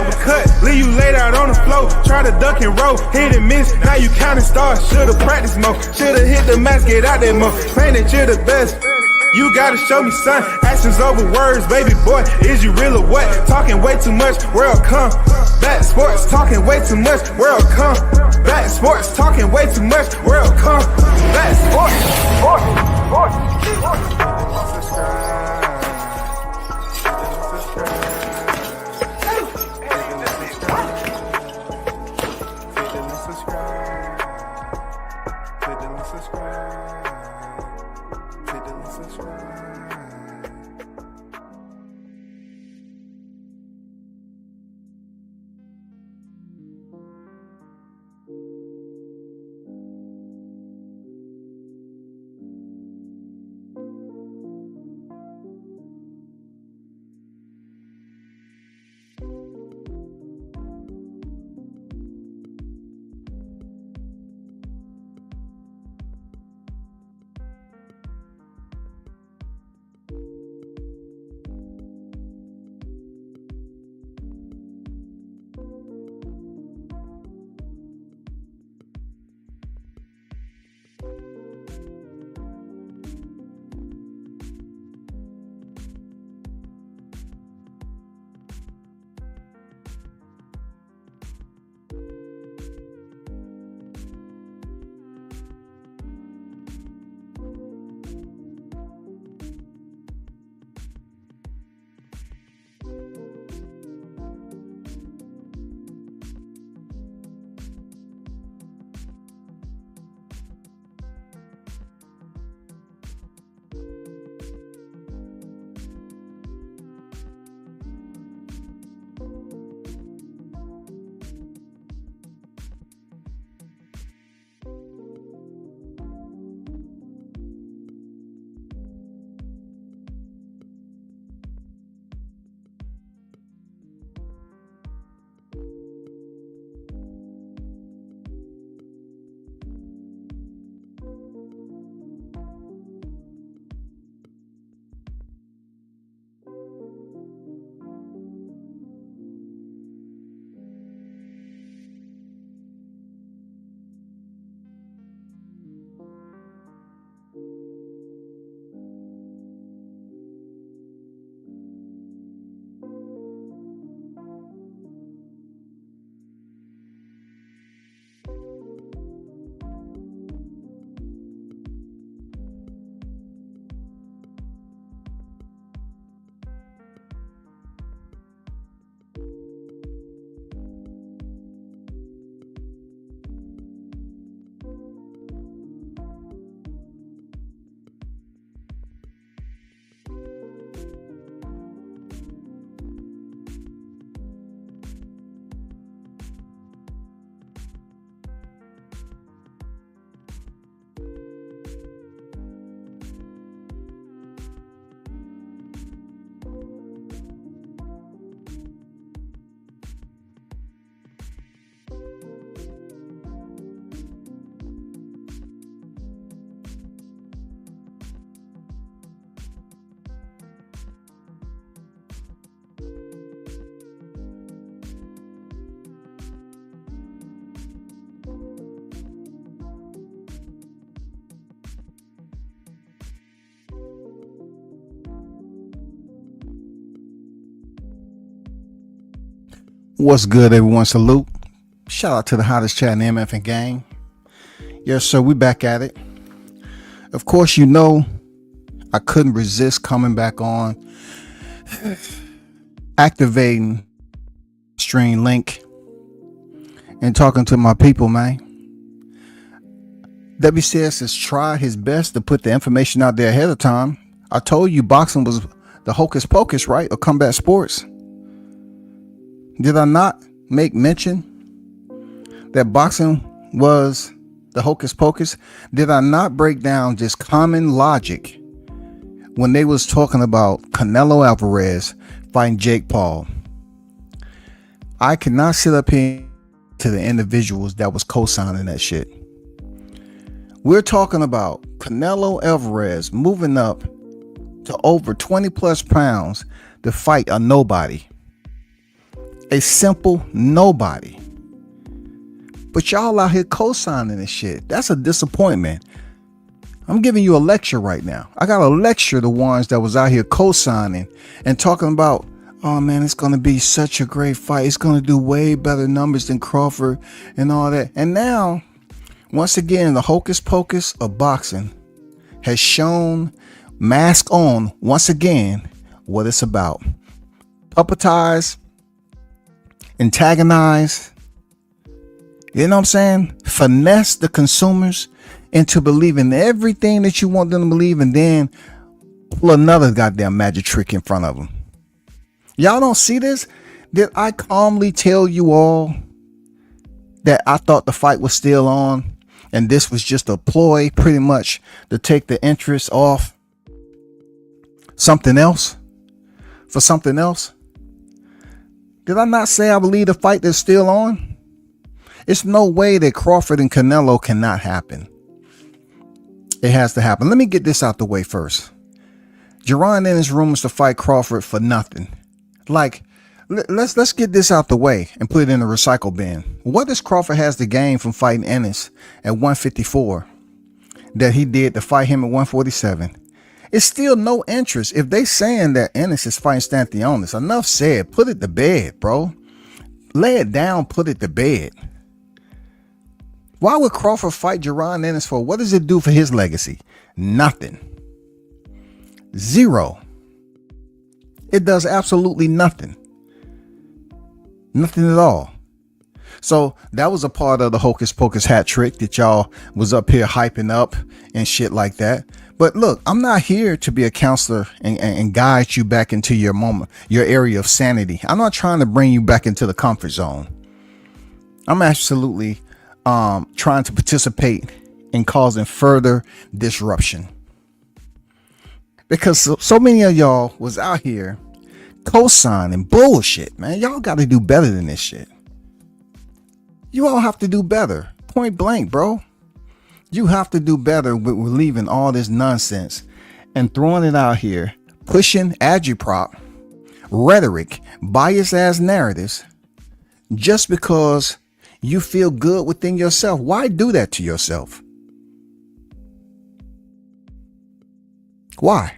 uppercut, leave you laid out on the floor. Try to duck and roll, hit and miss, now you counting stars. Should've practiced more, should've hit the mask, get out there more. Claim that you're the best. You gotta show me, son. Actions over words, baby boy. Is you real or what? Talking way too much, world come. Back sports, talking way too much, world come. Back sports, talking way too much, world come. Back What's good, everyone? Salute. Shout out to the hottest chat in the MF gang. Yes, sir, we back at it. Of course, you know, I couldn't resist coming back on, activating stream link, and talking to my people, man. WCS has tried his best to put the information out there ahead of time. I told you boxing was the hocus pocus, right? Or combat sports. Did I not make mention that boxing was the hocus pocus? Did I not break down just common logic when they was talking about Canelo Alvarez fighting Jake Paul? I cannot sit up here to the individuals that was co-signing that shit. We're talking about Canelo Alvarez moving up to over 20 plus pounds to fight a nobody. A simple nobody. But y'all out here co-signing this shit. That's a disappointment. I'm giving you a lecture right now. I got to lecture the ones that was out here co-signing and talking about, oh man, it's going to be such a great fight. It's going to do way better numbers than Crawford and all that. And now, once again, the hocus pocus of boxing has shown, mask on, once again, what it's about. Puppetize, antagonize, you know what I'm saying? Finesse the consumers into believing everything that you want them to believe, and then pull another goddamn magic trick in front of them. Y'all don't see this? Did I calmly tell you all that I thought the fight was still on, and this was just a ploy pretty much to take the interest off something else for something else? Did I not say I believe the fight is still on? It's no way that Crawford and Canelo cannot happen. It has to happen. Let me get this out the way first. Jerron Ennis rumors to fight Crawford for nothing. Like, let's get this out the way and put it in the recycle bin. What does Crawford has to gain from fighting Ennis at 154 that he did to fight him at 147? It's still no interest. If they saying that Ennis is fighting Stanthionis, enough said. Put it to bed, bro. Lay it down, put it to bed. Why would Crawford fight Jerron Ennis for? What does it do for his legacy? Nothing. Zero. It does absolutely nothing. Nothing at all. So that was a part of the hocus pocus hat trick that y'all was up here hyping up and shit like that. But look, I'm not here to be a counselor and guide you back into your moment, your area of sanity. I'm not trying to bring you back into the comfort zone. I'm absolutely trying to participate in causing further disruption. Because so many of y'all was out here co-signing bullshit, man. Y'all got to do better than this shit. You all have to do better. Point blank, bro. You have to do better with leaving all this nonsense and throwing it out here, pushing agitprop, rhetoric, biased ass narratives, just because you feel good within yourself. Why do that to yourself? Why?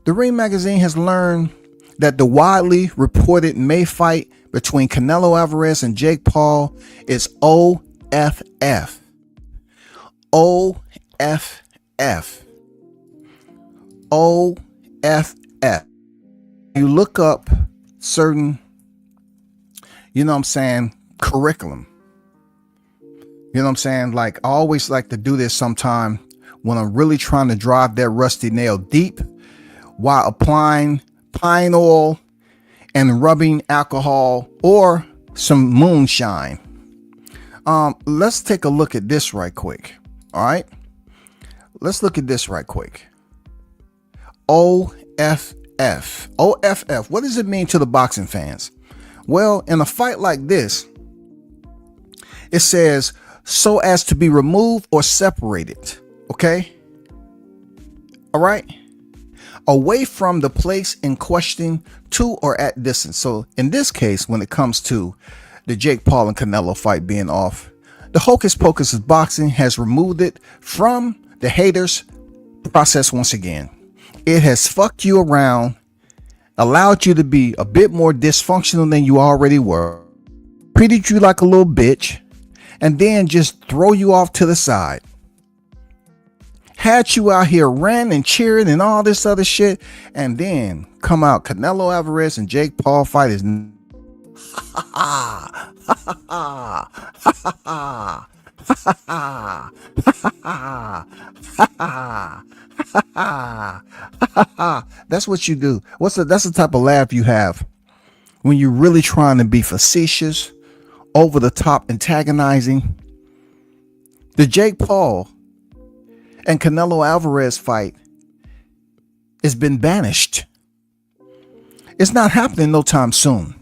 The Ring magazine has learned that the widely reported May fight between Canelo Alvarez and Jake Paul is OFF. OFF. OFF. You look up certain, you know what I'm saying, curriculum. You know what I'm saying? Like, I always like to do this sometime when I'm really trying to drive that rusty nail deep while applying pine oil and rubbing alcohol or some moonshine. Let's take a look at this right quick. All right. Let's look at this right quick. OFF. OFF. What does it mean to the boxing fans? Well, in a fight like this, it says so as to be removed or separated. Okay. All right. Away from the place in question, to or at distance. So in this case, when it comes to the Jake Paul and Canelo fight being off, the hocus pocus of boxing has removed it from the haters' process once again. It has fucked you around, allowed you to be a bit more dysfunctional than you already were, treated you like a little bitch, and then just throw you off to the side. Had you out here ranting and cheering and all this other shit, and then come out Canelo Alvarez and Jake Paul fight is that's what you do. That's the type of laugh you have when you're really trying to be facetious, over the top, antagonizing. The Jake Paul and Canelo Alvarez fight has been banished. It's not happening no time soon.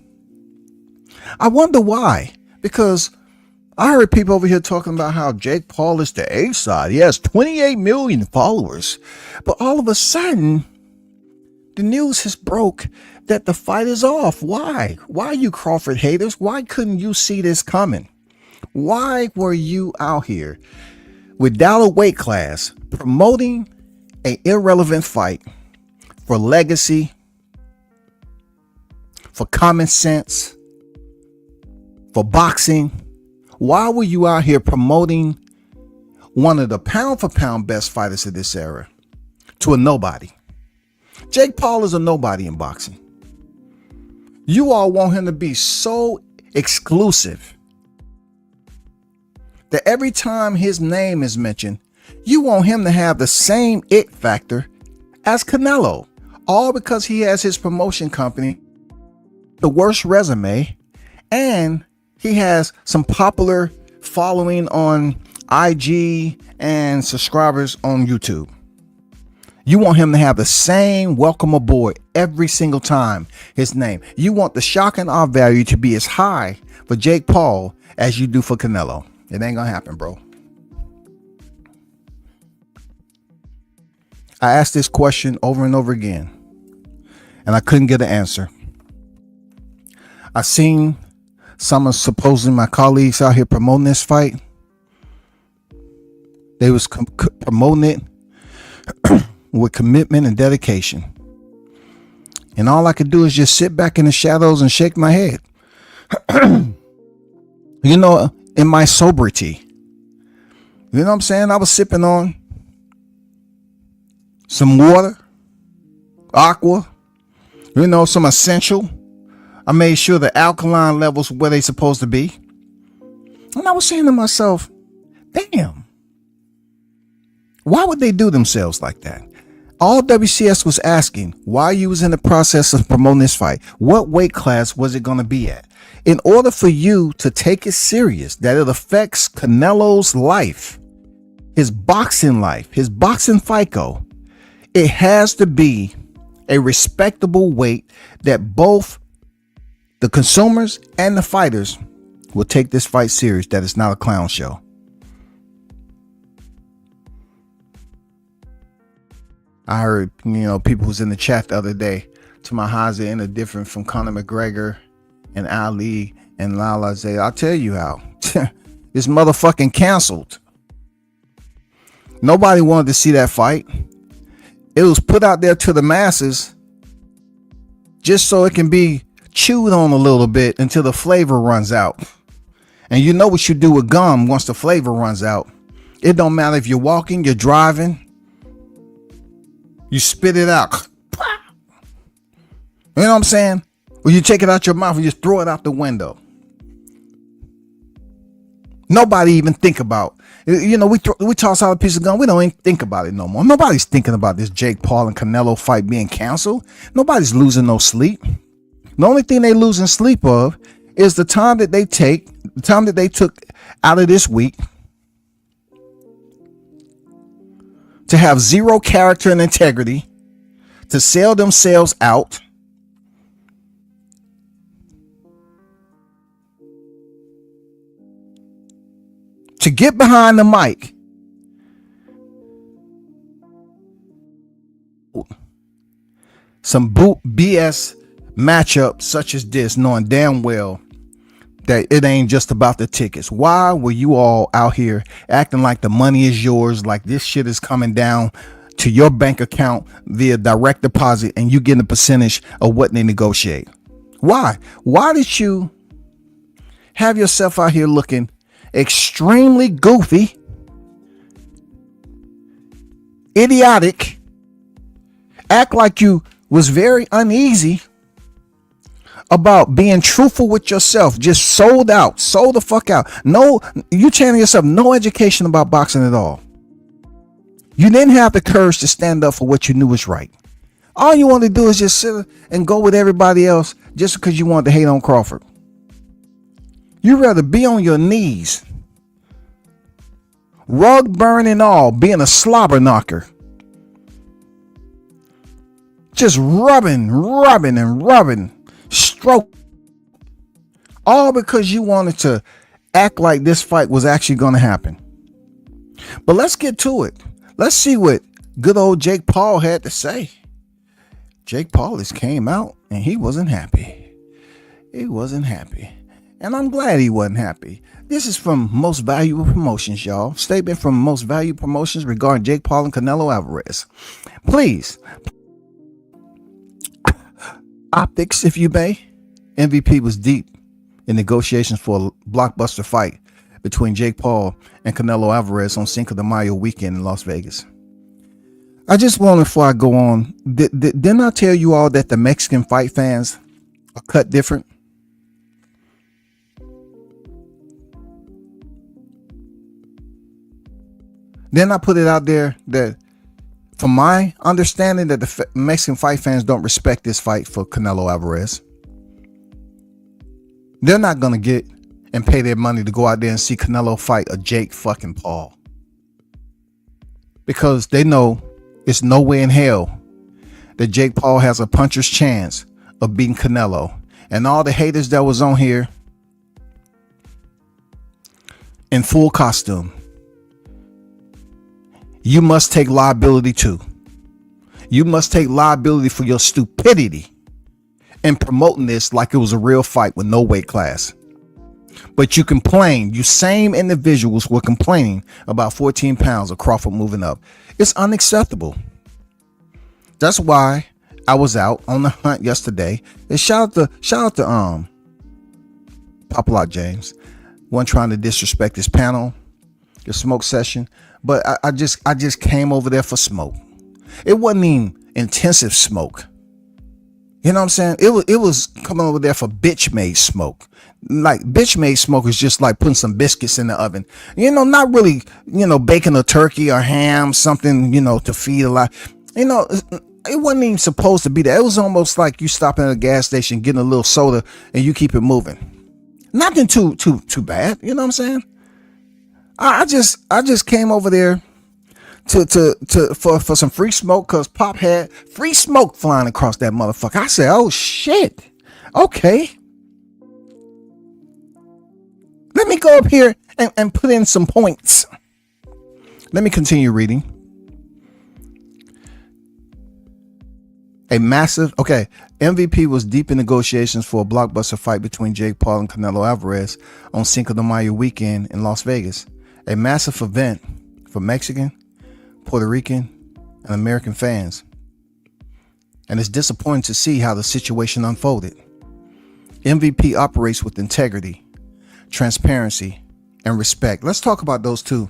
I wonder why. Because I heard people over here talking about how Jake Paul is the A side. He has 28 million followers. But all of a sudden, the news has broke that the fight is off. Why? Why, you Crawford haters? Why couldn't you see this coming? Why were you out here without a weight class promoting an irrelevant fight for legacy, for common sense, for boxing? Why were you out here promoting one of the pound for pound best fighters of this era to a nobody? Jake Paul is a nobody in boxing. You all want him to be so exclusive that every time his name is mentioned, you want him to have the same it factor as Canelo, all because he has his promotion company, the worst resume, and he has some popular following on IG and subscribers on YouTube. You want him to have the same welcome aboard every single time his name. You want the shock and awe value to be as high for Jake Paul as you do for Canelo. It ain't gonna happen, bro. I asked this question over and over again, and I couldn't get an answer. I seen some of supposedly my colleagues out here promoting this fight. They was promoting it with commitment and dedication. And all I could do is just sit back in the shadows and shake my head. You know, in my sobriety. You know what I'm saying? I was sipping on some water, aqua, you know, some essential. I made sure the alkaline levels were where they supposed to be. And I was saying to myself, damn, why would they do themselves like that? All WCS was asking, while you was in the process of promoting this fight, what weight class was it going to be at? In order for you to take it serious, that it affects Canelo's life, his boxing FICO, it has to be a respectable weight that both the consumers and the fighters will take this fight serious, that it's not a clown show. I heard, you know, people who's in the chat the other day, Tamahaza in a different from Conor McGregor and Ali and Lala Zay. I'll tell you how. It's motherfucking canceled. Nobody wanted to see that fight. It was put out there to the masses just so it can be chewed on a little bit until the flavor runs out. And you know what you do with gum once the flavor runs out. It don't matter if you're walking, you're driving, you spit it out. You know what I'm saying? Or you take it out your mouth and just throw it out the window. Nobody even think about, you know, we toss out a piece of gum. We don't even think about it no more. Nobody's thinking about this Jake Paul and Canelo fight being canceled. Nobody's losing no sleep. The only thing they losing sleep of is the time that they took out of this week to have zero character and integrity, to sell themselves out, to get behind the mic, some BS matchup such as this, knowing damn well that it ain't just about the tickets. Why were you all out here acting like the money is yours, like this shit is coming down to your bank account via direct deposit and you getting a percentage of what they negotiate? Why? Why did you have yourself out here looking extremely goofy, idiotic, act like you was very uneasy about being truthful with yourself, just sold the fuck out. No, you telling yourself no education about boxing at all. You didn't have the courage to stand up for what you knew was right. All you want to do is just sit and go with everybody else just because you wanted to hate on Crawford. You'd rather be on your knees, rug burn and all, being a slobber knocker, just rubbing, stroke, all because you wanted to act like this fight was actually going to happen. But let's get to it. Let's see what good old Jake Paul had to say. Jake Paul just came out and he wasn't happy. He wasn't happy. And I'm glad he wasn't happy. This is from Most Valuable Promotions, y'all. Statement from Most Valuable Promotions regarding Jake Paul and Canelo Alvarez. Please, optics, if you may. MVP was deep in negotiations for a blockbuster fight between Jake Paul and Canelo Alvarez on Cinco de Mayo weekend in Las Vegas. I just want, before I go on, didn't I tell you all that the Mexican fight fans are cut different? Then I put it out there that, from my understanding, that the Mexican fight fans don't respect this fight for Canelo Alvarez. They're not going to get and pay their money to go out there and see Canelo fight a Jake fucking Paul. Because they know it's no way in hell that Jake Paul has a puncher's chance of beating Canelo. And all the haters that was on here in full costume, you must take liability too. You must take liability for your stupidity in promoting this like it was a real fight with no weight class. But you complain, you same individuals were complaining about 14 pounds of Crawford moving up. It's unacceptable. That's why I was out on the hunt yesterday. And shout out to Papa James. Wasn't trying to disrespect this panel, the smoke session. But I just came over there for smoke. It wasn't even intensive smoke. You know what I'm saying? It was coming over there for bitch made smoke. Like, bitch made smoke is just like putting some biscuits in the oven. You know, not really, baking a turkey or ham, something, to feed a lot. It wasn't even supposed to be that. It was almost like you stopping at a gas station, getting a little soda, and you keep it moving. Nothing too bad. You know what I'm saying? I just came over there for some free smoke, because Pop had free smoke flying across that motherfucker. I said, oh shit. Okay. Let me go up here and put in some points. Let me continue reading. MVP was deep in negotiations for a blockbuster fight between Jake Paul and Canelo Alvarez on Cinco de Mayo weekend in Las Vegas. A massive event for Mexican, Puerto Rican, and American fans. And it's disappointing to see how the situation unfolded. MVP operates with integrity, transparency, and respect. Let's talk about those two.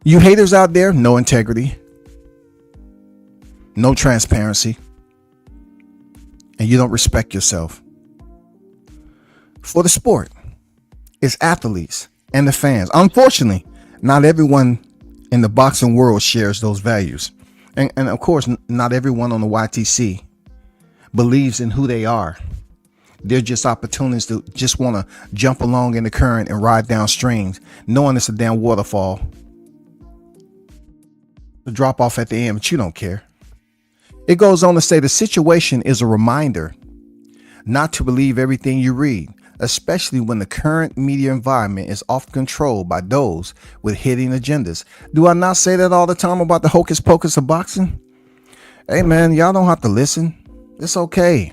You haters out there, no integrity, no transparency, and you don't respect yourself. For the sport, it's athletes and the fans. Unfortunately, not everyone in the boxing world shares those values. And of course, not everyone on the YTC believes in who they are. They're just opportunists to just want to jump along in the current and ride down streams, knowing it's a damn waterfall. The drop off at the end, but you don't care. It goes on to say the situation is a reminder not to believe everything you read, especially when the current media environment is often controlled by those with hidden agendas. Do I not say that all the time about the hocus pocus of boxing? Hey man, y'all don't have to listen. It's okay.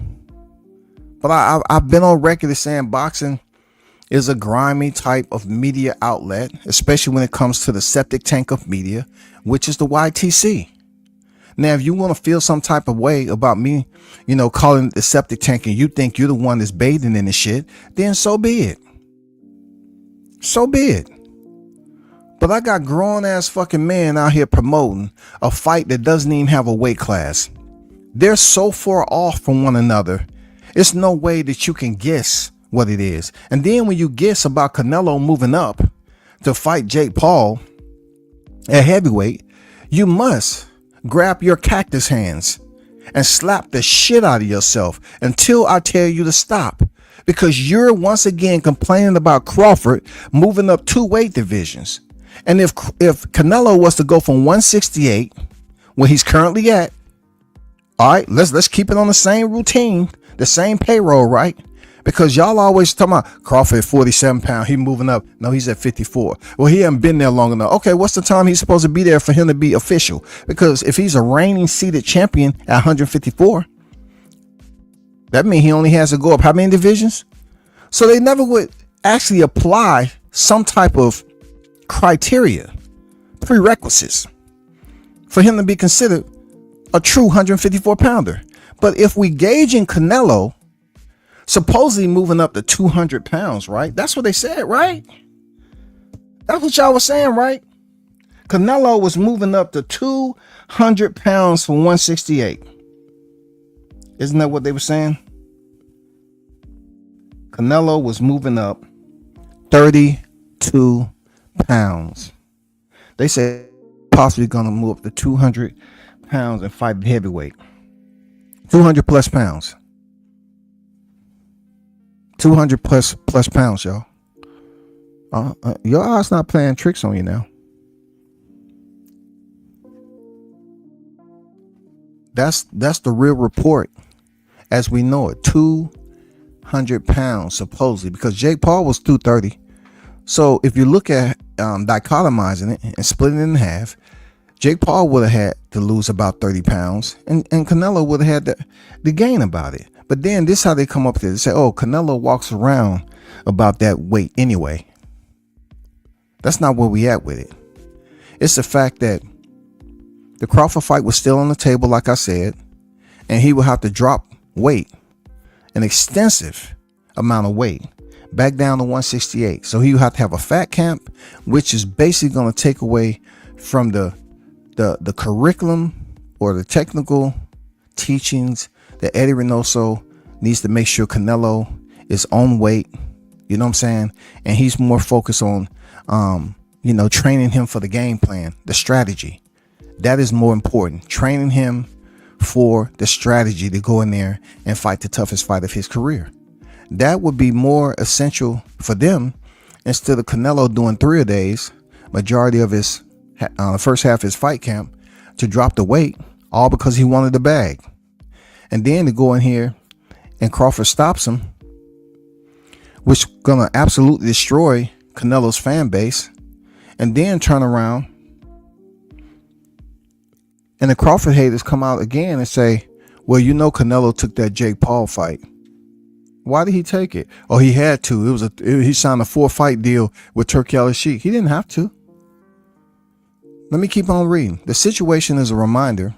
But I've been on record as saying boxing is a grimy type of media outlet, especially when it comes to the septic tank of media, which is the YTC. Now, if you want to feel some type of way about me, calling it the septic tank, and you think you're the one that's bathing in the shit, then so be it. So be it. But I got grown ass fucking men out here promoting a fight that doesn't even have a weight class. They're so far off from one another. It's no way that you can guess what it is. And then when you guess about Canelo moving up to fight Jake Paul at heavyweight, you must grab your cactus hands and slap the shit out of yourself until I tell you to stop. Because you're once again complaining about Crawford moving up 2 weight divisions. And if Canelo was to go from 168, where he's currently at, all right, let's keep it on the same routine, the same payroll, right? Because y'all always talking about Crawford at 47 pounds, he moving up. No, he's at 54. Well, he hasn't been there long enough. Okay, what's the time he's supposed to be there for him to be official? Because if he's a reigning seated champion at 154, That means he only has to go up how many divisions? So they never would actually apply some type of criteria, prerequisites for him to be considered a true 154 pounder. But if we gauge in Canelo, supposedly moving up to 200 pounds, right? That's what they said, right? That's what y'all was saying, right? Canelo was moving up to 200 pounds from 168. Isn't that what they were saying? Canelo was moving up 32 pounds. They said possibly going to move up to 200 pounds and fight heavyweight. 200 plus pounds. 200 plus pounds, y'all. Your eyes not playing tricks on you now. That's the real report as we know it. 200 pounds supposedly, because Jake Paul was 230. So if you look at dichotomizing it and splitting it in half, Jake Paul would have had to lose about 30 pounds and Canelo would have had to gain about it. But then this is how they come up with it. They say, oh, Canelo walks around about that weight anyway. That's not where we at with it. It's the fact that the Crawford fight was still on the table, like I said, and he will have to drop weight, an extensive amount of weight, back down to 168. So he will have to have a fat camp, which is basically going to take away from the curriculum or the technical teachings that Eddie Reynoso needs to make sure Canelo is on weight. You know what I'm saying? And he's more focused on, training him for the game plan, the strategy. That is more important. Training him for the strategy to go in there and fight the toughest fight of his career. That would be more essential for them instead of Canelo doing 3-a-days, majority of his first half of his fight camp, to drop the weight, all because he wanted the bag. And then to go in here and Crawford stops him, which gonna absolutely destroy Canelo's fan base, and then turn around and the Crawford haters come out again and say, well, Canelo took that Jake Paul fight. Why did he take it? Oh, he had to. He signed a 4-fight deal with Turki Al-Sheikh. He didn't have to. Let me keep on reading. The situation is a reminder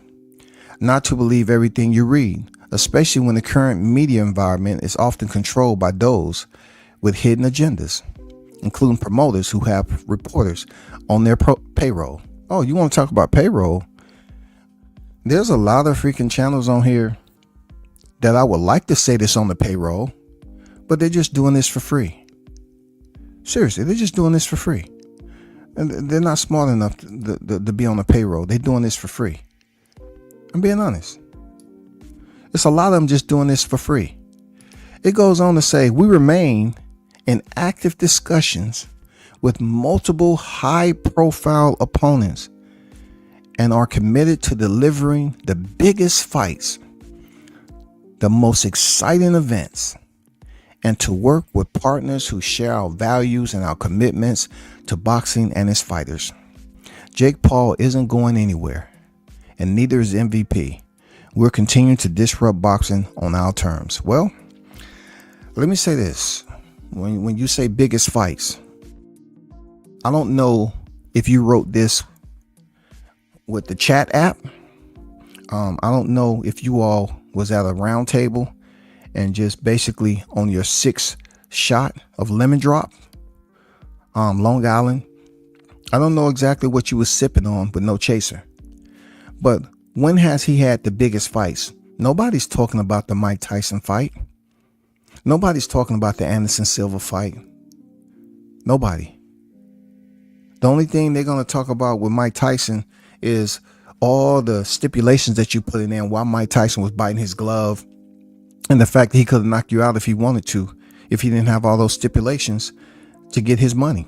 not to believe everything you read, especially when the current media environment is often controlled by those with hidden agendas, including promoters who have reporters on their payroll. Oh, you want to talk about payroll? There's a lot of freaking channels on here that I would like to say this on the payroll, but they're just doing this for free. Seriously, they're just doing this for free. And they're not smart enough to be on the payroll. They're doing this for free. I'm being honest. It's a lot of them just doing this for free. It goes on to say, we remain in active discussions with multiple high-profile opponents and are committed to delivering the biggest fights, the most exciting events, and to work with partners who share our values and our commitments to boxing and its fighters. Jake Paul isn't going anywhere, and neither is MVP. We're continuing to disrupt boxing on our terms. Well, let me say this. When you say biggest fights, I don't know if you wrote this with the chat app. I don't know if you all was at a round table and just basically on your 6th shot of lemon drop, Long Island. I don't know exactly what you was sipping on with no chaser. But when has he had the biggest fights? Nobody's talking about the Mike Tyson fight. Nobody's talking about the Anderson Silva fight. Nobody. The only thing they're going to talk about with Mike Tyson is all the stipulations that you put in there and why Mike Tyson was biting his glove, and the fact that he could have knocked you out if he wanted to, if he didn't have all those stipulations to get his money.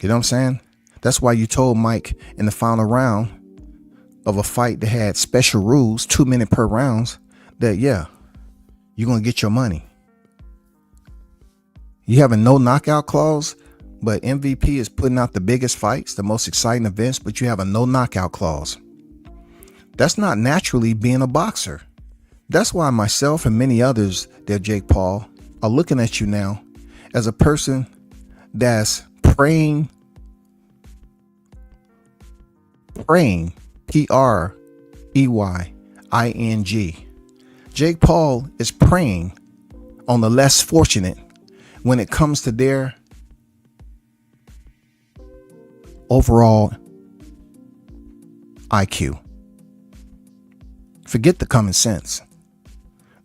You know what I'm saying? That's why you told Mike in the final round of a fight that had special rules, 2 minutes per rounds, that yeah, you're going to get your money. You have a no knockout clause, but MVP is putting out the biggest fights, the most exciting events, but you have a no knockout clause. That's not naturally being a boxer. That's why myself and many others there, Jake Paul, are looking at you now as a person that's praying, Preying. Jake Paul is preying on the less fortunate when it comes to their overall IQ. Forget the common sense.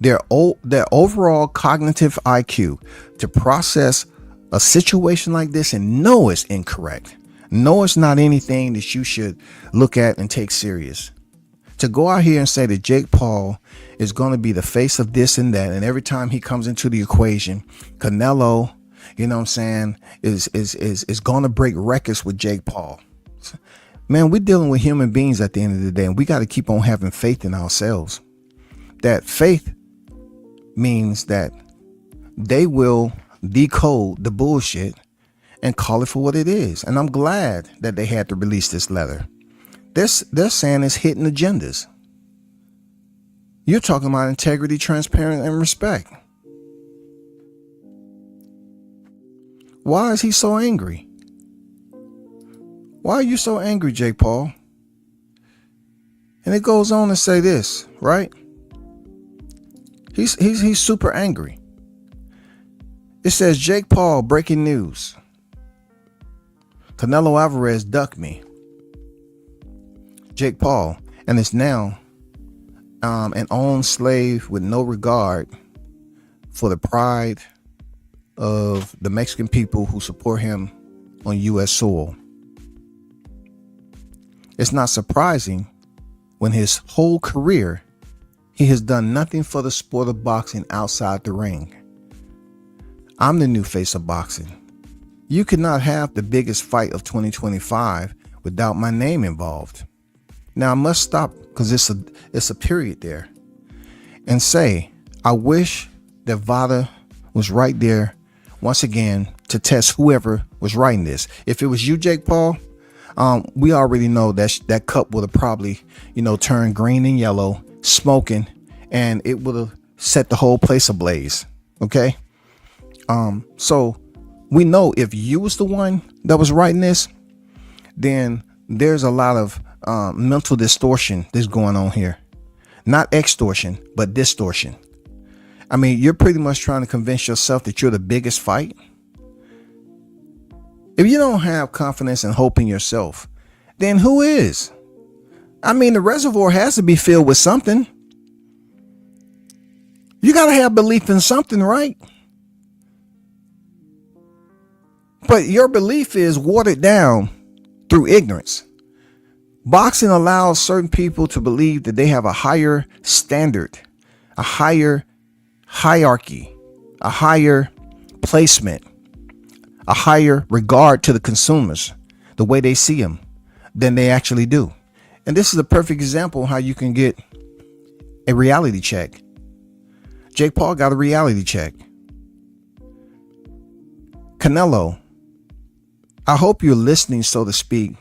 Their overall cognitive IQ to process a situation like this and know it's incorrect. Know it's not anything that you should look at and take serious. To go out here and say that Jake Paul is going to be the face of this and that, and every time he comes into the equation, Canelo, you know what I'm saying, is going to break records with Jake Paul. Man, we're dealing with human beings at the end of the day, and we got to keep on having faith in ourselves. That faith means that they will decode the bullshit and call it for what it is. And I'm glad that they had to release this letter. They're saying it's hidden agendas. You're talking about integrity, transparency, and respect. Why is he so angry? Why are you so angry, Jake Paul? And it goes on to say this, right? He's super angry. It says, Jake Paul, breaking news. Canelo Alvarez ducked me. Jake Paul, and is now an owned slave with no regard for the pride of the Mexican people who support him on U.S. soil. It's not surprising when his whole career he has done nothing for the sport of boxing outside the ring. I'm the new face of boxing. You cannot have the biggest fight of 2025 without my name involved. Now I must stop because it's a period there and say, I wish that Vada was right there once again to test whoever was writing this. If it was you, Jake Paul, we already know that cup would have probably, turned green and yellow, smoking, and it would have set the whole place ablaze. Okay. So we know if you was the one that was writing this, then there's a lot of mental distortion that's going on here. Not extortion, but distortion. I mean, you're pretty much trying to convince yourself that you're the biggest fight. If you don't have confidence and hope in yourself, then who is? I mean, the reservoir has to be filled with something. You got to have belief in something, right? But your belief is watered down through ignorance. Boxing allows certain people to believe that they have a higher standard, a higher hierarchy, a higher placement, a higher regard to the consumers, the way they see them, than they actually do. And this is a perfect example of how you can get a reality check. Jake Paul got a reality check. Canelo, I hope you're listening, so to speak,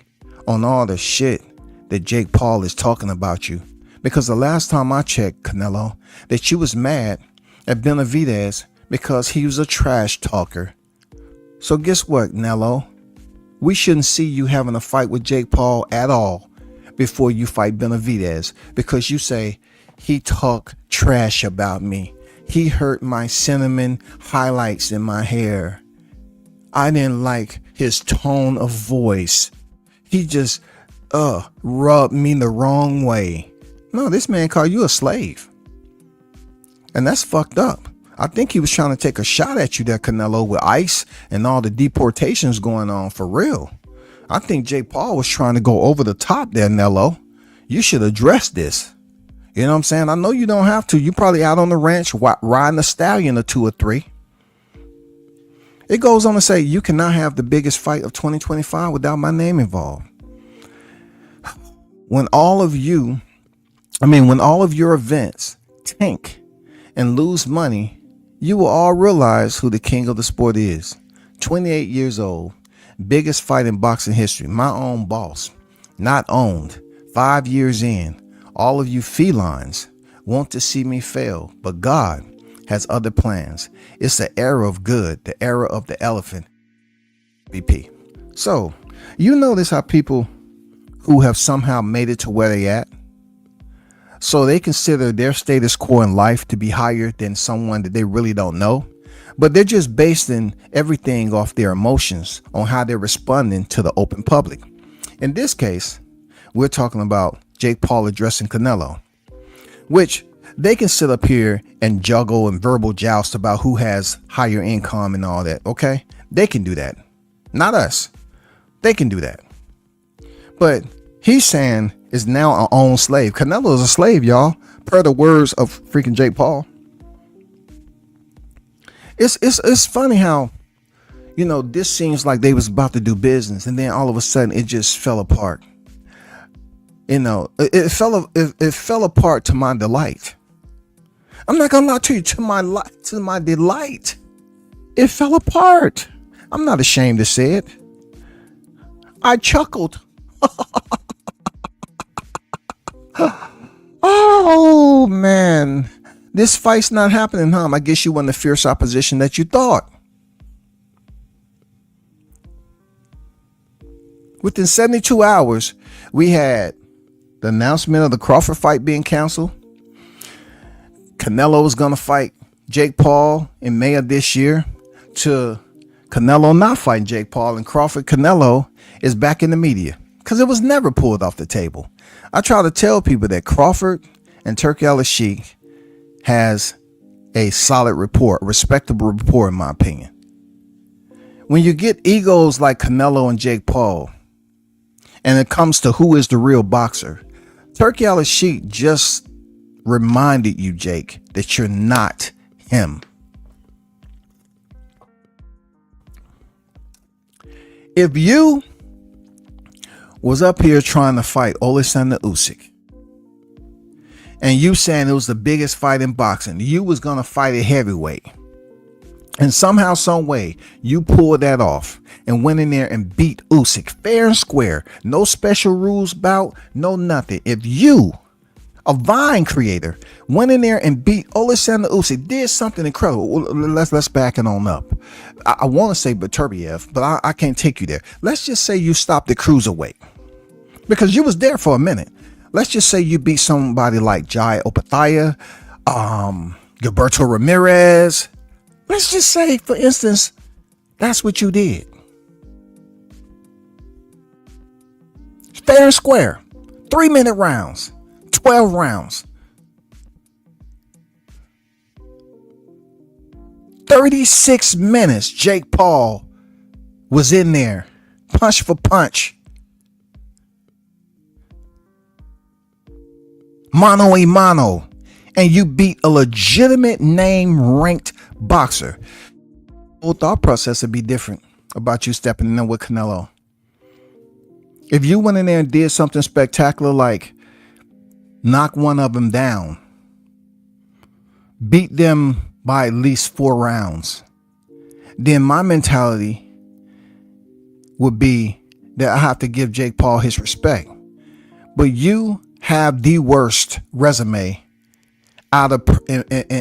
on all the shit that Jake Paul is talking about you. Because the last time I checked, Canelo, that you was mad at Benavidez because he was a trash talker. So guess what, Canelo? We shouldn't see you having a fight with Jake Paul at all before you fight Benavidez, because you say he talked trash about me. He hurt my cinnamon highlights in my hair. I didn't like his tone of voice. He just rubbed me the wrong way. No, this man called you a slave. And that's fucked up. I think he was trying to take a shot at you there, Canelo, with ICE and all the deportations going on, for real. I think Jake Paul was trying to go over the top there, Nello. You should address this. You know what I'm saying? I know you don't have to. You probably out on the ranch riding a stallion or two or three. It goes on to say, you cannot have the biggest fight of 2025 without my name involved. When all of your events tank and lose money, you will all realize who the king of the sport is. 28 years old, biggest fight in boxing history. My own boss, not owned. 5 years in, all of you felines want to see me fail, but God has other plans. It's the era of good, the era of the elephant. BP. So, you notice how people who have somehow made it to where they at, so they consider their status quo in life to be higher than someone that they really don't know, but they're just basing everything off their emotions on how they're responding to the open public. In this case, we're talking about Jake Paul addressing Canelo, which they can sit up here and juggle and verbal joust about who has higher income and all that. Okay, they can do that, not us. They can do that. But he's saying is now our own slave. Canelo is a slave, y'all, per the words of freaking Jake Paul. It's funny how, this seems like they was about to do business, and then all of a sudden it just fell apart. It fell apart to my delight. I'm not gonna lie to you, to my delight. It fell apart. I'm not ashamed to say it. I chuckled. Oh man, this fight's not happening, huh? I guess you won the fierce opposition that you thought. Within 72 hours, we had the announcement of the Crawford fight being canceled. Canelo was going to fight Jake Paul in May of this year, to Canelo not fighting Jake Paul, and Crawford Canelo is back in the media because it was never pulled off the table. I try to tell people that Crawford and Turki Al-Sheikh has a solid rapport, a respectable rapport, in my opinion. When you get egos like Canelo and Jake Paul, and it comes to who is the real boxer, Turki Al-Sheikh just reminded you, Jake, that you're not him. If you was up here trying to fight Alexander Usyk, and you saying it was the biggest fight in boxing, you was gonna fight a heavyweight, and somehow, some way, you pulled that off and went in there and beat Usyk fair and square, no special rules bout, no nothing. If you, a Vine creator, went in there and beat Alexander Usyk, did something incredible. Let's back it on up. I want to say Beterbiev, but I can't take you there. Let's just say you stopped the cruiserweight, because you was there for a minute. Let's just say you beat somebody like Jai Opethia, Gilberto Ramirez. Let's just say, for instance, that's what you did. Fair and square. 3-minute rounds. 12 rounds. 36 minutes. Jake Paul was in there. Punch for punch. Mano a mano. And you beat a legitimate name ranked boxer. Whole thought process would be different about you stepping in with Canelo. If you went in there and did something spectacular, like knock one of them down, beat them by at least 4 rounds, then my mentality would be that I have to give Jake Paul his respect. But you have the worst resume out of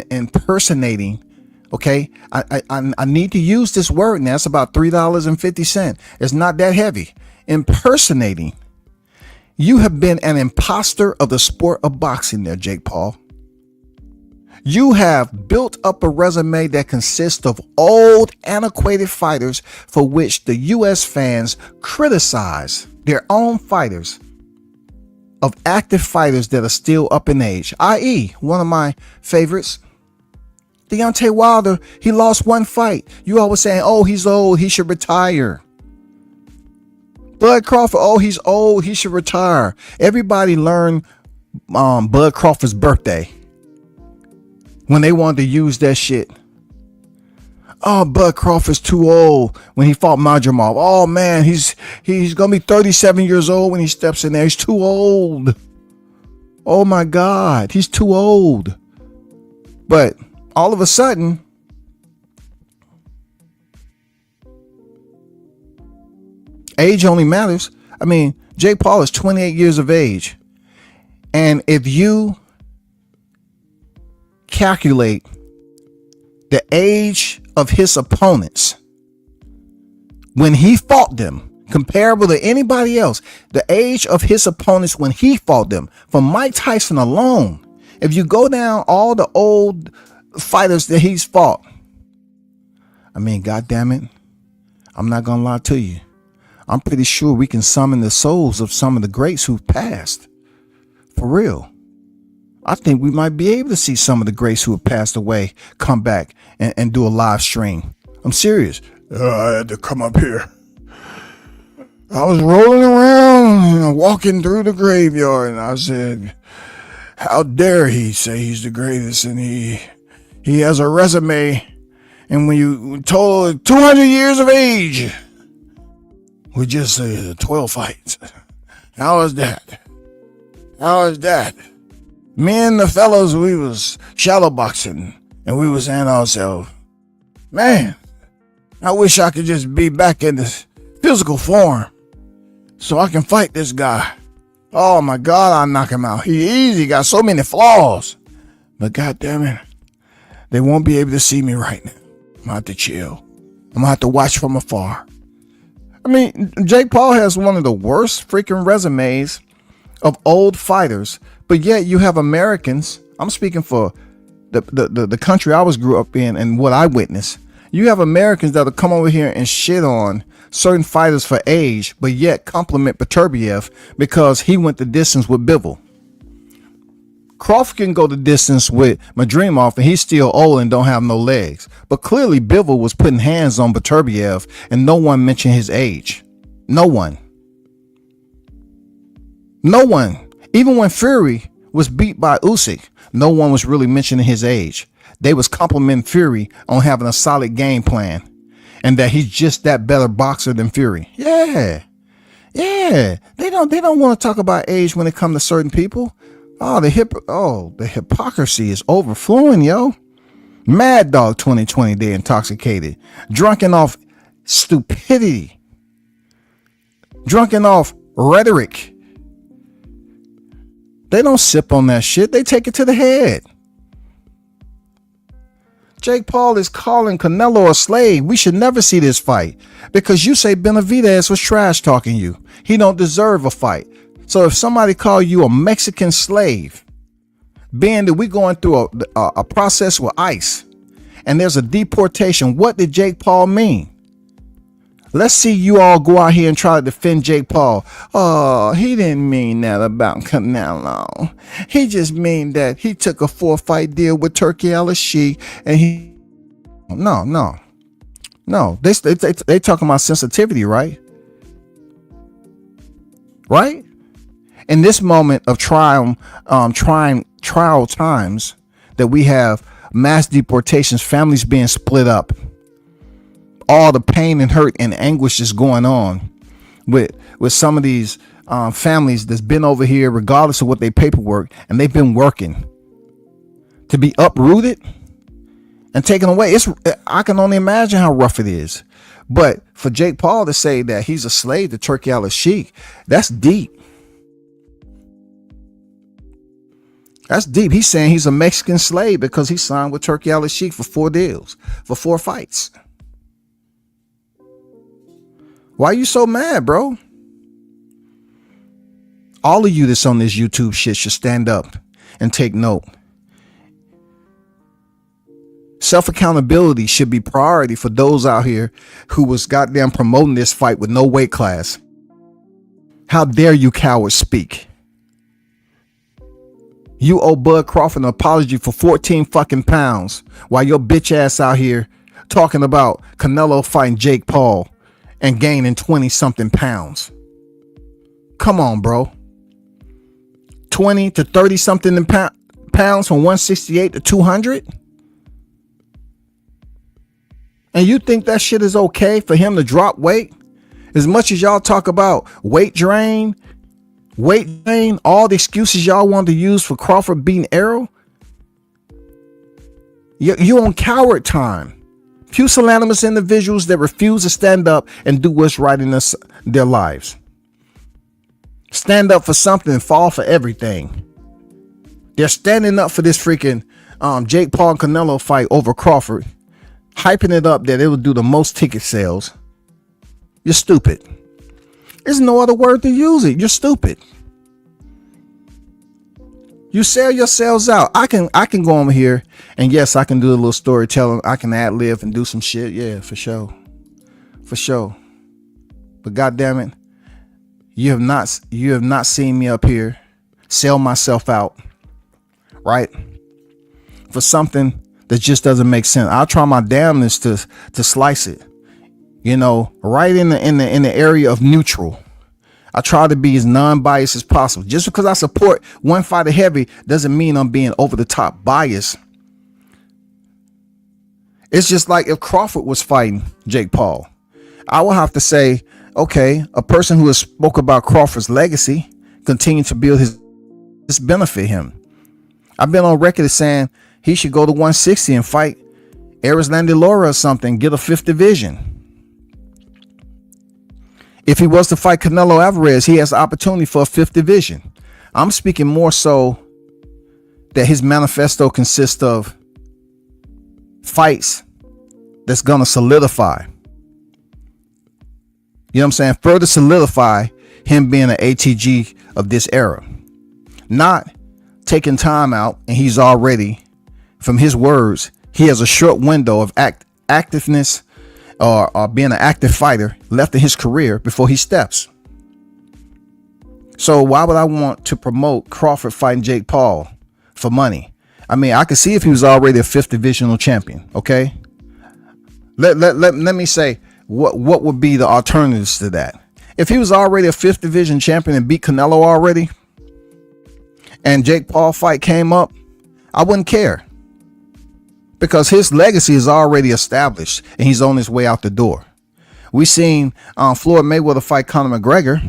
impersonating. Okay, I need to use this word now. It's about $3.50. It's not that heavy. Impersonating. You have been an imposter of the sport of boxing there, Jake Paul. You have built up a resume that consists of old, antiquated fighters for which the U.S. fans criticize their own fighters, of active fighters that are still up in age, i.e., one of my favorites, Deontay Wilder. He lost 1 fight. You always saying, oh, he's old, he should retire. Bud Crawford, oh, he's old, he should retire. Everybody learned Bud Crawford's birthday when they wanted to use that shit. Oh, Bud Crawford's too old when he fought Madrimov. Oh man, he's gonna be 37 years old when he steps in there. He's too old. Oh my God, he's too old. But all of a sudden, age only matters. I mean, Jake Paul is 28 years of age. And if you calculate the age of his opponents when he fought them, comparable to anybody else, the age of his opponents when he fought them, from Mike Tyson alone, if you go down all the old fighters that he's fought, I mean, goddamn it, I'm not gonna lie to you. I'm pretty sure we can summon the souls of some of the greats who've passed. For real. I think we might be able to see some of the greats who have passed away come back and do a live stream. I'm serious. I had to come up here. I was rolling around and walking through the graveyard, and I said, how dare he say he's the greatest, and he has a resume, and when you told 200 years of age with just 12 fights. How is that? How is that? Me and the fellows, we was shadow boxing, and we was saying to ourselves, man, I wish I could just be back in this physical form so I can fight this guy. Oh my God, I'll knock him out. He easy, got so many flaws. But goddamn it, they won't be able to see me right now. I'm gonna have to chill. I'm gonna have to watch from afar. I mean, Jake Paul has one of the worst freaking resumes of old fighters, but yet you have Americans. I'm speaking for the country I was grew up in and what I witnessed. You have Americans that'll come over here and shit on certain fighters for age, but yet compliment Beterbiev because he went the distance with Bivol. Crawford can go the distance with Madrimov, and he's still old and don't have no legs. But clearly Bivol was putting hands on Beterbiev, and no one mentioned his age. No one. No one. Even when Fury was beat by Usyk, no one was really mentioning his age. They was complimenting Fury on having a solid game plan and that he's just that better boxer than Fury. Yeah. They don't want to talk about age when it comes to certain people. The hypocrisy is overflowing, yo. Mad Dog 2020, they're intoxicated. Drunken off stupidity. Drunken off rhetoric. They don't sip on that shit. They take it to the head. Jake Paul is calling Canelo a slave. We should never see this fight because you say Benavidez was trash talking you. He don't deserve a fight. So if somebody call you a Mexican slave, being that we're going through a process with ICE and there's a deportation, what did Jake Paul mean? Let's see you all go out here and try to defend Jake Paul. Oh, he didn't mean that about Canelo. He just mean that he took a 4-fight deal with Turki Al-Sheikh and he... No. They talking about sensitivity, right? Right? In this moment of trial times that we have mass deportations, families being split up, all the pain and hurt and anguish is going on with some of these families that's been over here regardless of what they paperwork, and they've been working to be uprooted and taken away. I can only imagine how rough it is. But for Jake Paul to say that he's a slave to Turki Al-Sheikh, that's deep. That's deep. He's saying he's a Mexican slave because he signed with Turki Al-Sheikh for 4 deals, for 4 fights. Why are you so mad, bro? All of you that's on this YouTube shit should stand up and take note. Self-accountability should be priority for those out here who was goddamn promoting this fight with no weight class. How dare you cowards speak? You owe Bud Crawford an apology for 14 fucking pounds while your bitch ass out here talking about Canelo fighting Jake Paul and gaining 20 something pounds. Come on, bro. 20 to 30 something pounds from 168 to 200? And you think that shit is okay for him to drop weight? As much as y'all talk about weight drain, all the excuses y'all want to use for Crawford beating Errol, you on coward time. Pusillanimous individuals that refuse to stand up and do what's right in their lives. Stand up for something and fall for everything. They're standing up for this freaking Jake Paul and Canelo fight over Crawford, hyping it up that it would do the most ticket sales. You're stupid. There's no other word to use it. You're stupid. You sell yourselves out. I can go over here and yes, I can do a little storytelling. I can ad lib and do some shit. Yeah, for sure. For sure. But goddamn it, you have not seen me up here sell myself out, right? For something that just doesn't make sense. I'll try my damnedest to slice it, right in the area of neutral. I try to be as non-biased as possible. Just because I support one fighter heavy doesn't mean I'm being over the top biased. It's just like if Crawford was fighting Jake Paul, I will have to say, okay, a person who has spoke about Crawford's legacy continue to build his benefit him. I've been on record as saying he should go to 160 and fight Erislandy Lara or something, get a 5th division. If he was to fight Canelo Alvarez, he has the opportunity for a 5th division. I'm speaking more so that his manifesto consists of fights that's going to solidify. You know what I'm saying? Further solidify him being an ATG of this era. Not taking time out and he's already, from his words, he has a short window of activeness or being an active fighter left in his career before he steps. So why would I want to promote Crawford fighting Jake Paul for money? I mean, I could see if he was already a 5th divisional champion. Okay. Let me say what would be the alternatives to that. If he was already a 5th division champion and beat Canelo already, and Jake Paul fight came up, I wouldn't care. Because his legacy is already established and he's on his way out the door. We seen Floyd Mayweather fight Conor McGregor.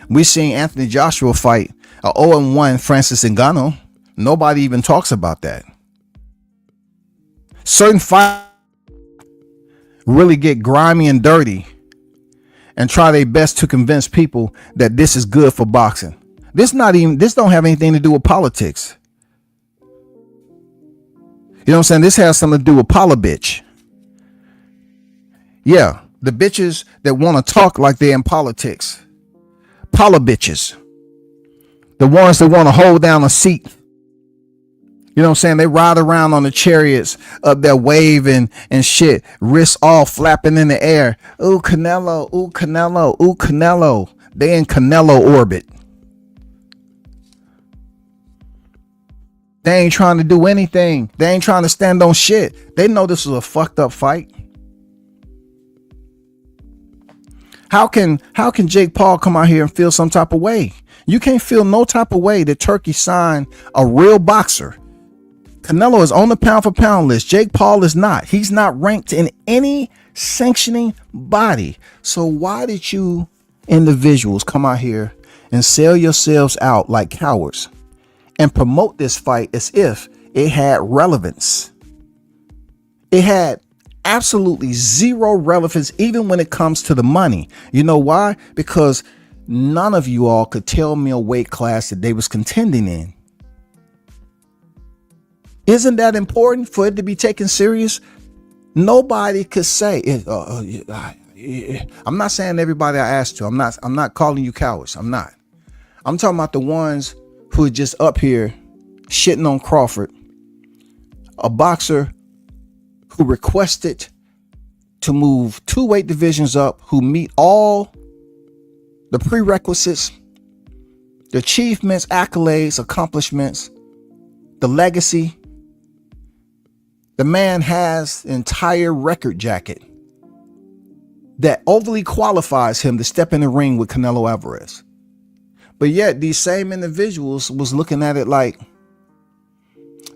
We seen Anthony Joshua fight a 0-1 Francis Ngannou. Nobody even talks about that. Certain fights really get grimy and dirty and try their best to convince people that this is good for boxing. This don't have anything to do with politics. You know what I'm saying? This has something to do with bitch. Yeah, the bitches that want to talk like they're in politics. Bitches. The ones that want to hold down a seat. You know what I'm saying? They ride around on the chariots up there waving and shit. Wrists all flapping in the air. Ooh, Canelo. Ooh, Canelo. Ooh, Canelo. They in Canelo orbit. They ain't trying to do anything. They ain't trying to stand on shit. They know this was a fucked up fight. How can Jake Paul come out here and feel some type of way? You can't feel no type of way that Turkey signed a real boxer. Canelo is on the pound for pound list. Jake Paul is not. He's not ranked in any sanctioning body. So why did you individuals come out here and sell yourselves out like cowards and promote this fight as if it had relevance? It had absolutely zero relevance, even when it comes to the money. You know why? Because none of you all could tell me a weight class that they was contending in. Isn't that important for it to be taken serious? Nobody could say it. I'm not saying everybody I asked to. I'm not calling you cowards. I'm not. I'm talking about the ones who are just up here shitting on Crawford, a boxer who requested to move 2 weight divisions up, who meet all the prerequisites, the achievements, accolades, accomplishments, the legacy. The man has an entire record jacket that overly qualifies him to step in the ring with Canelo Alvarez. But yet these same individuals was looking at it like,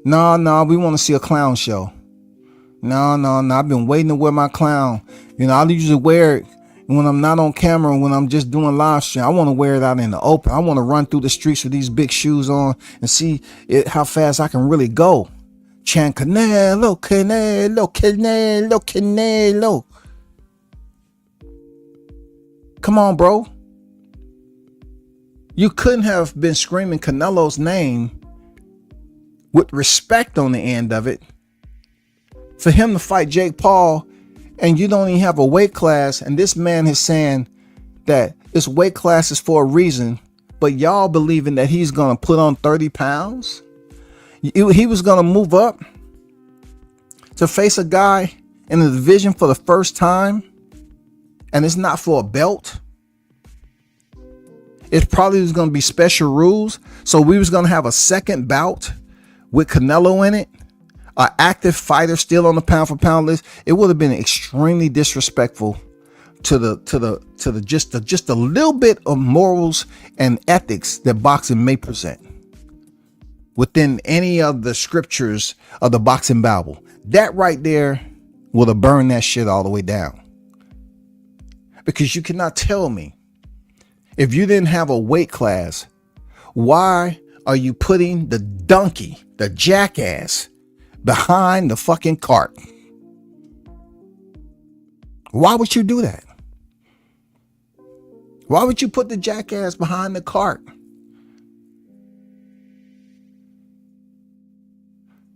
no, we want to see a clown show. No, I've been waiting to wear my clown. You know, I usually wear it when I'm not on camera, when I'm just doing live stream. I want to wear it out in the open. I want to run through the streets with these big shoes on and see how fast I can really go. Chant Canelo, Canelo, Canelo, Canelo. Come on, bro. You couldn't have been screaming Canelo's name with respect on the end of it, for him to fight Jake Paul, and you don't even have a weight class, and this man is saying that this weight class is for a reason, but y'all believing that he's going to put on 30 pounds? He was going to move up to face a guy in the division for the first time, and it's not for a belt. It probably was going to be special rules. So we was going to have a second bout with Canelo in it, an active fighter still on the pound for pound list. It would have been extremely disrespectful to just a little bit of morals and ethics that boxing may present within any of the scriptures of the boxing Bible. That right there would have burned that shit all the way down. Because you cannot tell me, if you didn't have a weight class, why are you putting the donkey, the jackass, behind the fucking cart? Why would you do that? Why would you put the jackass behind the cart?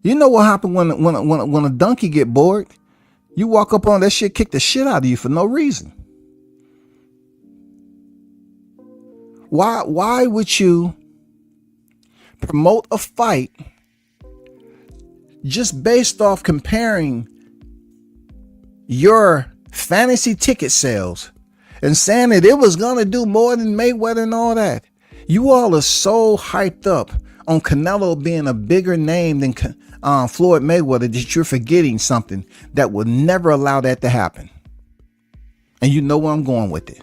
You know what happened when a donkey get bored? You walk up on that shit, kick the shit out of you for no reason. Why would you promote a fight just based off comparing your fantasy ticket sales and saying that it was going to do more than Mayweather and all that? You all are so hyped up on Canelo being a bigger name than Floyd Mayweather that you're forgetting something that would never allow that to happen. And you know where I'm going with it.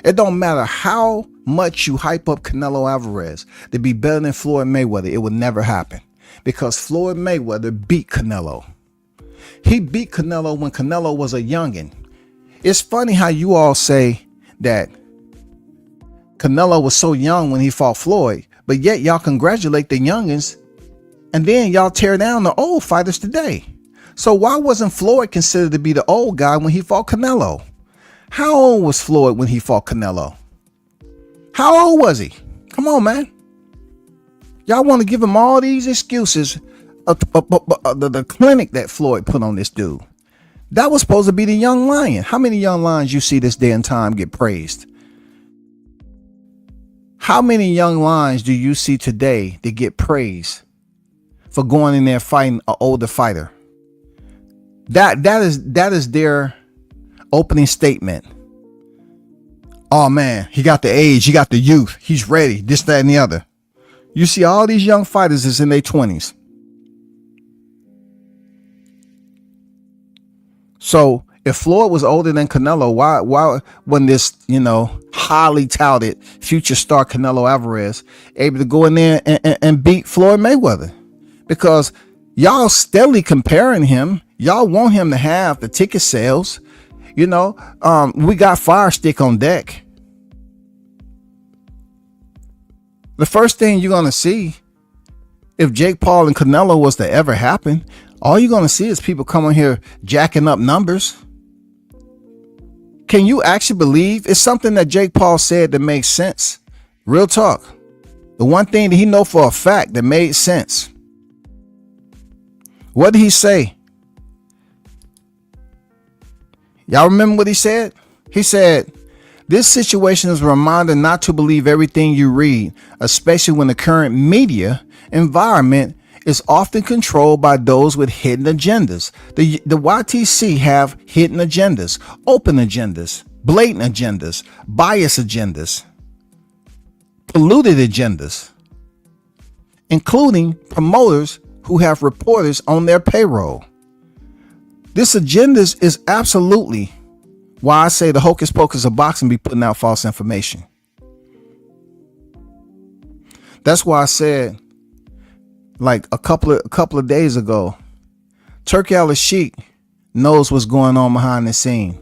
It don't matter how much you hype up Canelo Alvarez to be better than Floyd Mayweather. It would never happen, because Floyd Mayweather beat Canelo. He beat Canelo when Canelo was a youngin'. It's funny how you all say that Canelo was so young when he fought Floyd, but yet y'all congratulate the youngins and then y'all tear down the old fighters today. So why wasn't Floyd considered to be the old guy when he fought Canelo? How old was Floyd when he fought Canelo? How old was he? Come on, man. Y'all want to give him all these excuses of the clinic that Floyd put on this dude. That was supposed to be the young lion. How many young lions you see this day and time get praised? How many young lions do you see today that get praised for going in there fighting an older fighter? That is their opening statement. Oh man, he got the age, he got the youth, he's ready, this, that, and the other. You see all these young fighters is in their 20s. So if Floyd was older than Canelo, why when this, highly touted future star Canelo Alvarez able to go in there and beat Floyd Mayweather? Because y'all steadily comparing him. Y'all want him to have the ticket sales. We got Fire Stick on deck. The first thing you're going to see, if Jake Paul and Canelo was to ever happen, all you're going to see is people coming here jacking up numbers. Can you actually believe it's something that Jake Paul said that makes sense? Real talk. The one thing that he know for a fact that made sense. What did he say? Y'all remember what he said? He said, "This situation is a reminder not to believe everything you read, especially when the current media environment is often controlled by those with hidden agendas." The YTC have hidden agendas, open agendas, blatant agendas, bias agendas, polluted agendas, including promoters who have reporters on their payroll. This agenda is absolutely why I say the hocus pocus of boxing be putting out false information. That's why I said, like a couple of days ago, Turkey Al-Sheikh knows what's going on behind the scene.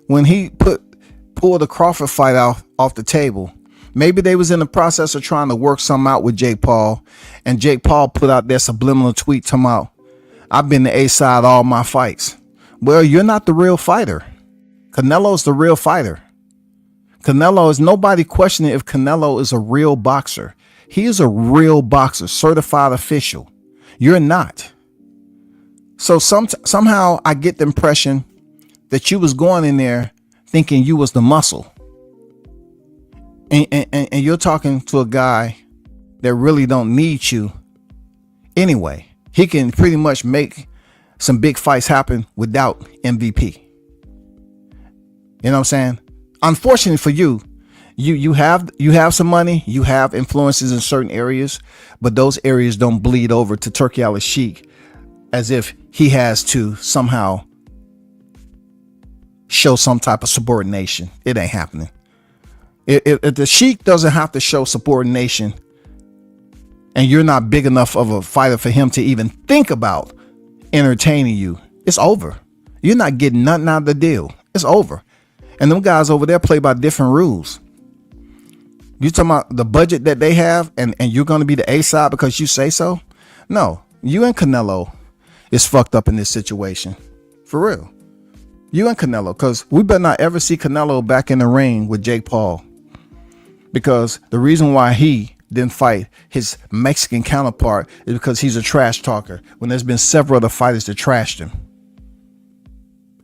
When he pulled the Crawford fight off the table, maybe they was in the process of trying to work something out with Jake Paul, and Jake Paul put out their subliminal tweet talking about, "I've been the A side all my fights." Well, you're not the real fighter. Canelo's the real fighter. Canelo is nobody questioning if Canelo is a real boxer. He is a real boxer, certified official. You're not. So somehow I get the impression that you was going in there thinking you was the muscle. And you're talking to a guy that really don't need you anyway. He can pretty much make some big fights happen without MVP. You know what I'm saying? Unfortunately for you, you have some money, you have influences in certain areas, but those areas don't bleed over to Turki Al-Sheikh as if he has to somehow show some type of subordination. It ain't happening. If the Sheikh doesn't have to show subordination and you're not big enough of a fighter for him to even think about entertaining you, it's over. You're not getting nothing out of the deal. It's over. And them guys over there play by different rules. You talking about the budget that they have and you're going to be the A side because you say so? No, you and Canelo is fucked up in this situation. For real. You and Canelo, because we better not ever see Canelo back in the ring with Jake Paul. Because the reason why he didn't fight his Mexican counterpart is because he's a trash talker when there's been several other fighters that trashed him.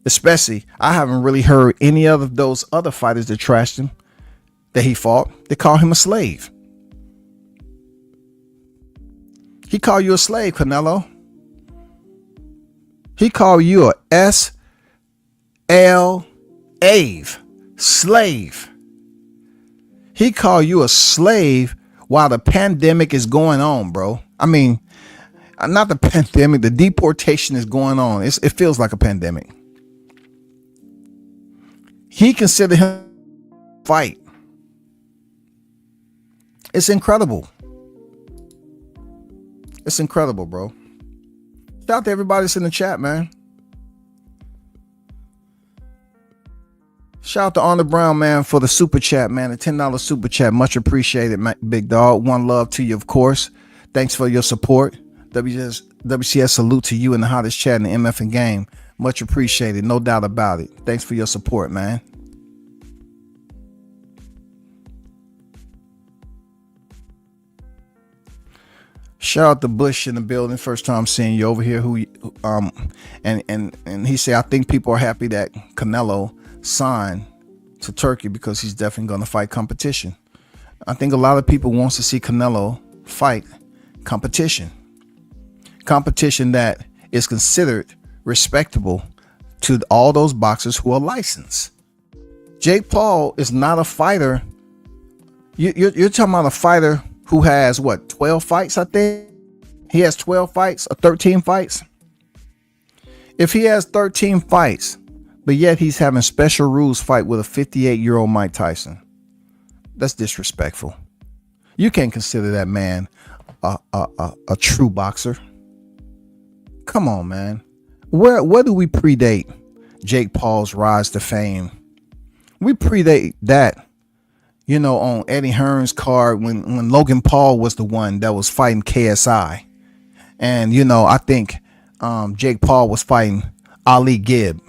Especially, I haven't really heard any of those other fighters that trashed him that he fought. They call him a slave. He called you a slave, Canelo. He called you a slave. He called you a slave while the pandemic is going on, bro. I mean, not the pandemic, the deportation is going on. It feels like a pandemic. He considered him a fight. It's incredible. It's incredible, bro. Shout out to everybody that's in the chat, man. Shout out to Arnold Brown, man, for the super chat, man. The $10 super chat. Much appreciated, big dog. One love to you, of course. Thanks for your support. WCS salute to you in the hottest chat in the MF and game. Much appreciated. No doubt about it. Thanks for your support, man. Shout out to Bush in the building. First time seeing you over here. And he said, I think people are happy that Canelo signed to Turkey because he's definitely going to fight competition. I think a lot of people wants to see Canelo fight competition that is considered respectable to all those boxers who are licensed. Jake Paul is not a fighter. You're talking about a fighter who has 12 fights, I think. He has 12 fights or 13 fights. If he has 13 fights, but yet he's having special rules fight with a 58-year-old Mike Tyson, that's disrespectful. You can't consider that man a true boxer. Come on, man. Where do we predate Jake Paul's rise to fame? We predate that, on Eddie Hearn's card when Logan Paul was the one that was fighting KSI. And, I think Jake Paul was fighting Ali Gibb,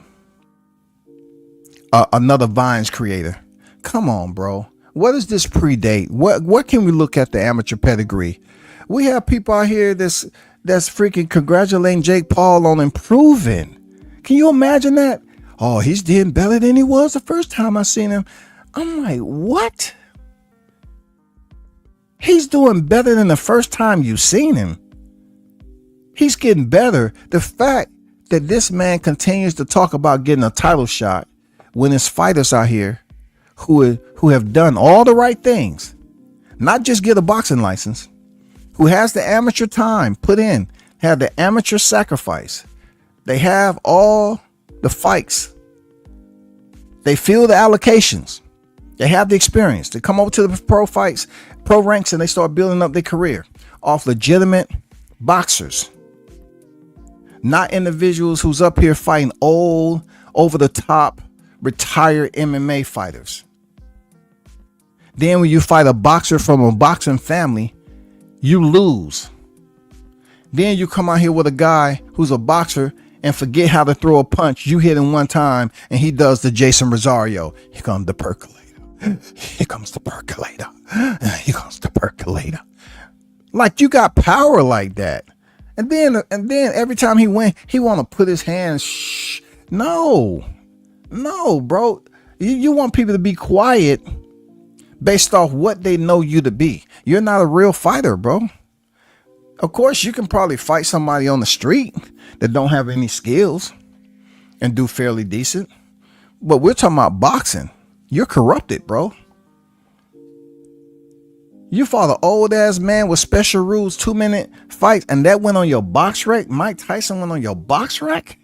another Vines creator. Come on, bro. What does this predate? What can we look at the amateur pedigree? We have people out here that's freaking congratulating Jake Paul on improving. Can you imagine that? Oh, he's doing better than he was the first time I seen him. I'm like, what? He's doing better than the first time you seen him. He's getting better. The fact that this man continues to talk about getting a title shot when his fighters out here who have done all the right things, not just get a boxing license, who has the amateur time put in, have the amateur sacrifice. They have all the fights. They feel the allocations. They have the experience. They come over to the pro fights, pro ranks, and they start building up their career off legitimate boxers. Not individuals who's up here fighting old, over the top, retired MMA fighters. Then when you fight a boxer from a boxing family, you lose. Then you come out here with a guy who's a boxer and forget how to throw a punch. You hit him one time and he does the Jason Rosario. Here comes the percolator. Here comes the percolator. Here comes the percolator. Like you got power like that. And then every time he win, he want to put his hands. Shh. No, bro. You want people to be quiet based off what they know you to be. You're not a real fighter, bro. Of course, you can probably fight somebody on the street that don't have any skills and do fairly decent. But we're talking about boxing. You're corrupted, bro. You fought an old ass man with special rules, 2-minute fights, and that went on your box rack. Mike Tyson went on your box rack.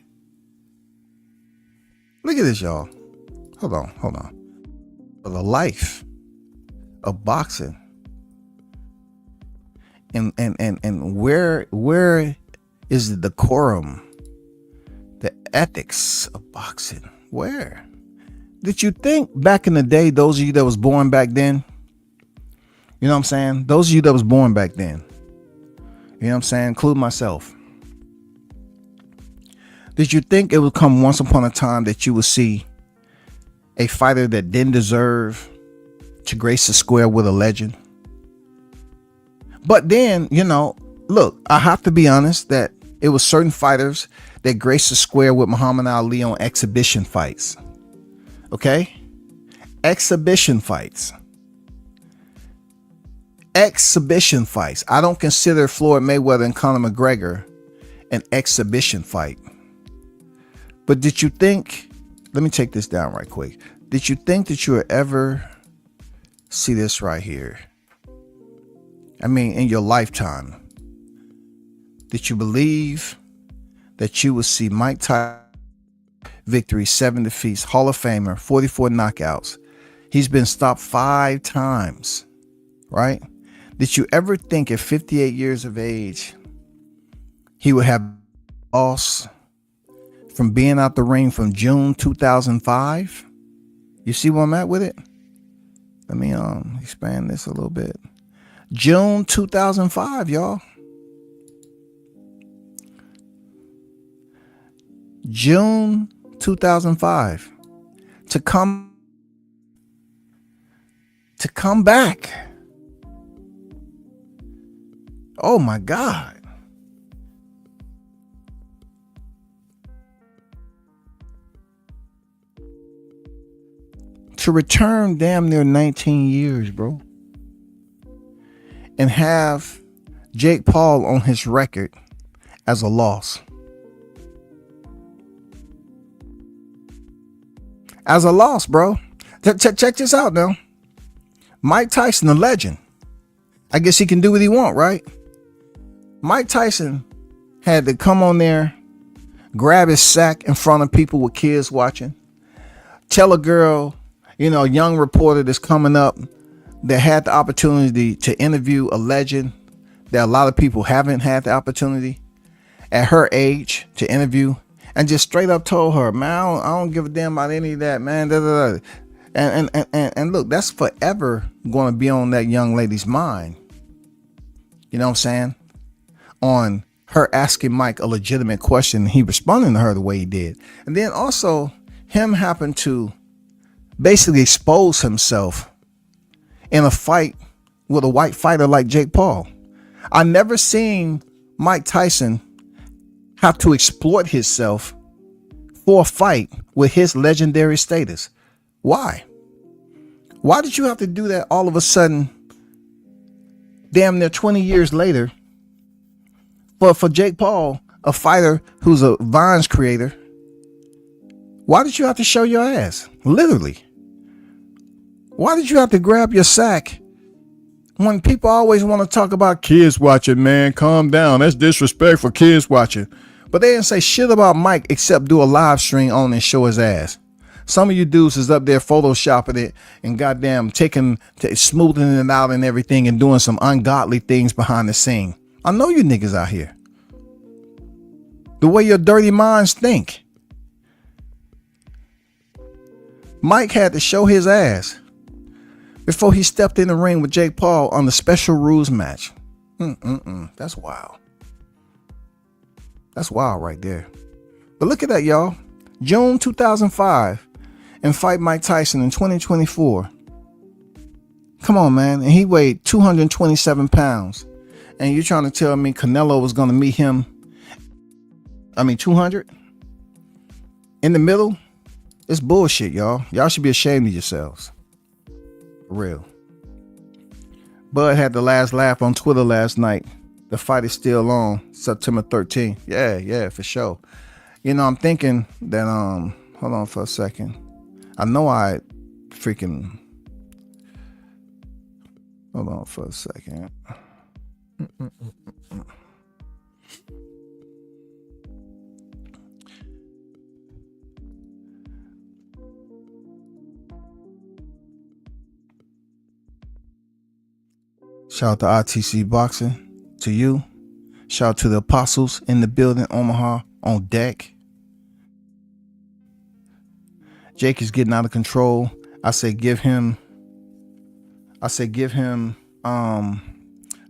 Look at this, y'all. Hold on. For the life of boxing, and where is the decorum, the ethics of boxing? Where? Did you think back in the day, those of you that was born back then, you know what I'm saying? Those of you that was born back then, you know what I'm saying? Include myself. Did you think it would come once upon a time that you would see a fighter that didn't deserve to grace the square with a legend? But then, you know, look, I have to be honest that it was certain fighters that graced the square with Muhammad Ali on exhibition fights. Okay? Exhibition fights. I don't consider Floyd Mayweather and Conor McGregor an exhibition fight. But did you think, let me take this down right quick. Did you think that you would ever see this right here? I mean, in your lifetime, did you believe that you would see Mike Tyson victory, 7 defeats, Hall of Famer, 44 knockouts? He's been stopped 5 times, right? Did you ever think at 58 years of age, he would have lost from being out the ring from June 2005? You see where I'm at with it? Let me expand this a little bit. June 2005, y'all. June 2005. To come back. Oh my God. To return damn near 19 years, bro. And have Jake Paul on his record as a loss. As a loss, bro. Check this out now. Mike Tyson, the legend. I guess he can do what he want, right? Mike Tyson had to come on there, grab his sack in front of people with kids watching, tell a girl, you know, a young reporter that's coming up that had the opportunity to interview a legend that a lot of people haven't had the opportunity at her age to interview, and just straight up told her, man, I don't give a damn about any of that, man. And look, that's forever going to be on that young lady's mind. You know what I'm saying? On her asking Mike a legitimate question, and he responding to her the way he did. And then also him happened to basically expose himself in a fight with a white fighter like Jake Paul. I never seen Mike Tyson have to exploit himself for a fight with his legendary status. Why? Why did you have to do that all of a sudden, damn near 20 years later, for Jake Paul, a fighter who's a Vines creator? Why did you have to show your ass? Literally. Why did you have to grab your sack when people always want to talk about kids watching, man? Calm down. That's disrespect for kids watching. But they didn't say shit about Mike except do a live stream on and show his ass. Some of you dudes is up there photoshopping it and goddamn smoothing it out and everything and doing some ungodly things behind the scene. I know you niggas out here. The way your dirty minds think. Mike had to show his ass before he stepped in the ring with Jake Paul on the special rules match. That's wild. That's wild right there. But look at that, y'all. June 2005 and fight Mike Tyson in 2024. Come on, man. And he weighed 227 pounds. And you're trying to tell me Canelo was going to meet him, 200 in the middle? It's bullshit, y'all. Y'all should be ashamed of yourselves. For real. Bud had the last laugh on Twitter last night. The fight is still on September 13th. Yeah, for sure. You know, I'm thinking that, hold on for a second. I know I freaking, hold on for a second. Shout out to ITC Boxing, to you. Shout out to the apostles in the building, Omaha, on deck. Jake is getting out of control. I say give him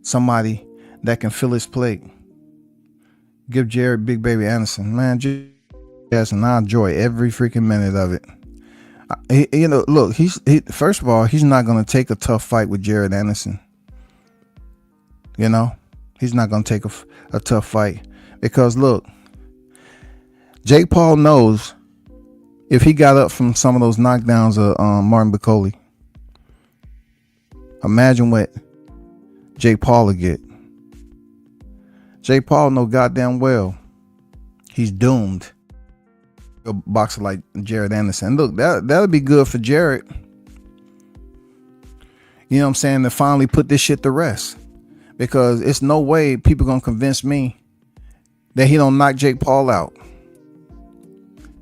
somebody that can fill his plate. Give Jared Big Baby Anderson. Man, yes, and I enjoy every freaking minute of it. Look, first of all, he's not going to take a tough fight with Jared Anderson. You know, he's not going to take a tough fight because look, Jake Paul knows if he got up from some of those knockdowns of Martin Bacoli, imagine what Jake Paul will get. Jake Paul know goddamn well he's doomed. A boxer like Jared Anderson. Look, that'll be good for Jared. You know what I'm saying? To finally put this shit to rest. Because it's no way people gonna convince me that he don't knock Jake Paul out.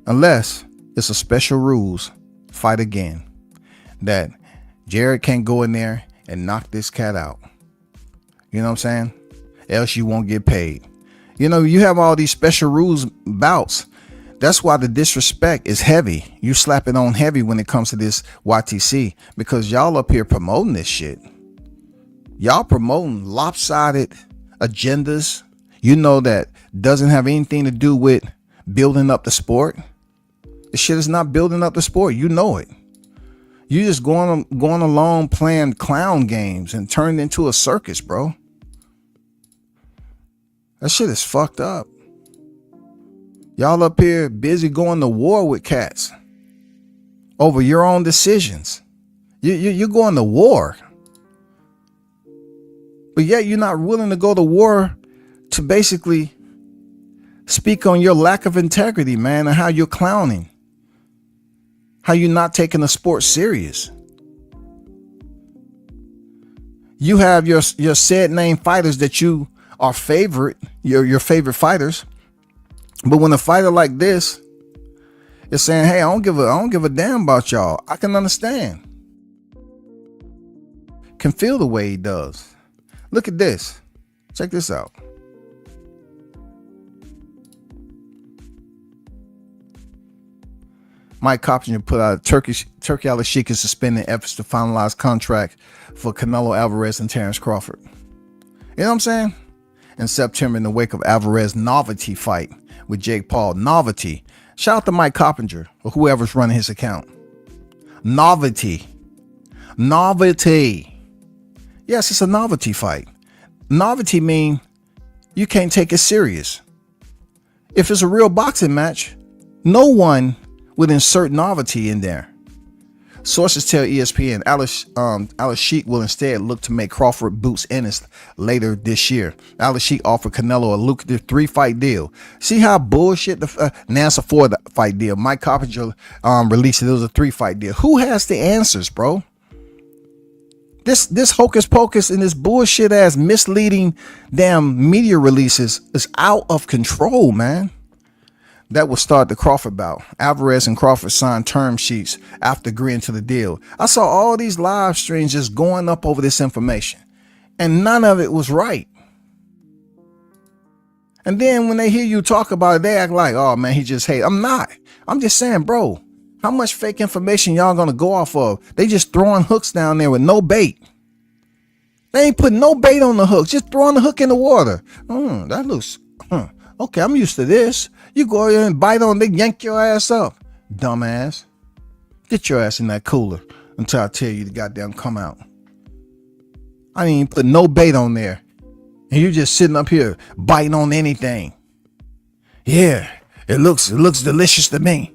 Unless it's a special rules fight again. That Jared can't go in there and knock this cat out. You know what I'm saying? Else you won't get paid. You know, you have all these special rules bouts. That's why the disrespect is heavy. You slap it on heavy when it comes to this YTC. Because y'all up here promoting this shit. Y'all promoting lopsided agendas, you know, that doesn't have anything to do with building up the sport. This shit is not building up the sport. You know it. You just going along playing clown games and turned into a circus, bro. That shit is fucked up. Y'all up here busy going to war with cats over your own decisions. You're going to war. But yet you're not willing to go to war to basically speak on your lack of integrity, man, and how you're clowning. How you're not taking the sport serious. You have your said name fighters that you are favorite, your favorite fighters. But when a fighter like this is saying, hey, I don't give a damn about y'all. I can understand. Can feel the way he does. Look at this. Check this out. Mike Coppinger put out Turkey Al-Sheikh is suspending efforts to finalize contract for Canelo Alvarez and Terrence Crawford. You know what I'm saying? In September, in the wake of Alvarez novelty fight with Jake Paul. Novelty. Shout out to Mike Coppinger or whoever's running his account. Novelty. Yes, it's a novelty fight. Novelty mean you can't take it serious. If it's a real boxing match, no one would insert novelty in there. Sources tell ESPN Al-Sheikh will instead look to make Crawford boots Ennis later this year. Al-Sheikh offered Canelo a lucrative 3-fight deal. See how bullshit the NASA 4-fight deal. Mike Coppinger released it. It was a 3-fight deal. Who has the answers, bro? This hocus pocus and this bullshit ass misleading damn media releases is out of control, man. That will start the Crawford bout. Alvarez and Crawford signed term sheets after agreeing to the deal. I saw all these live streams just going up over this information, and none of it was right. And then when they hear you talk about it, they act like, oh man, he just hate. I'm not. I'm just saying, bro, how much fake information y'all gonna go off of? They just throwing hooks down there with no bait. They ain't putting no bait on the hook, just throwing the hook in the water. That looks, okay, I'm used to this. You go in and bite on, they yank your ass up. Dumbass. Get your ass in that cooler until I tell you to goddamn come out. I ain't even put no bait on there. And you just sitting up here biting on anything. Yeah, it looks delicious to me.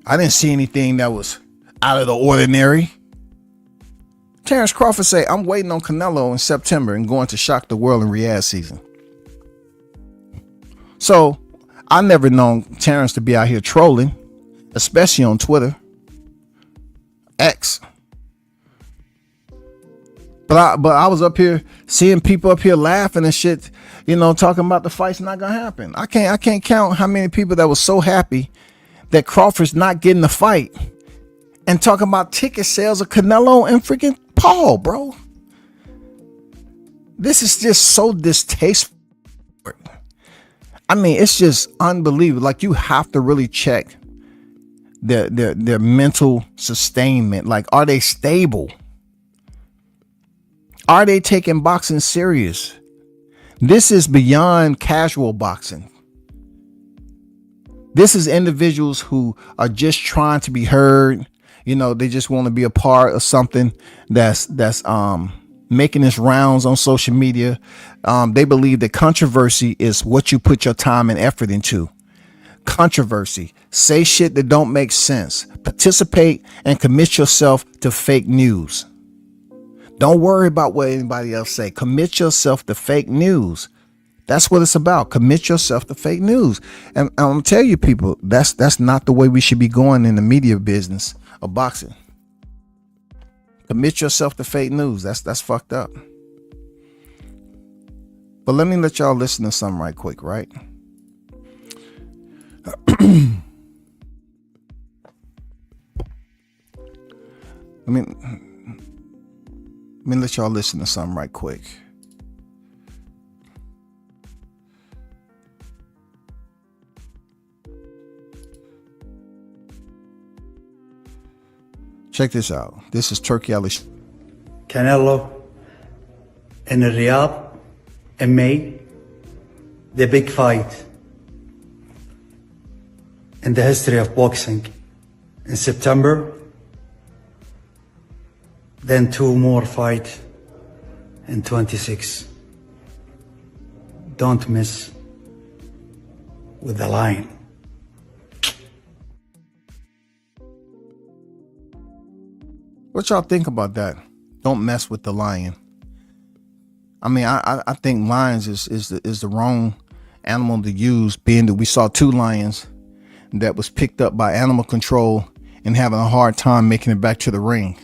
I didn't see anything that was out of the ordinary. Terrence Crawford say, I'm waiting on Canelo in September and going to shock the world in Riyadh season. So I never known Terrence to be out here trolling, especially on Twitter, X. But I was up here seeing people up here laughing and shit, you know, talking about the fight's not gonna happen. I can't count how many people that was so happy that Crawford's not getting the fight and talking about ticket sales of Canelo and freaking Paul, bro. This is just so distasteful. I mean, it's just unbelievable. Like, you have to really check their mental sustainment. Like, are they stable? Are they taking boxing serious? This is beyond casual boxing. This is individuals who are just trying to be heard. You know, they just want to be a part of something that's making its rounds on social media. They believe that controversy is what you put your time and effort into. Controversy. Say shit that don't make sense. Participate and commit yourself to fake news. Don't worry about what anybody else say. Commit yourself to fake news. That's what it's about. Commit yourself to fake news. And I'm gonna tell you, people, that's not the way we should be going in the media business of boxing. Commit yourself to fake news. That's fucked up. But let me let y'all listen to something right quick, right? Let me let y'all listen to something right quick. Check this out. This is Turkey Ali. Canelo in Riyadh in May, the big fight in the history of boxing. In September, then 2 more fights in 26. Don't miss with the line. What y'all think about that? Don't mess with the lion. I mean, I think lions is the wrong animal to use, being that we saw 2 lions that was picked up by animal control and having a hard time making it back to the ring.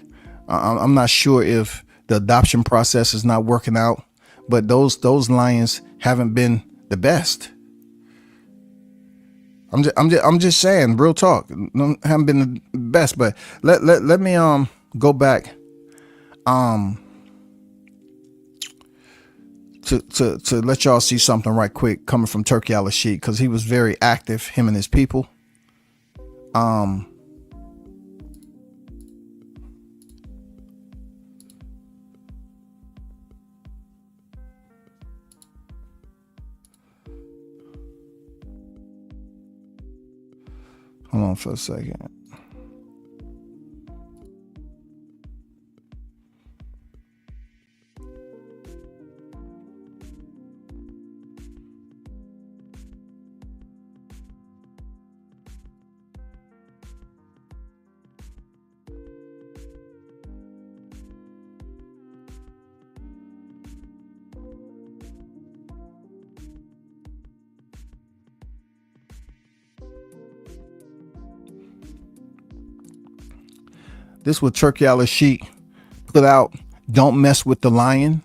I'm not sure if the adoption process is not working out, but those lions haven't been the best. I'm just saying, real talk, haven't been the best. But let me go back to let y'all see something right quick coming from Turkey Al Sheikh, because he was very active, him and his people. Hold on for a second. This was Turkey Al Sheikh put out. Don't mess with the lion.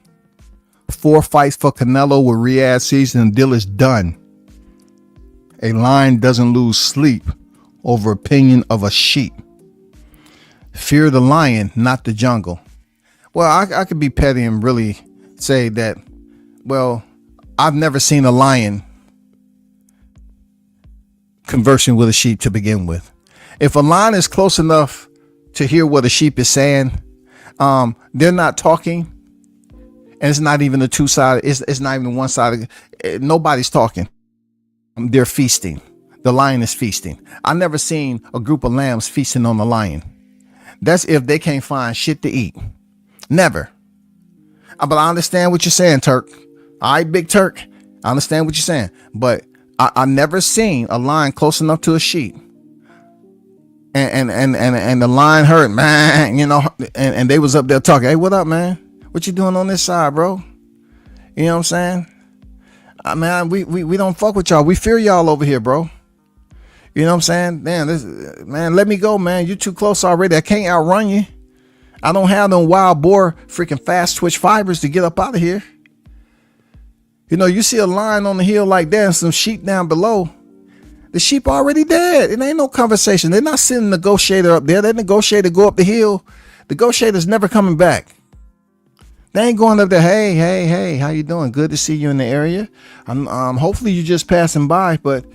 4 fights for Canelo with Riyadh season and deal is done. A lion doesn't lose sleep over opinion of a sheep. Fear the lion, not the jungle. Well, I could be petty and really say that, well, I've never seen a lion conversing with a sheep to begin with. If a lion is close enough to hear what a sheep is saying, they're not talking, and it's not even a two-sided, it's not even one-sided. Nobody's talking. They're feasting. The lion is feasting. I've never seen a group of lambs feasting on the lion. That's if they can't find shit to eat. Never. But I understand what you're saying, Turk. All right, Big Turk, I understand what you're saying, but I never seen a lion close enough to a sheep. And the lion hurt, man, you know, and they was up there talking, hey, what up, man? What you doing on this side, bro? You know what I'm saying? Man, we don't fuck with y'all. We fear y'all over here, bro. You know what I'm saying? Man, let me go, man. You too close already. I can't outrun you. I don't have no wild boar freaking fast twitch fibers to get up out of here. You know, you see a lion on the hill like that and some sheep down below. The sheep already dead. It ain't no conversation. They're not sending the negotiator up there. That negotiator go up the hill. The negotiator's never coming back. They ain't going up there. Hey, how you doing? Good to see you in the area. Hopefully you just passing by, but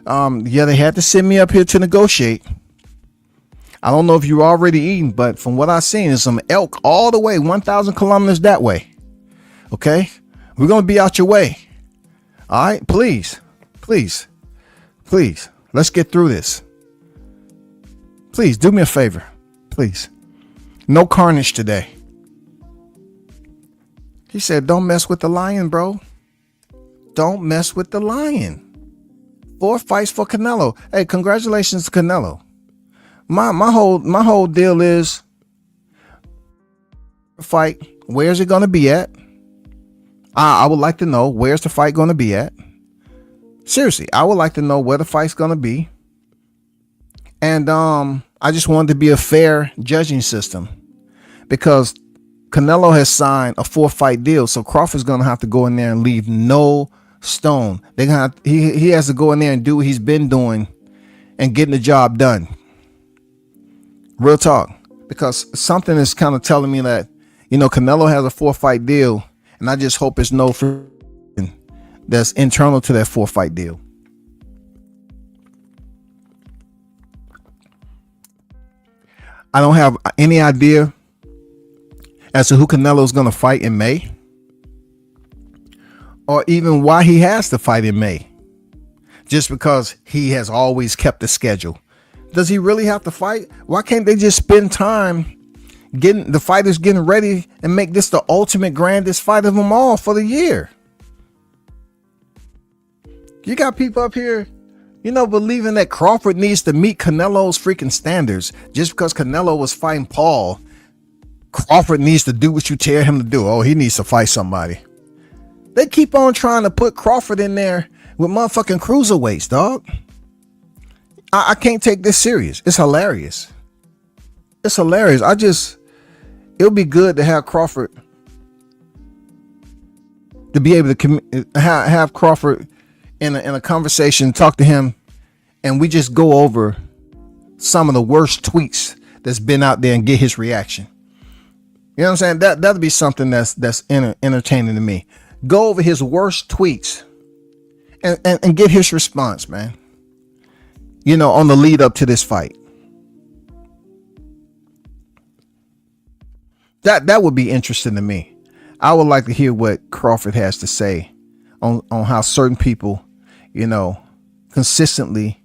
yeah, they had to send me up here to negotiate. I don't know if you're already eating, but from what I've seen, there's some elk all the way 1,000 kilometers that way. Okay, we're gonna be out your way. All right, please, let's get through this. Please do me a favor, please. No carnage today. He said, don't mess with the lion, bro. Don't mess with the lion. 4 fights for Canelo. Hey, congratulations to Canelo. My whole deal is fight. Where's it gonna be at? I would like to know where's the fight gonna be at. Seriously, I would like to know where the fight's gonna be. And I just wanted to be a fair judging system because Canelo has signed a 4-fight deal, so Crawford's gonna have to go in there and leave no stone. He has to go in there and do what he's been doing and getting the job done. Real talk, because something is kind of telling me that, you know, Canelo has a 4-fight deal, and I just hope it's no that's internal to that 4-fight deal. I don't have any idea as to who Canelo is going to fight in May, or even why he has to fight in May, just because he has always kept the schedule. Does he really have to fight? Why can't they just spend time getting the fighters getting ready and make this the ultimate grandest fight of them all for the year? You got people up here, you know, believing that Crawford needs to meet Canelo's freaking standards. Just because Canelo was fighting Paul, Crawford needs to do what you tell him to do. Oh, he needs to fight somebody. They keep on trying to put Crawford in there with motherfucking cruiserweights, dog. I can't take this serious. It's hilarious. It's hilarious. It'll be good to have Crawford, to be able to have Crawford in a conversation, talk to him, and we just go over some of the worst tweets that's been out there and get his reaction. You know what I'm saying? That'll be something that's entertaining to me. Go over his worst tweets and get his response, man. You know, on the lead up to this fight. That would be interesting to me. I would like to hear what Crawford has to say on how certain people, you know, consistently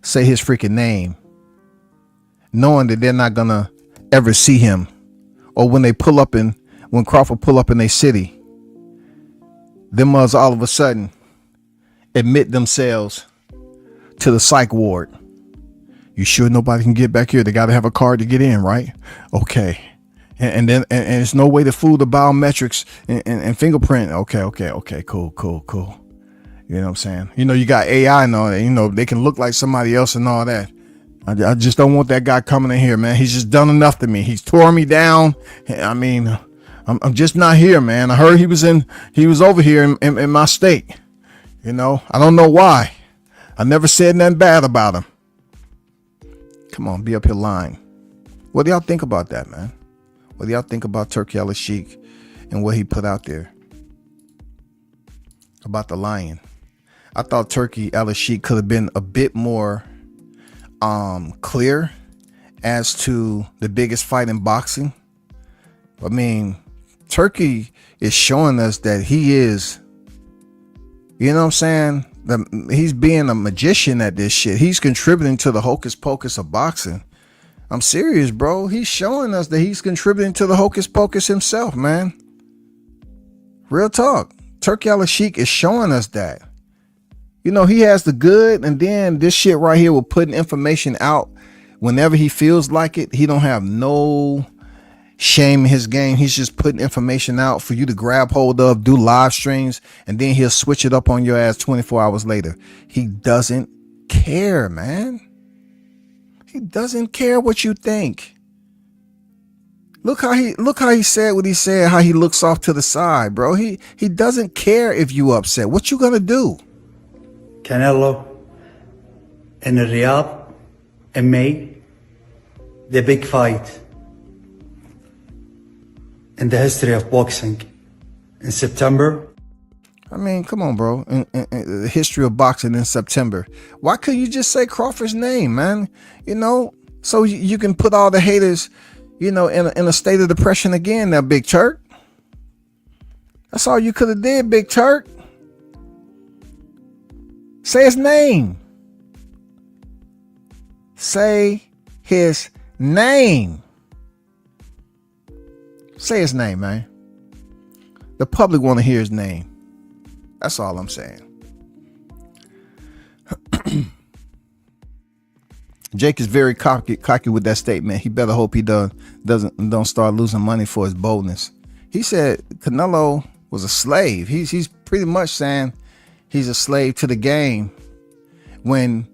say his freaking name, knowing that they're not gonna ever see him, or when Crawford pull up in their city, them motherfuckers all of a sudden admit themselves to the psych ward. You sure nobody can get back here? They got to have a card to get in, right? Okay. And then there's no way to fool the biometrics and fingerprint. Okay, cool. You know what I'm saying? You know, you got AI and all that. You know, they can look like somebody else and all that. I just don't want that guy coming in here, man. He's just done enough to me. He's tore me down. I mean, I'm just not here, man. I heard he was over here in my state. You know, I don't know why. I never said nothing bad about him. Come on, be up here lying. What do y'all think about that, man? What do y'all think about Turki Al-Sheikh and what he put out there about the lion? I thought Turki Al-Sheikh could have been a bit more clear as to the biggest fight in boxing. I mean, Turki is showing us that he is, you know what I'm saying? He's being a magician at this shit. He's contributing to the hocus pocus of boxing. I'm serious, bro. He's showing us that he's contributing to the hocus pocus himself, man. Real talk. Turkey Al-Sheikh is showing us that. You know, he has the good, and then this shit right here with putting information out whenever he feels like it. He don't have no shame in his game. He's just putting information out for you to grab hold of, do live streams, and then he'll switch it up on your ass 24 hours later. He doesn't care, man. He doesn't care what you think. Look how he said what he said, how he looks off to the side, bro. He doesn't care if you upset. What you gonna do? Canelo in Riyadh in May, the big fight in the history of boxing. In September. I mean, come on, bro. In the history of boxing in September. Why couldn't you just say Crawford's name, man? You know, so you can put all the haters, you know, in a state of depression again now, Big Turk. That's all you could have did, Big Turk. Say his name. Say his name. Say his name, man. The public want to hear his name. That's all I'm saying. Jake is very cocky with that statement. He better hope he don't start losing money for his boldness. He said Canelo was a slave. He's pretty much saying he's a slave to the game. When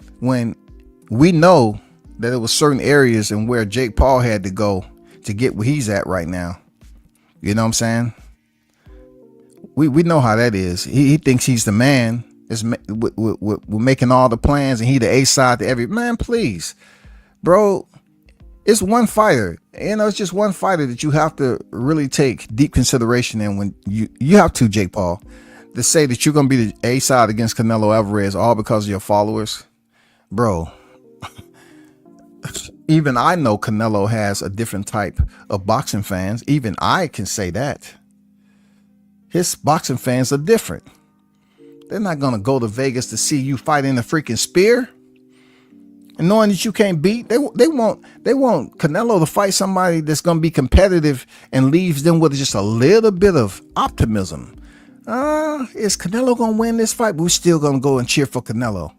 we know that there was certain areas and where Jake Paul had to go to get where he's at right now. You know what I'm saying? We know how that is. He thinks he's the man. We're making all the plans and he the A side to every man. Please, bro. It's one fighter. You know, it's just one fighter that you have to really take deep consideration in when you have to, Jake Paul, to say that you're gonna be the A side against Canelo Alvarez all because of your followers, bro. Even I know Canelo has a different type of boxing fans. Even I can say that. His boxing fans are different. They're not going to go to Vegas to see you fight in a freaking spear. And knowing that you can't beat, they want Canelo to fight somebody that's going to be competitive and leaves them with just a little bit of optimism. Is Canelo going to win this fight? But we're still going to go and cheer for Canelo.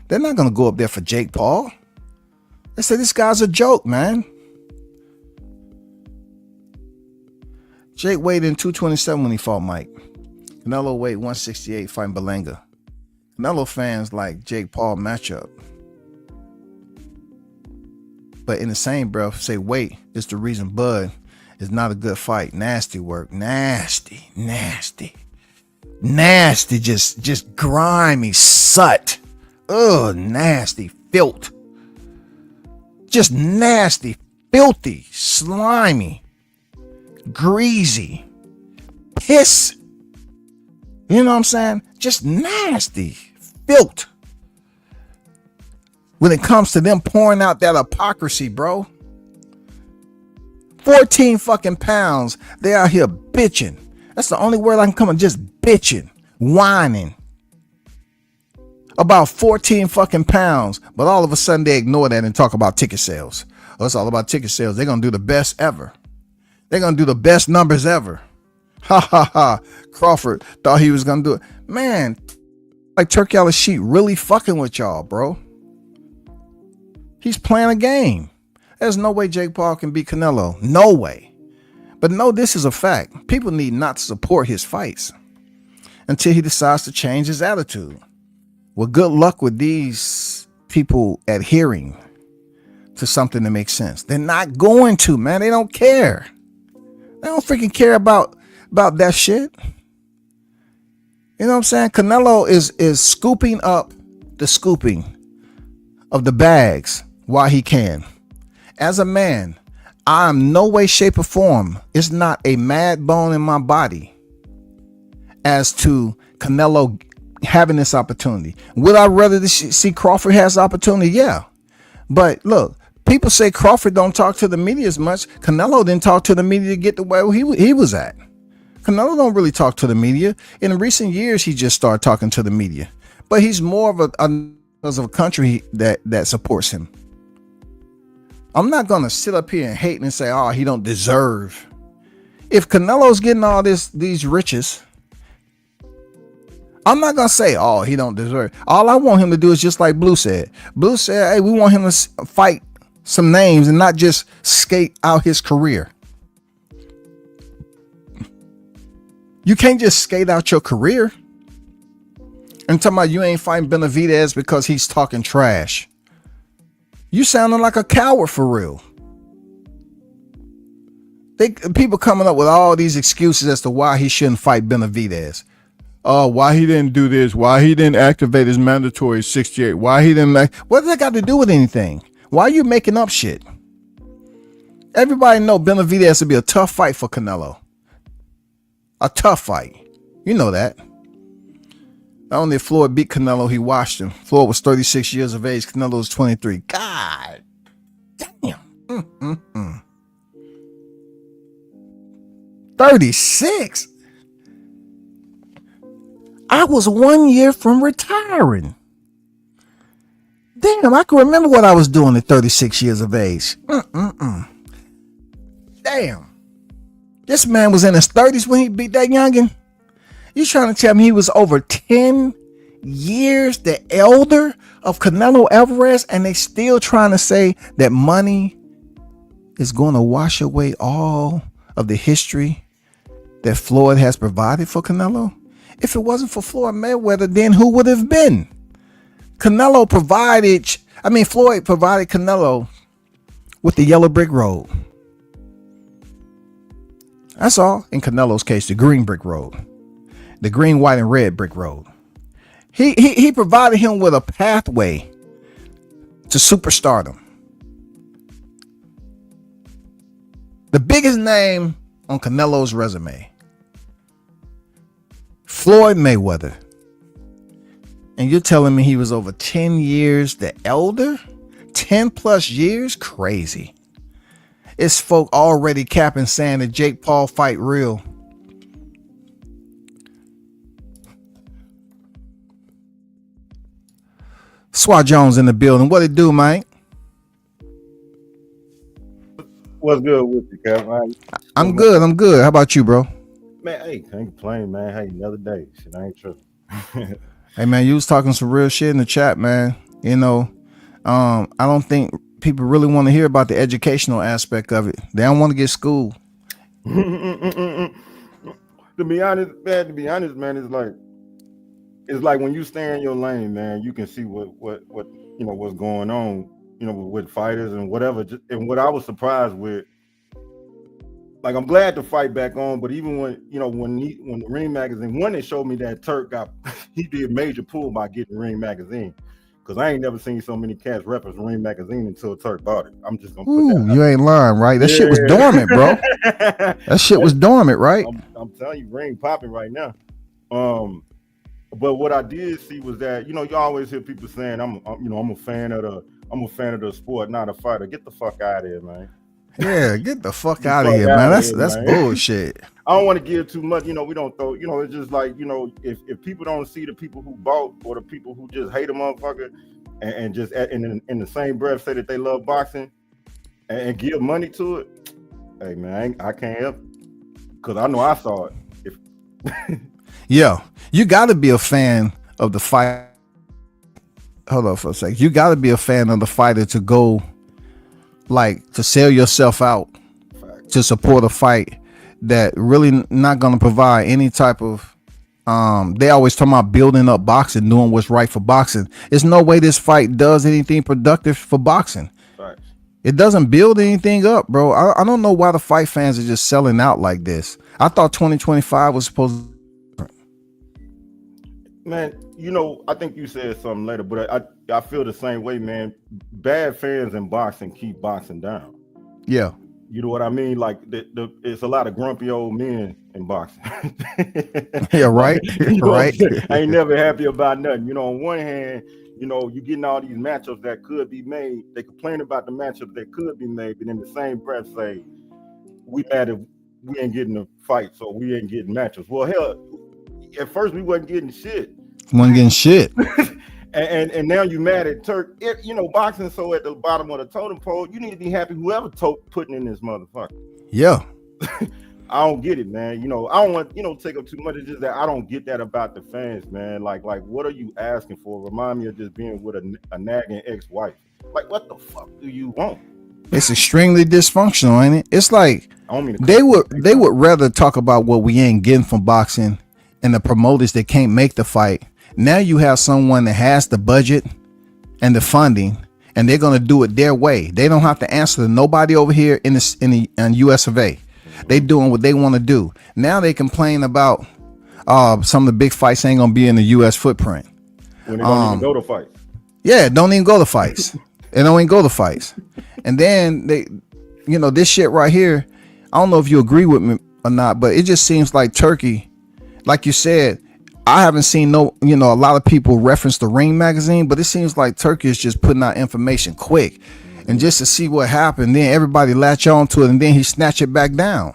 They're not going to go up there for Jake Paul. They say this guy's a joke, man. Jake weighed in 227 when he fought Mike. Canelo weighed 168 fighting Berlanga. Canelo fans like Jake Paul matchup. But in the same breath, say weight is the reason Bud is not a good fight. Nasty work. Nasty. Just grimy sut. Ugh, nasty filth. Just nasty, filthy, slimy, greasy, piss. You know what I'm saying? Just nasty, filth. When it comes to them pouring out that hypocrisy, bro. 14 fucking pounds. They out here bitching. That's the only word I can come on. Just bitching, whining. About 14 fucking pounds, but all of a sudden they ignore that and talk about ticket sales. Oh, it's all about ticket sales. They're going to do the best ever. They're going to do the best numbers ever. Ha ha ha. Crawford thought he was going to do it. Man, like Turkey Al-Sheikh really fucking with y'all, bro. He's playing a game. There's no way Jake Paul can beat Canelo. No way. But no, this is a fact. People need not to support his fights until he decides to change his attitude. Well, good luck with these people adhering to something that makes sense. They're not going to, man. They don't care. They don't freaking care about that shit. You know what I'm saying? Canelo is scooping up the scooping of the bags while he can. As a man, I'm no way, shape, or form. It's not a mad bone in my body as to Canelo having this opportunity. Would I rather see Crawford has the opportunity? Yeah. But look, people say Crawford don't talk to the media as much. Canelo didn't talk to the media to get the way he was at. Canelo don't really talk to the media. In recent years, he just started talking to the media. But he's more of a country that supports him. I'm not going to sit up here and hate and say, oh, he don't deserve. If Canelo's getting all these riches, I'm not gonna say, oh, he don't deserve it. All I want him to do is just like Blue said. Blue said, hey, we want him to fight some names and not just skate out his career. You can't just skate out your career. And talking about you ain't fighting Benavidez because he's talking trash. You sounding like a coward for real. People coming up with all these excuses as to why he shouldn't fight Benavidez. Oh, why he didn't do this? Why he didn't activate his mandatory 68? Why he didn't what does that got to do with anything? Why are you making up shit? Everybody know Benavidez would be a tough fight for Canelo. A tough fight. You know that. Not only did Floyd beat Canelo, he washed him. Floyd was 36 years of age. Canelo was 23. God damn. 36? I was 1 year from retiring. Damn, I can remember what I was doing at 36 years of age. Damn. This man was in his 30s when he beat that youngin'. You trying to tell me he was over 10 years the elder of Canelo Alvarez, and they still trying to say that money is going to wash away all of the history that Floyd has provided for Canelo? If it wasn't for Floyd Mayweather, then who would have been? Floyd provided Canelo with the yellow brick road. That's all. In Canelo's case, the green brick road. The green, white, and red brick road. He provided him with a pathway to superstardom. The biggest name on Canelo's resume. Floyd Mayweather. And you're telling me he was over 10 years the elder? 10 plus years? Crazy. It's folk already capping saying that Jake Paul fight real. Swat Jones in the building. What it do, Mike? What's good with you, Kevin? I'm good. How about you, bro? Man, hey, can't complain, man. Hey, another day. Shit, I ain't tripping. Hey, man, you was talking some real shit in the chat, man. You know, I don't think people really want to hear about the educational aspect of it. They don't want to get schooled. To be honest, man, it's like when you stay in your lane, man, you can see what you know what's going on, you know, with fighters and whatever. And what I was surprised with, like, I'm glad the fight back on, but even when the Ring Magazine, when they showed me that Turk he did major pull by getting Ring Magazine, because I ain't never seen so many cats reference Ring Magazine until Turk bought it. I'm just gonna put that out. You ain't lying, right? That shit was dormant, bro. That shit was dormant, right? I'm telling you, Ring popping right now. But what I did see was that, you know, you always hear people saying, I'm a fan of the sport, not a fighter. Get the fuck out of here, man. Yeah, get the fuck out of here, man. That's bullshit. I don't want to give too much, you know, we don't throw, you know, it's just like, you know, if people don't see the people who bought or the people who just hate a motherfucker and just in the same breath say that they love boxing and give money to it, hey, man, I can't help it, because I know I saw it. Yeah, you got to be a fan of the fight. Hold on for a sec. You got to be a fan of the fighter to go, like, to sell yourself out to support a fight that really not going to provide any type of, they always talk about building up boxing, doing what's right for boxing. There's no way this fight does anything productive for boxing. Right. It doesn't build anything up, bro. I don't know why the fight fans are just selling out like this. I thought 2025 was supposed to. Man, you know, I think you said something later, but I feel the same way, man. Bad fans in boxing keep boxing down. Yeah. You know what I mean? Like, it's a lot of grumpy old men in boxing. Yeah, right. Right. I ain't never happy about nothing. You know, on one hand, you know, you getting all these matchups that could be made. They complain about the matchups that could be made, but in the same breath say, we mad if we ain't getting a fight, so we ain't getting matchups. Well, hell, at first we wasn't getting shit. and now you mad at Turk. You know, boxing so at the bottom of the totem pole, you need to be happy whoever putting in this motherfucker. Yeah. I don't get it, man. You know, I don't want take up too much. It's just that I don't get that about the fans, man. Like what are you asking for? Remind me of just being with a nagging ex-wife. Like, what the fuck do you want? It's extremely dysfunctional, ain't it? It's like I don't mean to they would rather talk about what we ain't getting from boxing and the promoters that can't make the fight. Now you have someone that has the budget and the funding, and they're gonna do it their way. They don't have to answer to nobody over here in the US of A. They doing what they want to do. Now they complain about some of the big fights ain't gonna be in the US footprint. When they don't even go to fights. Yeah, don't even go to fights. They don't even go to fights. And then they, this shit right here, I don't know if you agree with me or not, but it just seems like Turkey, like you said, I haven't seen a lot of people reference the Ring magazine, but it seems like Turkey is just putting out information quick. And just to see what happened, then everybody latch on to it, and then he snatch it back down.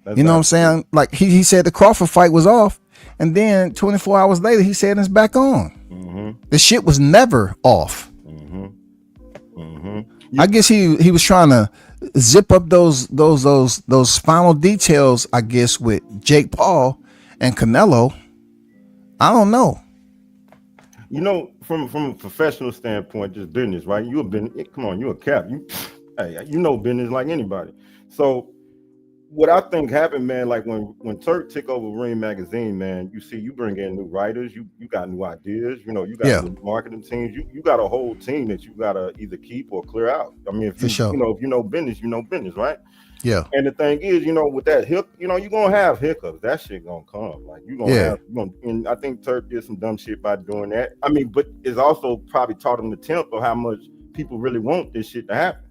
That's what I'm saying? Like he said the Crawford fight was off, and then 24 hours later he said it's back on. The shit was never off. I guess he was trying to zip up those final details, I guess, with Jake Paul and Canelo. I don't know. From a professional standpoint, just business, right? You're a cap. You know business like anybody. So what I think happened, man, like when Turk took over Ring magazine, man, you bring in new writers, you got new ideas, you got new marketing teams, you got a whole team that you gotta either keep or clear out. I mean, if you know business, right? Yeah. And the thing is, with that you're gonna have hiccups. That shit gonna come. Like and I think Turk did some dumb shit by doing that. I mean, but it's also probably taught him the temp of how much people really want this shit to happen.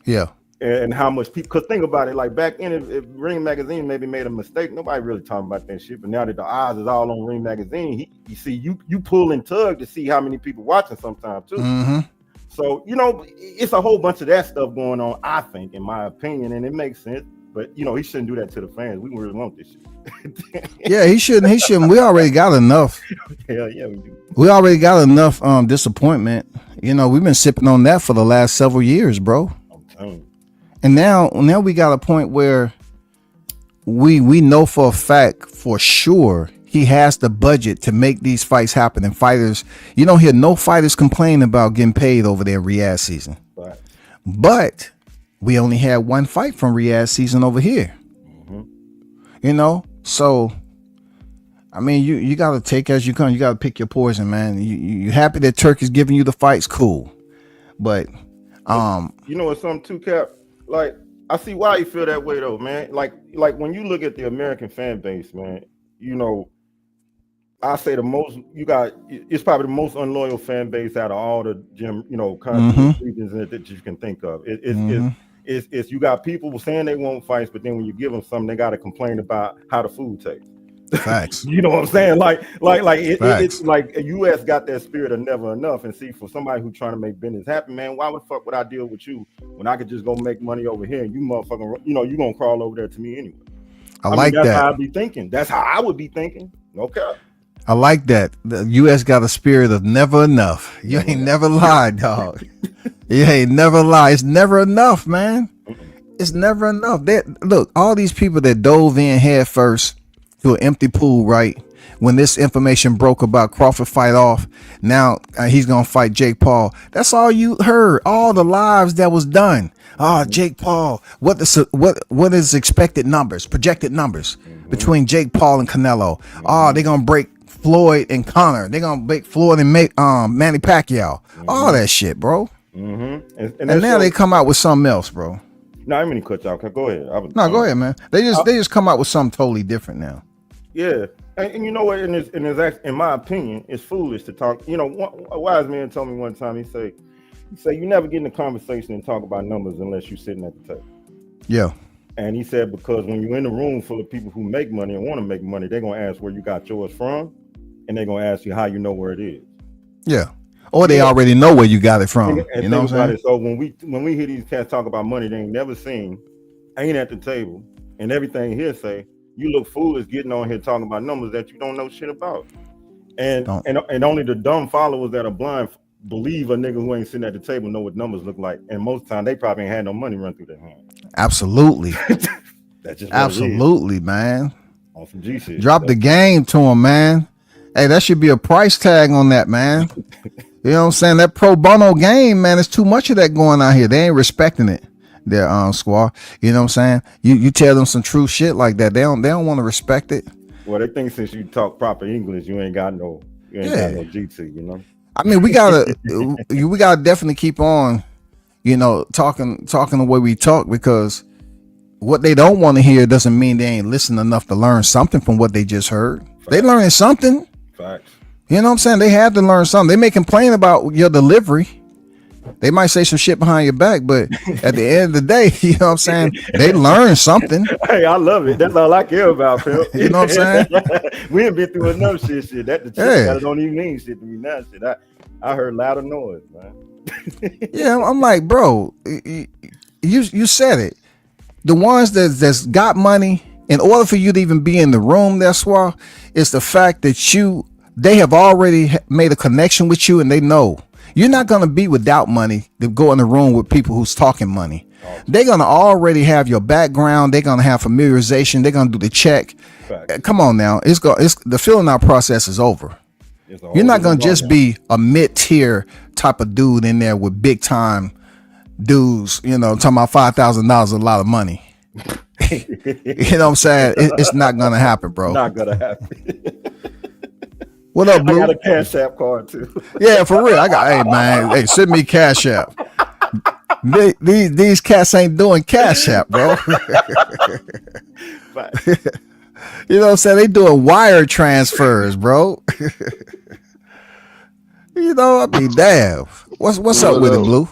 Yeah. And how much people, because think about it, like back in, if Ring magazine maybe made a mistake, nobody really talking about that shit. But now that the eyes is all on Ring magazine, you pull and tug to see how many people watching sometimes too. So it's a whole bunch of that stuff going on, I think, in my opinion, and it makes sense. But he shouldn't do that to the fans. We really want this shit. Yeah, he shouldn't. We already got enough. Hell yeah, we do. We already got enough disappointment. We've been sipping on that for the last several years, bro. I'm telling you. And now we got a point where we know for a fact, for sure, he has the budget to make these fights happen. And fighters, you don't hear no fighters complain about getting paid over their Riyadh season. Right. But we only had one fight from Riyadh season over here. So I mean, you got to take as you come. You got to pick your poison, man. You happy that Turk is giving you the fights? Cool. But what's something too, Cap? Like, I see why you feel that way though, man. Like when you look at the American fan base, man, I say it's probably the most unloyal fan base out of all the gym, regions that you can think of. It's you got people saying they want fights, but then when you give them something, they got to complain about how the food tastes. Facts. You know what I'm saying? It's like US got that spirit of never enough. And see, for somebody who's trying to make business happen, man, why the fuck would I deal with you when I could just go make money over here and you motherfucking, you gonna crawl over there to me anyway? I mean, that's how I'd be thinking. That's how I would be thinking. Okay. I like that. The US got a spirit of never enough. You ain't never lied, dog. You ain't never lied. It's never enough, man. It's never enough. Look, all these people that dove in head first to an empty pool, right? When this information broke about Crawford fight off, now he's gonna fight Jake Paul. That's all you heard. All the lives that was done. Jake Paul. What is expected numbers, projected numbers between Jake Paul and Canelo? They're gonna break Floyd and Conor. They're gonna break Floyd and Manny Pacquiao. All that shit, bro. And now they come out with something else, bro. No, I mean to cut you off. Go ahead. Go ahead, man. They just come out with something totally different now. Yeah, and you know what? In my opinion, it's foolish to talk. A wise man told me one time. He say you never get in a conversation and talk about numbers unless you're sitting at the table. Yeah. And he said because when you're in a room full of people who make money and want to make money, they're gonna ask where you got yours from, and they're gonna ask you how you know where it is. Yeah. Or they already know where you got it from. And you know what I'm saying? So when we hear these cats talk about money they ain't never seen, ain't at the table, and everything here say, you look foolish getting on here talking about numbers that you don't know shit about. And only the dumb followers that are blind believe a nigga who ain't sitting at the table know what numbers look like. And most of the time they probably ain't had no money run through their hand. Absolutely. That's just Absolutely, man. On some G shit. Drop the game to him, man. Hey, that should be a price tag on that, man. You know what I'm saying? That pro bono game, man, there's too much of that going on here. They ain't respecting it. Their squad. You know what I'm saying? You tell them some true shit like that. They don't want to respect it. Well, they think since you talk proper English, you ain't got no GT, you know. I mean, we gotta definitely keep on, talking the way we talk, because what they don't want to hear doesn't mean they ain't listening enough to learn something from what they just heard. Facts. They learning something. Facts. You know what I'm saying? They have to learn something. They may complain about your delivery. They might say some shit behind your back, but at the end of the day, you know what I'm saying? They learn something. Hey, I love it. That's all I care about, Phil. You know what I'm saying? We ain't been through enough shit. That the shit that don't even mean shit to me now. Shit, I heard louder noise, man. Yeah, I'm like, bro, you said it. The ones that's got money, in order for you to even be in the room, that's why, it's the fact that they have already made a connection with you, and they know you're not going to be without money to go in the room with people who's talking money. They're going to already have your background. They're going to have familiarization. They're going to do the check. Fact. Come on now. It's the filling out process is over. You're not going to just be a mid-tier type of dude in there with big time dudes, talking about $5,000 is a lot of money. You know what I'm saying? It's not going to happen, bro. Not going to happen. What up, Blue? I got a Cash App card too. Yeah, for real. Hey, send me Cash App. These cats ain't doing Cash App, bro. You know what I'm saying? They doing wire transfers, bro. I mean, damn. What's up with it, Blue?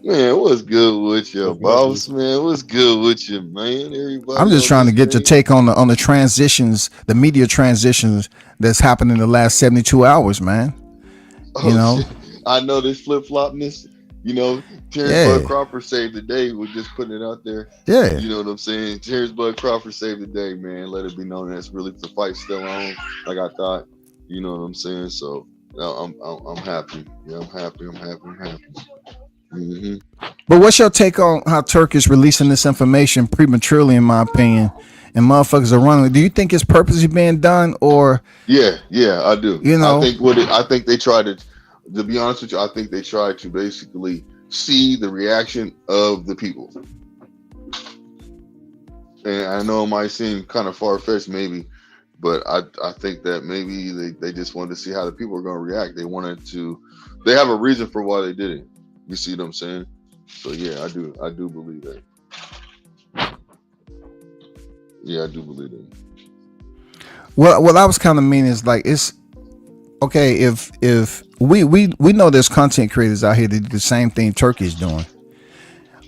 Man, what's good with you, boss, man? What's good with you, man? Everybody. I'm just trying to get your take on the transitions, the media transitions that's happened in the last 72 hours, man. Shit. I know this flip-flopness, Terrence Bud Crawford saved the day. We're just putting it out there. Yeah. You know what I'm saying? Terrence Bud Crawford saved the day, man. Let it be known that's really the fight still on, like I thought. You know what I'm saying? So I'm happy. Yeah, I'm happy. Mm-hmm. But what's your take on how Turk is releasing this information prematurely, in my opinion, and motherfuckers are running? Do you think it's purposely being done, or? Yeah, I do. I think they tried to be honest with you, I think they tried to basically see the reaction of the people. And I know it might seem kind of far-fetched maybe, but I think that maybe they just wanted to see how the people are going to react. They have a reason for why they did it. You see what I'm saying? So yeah, I do believe that. Yeah, I do believe that. Well, what I was kind of meaning is like, it's okay if we know there's content creators out here that do the same thing Turkey is doing,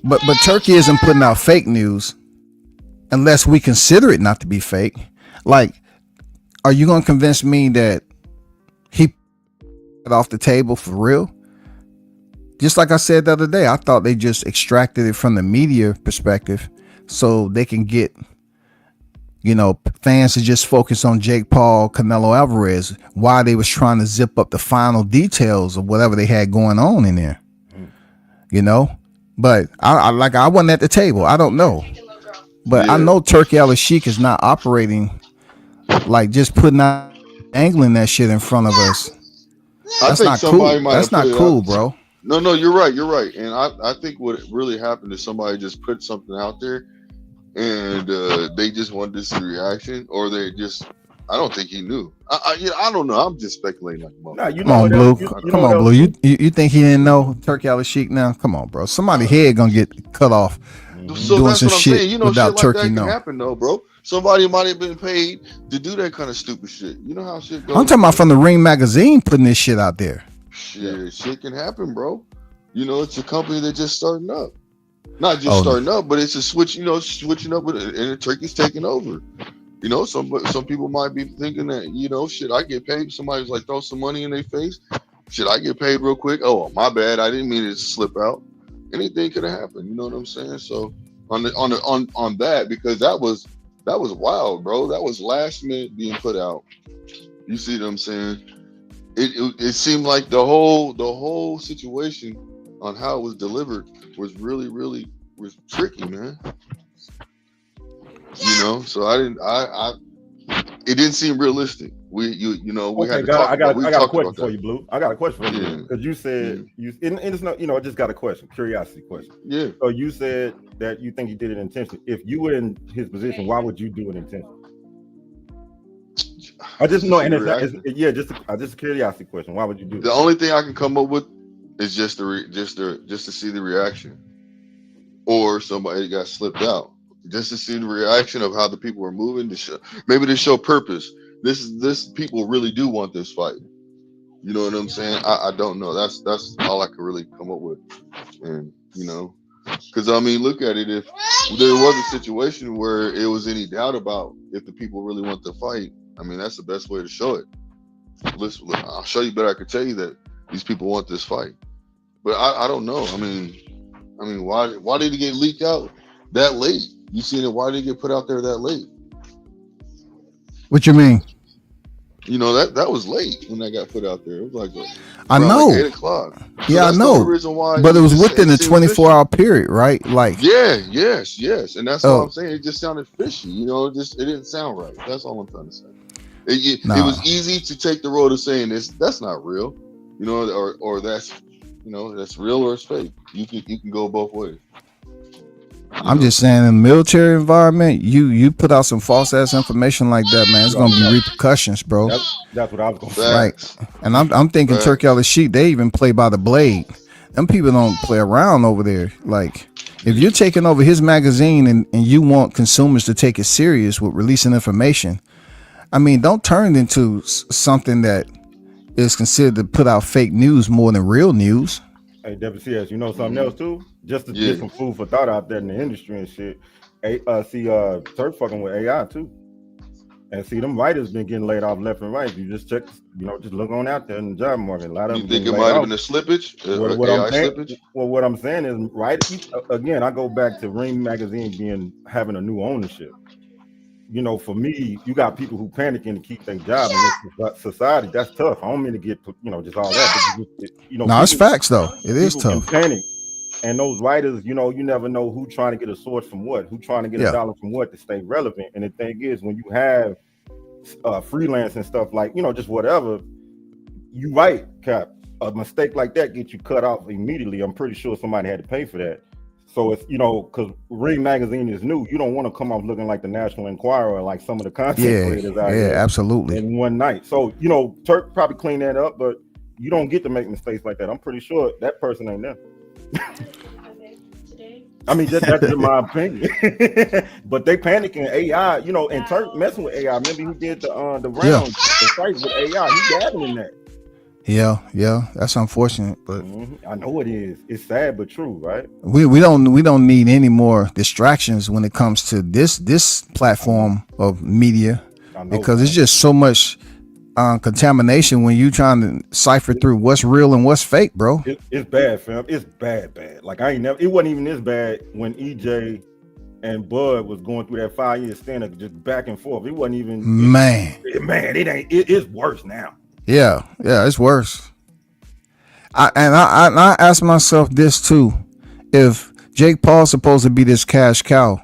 but Turkey isn't putting out fake news unless we consider it not to be fake. Like, are you going to convince me that he put it off the table for real? Just like I said the other day, I thought they just extracted it from the media perspective so they can get, fans to just focus on Jake Paul, Canelo Alvarez, while they was trying to zip up the final details of whatever they had going on in there. But I wasn't at the table. I don't know. But yeah. I know Turkey Al-Sheikh is not operating like just putting out, angling that shit in front of us. That's not cool. That's not cool, bro. No, you're right. And I think what really happened is somebody just put something out there and they just wanted to see the reaction, or I don't think he knew. I don't know. I'm just speculating. Come on, Blue. Come on, Blue. You think he didn't know Turkey Al-Sheikh now? Come on, bro. Somebody's head gonna get cut off doing some shit without shit like Turkey knowing. Happen though, bro. Somebody might have been paid to do that kind of stupid shit. You know how shit goes. I'm talking about from the Ring magazine putting this shit out there. Shit can happen, bro. It's a company that's just starting up. Not just starting up, but it's a switch, switching up and Turkey's taking over. Some people might be thinking that, shit, I get paid. Somebody's like, throw some money in their face. Shit, I get paid real quick. Oh, my bad. I didn't mean it to slip out. Anything could have happened. You know what I'm saying? So on that, because that was wild, bro. That was last minute being put out. You see what I'm saying? It seemed like the whole situation on how it was delivered was really, really was tricky, man. know, so I didn't. It didn't seem realistic. We had to God, talk about. We I got a talked question about for that. you, Blue. I got a question for you because you said and it's not, I just got a question, curiosity question. Yeah. So you said that you think he did it intentionally. If you were in his position, why would you do it intentionally? I just know, and just a curiosity question. Why would you do it? The only thing I can come up with is just to see the reaction, or somebody got slipped out, just to see the reaction of how the people are moving. Maybe to show purpose. This people really do want this fight. You know what I'm saying? I don't know. That's all I could really come up with, and because I mean, look at it. If there was a situation where it was any doubt about if the people really want the fight, I mean, that's the best way to show it. Listen, I'll show you, but I could tell you that these people want this fight. But I don't know. I mean, why did it get leaked out that late? You seen it? Why did it get put out there that late? What you mean? That was late when that got put out there. It was like I know, like 8 o'clock. So yeah, I know. The reason why, but it was within the 24-hour period, right? Like, yes, and that's what I'm saying. It just sounded fishy. It didn't sound right. That's all I'm trying to say. It was easy to take the road of saying that's not real, or that's that's real or it's fake. You can go both ways. I'm just saying, in the military environment, you put out some false ass information like that, man, it's gonna be repercussions, bro. That's what I was gonna say. Right. And I'm thinking Turkey on the sheet, they even play by the blade. Them people don't play around over there. Like, if you're taking over his magazine and you want consumers to take it serious with releasing information, I mean, don't turn it into something that is considered to put out fake news more than real news. Hey, WCS, you know something else too? Just to get some food for thought out there in the industry and shit. Turk fucking with AI too. And see, them writers been getting laid off left and right. You just check, just look on out there in the job market. A lot of them. You think it might have been a slippage? Slippage? Well, what I'm saying is, right? Again, I go back to Ring Magazine having a new ownership. For me, you got people who panicking to keep their job in this society. That's tough. I don't mean to get, just all that. But no, it's facts though. It is tough. Panic, and those writers, you never know who trying to get a source from what, who trying to get a dollar from what to stay relevant. And the thing is, when you have freelance and stuff like, just whatever, you right, Cap. A mistake like that gets you cut off immediately. I'm pretty sure somebody had to pay for that. So it's, because Ring Magazine is new, you don't want to come off looking like the National Enquirer, like some of the content creators out here. Yeah, absolutely. In one night. So, Turk probably cleaned that up, but you don't get to make mistakes like that. I'm pretty sure that person ain't there. I mean, that's in my opinion. But they panicking AI, and Turk messing with AI. Remember he did the rounds, the fights with AI. He dabbing in that. Yeah, that's unfortunate, but I know it is. It's sad but true, right? We don't need any more distractions when it comes to this platform of media, because it's just so much contamination when you trying to cipher through what's real and what's fake, bro. It's bad, fam. It's bad. Like it wasn't even this bad when EJ and Bud was going through that 5-year stand up just back and forth. It wasn't even it ain't. It's worse now. Yeah, it's worse. I ask myself this too: if Jake Paul's supposed to be this cash cow,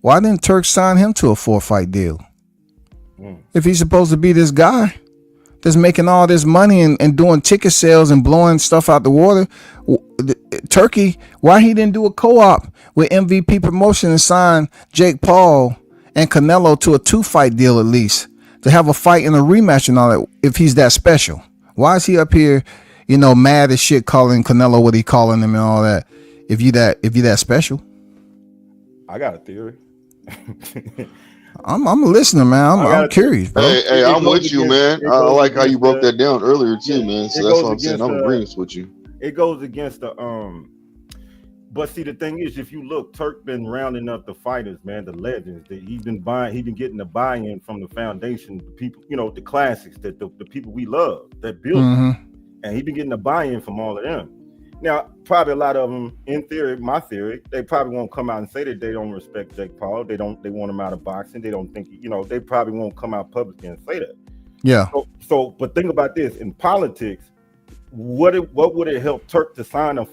why didn't Turk sign him to a 4-fight deal? If he's supposed to be this guy that's making all this money and doing ticket sales and blowing stuff out the water, Turkey, why he didn't do a co-op with MVP Promotion and sign Jake Paul and Canelo to a 2-fight deal at least, to have a fight and a rematch and all that, if he's that special? Why is he up here, mad as shit, calling Canelo what he calling him and all that, if you that special? I got a theory. I'm a listener, man. I'm curious, bro. Hey, I'm with you, man. I like how you broke that down earlier too, man. So that's what I'm saying. I'm agreeing with you. It goes against the But see, the thing is, if you look, Turk been rounding up the fighters, man, the legends. He's been getting the buy-in from the foundation, the people, the classics, that the people we love, that built, and he been getting the buy-in from all of them. Now, probably a lot of them, in theory, my theory, they probably won't come out and say that they don't respect Jake Paul. They want him out of boxing. They don't think, they probably won't come out publicly and say that. Yeah. So, but think about this: in politics, what would it help Turk to sign a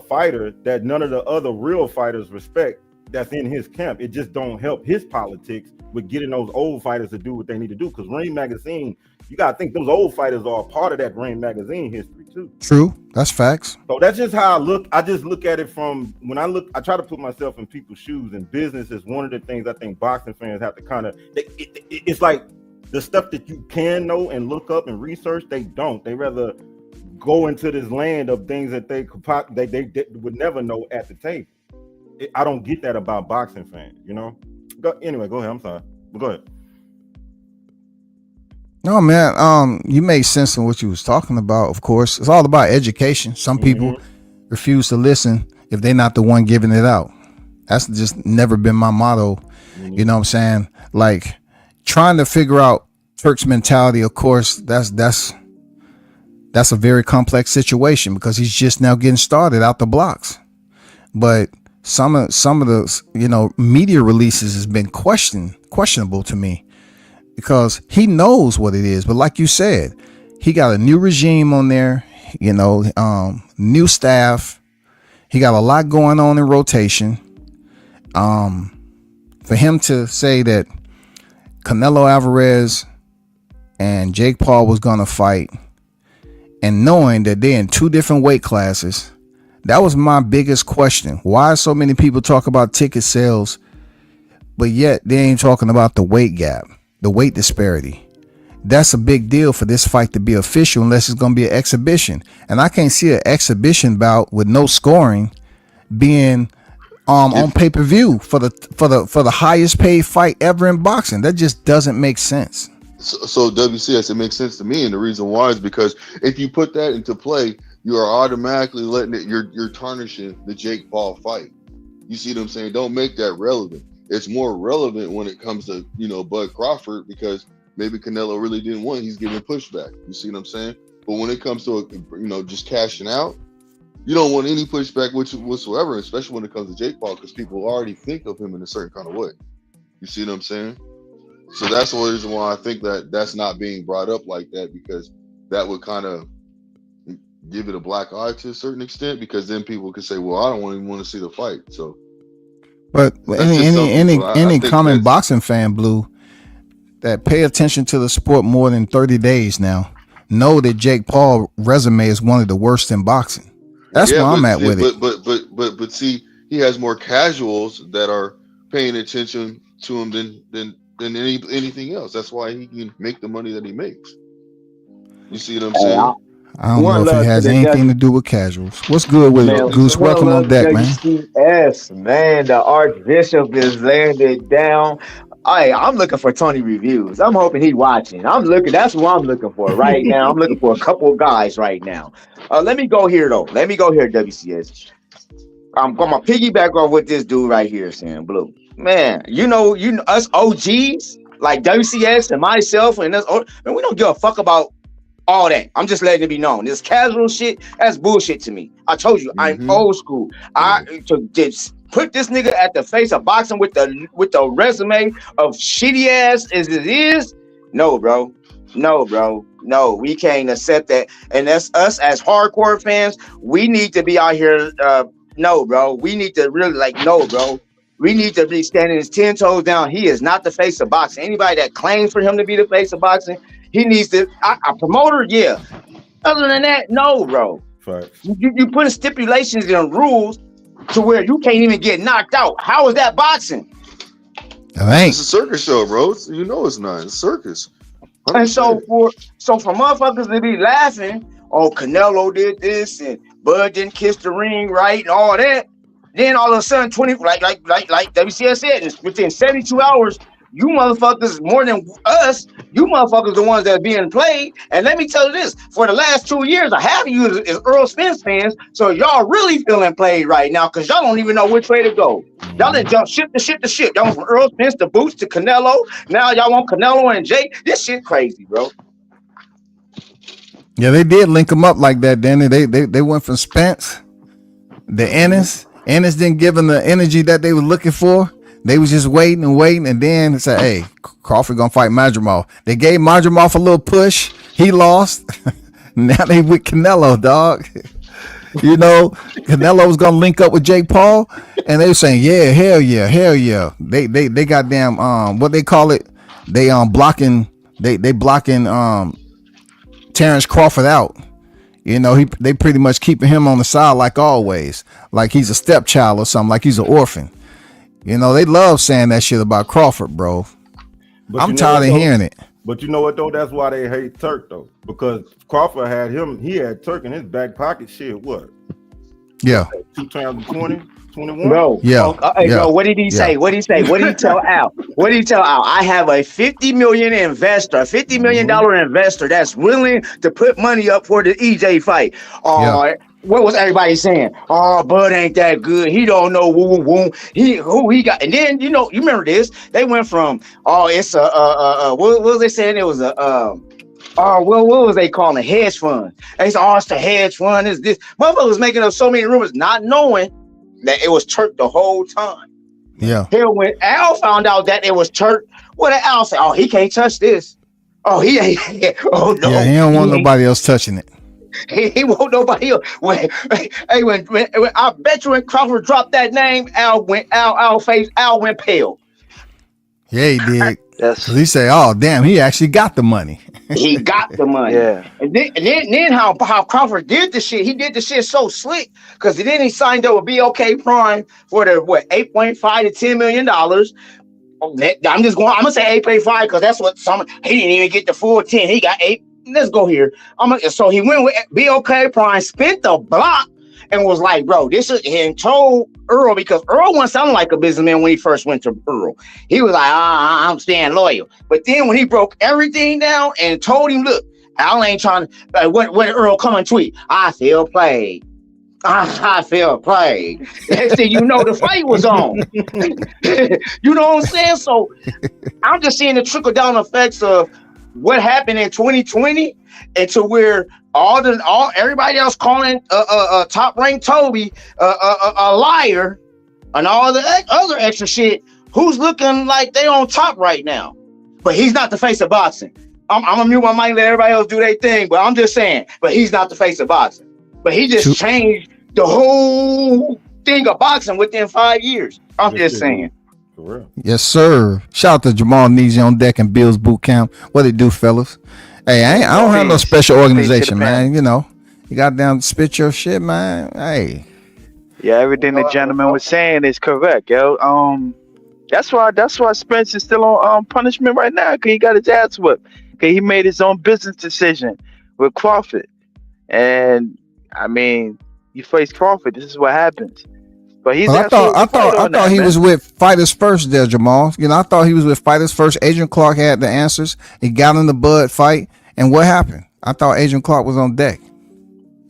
fighter that none of the other real fighters respect, that's in his camp. It just don't help his politics with getting those old fighters to do what they need to do. Because Ring Magazine, you gotta think those old fighters are a part of that Ring Magazine history too. True, that's facts. So that's just how I look. I just look at it from when I try to put myself in people's shoes. And business is one of the things I think boxing fans have to kind of. It's like the stuff that you can know and look up and research. They don't. They rather go into this land of things that they would never know at the table. I don't get that about boxing fans, you know. Anyway, go ahead. I'm sorry, but go ahead. No, man. You made sense in what you was talking about. Of course, it's all about education. Some people refuse to listen if they're not the one giving it out. That's just never been my motto. You know what I'm saying? Like trying to figure out Turk's mentality. Of course, that's a very complex situation because he's just now getting started out the blocks. But some of the media releases has been questionable to me because he knows what it is. But like you said, he got a new regime on there, new staff. He got a lot going on in rotation. For him to say that Canelo Alvarez and Jake Paul was going to fight and knowing that they're in two different weight classes, that was my biggest question. Why so many people talk about ticket sales, but yet they ain't talking about the weight gap, the weight disparity? That's a big deal for this fight to be official unless it's going to be an exhibition. And I can't see an exhibition bout with no scoring being on pay-per-view for the highest paid fight ever in boxing. That just doesn't make sense. So WCS, it makes sense to me, and the reason why is because if you put that into play, you are automatically letting it. You're tarnishing the Jake Paul fight. You see what I'm saying? Don't make that relevant. It's more relevant when it comes to Bud Crawford because maybe Canelo really didn't want. He's giving pushback. You see what I'm saying? But when it comes to just cashing out, you don't want any pushback whatsoever, especially when it comes to Jake Paul because people already think of him in a certain kind of way. You see what I'm saying? So that's the reason why I think that's not being brought up like that, because that would kind of give it a black eye to a certain extent, because then people could say, well, I don't even want to see the fight. So, but any common boxing fan, Blue, that pay attention to the sport more than 30 days now, know that Jake Paul resume is one of the worst in boxing. That's where I'm at with it. But see, he has more casuals that are paying attention to him than anything else. That's why he can make the money that he makes. You see what I'm saying? I don't know if it has anything to do with casuals. What's good with it, Goose? Welcome on deck, man. Yes, man. The Archbishop is landed down. I'm looking for Tony reviews. I'm hoping he's watching. That's what I'm looking for right now. I'm looking for a couple of guys right now. Let me go here, though. WCS. I'm gonna piggyback off with this dude right here, Sam Blue. Man, us OGs like WCS and myself and us, man, we don't give a fuck about all that. I'm just letting it be known. This casual shit, that's bullshit to me. I told you, I'm old school. To just put this nigga at the face of boxing with the resume of shitty ass as it is. No, bro. No, we can't accept that. And that's us as hardcore fans. We need to be out here. No, bro. We need to really no, bro. We need to be standing his 10 toes down. He is not the face of boxing. Anybody that claims for him to be the face of boxing, he needs to. A promoter, yeah. Other than that, no, bro. Right. You put stipulations and rules to where you can't even get knocked out. How is that boxing? It's a circus show, bro. It's not. It's a circus. 100%. And so for motherfuckers to be laughing, oh, Canelo did this and Bud didn't kiss the ring right and all that. Then all of a sudden, 20 like WCS said, within 72 hours, you motherfuckers more than us. You motherfuckers the ones that are being played. And let me tell you this: for the last 2 years, I have you is Earl Spence fans, so y'all really feeling played right now because y'all don't even know which way to go. Y'all done jump ship to ship. Y'all went from Earl Spence to Boots to Canelo. Now y'all want Canelo and Jake. This shit crazy, bro. Yeah, they did link them up like that, Danny. They went from Spence to Ennis. Ennis didn't give them the energy that they were looking for. They was just waiting, and then said, "Hey, Crawford gonna fight Madrimov." They gave Madrimov a little push. He lost. Now they with Canelo, dog. You know, Canelo was gonna link up with Jake Paul, and they were saying, "Yeah, hell yeah, hell yeah." They goddamn what they call it? They blocking they blocking Terrence Crawford out. You know, they pretty much keeping him on the side like always, like he's a stepchild or something, like he's an orphan. You know, they love saying that shit about Crawford, bro. But I'm you know tired what, of though? hearing it. But you know what though? That's why they hate Turk though, because Crawford had him. He had Turk in his back pocket. Shit, what? Yeah, 2020, 21. Bro, yeah, bro, what did he yeah. say? What did he say? What did he tell Al? What did he tell Al? I have a $50 million investor, $50 million investor that's willing to put money up for the EJ fight. Yeah. What was everybody saying? Oh, Bud ain't that good. He don't know who he got. And then you remember this? They went from it's what was they saying? It was a what was they calling a hedge fund? They said, it's a hedge fund. Is this motherfucker was making up so many rumors, not knowing that it was Turk the whole time. Yeah. Here when Al found out that it was Turk, what did Al say? Oh, he can't touch this. Oh, he ain't. Oh no. Yeah, he don't want nobody else touching it. He won't nobody else. When I bet you when Crawford dropped that name, Al went pale. Yeah, he did. That's Cause he said, "Oh, damn, he actually got the money." He got the money. yeah. And then how Crawford did the shit. He did the shit so slick because then he signed up with BOK Prime for the 8.5 to $10 million. I'm gonna say 8.5 because that's what he didn't even get the full 10. He got 8. Let's go here. So he went with BOK Prime, spent the block, and was like, bro, this is, and told Earl, because Earl wasn't sounding like a businessman when he first went to Earl. He was like, I'm staying loyal. But then when he broke everything down and told him, look, Al ain't trying to, when Earl come and tweet, I feel played. I feel played. Next thing you know, the fight was on. You know what I'm saying? So I'm just seeing the trickle down effects of what happened in 2020 and to where everybody else calling top ranked Toby a liar and all the other extra shit. Who's looking like they on top right now? But he's not the face of boxing. I'm gonna mute my mic and let everybody else do their thing. But I'm just saying. But he's not the face of boxing. But he just changed the whole thing of boxing within 5 years. I'm just saying. For real. Yes, sir. Shout out to Jamal Neasy on deck and Bill's Boot Camp. What it do, fellas? Hey, I don't have no special organization, man. You know, you got down to spit your shit, man. Hey. Yeah, everything the gentleman was saying is correct, yo. That's why Spence is still on punishment right now, because he got his ass whipped. Because he made his own business decision with Crawford. And I mean, you face Crawford, this is what happens. But he's I thought he was with Fighters First there, Jamal. You know, I thought he was with Fighters First. Adrian Clark had the answers. He got in the Bud fight, and what happened? I thought Adrian Clark was on deck.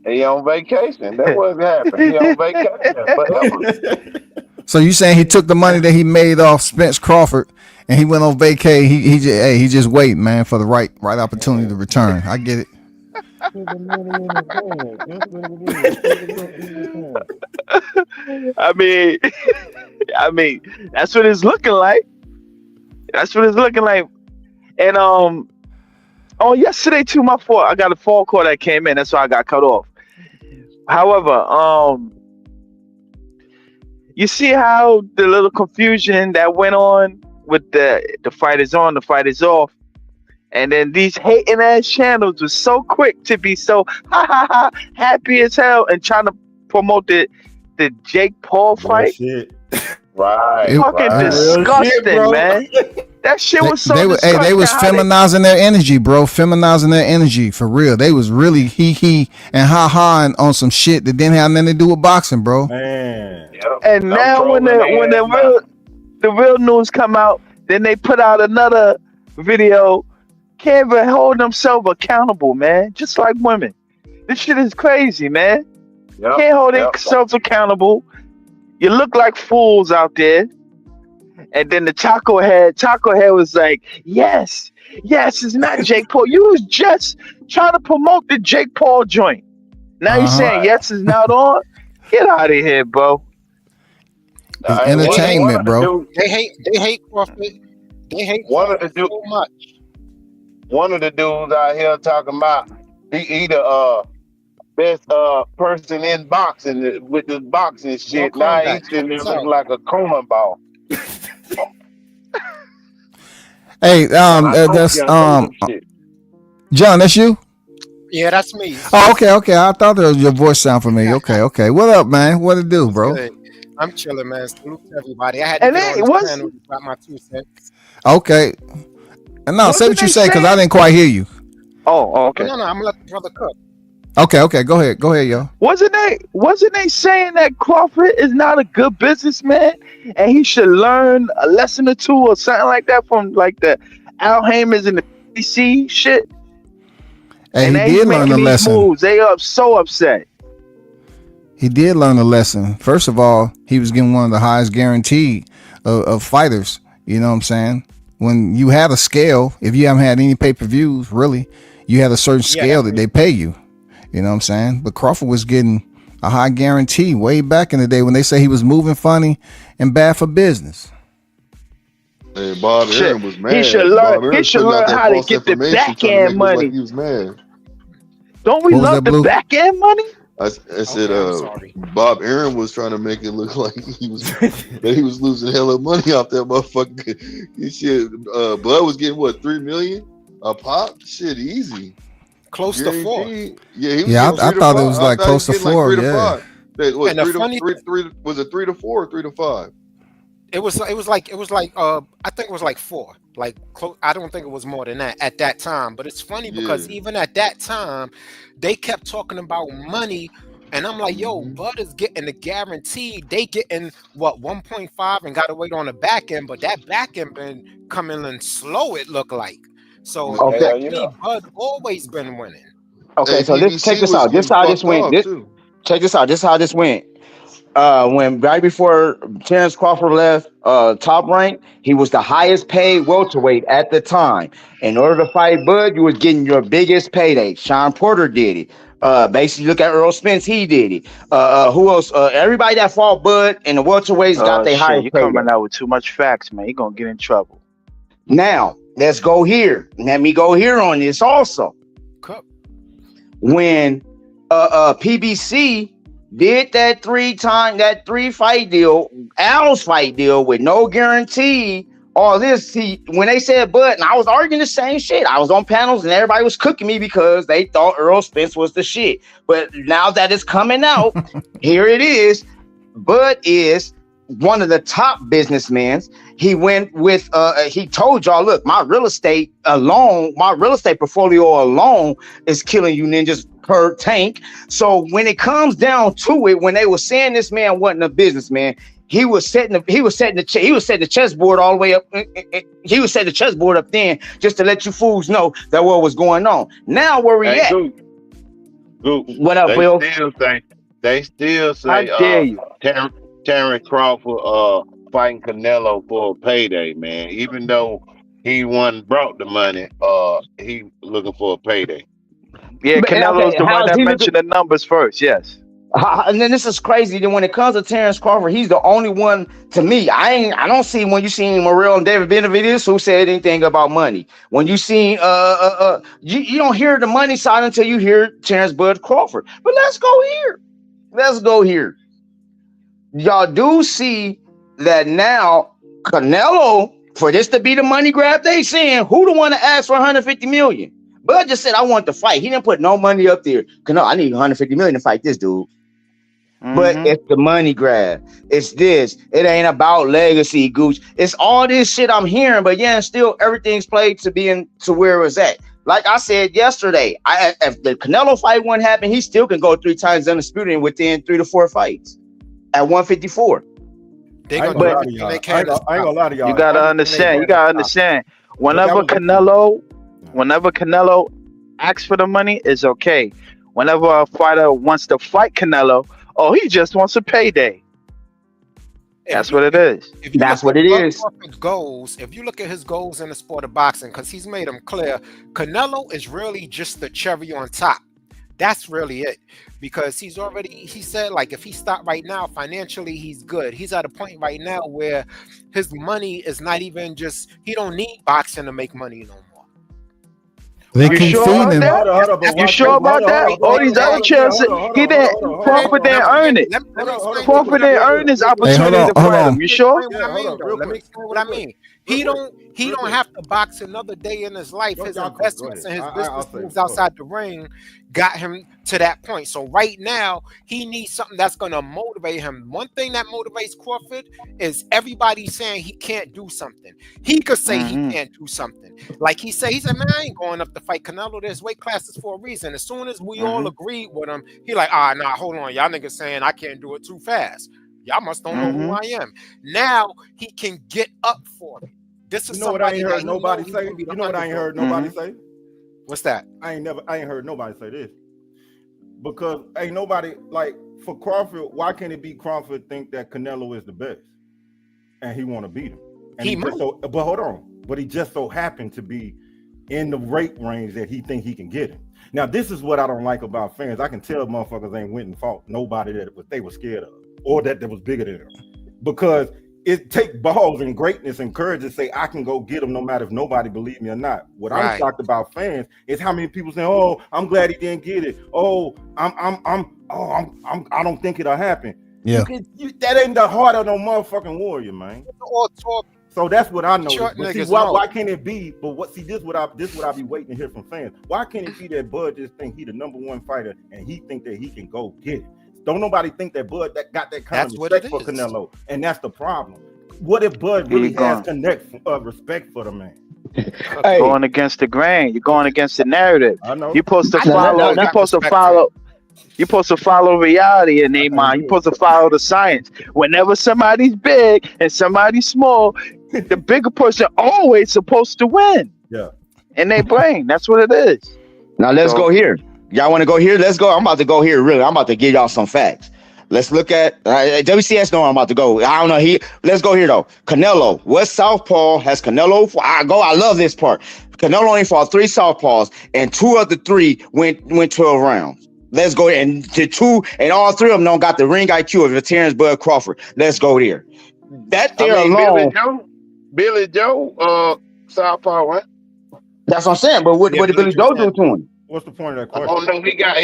He on vacation. That wasn't happening. He on vacation forever. So you saying he took the money that he made off Spence Crawford and he went on vacay? He just waiting, man, for the right opportunity to return. I get it. I mean, that's what it's looking like. That's what it's looking like. And yesterday too, my fault. I got a phone call that came in. That's why I got cut off. However, you see how the little confusion that went on with the fight is on, the fight is off. And then these hating ass channels were so quick to be so happy as hell and trying to promote the Jake Paul fight. Right. Fucking disgusting, shit, man. That shit was so disgusting. They was feminizing their energy, bro. Feminizing their energy for real. They was really he and ha on some shit that didn't have nothing to do with boxing, bro. Man. Yep. And now when the real news come out, then they put out another video. Can't even hold themselves accountable, man. Just like women. This shit is crazy, man. Yep. Can't hold themselves accountable. You look like fools out there. And then the Taco Head was like, yes, it's not Jake Paul. You was just trying to promote the Jake Paul joint. Now you're saying yes is not on? Get out of here, bro. It's entertainment, bro. They hate Crawford. They hate Crawford so much. One of the dudes out here talking about he the best person in boxing with this boxing Y'all shit. calm Now down. he's sitting there looking So, like a cornball. Hey, Man, I told that's you I know some shit. John. That's you. yeah, that's me. Oh, okay. I thought that was your voice sound familiar. Okay. What up, man? What it do, What's bro? good? I'm chilling, man. Salute to everybody. I had to And get they on this was panel to drop my 2 cents. Okay. And no, say wasn't what you they say because I saying? didn't quite hear you. Oh, Oh, okay. no, I'm gonna let the brother cook. Okay. Go ahead, yo. Wasn't they saying that Crawford is not a good businessman and he should learn a lesson or two or something like that from like the Al Haymans and the PC shit? Hey, And he now he's did learn a making these lesson. moves. They are so upset. He did learn a lesson. First of all, he was getting one of the highest guaranteed of fighters. You know what I'm saying? When you have a scale, if you haven't had any pay-per-views, really, you have a certain Yeah, scale that they pay you. You know what I'm saying? But Crawford was getting a high guarantee way back in the day when they say he was moving funny and bad for business. Hey, Bob Shit. Aaron was mad. Bob He Aaron should putting out learn that how to false get the information, back trying to end make it look like money. he was mad. Don't we What was love that, the Blue? back end money? I said, okay, I'm sorry. Bob Aaron was trying to make it look like he was losing hella money off that motherfucker. He shit, Bud was getting what, 3 million a pop? Shit, easy, Close to 4. guaranteed. Yeah, he was Yeah, getting I three to thought it five. was I like thought he was close to getting like 4. three to Yeah. five. That what And the funny three was it 3 to 4 or 3 to 5? it was like I think it was like 4. Like I don't think it was more than that at that time. But it's funny because Yeah. even at that time, they kept talking about money. And I'm like, yo, Mm-hmm. Bud is getting the guarantee. They getting what 1.5 and got to wait on the back end, but that back end been coming in slow. It looked like so. Okay. That Hell yeah. means Bud always been winning. Okay, Hey, so this check PBC this was out. This getting how this fucked went. off This too. check this out. This how this went. When right before Terrence Crawford left top rank, he was the highest paid welterweight at the time. In order to fight Bud, you was getting your biggest payday. Sean Porter did it. Basically, look at Earl Spence, he did it. Who else? Everybody that fought Bud and the welterweights got their Shit, highest you payday. coming out with too much facts, man. You're gonna get in trouble. Now, let's go here. Let me go here on this also. Cup. When PBC did that 3 fight deal, Al's fight deal with no guarantee, all this, when they said Bud, and I was arguing the same shit. I was on panels and everybody was cooking me because they thought Earl Spence was the shit. But now that it's coming out, here it is. Bud is one of the top businessmen. He went with he told y'all, look, my real estate portfolio alone is killing you ninjas per tank. So when it comes down to it, when they were saying this man wasn't a businessman, he was setting the chessboard all the way up. He was setting the chessboard up then just to let you fools know that what was going on. Now where we Hey, at? Gooch. What up, Will? They still How say dare you? Terrence Crawford fighting Canelo for a payday, man. Even though he brought the money, he looking for a payday. Yeah, But, Canelo's okay, the one how's that he looking? mentioned the numbers first. Yes. And then this is crazy. Then when it comes to Terrence Crawford, he's the only one to me. I don't see when you seen Morrell and David Benavidez who said anything about money. When you seen you don't hear the money side until you hear Terrence Bud Crawford. But let's go here. Let's go here. Y'all do see that now Canelo, for this to be the money grab, they saying who the one to ask for 150 million. Bud just said I want to fight. He didn't put no money up there. Canelo, I need 150 million to fight this dude. But Mm-hmm. it's the money grab. It's this. It ain't about legacy, Gooch. It's all this shit I'm hearing, but yeah, still everything's played to being to where it was at. Like I said yesterday, if the Canelo fight wouldn't happen, he still can go 3 times undisputed within 3 to 4 fights at 154. They I ain't gonna gonna do lie to everything they y'all. can to I ain't gonna stop. lie to y'all. You gotta Everything they understand. You can to gotta stop. understand. But that Whenever Canelo asks for the money, it's okay. Whenever a fighter wants to fight Canelo, oh, he just wants a payday. If That's you what it is. if you look That's what at it Bud is. Crawford's goals, if you look at his goals in the sport of boxing, because he's made them clear, Canelo is really just the cherry on top. That's really it. Because he said, like, if he stopped right now, financially, he's good. He's at a point right now where his money is not even just, he don't need boxing to make money no more. They You keep sure feeding about him. that? Hold up, but You watch sure this. about that? All these other chances, he didn't. Crawford didn't earn it. Crawford didn't earn his opportunity to fight him. You sure? What I mean, though. Let me explain what I mean. He don't have to box another day in his life. His investments and his business moves outside the ring got him to that point. So right now, he needs something that's going to motivate him. One thing that motivates Crawford is everybody saying he can't do something. He could say he can't do something. Like he said, man, I ain't going up to fight Canelo. There's weight classes for a reason. As soon as we all agreed with him, he like, nah, hold on. Y'all niggas saying I can't do it too fast. Y'all must don't know who I am. Now he can get up for it. This is what I ain't heard nobody say. You know what I ain't heard nobody say? What's that? I ain't heard nobody say this. Because ain't nobody like for Crawford, why can't it be Crawford think that Canelo is the best? And he want to beat him. And but hold on. But he just so happened to be in the rate range that he think he can get him. Now, this is what I don't like about fans. I can tell motherfuckers ain't went and fought nobody that they were scared of or that was bigger than them. Because it take balls and greatness and courage to say I can go get him no matter if nobody believe me or not. What I'm shocked about fans is how many people say, "Oh, I'm glad he didn't get it. Oh, I don't think it'll happen." Yeah, that ain't the heart of no motherfucking warrior, man. So that's what I know. But see, why can't it be? But this what I be waiting to hear from fans. Why can't it be that Bud just think he the number one fighter and he think that he can go get it? Don't nobody think that Bud that got that kind of respect for Canelo, and that's the problem. What if Bud really has respect for the man? Hey. Going against the grain, you're going against the narrative. I know. You're supposed to follow. You're supposed to follow reality in their mind. You're supposed to follow the science. Whenever somebody's big and somebody's small, the bigger person always supposed to win. Yeah. In their brain, that's what it is. Now let's go here. Y'all want to go here? Let's go. I'm about to go here. Really, I'm about to give y'all some facts. Let's look at WCS. No, I'm about to go. I don't know. Let's go here though. Canelo. What southpaw has Canelo? I love this part. Canelo only fought 3 southpaws, and 2 of the 3 went 12 rounds. Let's go there. And the 2 and all 3 of them don't got the ring IQ of the Terrence Bud Crawford. Let's go there. That there alone. Billy Joe, southpaw, right? That's what I'm saying. But what did Billy Joe do to him? What's the point of that question? Oh no, he got.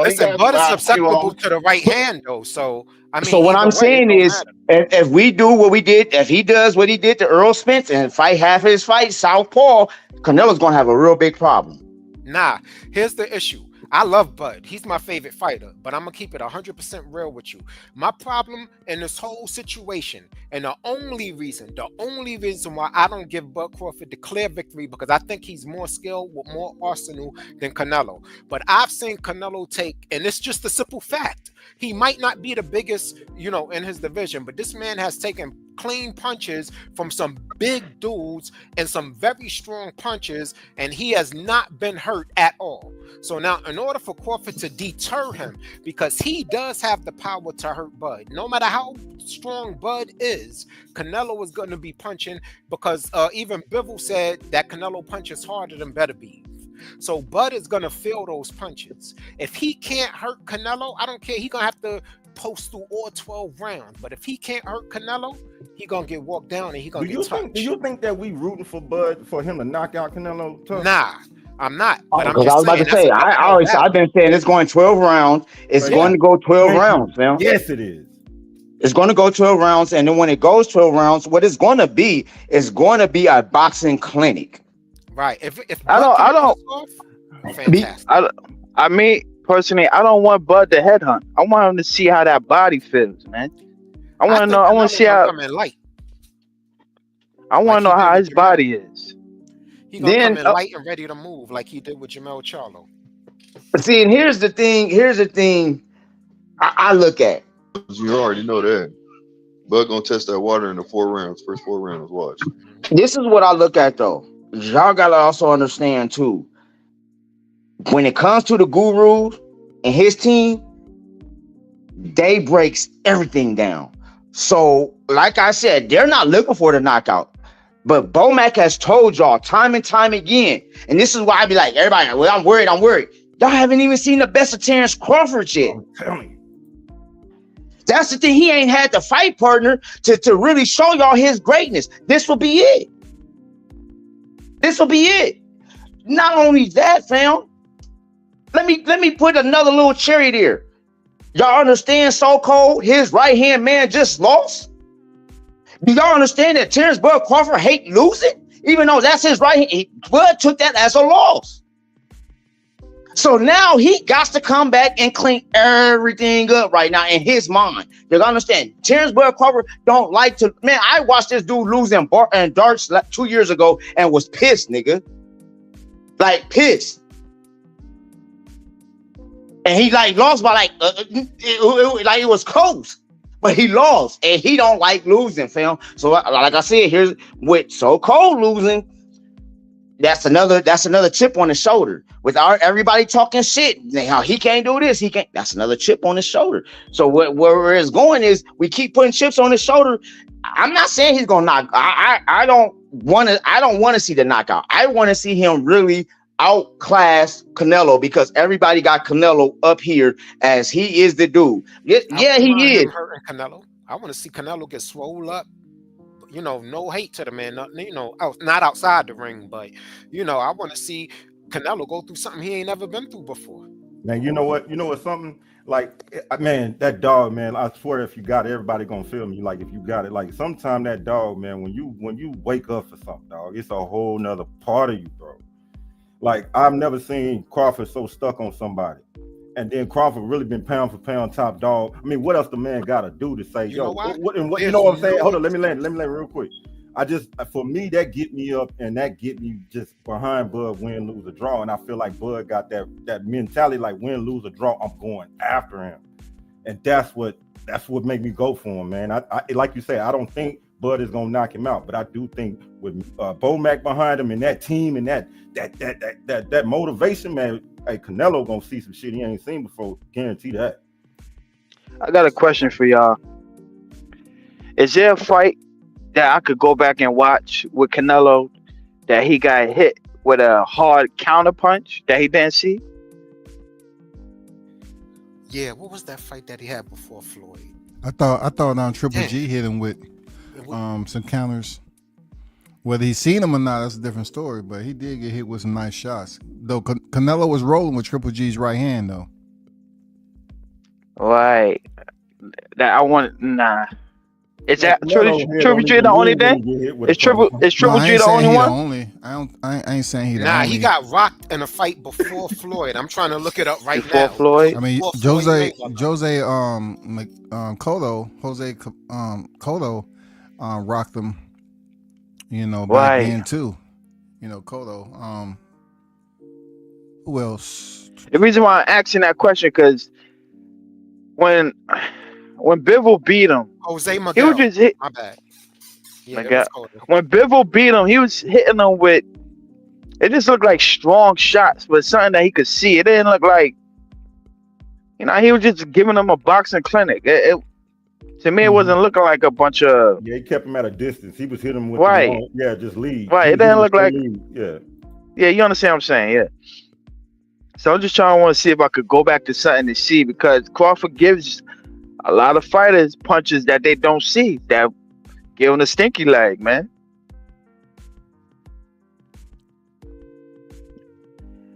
Listen, Bud is susceptible to the right hand, though. So I mean, so what I'm saying is, if we do what we did, if he does what he did to Earl Spence and fight half of his fight southpaw, Canelo's gonna have a real big problem. Nah, here's the issue. I love Bud. He's my favorite fighter, but I'm going to keep it 100% real with you. My problem in this whole situation, and the only reason why I don't give Bud Crawford the clear victory, because I think he's more skilled with more arsenal than Canelo. But I've seen Canelo take, and it's just a simple fact, he might not be the biggest, in his division, but this man has taken clean punches from some big dudes and some very strong punches, and he has not been hurt at all. So now, in order for Crawford to deter him, because he does have the power to hurt Bud, no matter how strong Bud is, Canelo is going to be punching, because even Bivol said that Canelo punches harder than Beterbiev. So Bud is going to feel those punches. If he can't hurt Canelo, I don't care. He's going to have to post through all 12 rounds. But if he can't hurt Canelo, he's going to get walked down and he's going to get touched. Do you think that we rooting for Bud for him to knock out Canelo? Nah, I'm not. But Because I was about to say, I've been saying it's going 12 rounds. It's going to go 12 rounds, man. Yes, it is. It's going to go 12 rounds. And then when it goes 12 rounds, what it's going to be is going to be a boxing clinic. Right. If I mean, personally, I don't want Bud to headhunt. I want him to see how that body feels, man. I want to know. I want to see how. I want to know how his body is. He's gonna come in light and ready to move, like he did with Jamel Charlo. See, and here's the thing. I look at. You already know that. Bud gonna test that water in the 4 rounds. First 4 rounds. Watch. This is what I look at, though. Y'all gotta also understand too. When it comes to the guru and his team, they breaks everything down. So, like I said, they're not looking for the knockout. But Bomac has told y'all time and time again, and this is why I be like, everybody, well, I'm worried. Y'all haven't even seen the best of Terrence Crawford yet. Tell me. That's the thing. He ain't had the fight partner to really show y'all his greatness. This will be it. not only that, fam. Let me put another little cherry there. Y'all understand So Cold, his right-hand man just lost? Do y'all understand that Terrence Bud Crawford hate losing? Even though that's his right hand, Bud took that as a loss. So now he got to come back and clean everything up right now in his mind. You understand? Terrence Bud Crawford don't like to. Man, I watched this dude lose in darts 2 years ago and was pissed, nigga. Like pissed. And he like lost by like it was close, but he lost, and he don't like losing, fam. So like I said, here's with So Cold losing. That's another chip on his shoulder. With everybody talking shit, how he can't do this, he can't. That's another chip on his shoulder. So where it's going is we keep putting chips on his shoulder. I'm not saying he's gonna knock. I don't want to see the knockout. I want to see him really outclass Canelo because everybody got Canelo up here as he is the dude. Yeah, he is. Hurting Canelo. I want to see Canelo get swole up. You know, no hate to the man. Not outside the ring, but I want to see Canelo go through something he ain't never been through before. Man, you know what? Something like, man, that dog, man. I swear, if you got it, everybody gonna feel me. Like if you got it, like sometime that dog, man. When you wake up for something, dog, it's a whole nother part of you, bro. Like I've never seen Crawford so stuck on somebody, and then Crawford really been pound for pound top dog. I mean, what else the man got to do to say, yo, what you know what I'm saying? Hold on, let me land real quick. For me, that get me up and that get me just behind Bud, win, lose, or draw, and I feel like Bud got that mentality, like win, lose, or draw, I'm going after him, and that's what made me go for him, man. I like you say, I don't think Bud is gonna knock him out, but I do think with Bo Mac behind him and that team and that motivation, man, hey, Canelo gonna see some shit he ain't seen before. Guarantee that. I got a question for y'all. Is there a fight that I could go back and watch with Canelo that he got hit with a hard counter punch that he didn't see? Yeah, what was that fight that he had before Floyd? I thought Triple G hit him with some counters. Whether he's seen them or not, that's a different story. But he did get hit with some nice shots. Though Canelo was rolling with Triple G's right hand, though. Right. That I want. Nah. Is that Triple G the only thing? Is Triple G the only one? I ain't saying he the only. Nah, he got rocked in a fight before Floyd. I'm trying to look it up right before now. Floyd? I mean, Jose Cotto rocked him. Back then too. Cotto. Who else? The reason why I'm asking that question because when Bivol beat him, Jose Miguel. he was just hit. My bad. Yeah, Miguel. When Bivol beat him, he was hitting him with. It just looked like strong shots, but something that he could see. It didn't look like. He was just giving him a boxing clinic. To me, it wasn't looking like a bunch of. Yeah, he kept him at a distance. He was hitting him with just lead. Right, it didn't look like. Yeah. Yeah, you understand what I'm saying? Yeah. So I'm just trying to see if I could go back to something to see because Crawford gives a lot of fighters punches that they don't see that give them a stinky leg, man.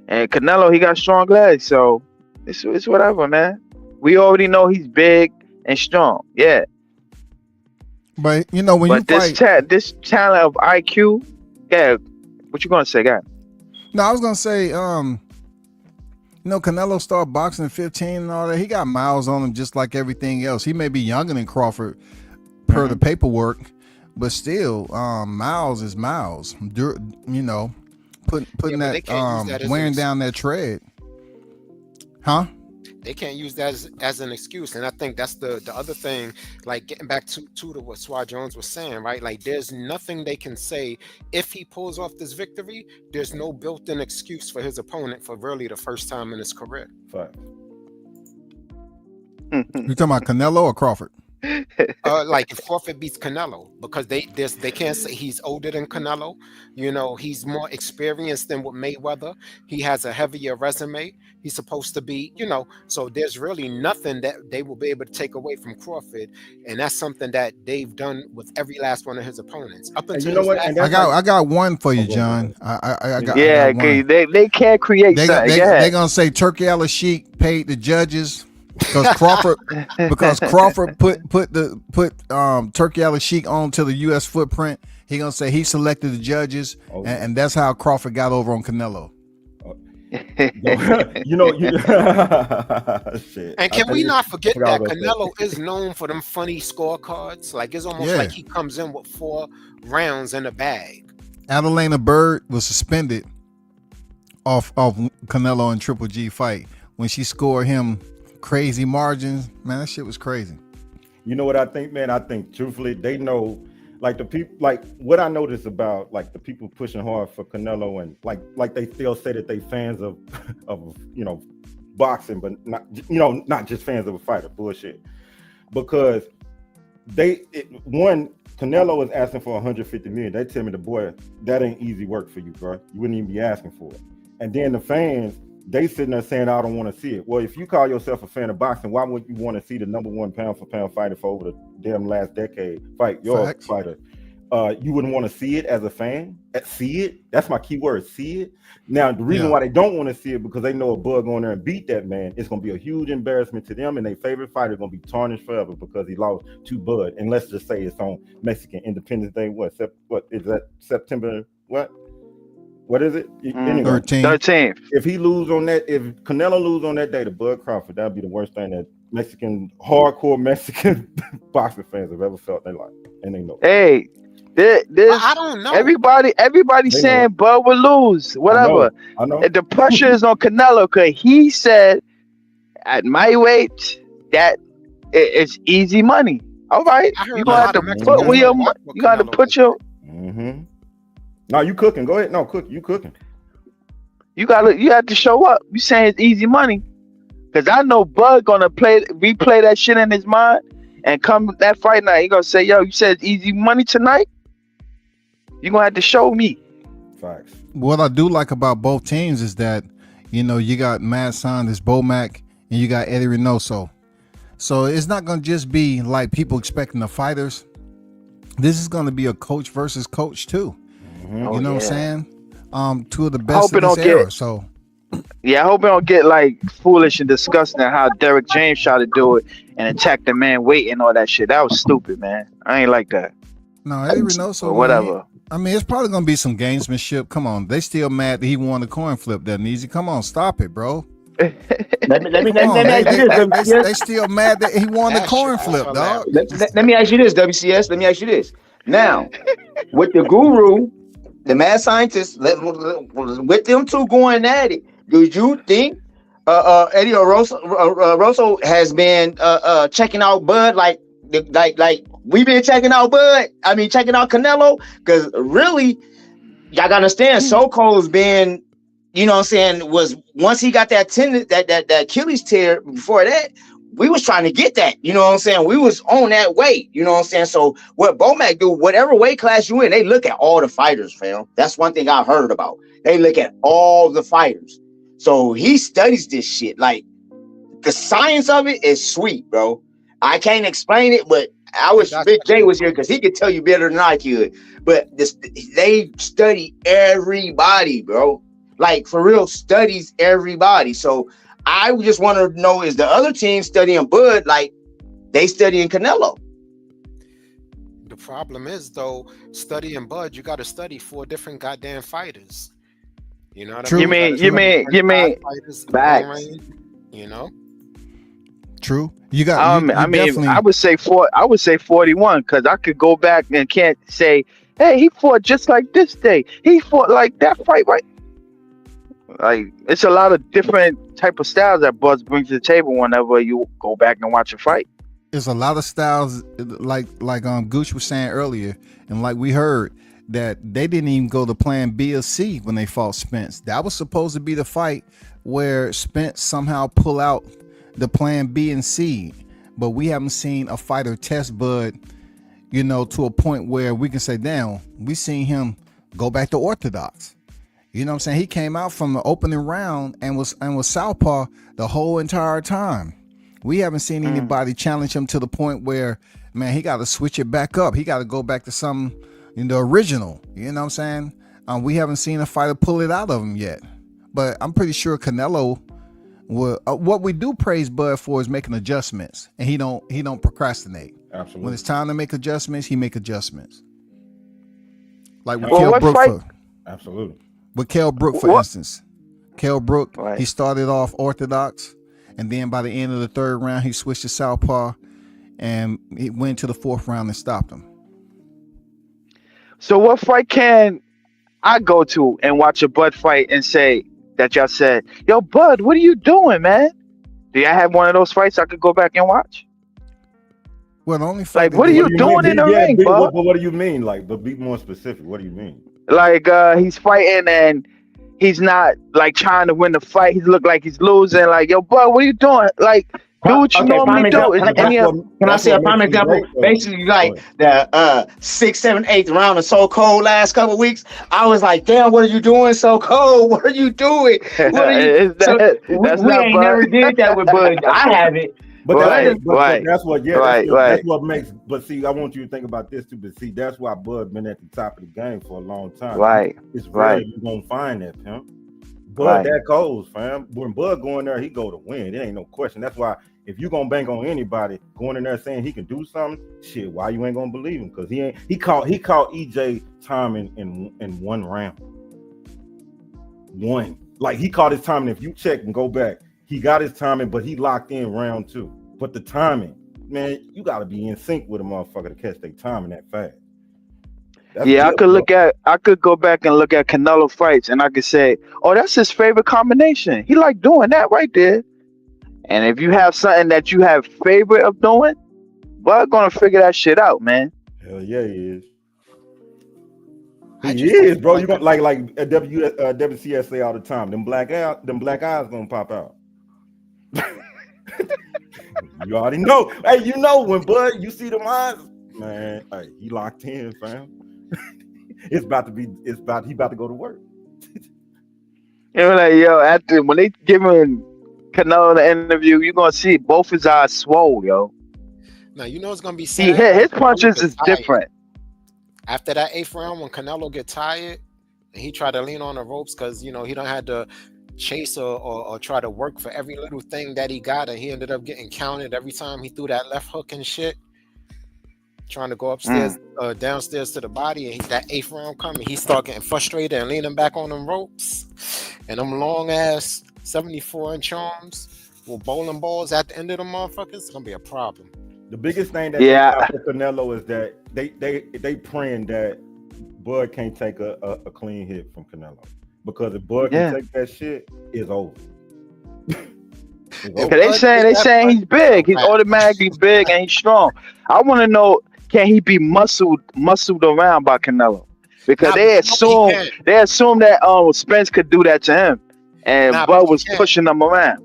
And Canelo, he got strong legs, so it's whatever, man. We already know he's big and strong, yeah. But when this talent of IQ, yeah. What you gonna say, guy? No, I was gonna say, Canelo started boxing at 15 and all that. He got miles on him just like everything else. He may be younger than Crawford per the paperwork, but still, miles is miles. Putting that wearing down that tread. Huh? They can't use that as an excuse, and I think that's the other thing. Like getting back to what Swad Jones was saying, right? Like there's nothing they can say if he pulls off this victory. There's no built-in excuse for his opponent for really the first time in his career. Fact. You talking about Canelo or Crawford? Like if Crawford beats Canelo, because they can't say he's older than Canelo. You know, he's more experienced than with Mayweather. He has a heavier resume. He's supposed to be, you know, so there's really nothing that they will be able to take away from Crawford, and that's something that they've done with every last one of his opponents up And until you know his what? last. And that's I got one for you, go ahead, John. I got Yeah, one. they can't create something. Go They ahead. gonna say Turkey Al Sheik paid the judges because Crawford put Turkey Al Sheik onto the U.S. footprint. He gonna say he selected the judges, and that's how Crawford got over on Canelo. you know, you shit. And can we not forget forgot that what I was gonna Canelo is known for them funny scorecards? Like it's almost Yeah. like he comes in with 4 rounds in a bag. Adelina Bird was suspended off Canelo and Triple G fight when she scored him crazy margins. Man, that shit was crazy. You know what I think, man? I think truthfully, they know, like the people, like what I noticed about like the people pushing hard for Canelo, and like they still say that they fans of you know, boxing, but not, you know, not just fans of a fighter. Bullshit. Because Canelo is asking for 150 million. They tell me, the boy, that ain't easy work for you, bro. You wouldn't even be asking for it. And then the fans, they sitting there saying, I don't want to see it. Well, if you call yourself a fan of boxing, why would you want to see the #1 pound for pound fighter for over the damn last decade fight your Facts. fighter? You wouldn't want to see it as a fan? See it? That's my key word, see it. Now, the reason why they don't want to see it, because they know a bug going there and beat that man, it's going to be a huge embarrassment to them, and their favorite fighter is going to be tarnished forever because he lost to Bud. And let's just say it's on Mexican Independence Day. What is that? September what? What is it? Anyway, 13th. if he lose on that, if Canelo lose on that day to Bud Crawford, that'd be the worst thing that hardcore Mexican boxing fans have ever felt in their life, and they know. Hey, I don't know. Everybody saying Bud will lose, whatever. I know. The pressure is on Canelo because he said at my weight that it's easy money. All right, you gonna have to put you got to put your. Mm-hmm. No, you cooking. Go ahead. No, cook. You cooking. You have to show up. You saying it's easy money, because I know Bud gonna replay that shit in his mind, and come that fight night, he gonna say, "Yo, you said it's easy money tonight. You gonna have to show me." Facts. What I do like about both teams is that, you know, you got Mad Scientist Bomac and you got Eddie Reynoso. So it's not gonna just be like people expecting the fighters. This is gonna be a coach versus coach too. Mm-hmm. You know what I'm saying? Two of the best of this era. So yeah, I hope it don't get like foolish and disgusting how Derek James tried to do it and attack the man weight and all that shit. That was stupid, man. I ain't like that. no, Eddie Reynoso, Or whatever. I mean, it's probably gonna be some gamesmanship. Come on, they still mad that he won the coin flip that easy. Come on, stop it, bro. Let me Come on, ask you this, they still mad that he won the coin flip, dog. Let me ask you this, WCS. Let me ask you this. Now, with the guru, the mad scientist, with them two going at it, do you think Eddie Rosso has been checking out Bud like we've been checking out Bud? I mean, checking out Canelo? Because really, y'all gotta understand, So-Cole's been, you know what I'm saying, was once he got that tendon, that Achilles tear, before that, we was trying to get that, you know what I'm saying? We was on that weight, you know what I'm saying? So what Bomac do, whatever weight class you in, they look at all the fighters, fam. That's one thing I've heard about. They look at all the fighters. So he studies this shit. Like, the science of it is sweet, bro. I can't explain it, but I wish Big J was here because he could tell you better than I could. But they study everybody, bro. Like, for real, studies everybody. So I just want to know, is the other team studying Bud like they studying Canelo? The problem is, though, studying Bud, you got to study 4 different goddamn fighters. You know what True. I mean? You mean Facts. You know? True. You got. I mean, I would say 41 because I could go back and can't say, hey, he fought just like this day. He fought like that fight, right? Like, it's a lot of different type of styles that Buzz brings to the table whenever you go back and watch a fight. There's a lot of styles, like Gooch was saying earlier, and like we heard that they didn't even go to plan B or C when they fought Spence. That was supposed to be the fight where Spence somehow pull out the plan B and C, but we haven't seen a fighter test Bud, you know, to a point where we can say, damn, we seen him go back to orthodox. You know what I'm saying? He came out from the opening round and was southpaw the whole entire time. We haven't seen anybody challenge him to the point where, man, he got to switch it back up. He got to go back to some, you know, original. You know what I'm saying? We haven't seen a fighter pull it out of him yet. But I'm pretty sure Canelo will. What we do praise Bud for is making adjustments, and he don't procrastinate. Absolutely. When it's time to make adjustments, he make adjustments. Like with Well, Kell what Brook, fight- Absolutely. with Kell Brook, for What? instance. Kell Brook, Right. he started off orthodox, and then by the end of the third round, he switched to southpaw, and he went to the fourth round and stopped him. So what fight can I go to and watch a Bud fight and say that y'all said, yo, Bud, what are you doing, man? Do y'all have one of those fights I could go back and watch? Well, the only fight Like, what are you doing in the ring, Bud? But what do you mean? Like, but be more specific. What do you mean? Like, he's fighting and he's not like trying to win the fight. He look like he's losing. Like, yo, Bud, what are you doing? Like, do what you normally do. Can I say a prime example? Basically, like the 6th, 7th, 8th round of So Cold last couple of weeks, I was like, damn, what are you doing, So Cold? What are you doing? What are you? We ain't never did that with Bud. I haven't. But Right, that's what, yeah, right, that's what makes. But see, I want you to think about this too. But see, that's why Bud been at the top of the game for a long time. Right, It's rare right. you gonna find that, pimp. Bud, Right. that goes, fam. When Bud go in there, he go to win. It ain't no question. That's why if you gonna bank on anybody going in there saying he can do something, shit, why you ain't gonna believe him? Because he caught EJ timing in one round. One. Like he caught his timing. If you check and go back, he got his timing, but he locked in round 2. But the timing, man, you gotta be in sync with a motherfucker to catch their timing that fast. That's Yeah, good, I could go back and look at Canelo fights and I could say, oh, that's his favorite combination. He like doing that right there. And if you have something that you have favorite of doing, Bud gonna figure that shit out, man. Hell yeah, he is. I He just is, don't bro. like You gonna like WCS say all the time. Them black eyes gonna pop out. You already know. Hey, you know when Bud, you see them eyes, man. Hey, he locked in, fam. He about to go to work. You're like, yo, after when they giving Canelo the interview, you're gonna see both his eyes swole, yo. Now you know it's gonna be See, sad. his punches is different. After that 8th round, when Canelo get tired and he tried to lean on the ropes because you know he don't had to chase or try to work for every little thing that he got, and he ended up getting counted every time he threw that left hook and shit. Trying to go upstairs, downstairs to the body, and that 8th round coming, he start getting frustrated and leaning back on them ropes, and them long ass 74-inch arms with bowling balls at the end of the motherfuckers. It's gonna be a problem. The biggest thing that they got for Canelo is that they praying that Bud can't take a clean hit from Canelo, because if Bud can take that shit, it's over. They saying he's big. He's automatically big and he's strong. I want to know, can he be muscled around by Canelo? Because they assume that Spence could do that to him, and Bud was pushing him around.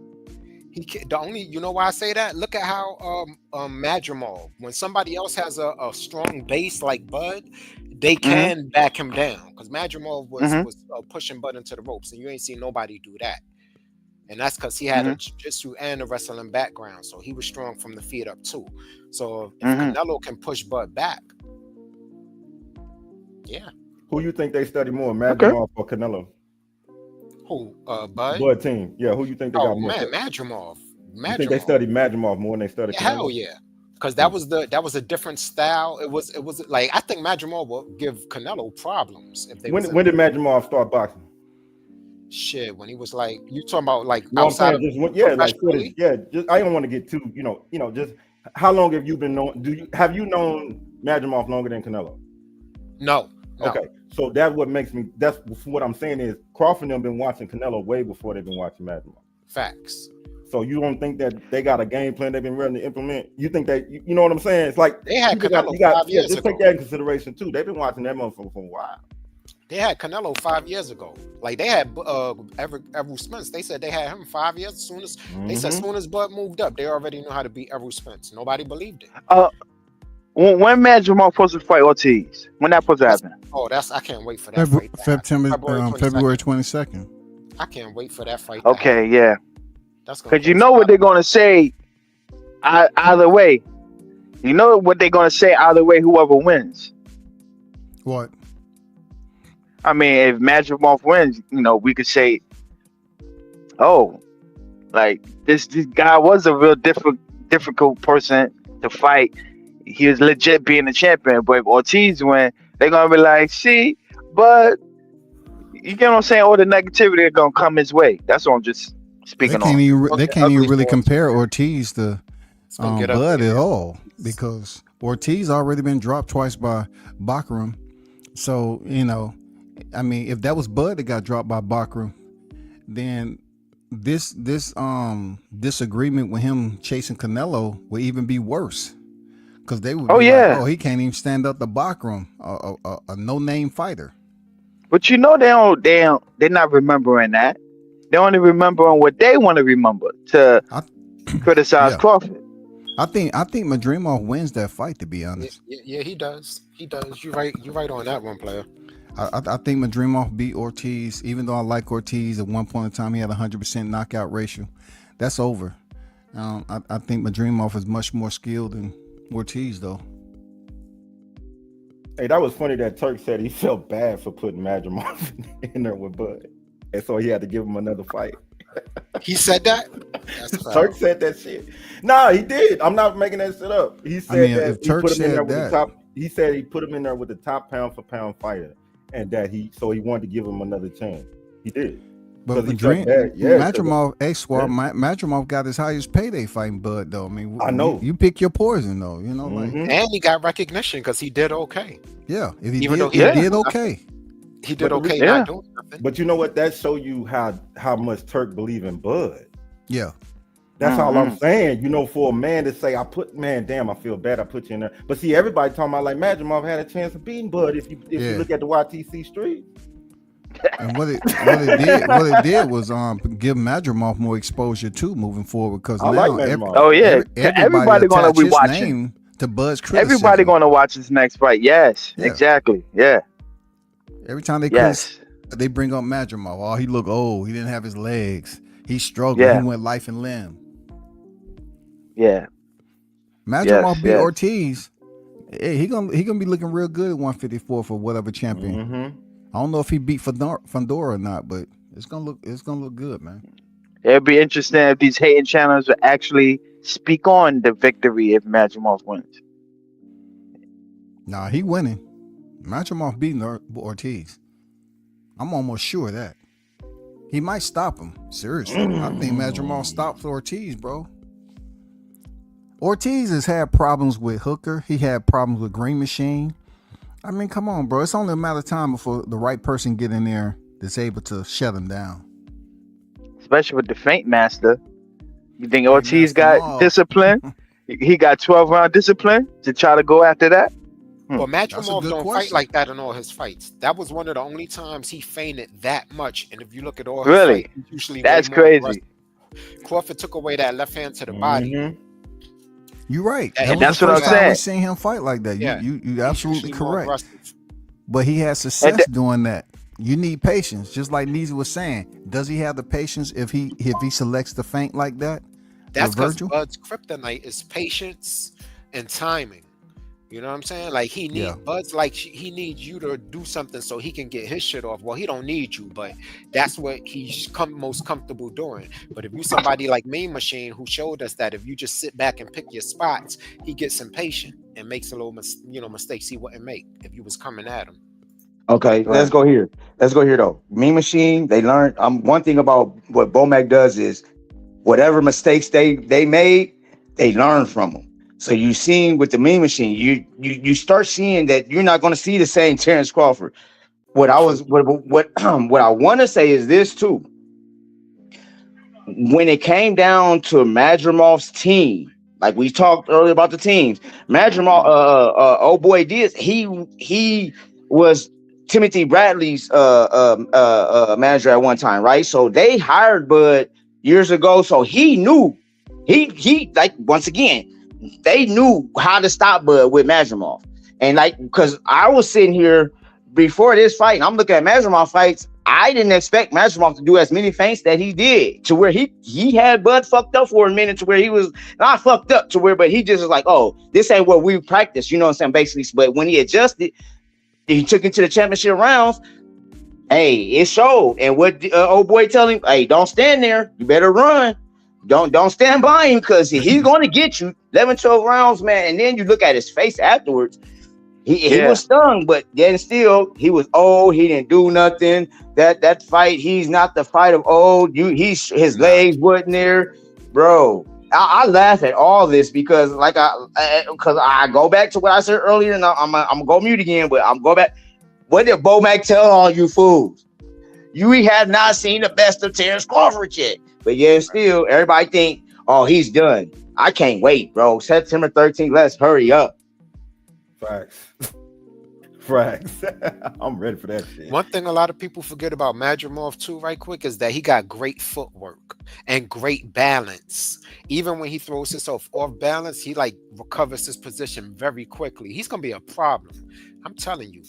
He can't, the only, you know why I say that? Look at how Madrimov, when somebody else has a strong base like Bud, they can back him down, because Madrimov was pushing Bud into the ropes, and you ain't seen nobody do that. And that's because he had a jiu-jitsu and a wrestling background, so he was strong from the feet up too. So if Canelo can push Bud back, yeah. Who you think they study more, Madrimov or Canelo? Who? Bud? Bud team. Yeah, who you think they got more? Man, Madrimov. You think they studied Madrimov more than they studied Canelo? Hell yeah. Because that was a different style. It was like, I think Madrimov will give Canelo problems if they. When did Madrimov start boxing? Shit, when he was like, you talking about like outside of just I don't want to get too, just how long have you been known? Have you known Madrimov longer than Canelo? No. Okay, so that's what I'm saying is Crawford and them been watching Canelo way before they've been watching Madrimov. Facts. So you don't think that they got a game plan they've been ready to implement? You think that you know what I'm saying? It's like they had Canelo 5 years ago. Just take that in consideration too. They've been watching that motherfucker for a while. They had Canelo 5 years ago. Like they had Errol Spence. They said they had him 5 years. As soon as they said, as soon as Bud moved up, they already knew how to beat Errol Spence. Nobody believed it. When Man Jamal supposed to fight Ortiz? When that supposed to happen? I can't wait for that fight. February 22nd. I can't wait for that fight. Okay, yeah. That's because you know what they're gonna say. Either way, you know what they're gonna say. Either way, whoever wins. What? I mean, if Madrimov wins, you know, we could say, "Oh, like this guy was a real difficult person to fight. He was legit being a champion." But if Ortiz win, they're gonna be like, "See, but you get what I'm saying? All the negativity are gonna come his way." That's what I'm just speaking on. They can't even really compare Ortiz to Bud at all, because Ortiz already been dropped twice by Baccarin. So, you know, I mean, if that was Bud that got dropped by Baccarin, then this disagreement with him chasing Canelo would even be worse, because they would be like, oh, he can't even stand up to Baccarin, a no-name fighter. But you know, they're not remembering that. They only remembering what they want to remember to criticize Crawford. I think Madrimov wins that fight, to be honest. Yeah, he does. He does. You're right on that one, player. I think Madrimov beat Ortiz, even though I like Ortiz. At one point in time, he had 100% knockout ratio. That's over. I think Madrimov is much more skilled than Ortiz, though. Hey, that was funny that Turk said he felt bad for putting Madrimov in there with Bud, and so he had to give him another fight. He said that? Turk said that shit. No, he did. I'm not making that shit up. He said that he put him in there with the top. He said he put him in there with the top pound for pound fighter, and that he wanted to give him another chance. He did. But Madrimov, Madrimov got his highest payday fighting Bud, though. I mean, I know you pick your poison, though. You know, like, and he got recognition because he did okay. Yeah, if he did okay. He did okay. Not doing nothing. But you know what? That show you how much Turk believe in Bud. Yeah. That's all I'm saying. You know, for a man to say, I feel bad I put you in there. But see, everybody talking about like Madrimov had a chance of beating Bud if you look at the YTC street. And what it did was give Madrimov more exposure too moving forward, because now everybody gonna be watching to Bud's criticism. Everybody gonna watch his next fight. Yes, exactly. Yeah. Every time they they bring up Madrimov. Oh, he looked old. He didn't have his legs. He struggled. Yeah. He went life and limb. Yeah. Madrimov beat Ortiz. Hey, he gonna be looking real good at 154 for whatever champion. I don't know if he beat Fundora or not, but it's gonna look good, man. It'd be interesting if these hating channels would actually speak on the victory if Madrimov wins. Nah, he winning. Madrimov beating Ortiz. I'm almost sure of that. He might stop him. Seriously. I think Madrimov stops Ortiz, bro. Ortiz has had problems with Hooker. He had problems with Green Machine. I mean, come on, bro. It's only a matter of time before the right person get in there that's able to shut him down. Especially with the Feint Master. You think Ortiz got discipline? He got 12-round discipline to try to go after that? Well, Madrimov don't fight like that in all his fights. That was one of the only times he feinted that much. And if you look at all his fights, usually that's crazy. Crawford took away that left hand to the body. You're right. That's what I'm saying. I've seen him fight like that. You absolutely correct. But he has success doing that. You need patience, just like Neezy was saying. Does he have the patience if he selects the feint like that? That's because Bud's kryptonite is patience and timing. You know what I'm saying? Like Bud's like he needs you to do something so he can get his shit off. Well, he don't need you, but that's what he's most comfortable doing. But if you somebody like Mean Machine, who showed us that if you just sit back and pick your spots, he gets impatient and makes a little mistakes he wouldn't make if you was coming at him. Okay, let's go here. Though. Mean Machine, they learned. One thing about what Bomac does is whatever mistakes they made, they learn from them. So you seen with the Mean Machine, you start seeing that you're not going to see the same Terrence Crawford. What I want to say is this too. When it came down to Madrimov's team, like we talked earlier about the teams, Madrimov, old boy Diaz, he was Timothy Bradley's manager at one time, right? So they hired Bud years ago, so he knew he like once again they knew how to stop Bud with Madrimov. And like, because I was sitting here before this fight, and I'm looking at Madrimov fights. I didn't expect Madrimov to do as many feints that he did, to where he had Bud fucked up for a minute, to where he was not fucked up, to where, but he just was like, oh, this ain't what we practice, you know what I'm saying, basically. But when he adjusted, he took him to the championship rounds. Hey, it showed. And what old boy tell him, hey, don't stand there, you better run. Don't stand by him, because he's going to get you 11, 12 rounds, man. And then you look at his face afterwards. He was stung, but then still he was old. He didn't do nothing. That fight, he's not the fight of old. His legs wasn't there, bro. I laugh at all this because I go back to what I said earlier, and I'm gonna go mute again. But I'm going back. What did Bo Mac tell all you fools? You have not seen the best of Terrence Crawford yet. But yeah, still everybody think, oh, he's done. I can't wait, bro. September 13th. Let's hurry up. Facts. I'm ready for that shit. One thing a lot of people forget about Madrimov too, right quick, is that he got great footwork and great balance. Even when he throws himself off balance, he like recovers his position very quickly. He's gonna be a problem. I'm telling you.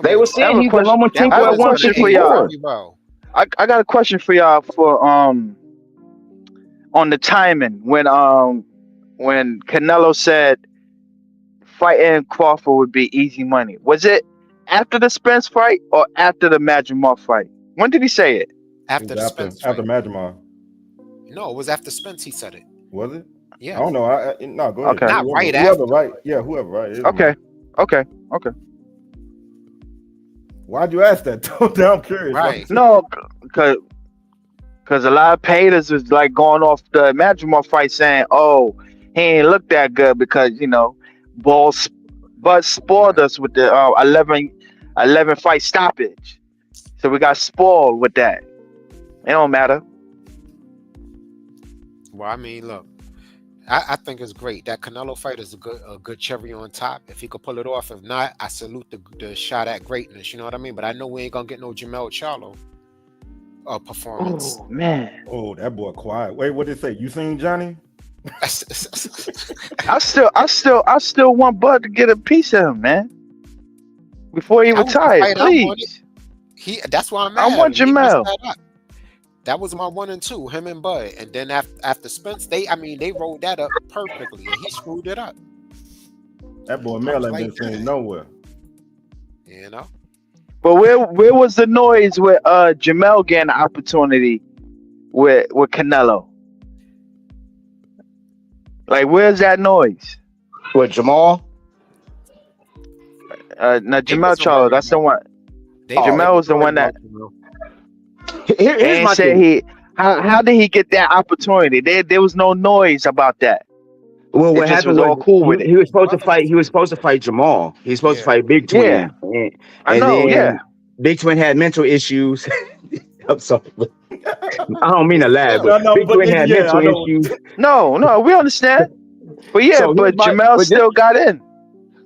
They were saying he's the Lomachenko at one for y'all. I got a question for y'all for on the timing when Canelo said fighting Crawford would be easy money. Was it after the Spence fight or after the Madrimov fight? When did he say it? After the Spence after Madrimov. No, it was after Spence he said it. Was it? Yeah. I don't know. No, go ahead. Okay. Not right after. Right. Yeah, whoever, right. Okay. Why'd you ask that? I'm curious. Right. No, because a lot of haters was like going off the Madrimov fight saying, oh, he ain't look that good because, you know, Bud spoiled us with the 11 fight stoppage. So we got spoiled with that. It don't matter. Well, I mean, look, I think it's great. That Canelo fight is a good cherry on top. If he could pull it off, if not, I salute the shot at greatness. You know what I mean? But I know we ain't gonna get no Jamel Charlo performance. Oh man. Oh, that boy quiet. Wait, what did it say? You seen Johnny? I still want Bud to get a piece of him, man. Before he retires, please. That's why I'm mad. I want Jamel. That was my 1 and 2, him and Bud. And then after Spence, they rolled that up perfectly, and he screwed it up. That boy Mel ain't been seen nowhere. You know. But where was the noise with Jamel getting the opportunity with Canelo? Like, where's that noise? With Jamal? No, Jamel Charlo. That's the one. Jamel was the one that. Here's my thing. How did he get that opportunity? There was no noise about that. Well, what happened was all cool with it. He was supposed to fight. He was supposed to fight Jamal. He was supposed to fight Big Twin. Yeah, I know. Yeah, Big Twin had mental issues. I'm sorry. I don't mean to laugh, but Big Twin had mental issues. No, we understand. But Jamel still got in.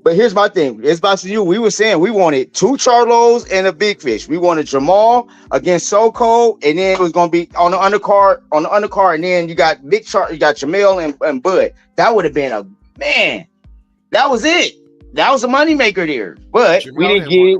But here's my thing. It's about you. We were saying we wanted 2 Charlos and a big fish. We wanted Jamal against Soko, and then it was gonna be on the undercard. And then you got you got Jamel and Bud. That would have been a man. That was it. That was a moneymaker there. But Jamel, we didn't get it.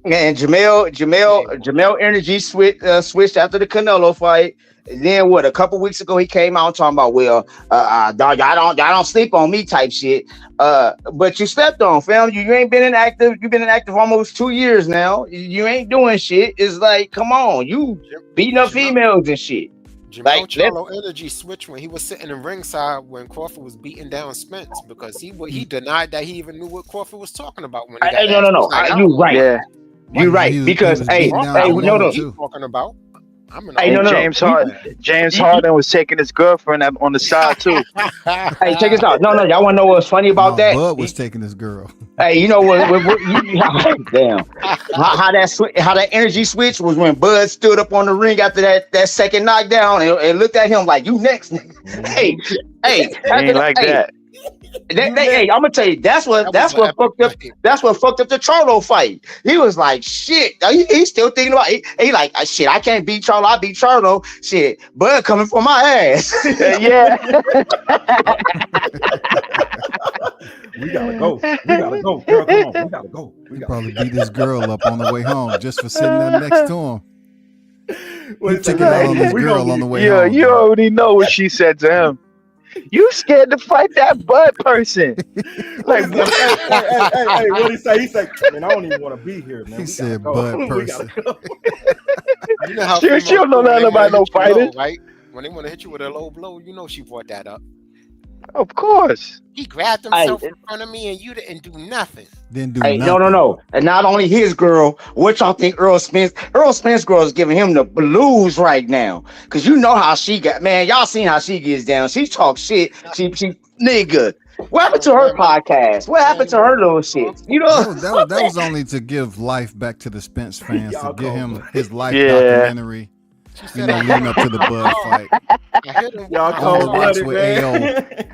And Jamel energy switched after the Canelo fight. And then a couple weeks ago he came out talking about, well, dog, y'all don't sleep on me type shit. But you slept on, fam. You ain't been inactive. You've been inactive almost 2 years now. You ain't doing shit. It's like, come on, you beating up females and shit. Jamel Charlo energy switched when he was sitting in ringside when Crawford was beating down Spence, because he denied that he even knew what Crawford was talking about when he got no. You right. Yeah. You're right. Because no. Talking about. James Harden was taking his girlfriend on the side too. Hey, check this out. No, y'all want to know what's funny about that? Bud was taking his girl. Hey, you know what damn. How that energy switch was when Bud stood up on the ring after that second knockdown and looked at him like, you next. Hey, ain't like that. Hey, I'm gonna tell you, that's what That was an epic fucked up. fight. That's what fucked up the Charlo fight. He was like, shit. He's still thinking about it. He like, shit. I can't beat Charlo. I beat Charlo. Shit, Bud coming for my ass. Yeah. We gotta go. We gotta go, girl. Come on, we gotta go. He probably beat this girl up on the way home just for sitting there next to him. He took it out on this girl on the way Yeah, home. you already know what she said to him. You scared to fight that Bud person? Like, hey, what he say? He said, man, I don't even want to be here, man. He We said, gotta go. "Bud We gotta person." go. You know how She females don't know do when nothing they about wanna no hit you with a fighting. low, right? When they want to hit you with a low blow, you know she brought that up. of course. He grabbed himself in front of me, and you didn't do nothing. Didn't do Hey, nothing. no. And not only his girl, what y'all think Earl Spence girl is giving him the blues right now. Cause you know how she got, man. Y'all seen how she gets down. She talks shit. She nigga. What happened to her podcast? What happened to her little shit? You know, That was only to give life back to the Spence fans, to Y'all give him cold. his life Yeah. documentary. She You said, know, leading up to the Bud fight. I hit him. Y'all On the cold rocks blooded, with man.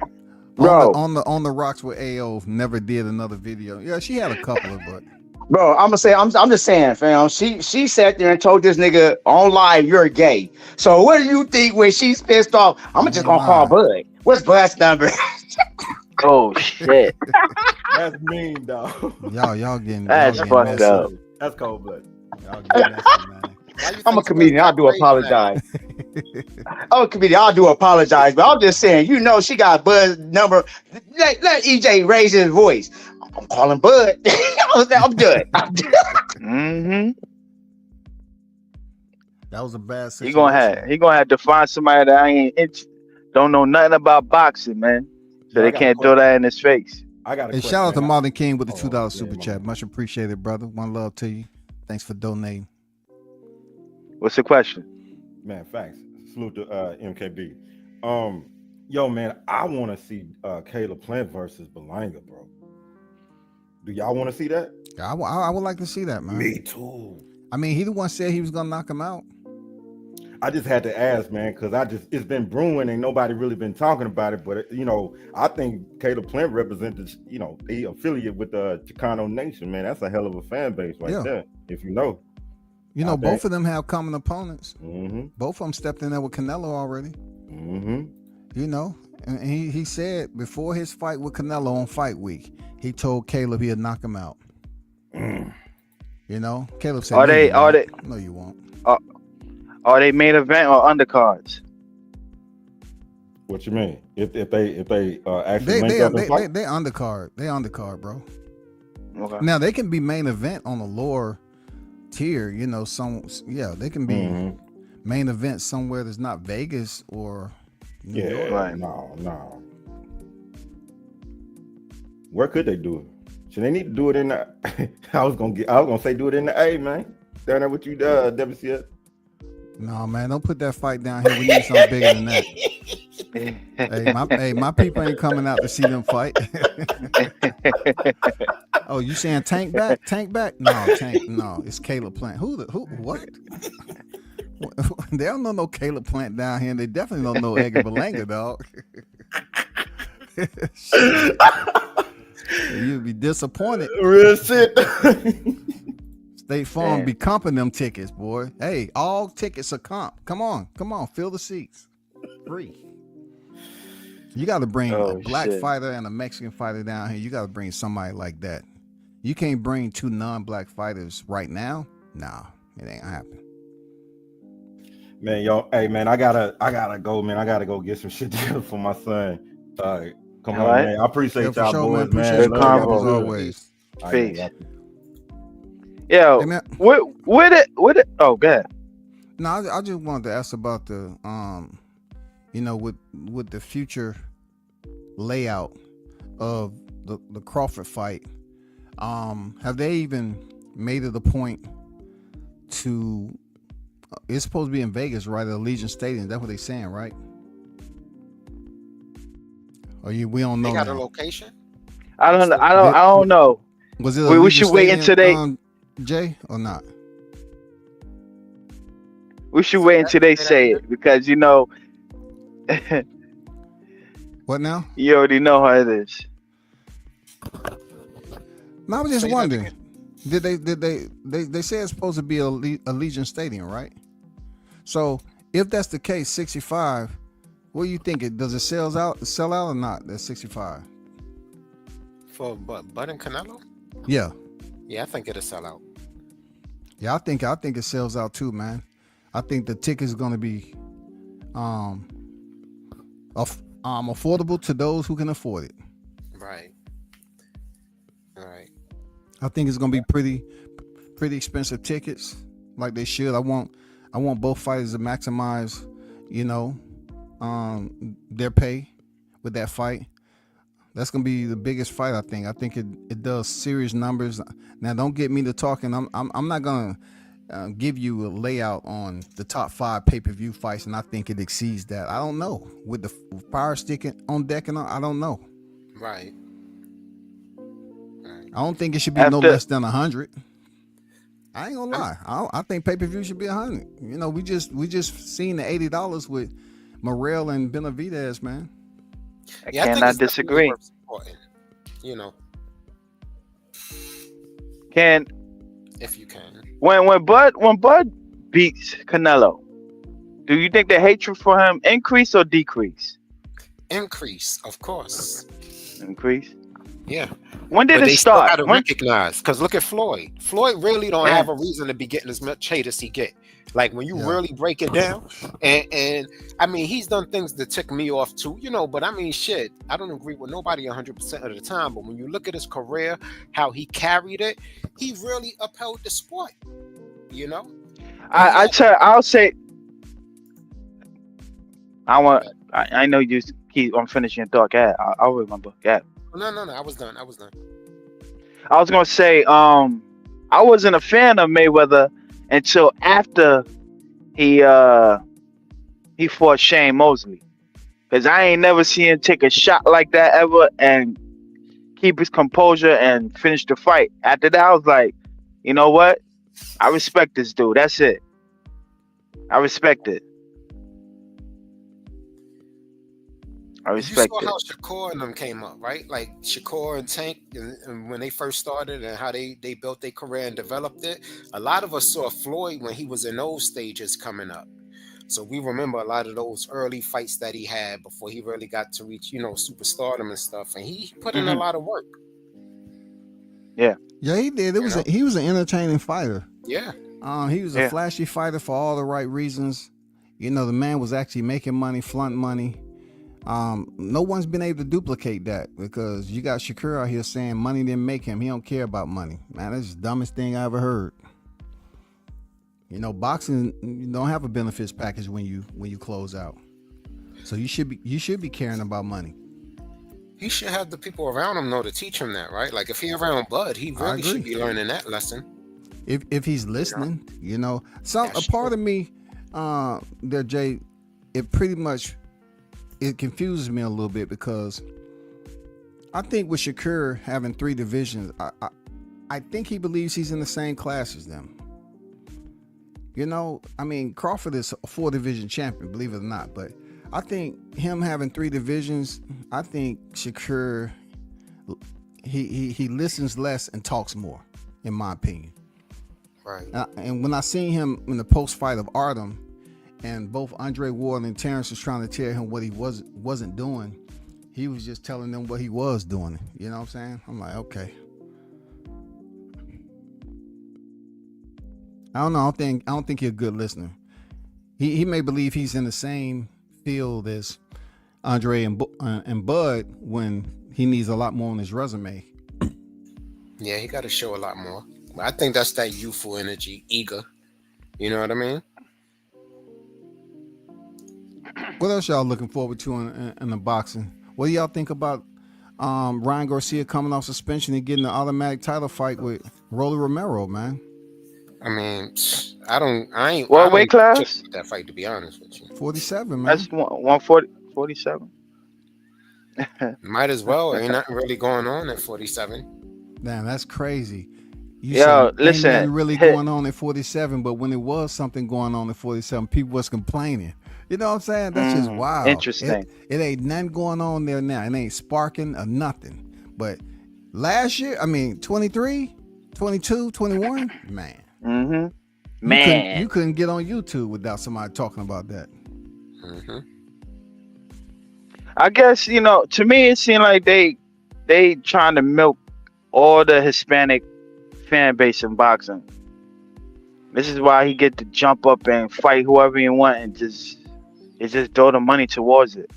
bro. On the rocks with AO never did another video. Yeah, she had a couple of, but Bro, I'm just saying, fam. She sat there and told this nigga on live, you're gay. So what do you think when she's pissed off? I'm just gonna call Bud. What's Bud's number? Oh shit. That's mean, dog. y'all getting That's y'all getting fucked messy. up. That's cold blooded. Y'all getting messy, man. Why you I'm a think comedian. I Spence do got praised for that? apologize. I'm a comedian. I do apologize, but I'm just saying, you know, she got Bud's number. Let EJ raise his voice. I'm calling Bud. I'm done. Mm-hmm. That was a bad He situation. gonna have to find somebody that don't know nothing about boxing, man. So Yeah, I they got a can't throw that in his face. I got a And question. shout out to man. Martin King with the Hold on. $2 Yeah, super my chat. bad. Much appreciated, brother. One love to you. Thanks for donating. What's the question? Man, facts. Salute to MKB. Yo, man, I want to see Caleb Plant versus Belanga, bro. Do y'all want to see that? I would like to see that, man. Me too. I mean, he the one said he was gonna knock him out. I just had to ask, man, because it's been brewing and nobody really been talking about it. But you know, I think Caleb Plant represents, you know, he affiliate with the Chicano Nation, man. That's a hell of a fan base right there. If you know, You know, both of them have common opponents. Mm-hmm. Both of them stepped in there with Canelo already. Mm-hmm. You know, and he said before his fight with Canelo on Fight Week, he told Caleb he'd knock him out. You know, Caleb said, "No, you won't." Are they main event or undercards? What you mean? If they actually They undercard, they undercard, bro. Okay. Now they can be main event on a lower tier, you know. They can be main event somewhere that's not Vegas or New York. Right. No. Where could they do it? So they need to do it in the. I was gonna say do it in the A, man. Down there with you, WCS. No, man, don't put that fight down here. We need something bigger than that. hey, my people ain't coming out to see them fight. Oh, you saying Tank back? Tank back? No, it's Caleb Plant. What? They don't know no Caleb Plant down here. And they definitely don't know Edgar Belanga, dog. You'd be disappointed. Real shit. State Farm be comping them tickets, boy. Hey, all tickets are comp. Come on, fill the seats. Free. You got to bring a black fighter and a Mexican fighter down here. You got to bring somebody like that. You can't bring two non-black fighters right now. Nah, it ain't happening. Man, yo, hey man, I gotta go, man. I gotta go get some shit together for my son. Come on, right, man. I appreciate y'all sure, boys, man. man. Appreciate you as always. Peace. Yo, Hey, man. with it. Oh, God. No, I just wanted to ask about the you know, with the future layout of the Crawford fight. Have they even made it a point to? It's supposed to be in Vegas, right? At Allegiant Stadium. That's what they're saying, right? Or we don't know. They got now. a location. I don't know. Was it? We should wait until they. Jay, or not? We should wait until they say it because What now? You already know how it is. Now I was just Say that wondering, again. they say it's supposed to be a Allegiant Stadium, right? So if that's the case, 65, what do you think? Does it sell out or not? That's 65. For Bud and Canelo? Yeah. Yeah, I think it'll sell out. Yeah, I think it sells out too, man. I think the ticket's gonna be affordable to those who can afford it. Right. All right. I think it's gonna be pretty expensive tickets, like they should. I want both fighters to maximize, their pay with that fight. That's gonna be the biggest fight. I think it does serious numbers. Now, don't get me to talking. I'm not gonna give you a layout on the top 5 pay-per-view fights, and I think it exceeds that. I don't know with the fire stick on deck and all, I don't know. Right. I don't think it should be no less than 100. I ain't gonna lie. I think pay-per-view should be 100. We just seen the $80 with Morrell and Benavidez, man. I Yeah, I think cannot it's definitely disagree. worth supporting, Can if you can. when Bud beats Canelo, do you think the hatred for him increase or decrease? Increase, of course. Increase. Yeah. When did But it they still start? got to When? recognize, because look at Floyd. Floyd really don't Yeah. have a reason to be getting as much hate as he get. Like when you Yeah. really break it down, and I mean he's done things that tick me off too, but I mean shit, I don't agree with nobody 100% of the time. But when you look at his career, how he carried it, he really upheld the sport. I'll say. I know you keep on finishing your thought. Yeah, I'll remember. Yeah. No, I was done. I was gonna say, I wasn't a fan of Mayweather until after he fought Shane Mosley, because I ain't never seen him take a shot like that ever and keep his composure and finish the fight. After that, I was like, you know what? I respect this dude. That's it. I respect it. I You respect saw it. how Shakur and them came up, right? Like Shakur and Tank, and when they first started, and how they built their career and developed it. A lot of us saw Floyd when he was in those stages coming up, so we remember a lot of those early fights that he had before he really got to reach, superstardom and stuff. And he put in a lot of work. Yeah. Yeah, he did. He was an entertaining fighter. Yeah. He was a flashy fighter for all the right reasons. The man was actually making money, flaunt money. No one's been able to duplicate that, because you got Shakur out here saying money didn't make him. He don't care about money. Man, that's the dumbest thing I ever heard. Boxing, you don't have a benefits package when you close out. So you should be caring about money. He should have the people around him know to teach him that, right? Like if he around Bud, he really should be learning that lesson. If he's listening, a part of me, there, Jay, it pretty much. It confuses me a little bit, because I think with Shakur having 3 divisions, I think he believes he's in the same class as them. I mean, Crawford is a 4-division champion, believe it or not, but I think him having 3 divisions, I think Shakur, he listens less and talks more, in my opinion. Right. And when I seen him in the post-fight of Artem, and both Andre Ward and Terrence was trying to tell him what he wasn't doing, he was just telling them what he was doing. You know what I'm saying? I'm like, okay. I don't know. I don't think he's a good listener. He may believe he's in the same field as Andre and Bud, when he needs a lot more on his resume. Yeah, he got to show a lot more. But I think that's that youthful energy, eager. You know what I mean? What else y'all looking forward to in the boxing? What do y'all think about Ryan Garcia coming off suspension and getting the automatic title fight with Rolly Romero, man? I mean, I ain't. What I don't weight class? check that fight, to be honest with you. 47, man. That's 140, 47. Might as well. Ain't nothing really going on at 47. Damn, that's crazy. Yo, listen, ain't nothing really going on at 47, but when it was something going on at 47, people was complaining. You know what I'm saying? That's just wild. Interesting. It ain't nothing going on there now. It ain't sparking or nothing. But Last year, I mean 23, 22, 21, man. Mm-hmm. You couldn't get on YouTube without somebody talking about that. Mm-hmm. I guess, to me it seemed like they trying to milk all the Hispanic fan base in boxing. This is why he get to jump up and fight whoever he want and just throw the money towards it.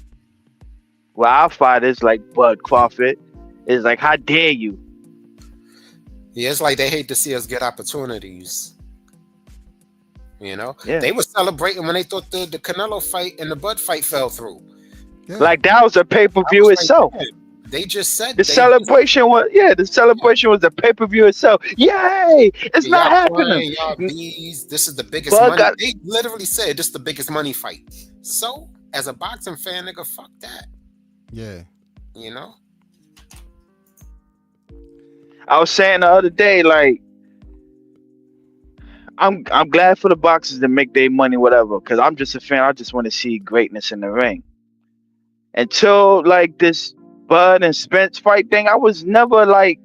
Well, our fighters like Bud Crawford is like, how dare you? Yeah, it's like they hate to see us get opportunities. Yeah. They were celebrating when they thought the Canelo fight and the Bud fight fell through. Yeah. Like that was a pay-per-view itself. Man, they just said The celebration was the pay-per-view itself. Yay! It's not happening. Y'all bees. This is the biggest Bud money. They literally said this is the biggest money fight. So, as a boxing fan, nigga, fuck that. Yeah. I was saying the other day, like, I'm glad for the boxers to make their money, whatever, because I'm just a fan. I just want to see greatness in the ring. Until like this Bud and Spence fight thing, I was never like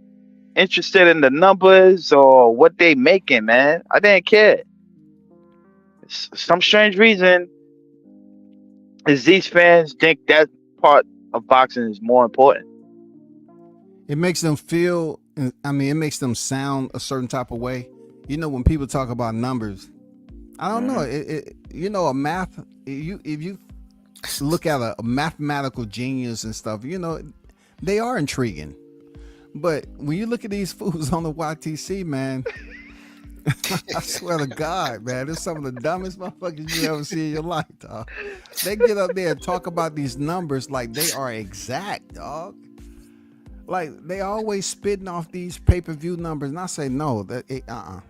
interested in the numbers or what they making, man. I didn't care. Some strange reason is these fans think that part of boxing is more important. It makes them feel. I mean, it makes them sound a certain type of way. When people talk about numbers, I don't know. A math. If you look at a mathematical genius and stuff, they are intriguing. But when you look at these fools on the YTC, man, I swear to God, man, they're some of the dumbest motherfuckers you ever see in your life, dog. They get up there and talk about these numbers like they are exact, dog. Like they always spitting off these pay-per-view numbers, and I say no,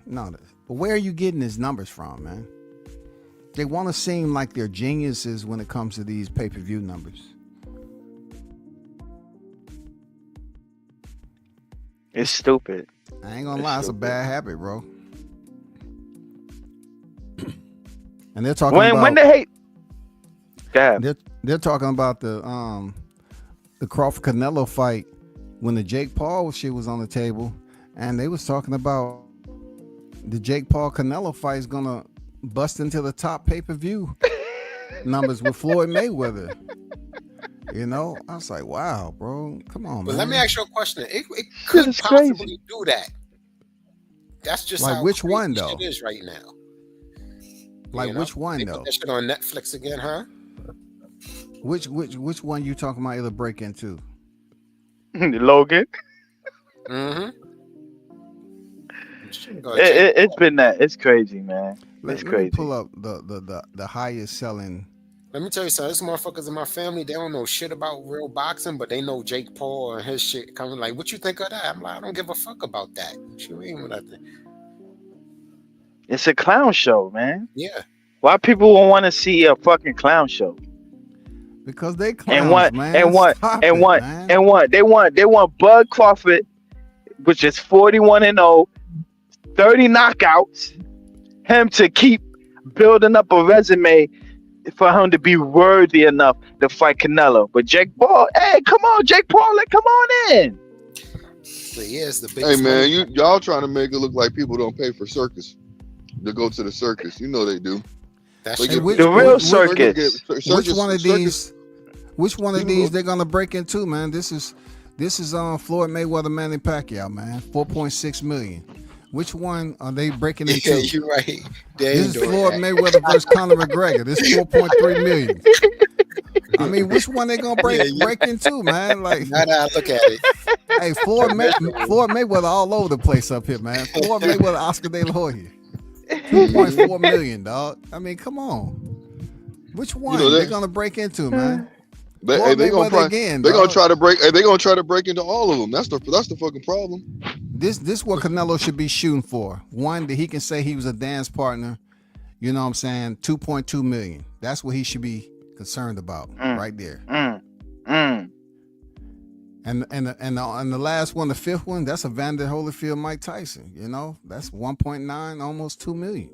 no. But where are you getting these numbers from, man? They want to seem like they're geniuses when it comes to these pay-per-view numbers. It's stupid. I ain't gonna lie, it's a bad habit, bro. And they're talking about when they hate. God. They're talking about the Crawford Canelo fight when the Jake Paul shit was on the table, and they was talking about the Jake Paul Canelo fight is gonna bust into the top pay-per-view numbers with Floyd Mayweather. I was like, wow, bro, come on, But man. let me ask you a question. It could possibly do that. That's just like how which crazy one though? It is right now. Like which one they though? Put that shit on Netflix again, huh? Which one you talking about? It'll break into Logan. Mm-hmm. It's been that. It's crazy, man. It's crazy. Let me pull up the highest selling. Let me tell you something. These motherfuckers in my family, they don't know shit about real boxing, but they know Jake Paul and his shit coming. Like, what you think of that? I'm like, I don't give a fuck about that. What you mean with that? It's a clown show, man. Yeah. Why people won't want to see a fucking clown show? Because they clowns, man. They want Bud Crawford, which is 41-0, 30 knockouts, him to keep building up a resume for him to be worthy enough to fight Canelo. But Jake Paul, hey, come on, Jake Paul, come on in. So yeah, it's the biggest. Hey man, y'all trying to make it look like people don't pay for circus to go to the circus. They do. That's the real circus. Which one of these they're gonna break into, man? This is Floyd Mayweather, Manny Pacquiao, man. 4.6 million. Which one are they breaking into? Yeah, you're right. This is Floyd Mayweather versus Conor McGregor. This is 4.3 million. I mean, which one they gonna break into, man? Like, now that I look at it. Hey, Floyd Mayweather all over the place up here, man. Floyd Mayweather, Oscar De La Hoya. 2.4 million, dog. I mean, come on. Which one they're gonna break into, man? They're gonna try to break. They're gonna try to break into all of them. That's the fucking problem. This what Canelo should be shooting for. One, that he can say he was a dance partner. You know what I'm saying? 2.2 million. That's what he should be concerned about right there. And the last one, the fifth one, that's Evander Holyfield, Mike Tyson. That's 1.9, almost 2 million.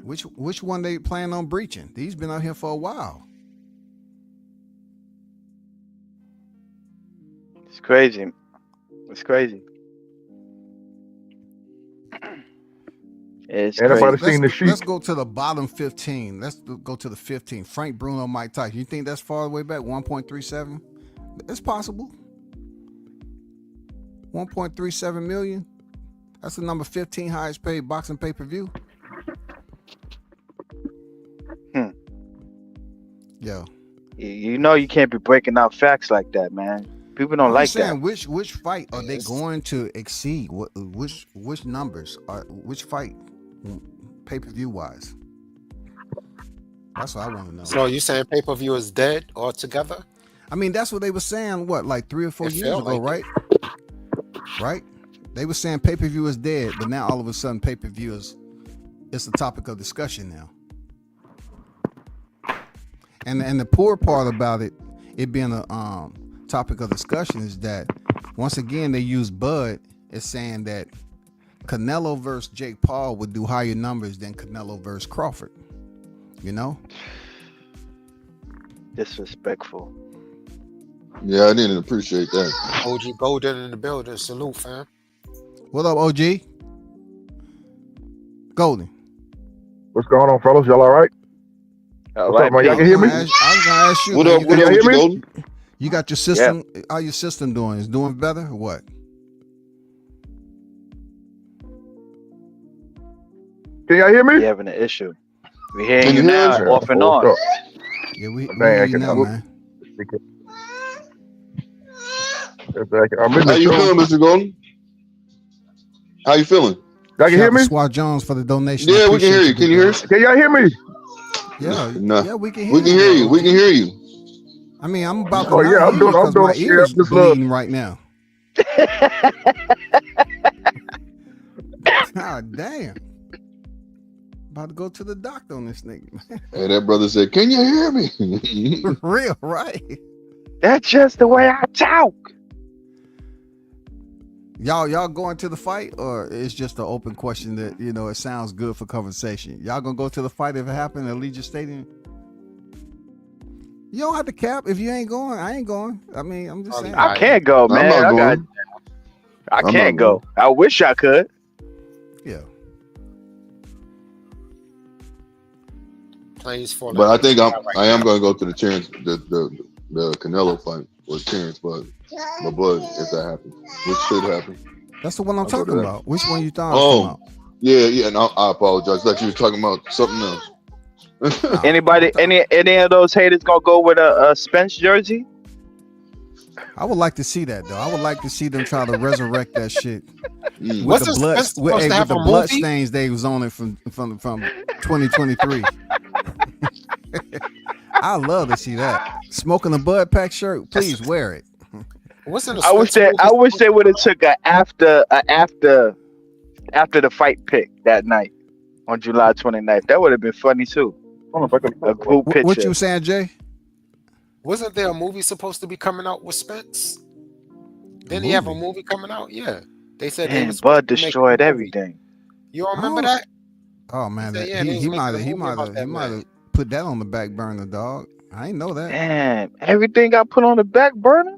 Which one they plan on breaching? He's been out here for a while. It's crazy. It's crazy. It's Anybody crazy. seen the sheep? Let's go to the bottom 15. Let's go to the 15. Frank Bruno, Mike Tyson. You think that's far way back? 1.37? It's possible. 1.37 million. That's the number 15 highest paid boxing pay-per-view. Yo. You know you can't be breaking out facts like that, man. People don't like that. Which fight are they going to exceed? Which numbers are which fight pay-per-view wise? That's what I want to know. So you saying pay-per-view is dead altogether? I mean, that's what they were saying. What, like 3 or 4 It years felt ago, like right? Right? They were saying pay-per-view is dead, but now all of a sudden pay-per-view is it's a topic of discussion now. And the poor part about it being a topic of discussion is that once again they use Bud as saying that Canelo versus Jake Paul would do higher numbers than Canelo versus Crawford. You know? Disrespectful. Yeah, I didn't appreciate that. OG Golden in the building. Salute, fam. What up, OG? Golden. What's going on, fellas? Y'all all right? What's up, man? Y'all can hear me? I was gonna ask you. What man, up? What up? hear me? Golden? You got your system? How your system doing? Is doing better or what? Can y'all hear me? You having an issue? We hearing Can you you hear now, us? off and What's on. up? Yeah, we Man, hear I you can- now, man. I'm in How the you show. feeling, Mr. Golden? How you feeling? Y'all can Shout hear out to me? Swat Jones for the donation. Yeah, I we can hear you. appreciate Can you hear us? Can y'all hear me? Yeah, Nah. yeah, we can hear We can you. hear though, you. We OG. can hear you. I mean, I'm about to Oh, not yeah, I'm hear doing- you I'm because my doing- ears yeah, just bleeding right now. God damn. About to go to the doctor on this nigga. Hey, that brother said, "Can you hear me?" For real, right? That's just the way I talk. Y'all going to the fight, or it's just an open question that it sounds good for conversation? Y'all gonna go to the fight if it happened at Allegiant Stadium? You don't have to cap. If you ain't going, I ain't going. I mean, I'm just saying. I can't go, I'm man. not I going. I'm can't not go. I wish I could. Yeah. Plays falling. But I think I am now. going to go to the Terrence, the Canelo fight with Terrence Bud, if that happens, which should happen. That's the one I'm I'll go to talking that. about. Which one you thought I was talking about? Yeah, and I apologize. I thought you were talking about something else. Nah, Anybody, any of those haters gonna go with a Spence jersey? I would like to see that though. I would like to see them try to resurrect that shit with Wasn't the blood, Spence supposed to have the a blood movie? stains they was on it from 2023. I love to see that. Smoking a Bud Pack shirt, please wear it. Wasn't I wish they would have took a after the fight pick that night on July 29th. That would have been funny too. A group picture. What you saying, Jay? Wasn't there a movie supposed to be coming out with Spence? Didn't he have a movie coming out? Yeah. They said they Man, was supposed Bud to make destroyed a movie. everything. You don't remember that? Oh man, He said, yeah, he they was might making a movie about that have man. put that on the back burner, dog. I ain't know that. Damn, everything got put on the back burner.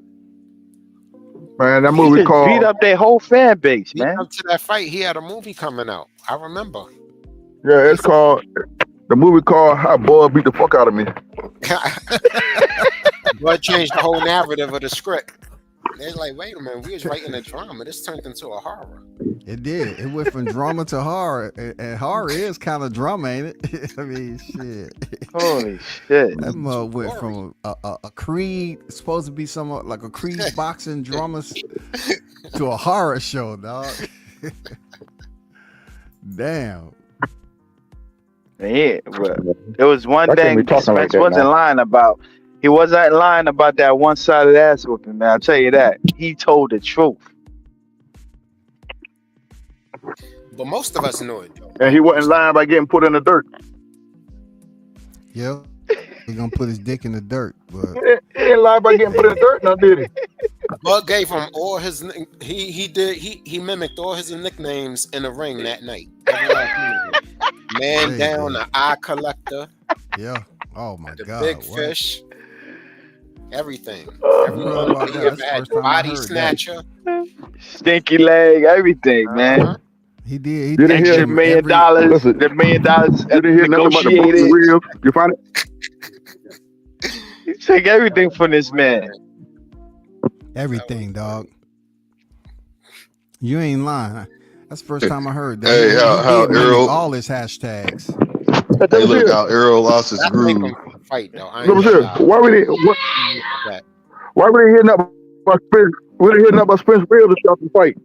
Man, that He movie just called. beat up their whole fan base, Leading man. up to that fight, he had a movie coming out. I remember. Yeah, it's called. The movie called "How Bud Beat the Fuck Out of Me." But changed the whole narrative of the script. They're like, wait a minute, we was writing a drama. This turned into a horror. It did. It went from drama to horror, and horror is kind of drama, ain't it? I mean, shit. Holy shit! That mug went from a Creed, supposed to be somewhat like a Creed boxing drama, to a horror show, dog. Damn. Yeah, but there was one I can't be thing talking like Spence that, wasn't man. lying about. He wasn't lying about that one-sided ass whooping, man. I'll tell you that. He told the truth. But most of us knew it, though. And he wasn't lying by getting put in the dirt. Yeah. He gonna put his dick in the dirt, but He ain't lying by getting put in the dirt, now did he? Bud gave him all his he mimicked all his nicknames in the ring that night. Every last one of them. Man Hey, down, dude. the eye collector, yeah. Oh my the god. big what? fish, everything. You know Everyone about he that? ever That's the had, first the time I body heard that. snatcher. Stinky leg, everything, man. He did. He You did didn't Extra hear? every, $1 every million. Listen, The $1 million you didn't hear nothing about the broken negotiated. ribs. You find it? You take everything from this man. everything, dog. You ain't lying. That's the first time I heard that. Hey, He how did mimic Errol? all his hashtags. Let Hey, me see look it. how Errol lost his That make him groove. fight though. I Let ain't me see gonna it. lie. That Why we didn't hear nothing about Spence? We didn't hear nothing about Spence real to stop the fight.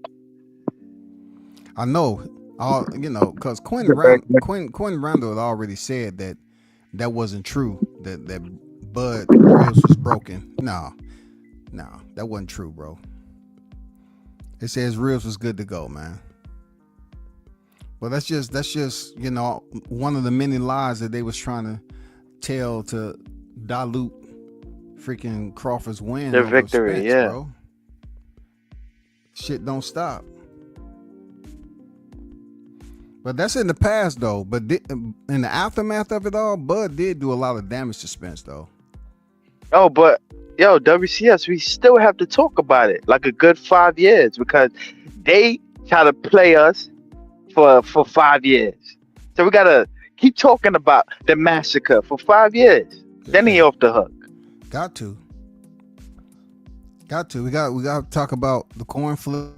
I know. All because Quinn Randall had already said that wasn't true. That Bud ribs was broken. No, that wasn't true, bro. It says ribs was good to go, man. But that's just one of the many lies that they was trying to tell to dilute freaking Crawford's win The over victory, Spence, yeah. bro. Shit don't stop. But that's in the past, though. But in the aftermath of it all, Bud did do a lot of damage to Spence, though. Oh, but yo, WCS, we still have to talk about it like a good 5 years because they try to play us for 5 years. So we gotta keep talking about the massacre for 5 years. Then he off the hook. Got to. We got to talk about the coin flip.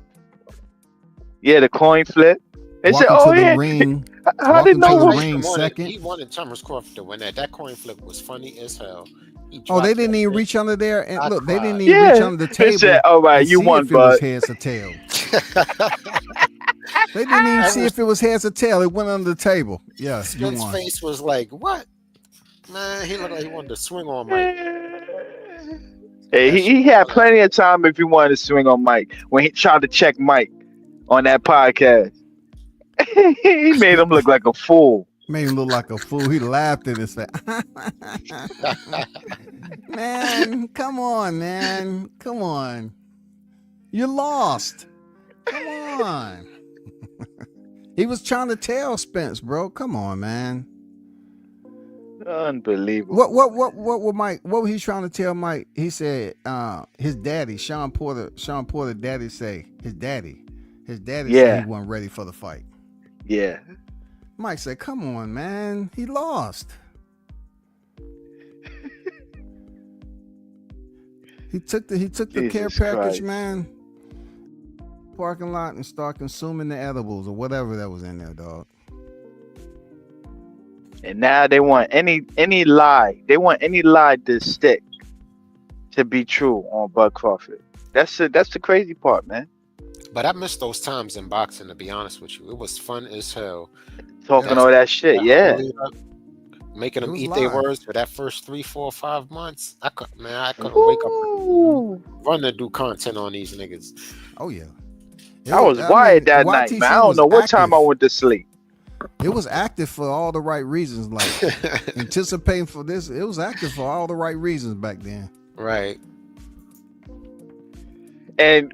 Yeah, the coin flip. They said, Walking "Oh to the yeah, ring. how did Walking to no the one?" ring Tyson wanted, second. he wanted Thomas Crawford to win that. That coin flip was funny as hell. He Oh, they dropped didn't that even shit. reach under there. And I look, they didn't cried. even reach Yeah, under the they table said, "All right, and you see won, if it was bud." heads or tail. They didn't even That see was- if it was heads or tail. It went under the table. Yeah, you Spence' won. face was like, "What?" Man, he looked like he wanted to swing on Mike. Hey, That shit he had was plenty of time if he wanted to swing on Mike when he tried to check Mike on that podcast. He made him look like a fool. Made him look like a fool. He laughed at his face. Man, come on, man. Come on. You lost. Come on. He was trying to tell Spence, bro. Come on, man. Unbelievable. What Mike? What was he trying to tell Mike? He said his daddy, Sean Porter daddy say his daddy said Yeah, he wasn't ready for the fight. yeah. Mike said, "Come on, man. He lost." He took the care Jesus package, Christ. man. Parking lot and start consuming the edibles or whatever that was in there, dog. And now they want any lie. They want any lie to stick to be true on Bud Crawford. That's the crazy part, man. But I miss those times in boxing, to be honest with you. It was fun as hell. Talking Yeah. all that shit, yeah. Making It them was eat their live. words for that first 3, 4, 5 months. I couldn't wake up Ooh. and run to do content on these niggas. Oh yeah. I was wired that night, man. I don't know what time I went to sleep. It was active for all the right reasons, like anticipating for this. It was active for all the right reasons back then. Right. And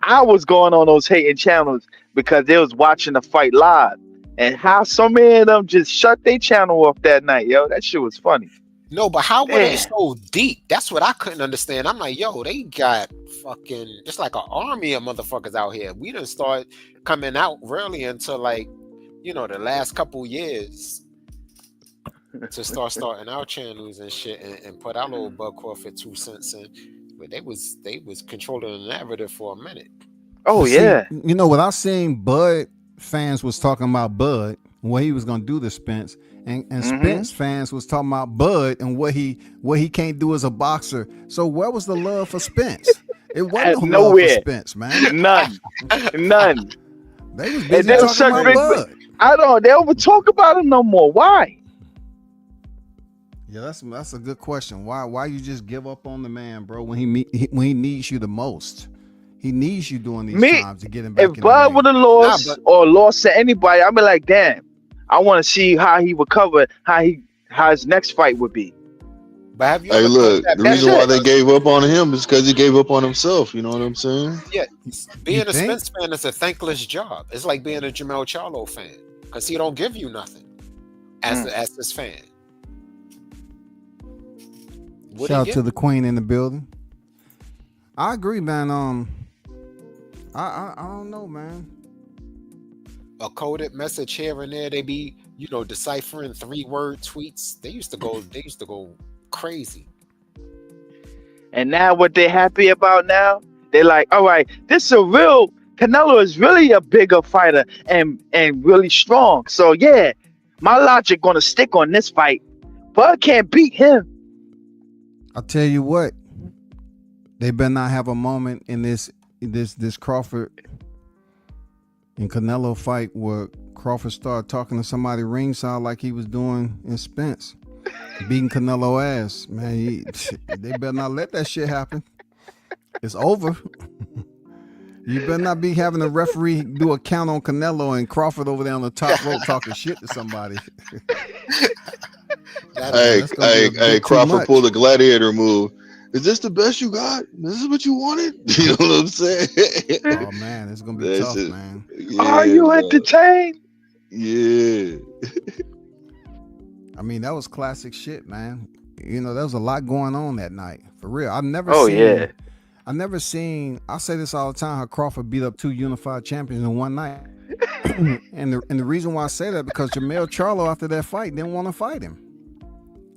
I was going on those hating channels because they was watching the fight live. And how so many of them just shut their channel off that night, yo. That shit was funny. No, but how were they Damn. so deep? That's what I couldn't understand. I'm like, yo, they got fucking just like an army of motherfuckers out here. We didn't start coming out really until like, the last couple years to start starting our channels and shit and put our little Bud Crawford 2 cents in. But they was controlling the narrative for a minute. Oh, But yeah. See, without seeing Bud fans was talking about Bud and what he was gonna do to Spence, and Spence fans was talking about Bud and what he can't do as a boxer. So where was the love for Spence? It wasn't no love Nowhere. for Spence, man. None. They was And busy they was talking such about big. Bud. They don't even talk about him no more. Why? Yeah, that's a good question. Why you just give up on the man, bro? When he needs you the most, he needs you during these times to get him back. If Bud would have lost or lost to anybody, I'd be like, damn. I want to see how he recovered, how his next fight would be. But have you Hey, ever look, thought the that reason why they gave up on him is because he gave up on himself. You know what I'm saying? Yeah, being You a think? Spence fan is a thankless job. It's like being a Jamel Charlo fan because he don't give you nothing as this fan. What Shout out to the queen in the building. I agree, man. I don't know, man. A coded message here and there. They be, deciphering 3-word tweets. They used to go crazy. And now what they're happy about now, they're like, all right, Canelo is really a bigger fighter and really strong. So yeah, my logic gonna stick on this fight. Bud can't beat him. I'll tell you what, they better not have a moment in this Crawford and Canelo fight where Crawford started talking to somebody ringside like he was doing in Spence, beating Canelo ass. Man, they better not let that shit happen. It's over. You better not be having a referee do a count on Canelo and Crawford over there on the top rope talking shit to somebody. Hey, Crawford pulled a gladiator move. Is this the best you got? This is what you wanted? You know what I'm saying? Oh man, it's gonna be tough, man. Yeah, Are you entertained? Yeah. I mean, that was classic shit, man. There was a lot going on that night. For real. I never seen, I say this all the time, how Crawford beat up 2 unified champions in one night. and the reason why I say that, because Jermell Charlo after that fight didn't want to fight him.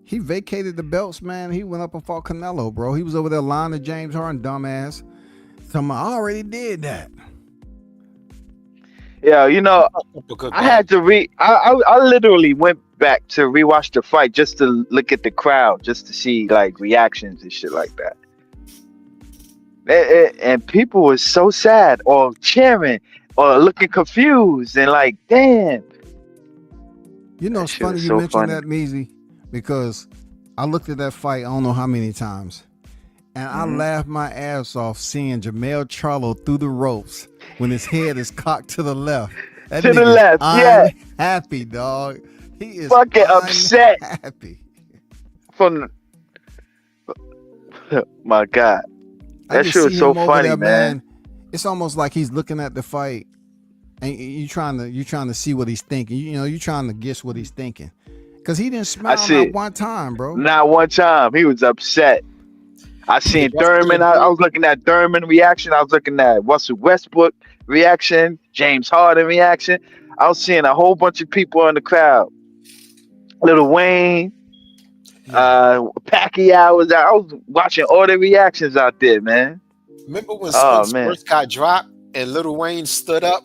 He vacated the belts, man. He went up and fought Canelo, bro. He was over there lying to James Harden, dumbass. Talking about, I already did that. Yeah, I had to I literally went back to rewatch the fight just to look at the crowd, just to see like reactions and shit like that. And people were so sad or cheering or looking confused and like, damn. It's funny you mentioned that, Measy, because I looked at that fight I don't know how many times, and I laughed my ass off seeing Jermell Charlo through the ropes when his head is cocked to the left. That to the left, yeah. Happy dog. He is fucking upset. Happy. My God. That shit was so funny, there, man. It's almost like he's looking at the fight, and you trying to see what he's thinking. You're trying to guess what he's thinking, because he didn't smile not one time, bro. Not one time. He was upset. I seen Thurman. I was looking at Thurman reaction. I was looking at Russell Westbrook reaction, James Harden reaction. I was seeing a whole bunch of people in the crowd. Lil Wayne, Pacquiao was out. I was watching all the reactions out there, man. Remember when Spence first got dropped and Lil Wayne stood up?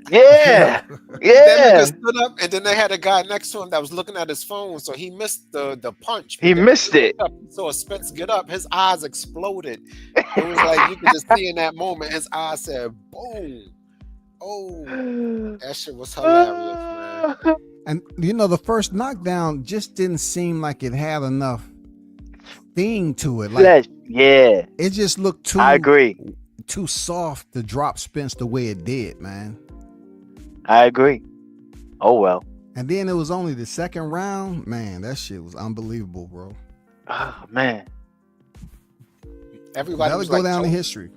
Yeah. That nigga stood up, and then they had a guy next to him that was looking at his phone, so he missed the punch. He missed it. So Spence get up, his eyes exploded. It was like you could just see in that moment, his eyes said, boom. Oh, that shit was hilarious, man. And the first knockdown just didn't seem like it had enough thing to it. Like, yeah, it just looked too. I agree. Too soft to drop Spence the way it did, man. I agree. Oh well. And then it was only the second round, man. That shit was unbelievable, bro. Oh man. Everybody that'll go down in history,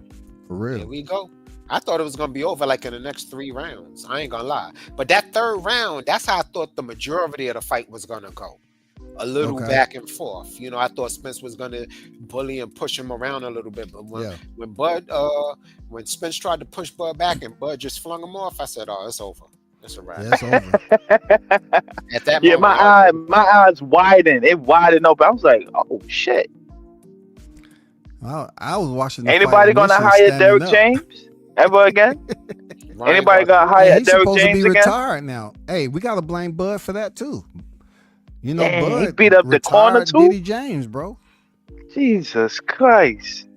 for real. Here we go. I thought it was going to be over like in the next 3 rounds. I ain't going to lie. But that third round, that's how I thought the majority of the fight was going to go. A little back and forth. I thought Spence was going to bully and push him around a little bit. But when Spence tried to push Bud back and Bud just flung him off, I said, oh, it's over. It's a wrap. Yeah, it's over. At that moment, my eyes widened. It widened open. I was like, oh, shit. Well, I was watching. Anybody going to hire Derrick James ever again? Anybody gonna hire Derrick James again? He's supposed to be retired now. Hey, we gotta blame Bud for that too. Bud he beat up the corner too. Diddy James, bro. Jesus Christ!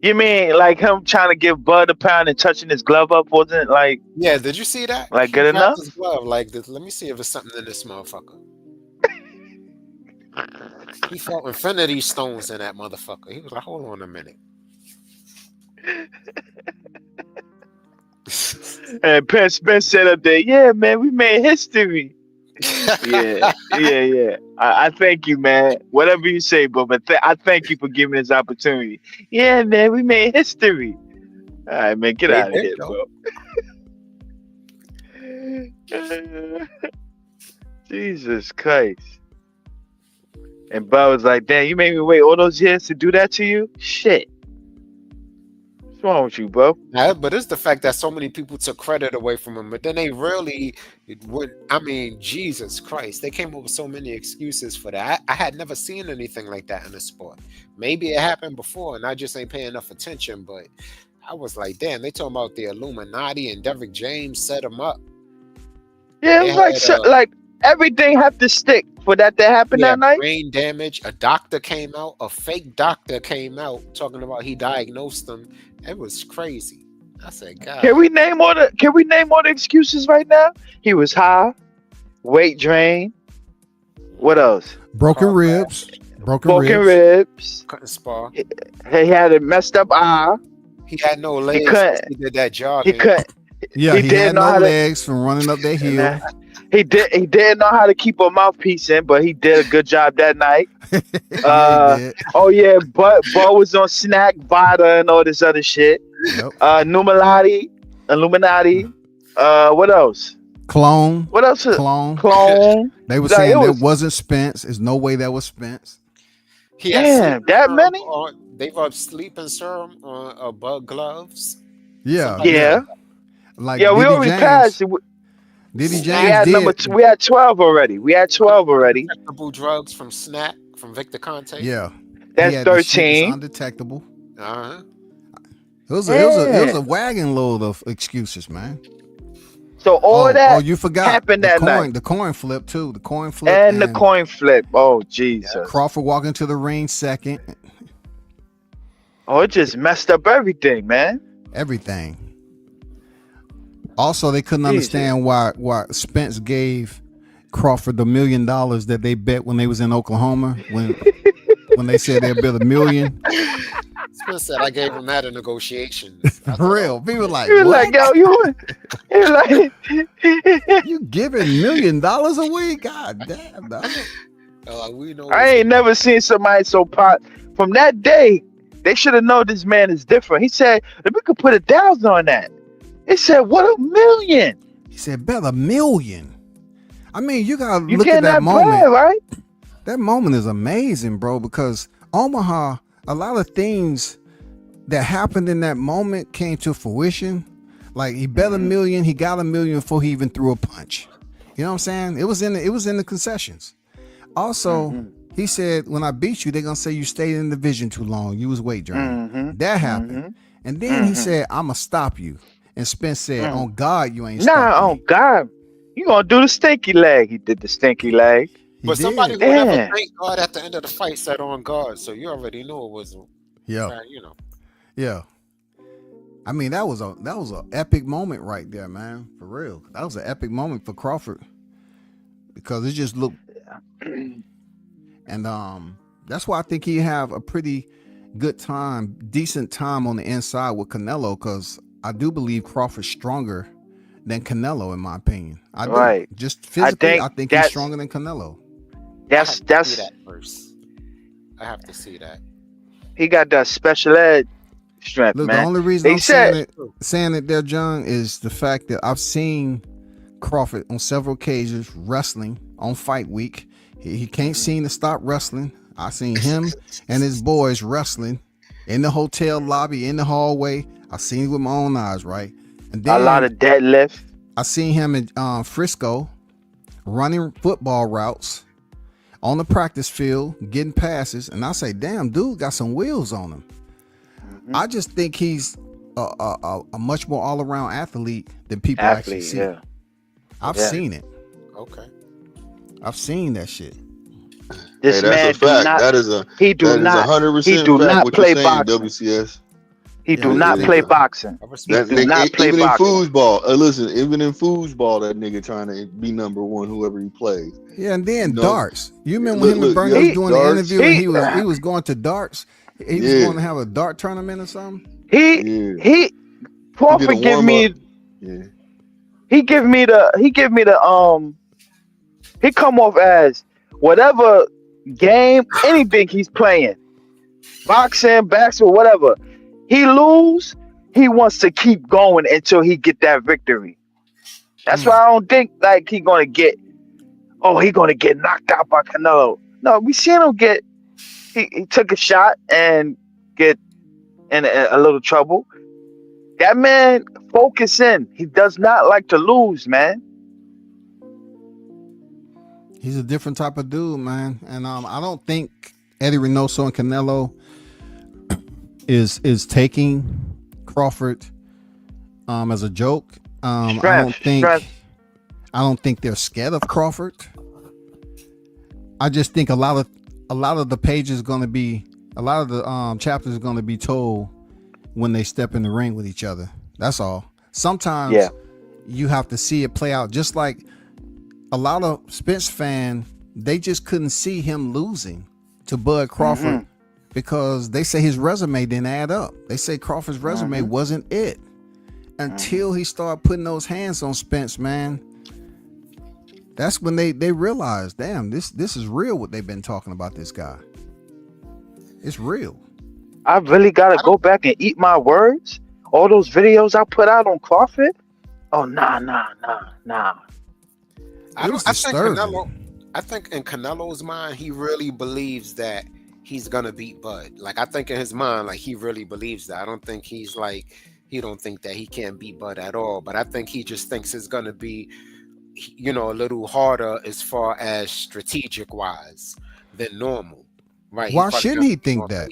You mean like him trying to give Bud a pound and touching his glove up wasn't like? Yeah, did you see that? Like good enough? His glove, like this. Let me see if there's something in this motherfucker. He fought Infinity Stones in that motherfucker. He was like, hold on a minute. And Penn Spence said up there, yeah, man, we made history. yeah. I thank you, man. Whatever you say, but I thank you for giving this opportunity. Yeah, man, we made history. All right, man, get out of here, bro. Jesus Christ. And Bob was like, damn, you made me wait all those years to do that to you? Shit. What's wrong with you, bro? But it's the fact that so many people took credit away from him, but then they really would. I mean, Jesus Christ, they came up with so many excuses for that. I had never seen anything like that in the sport. Maybe it happened before, and I just ain't paying enough attention. But I was like, damn, they talking about the Illuminati and Derrick James set him up. Yeah, it They was like had, like everything had to stick for that to happen yeah, that night. brain damage. A doctor came out, a fake doctor came out talking about he diagnosed him. It was crazy. I said, God. Can we name all the excuses right now? He was high, weight drain. What else? Broken Car ribs. Broken Broken ribs. ribs. couldn't spar. He had a messed up eye. He had no legs. couldn't- He did that He jogging. couldn't. Yeah, He he, didn't had know no how to- legs from running up that hill. He didn't know how to keep a mouthpiece in, but he did a good job that night. Yeah, he did. Oh yeah, but Bo was on snack, Vada, and all this other shit. Yep. Illuminati. What else? Clone. What else? Clone. They were Like, saying it that was- wasn't Spence. There's no way that was Spence. He had Damn, sleeping that serum many? They rubbed sleeping serum on bug gloves. Yeah. Yeah. Like Yeah, we Diddy already James. passed. Diddy We James had did. we had 12 already. Undetectable drugs from Snap from Victor Conte. Yeah. That's He had the shit that's 13. undetectable. Uh-huh. It was a wagon load of excuses, man. So all that you forgot happened the that coin, night. The coin flip too. The coin flip And the coin flip. Oh Jesus. Crawford walking to the ring second. Oh, it just messed up everything, man. Everything. Also, they couldn't understand why Spence gave Crawford the $1 million that they bet when they was in Oklahoma when they said they'd bet $1 million. Spence said I gave him that in negotiations. For real, people like, He was what? like, yo, he was like, You giving $1 million a week? God damn, dog. We know I ain't never seen somebody so pot. From that day, they should have known this man is different. He said, if we could put $1,000 on that. He said, what $1 million? He said, bet $1 million. I mean, you gotta You look at that cannot moment. play, right? That moment is amazing, bro, because Omaha, a lot of things that happened in that moment came to fruition. Like he bet $1 million, he got $1 million before he even threw a punch. You know what I'm saying? It was in the concessions. Also, he said, when I beat you, they're gonna say you stayed in the division too long. You was weight draining. That happened. And then he said, I'ma stop you. And Spence said, on God, you ain't stopping Nah, on me. God. You gonna do the stinky leg. He did the stinky leg. He But did. somebody who never Yeah. thanked God at the end of the fight said on guard, so you already knew it was, Yeah. you know. Yeah. I mean, that was a epic moment right there, man. For real. That was an epic moment for Crawford. Because it just looked and that's why I think he have a pretty good time, decent time on the inside with Canelo, because I do believe Crawford's stronger than Canelo, in my opinion. I do. Right. Just physically, I think he's that's- stronger than Canelo. That's I have to see that first. I have to see that. he got that special ed strength, Look, man. the only reason They I'm saying it there, John, is the fact that I've seen Crawford on several occasions wrestling on fight week. He can't seem to stop wrestling. I seen him and his boys wrestling in the hotel lobby, in the hallway. I seen it with my own eyes, right? And then a lot of deadlift. I seen him in Frisco running football routes on the practice field, getting passes, and I say, damn, dude got some wheels on him. I just think he's a much more all-around athlete than people actually see. Yeah. I've Yeah. seen it. Okay. I've seen that shit. This Hey, man that's a fact. do not. That is a He do that is not. 100% He do fact not what play you're saying, boxing. WCS. He Yeah, do not yeah. play boxing. He That do nigga, not play even boxing. in foosball, listen, even in foosball, that nigga trying to be number one, whoever he plays. Yeah, and then No. darts. You remember when him and Look, Bernie yeah, was doing the darts. interview and he was going to darts? He was Yeah. going to have a dart tournament or something? Yeah. He Crawford He did a give me warm-up. Yeah. he give me the he come off as whatever game, anything he's playing, boxing, basketball, whatever. He lose, he wants to keep going until he get that victory. That's why I don't think like he gonna get knocked out by Canelo. No, we seen him he took a shot and get in a little trouble. That man focus in. He does not like to lose, man. He's a different type of dude, man. And I don't think Eddie Reynoso and Canelo is taking Crawford as a joke. Strength. I don't think they're scared of Crawford. I just think a lot of the pages going to be, a lot of the chapters are going to be told when they step in the ring with each other. That's all. Sometimes you have to see it play out. Just like a lot of Spence fans, they just couldn't see him losing to Bud Crawford because they say his resume didn't add up. They say Crawford's resume wasn't it until he started putting those hands on Spence, man. That's when they realized, damn, this is real what they've been talking about this guy. It's real. I really gotta go back and eat my words. All those videos I put out on Crawford. Oh nah. I think in Canelo's mind, he really believes that he's gonna beat Bud. Like I think in his mind, like he really believes that. I don't think he's like he don't think that he can't beat Bud at all. But I think he just thinks it's gonna be, a little harder as far as strategic wise than normal. Right. Why shouldn't he think that?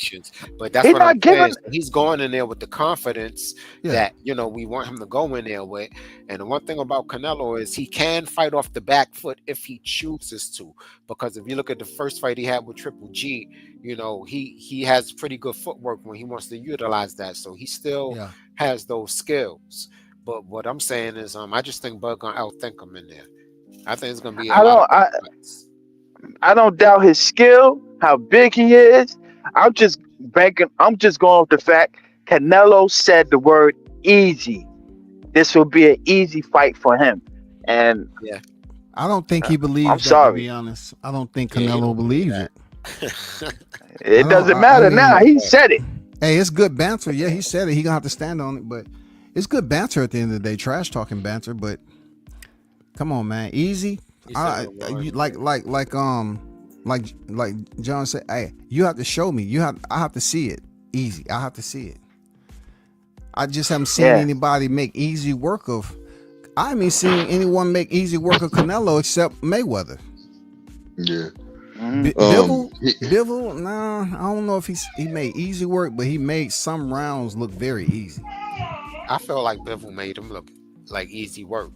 But that's what I'm saying. He's going in there with the confidence that, we want him to go in there with. And the one thing about Canelo is he can fight off the back foot if he chooses to. Because if you look at the first fight he had with Triple G, he has pretty good footwork when he wants to utilize that. So he still has those skills. But what I'm saying is I just think Bud gonna outthink him in there. I think it's gonna be I don't doubt his skill, how big he is. I'm just going off the fact Canelo said the word easy. This will be an easy fight for him. And I don't think he believes I'm that, sorry. to be honest. I don't think Canelo believes it. It doesn't matter now. He said it. Hey, it's good banter. Yeah, he said it. He gonna have to stand on it, but it's good banter at the end of the day. Trash talking banter, but come on, man. Easy. Like John said, hey, you have to show me. I have to see it. Easy. I have to see it. I just haven't seen anybody make easy work of. I haven't seen anyone make easy work of Canelo except Mayweather. Yeah. Bivol, nah, I don't know if he made easy work, but he made some rounds look very easy. I feel like Bivol made him look like easy work.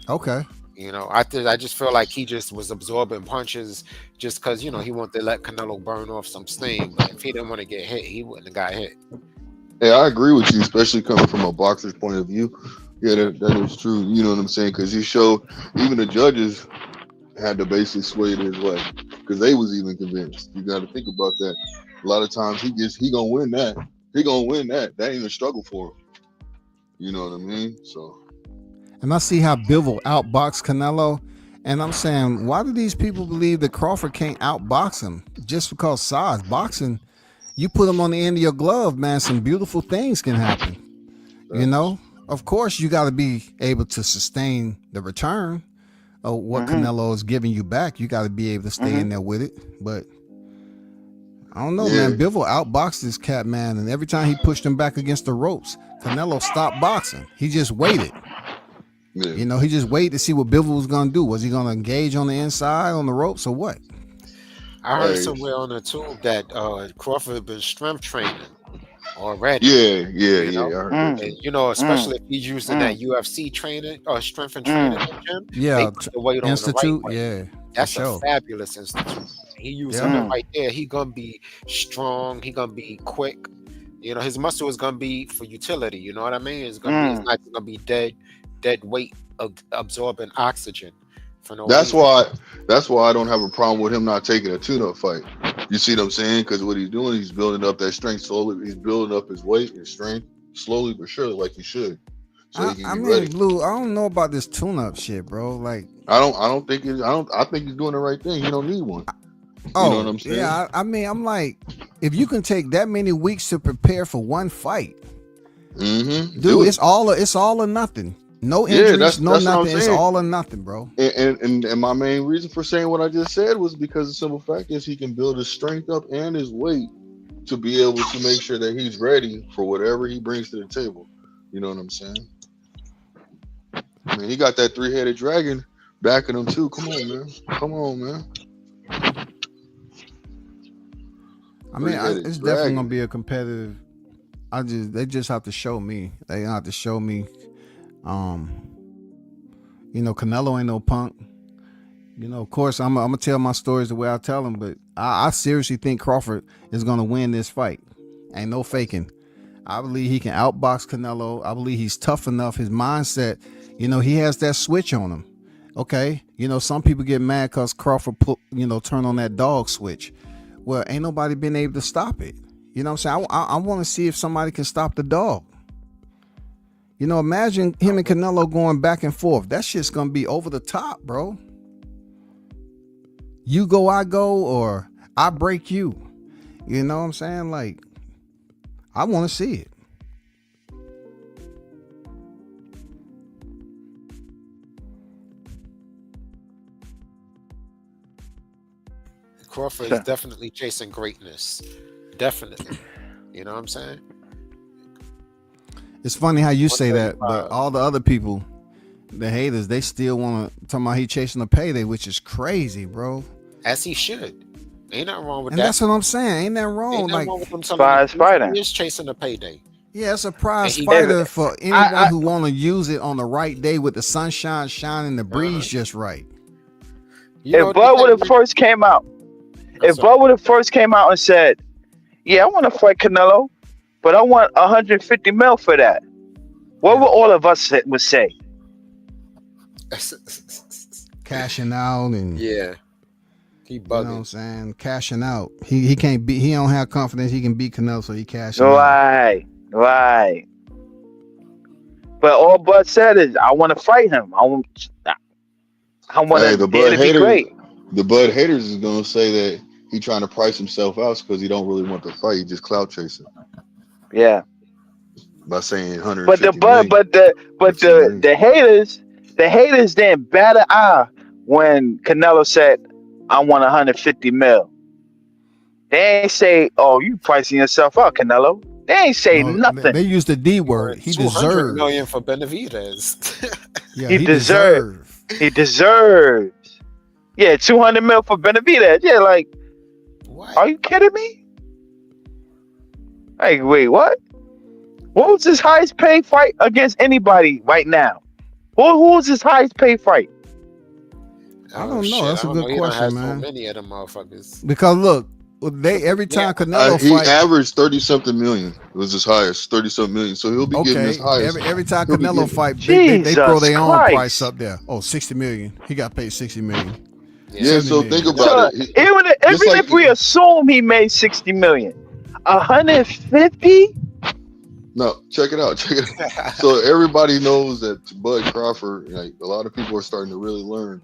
Okay. I just feel like he just was absorbing punches just because, he wanted to let Canelo burn off some steam. But if he didn't want to get hit, he wouldn't have got hit. Hey, I agree with you, especially coming from a boxer's point of view. Yeah, that is true. You know what I'm saying? Because he showed, even the judges had to basically sway it his way because they was even convinced. You got to think about that. A lot of times he gonna win that. He gonna win that. That ain't a struggle for him. You know what I mean? So. And I see how Bivol outboxed Canelo, and I'm saying, why do these people believe that Crawford can't outbox him just because size? Boxing, you put him on the end of your glove, man, some beautiful things can happen. Of course, you got to be able to sustain the return of what Canelo is giving you back. You got to be able to stay in there with it. But I don't know, man. Bivol outboxed this cat, man, and every time he pushed him back against the ropes, Canelo stopped boxing. He just waited. Yeah. He just waited to see what Bivol was going to do. Was he going to engage on the inside on the ropes or what? I heard somewhere on the tube that Crawford had been strength training already. Yeah. I heard and, especially if he's using that UFC training or strength and training gym. Yeah, they put the weight institute. On the right way. That's a fabulous institute. He using it right there. He gonna be strong. He gonna be quick. His muscle is gonna be for utility. You know what I mean? It's gonna be. It's not gonna be dead weight absorbing oxygen for no reason. That's why I don't have a problem with him not taking a tune-up fight. You see what I'm saying? Because what he's doing, he's building up that strength slowly. He's building up his weight and strength slowly but surely, like he should. So he can be ready. Blue, I don't know about this tune-up shit, bro. Like I think he's doing the right thing. He don't need one. You know what I'm saying? Yeah, I'm like, if you can take that many weeks to prepare for one fight, dude, it's all or nothing. No injuries, that's nothing. It's all or nothing, bro. And my main reason for saying what I just said was because the simple fact is he can build his strength up and his weight to be able to make sure that he's ready for whatever he brings to the table. You know what I'm saying? I mean, he got that 3-headed dragon backing him too. Come on, man. Come on, man. I mean, Three-headed it's definitely dragon. gonna be a competitive. They just have to show me. They have to show me. Canelo ain't no punk. Of course, I'm gonna tell my stories the way I tell them, but I seriously think Crawford is gonna win this fight. Ain't no faking. I believe he can outbox Canelo. I believe he's tough enough. His mindset, he has that switch on him. Okay, some people get mad because Crawford turn on that dog switch. Well, ain't nobody been able to stop it. You know what I'm saying? I want to see if somebody can stop the dog. Imagine him and Canelo going back and forth. That shit's gonna be over the top, bro. You go, I go, or I break you. You know what I'm saying? Like, I want to see it. Crawford is definitely chasing greatness. Definitely. You know what I'm saying? It's funny how you say that, but all the other people, the haters, they still want to talk about he chasing a payday, which is crazy, bro. As he should. Ain't nothing wrong with and that. That's what I'm saying. Ain't that wrong? Ain't nothing Like, wrong with him prize fighting. He is chasing a payday. Yeah, it's a prize fighter for anyone who want to use it on the right day with the sunshine shining, the breeze just right. If Bud would have first came out, and said, "Yeah, I want to fight Canelo, but I want 150 mil for that," what would all of us would say? Cashing out and yeah, he bugging. You know what I'm saying? Cashing out. He can't beat. He don't have confidence he can beat Canelo, so he cashing out. Right. But all Bud said is, "I want to fight him. I want the Bud to be great." The Bud haters is gonna say that he trying to price himself out because he don't really want to fight. He just clout chasing. Yeah. By saying 100. But the haters didn't bat an eye when Canelo said, "I want 150 mil." They ain't say, "Oh, you pricing yourself out, Canelo." They ain't say nothing. They used the D word. He deserved $200 million for Benavidez. Yeah, he deserved. He deserves. Yeah, 200 mil for Benavidez. Yeah, like, what? Are you kidding me? Like, wait, what? What was his highest paid fight against anybody right now? Who was his highest paid fight? I don't know. That's a good question, man. So many of them motherfuckers. Because look, every time Canelo he fight, averaged 30-something million. It was his highest, 30-something million. So he'll be getting his highest. Every time Canelo fight, they throw their own price up there. Oh, 60 million. He got paid 60 million. Yeah, so think about it. Even if we assume he made 60 million, 150? No, check it out. So everybody knows that Bud Crawford, like a lot of people are starting to really learn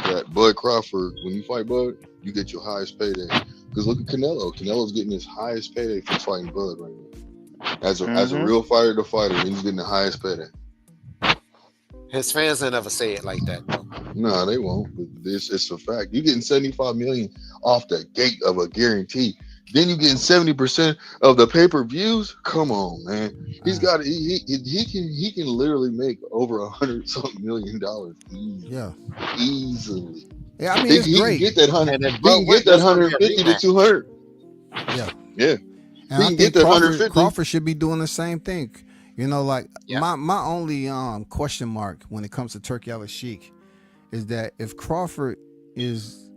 that Bud Crawford, when you fight Bud, you get your highest payday. Because look at Canelo. Canelo's getting his highest payday for fighting Bud right now. As a real fighter to fighter, he's getting the highest payday. His fans will never say it like that, though. No, they won't. But it's a fact. You're getting 75 million off the gate of a guarantee. Then you're getting 70% of the pay-per-views. Come on, man. He's got he can literally make over $100-something million easily. Yeah, easily. Yeah, I mean, it's great. He can get that 150 to 200. Yeah. He And I can think get that 150. Crawford should be doing the same thing. My only question mark when it comes to Turkey Al-Sheikh is that if Crawford is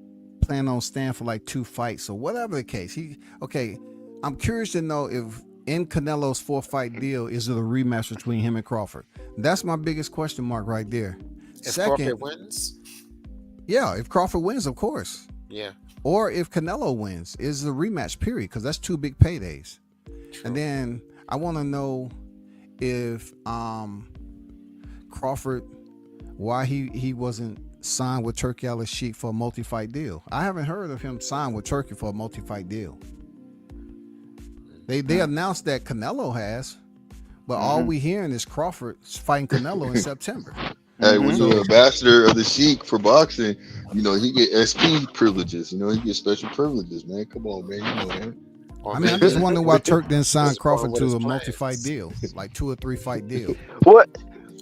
planning on staying for like 2 fights or whatever the case, I'm curious to know if in Canelo's 4-fight deal is it a rematch between him and Crawford. That's my biggest question mark right there. If Crawford wins? Yeah, if Crawford wins, of course. Yeah. Or if Canelo wins, is a rematch, period, because that's 2 big paydays. True. And then I want to know if Crawford, why he wasn't signed with Turkey Al-Sheikh for a multi-fight deal. I haven't heard of him signed with Turkey for a multi-fight deal. They announced that Canelo has, but all we hearing is Crawford fighting Canelo in September. Hey, when you're ambassador of the Sheik for boxing, he get SP privileges. He gets special privileges, man. Come on, man. You know that. I mean, I'm just wondering why Turk didn't sign Just going Crawford with to his a plans. multi-fight deal, like 2 or 3 fight deal. What?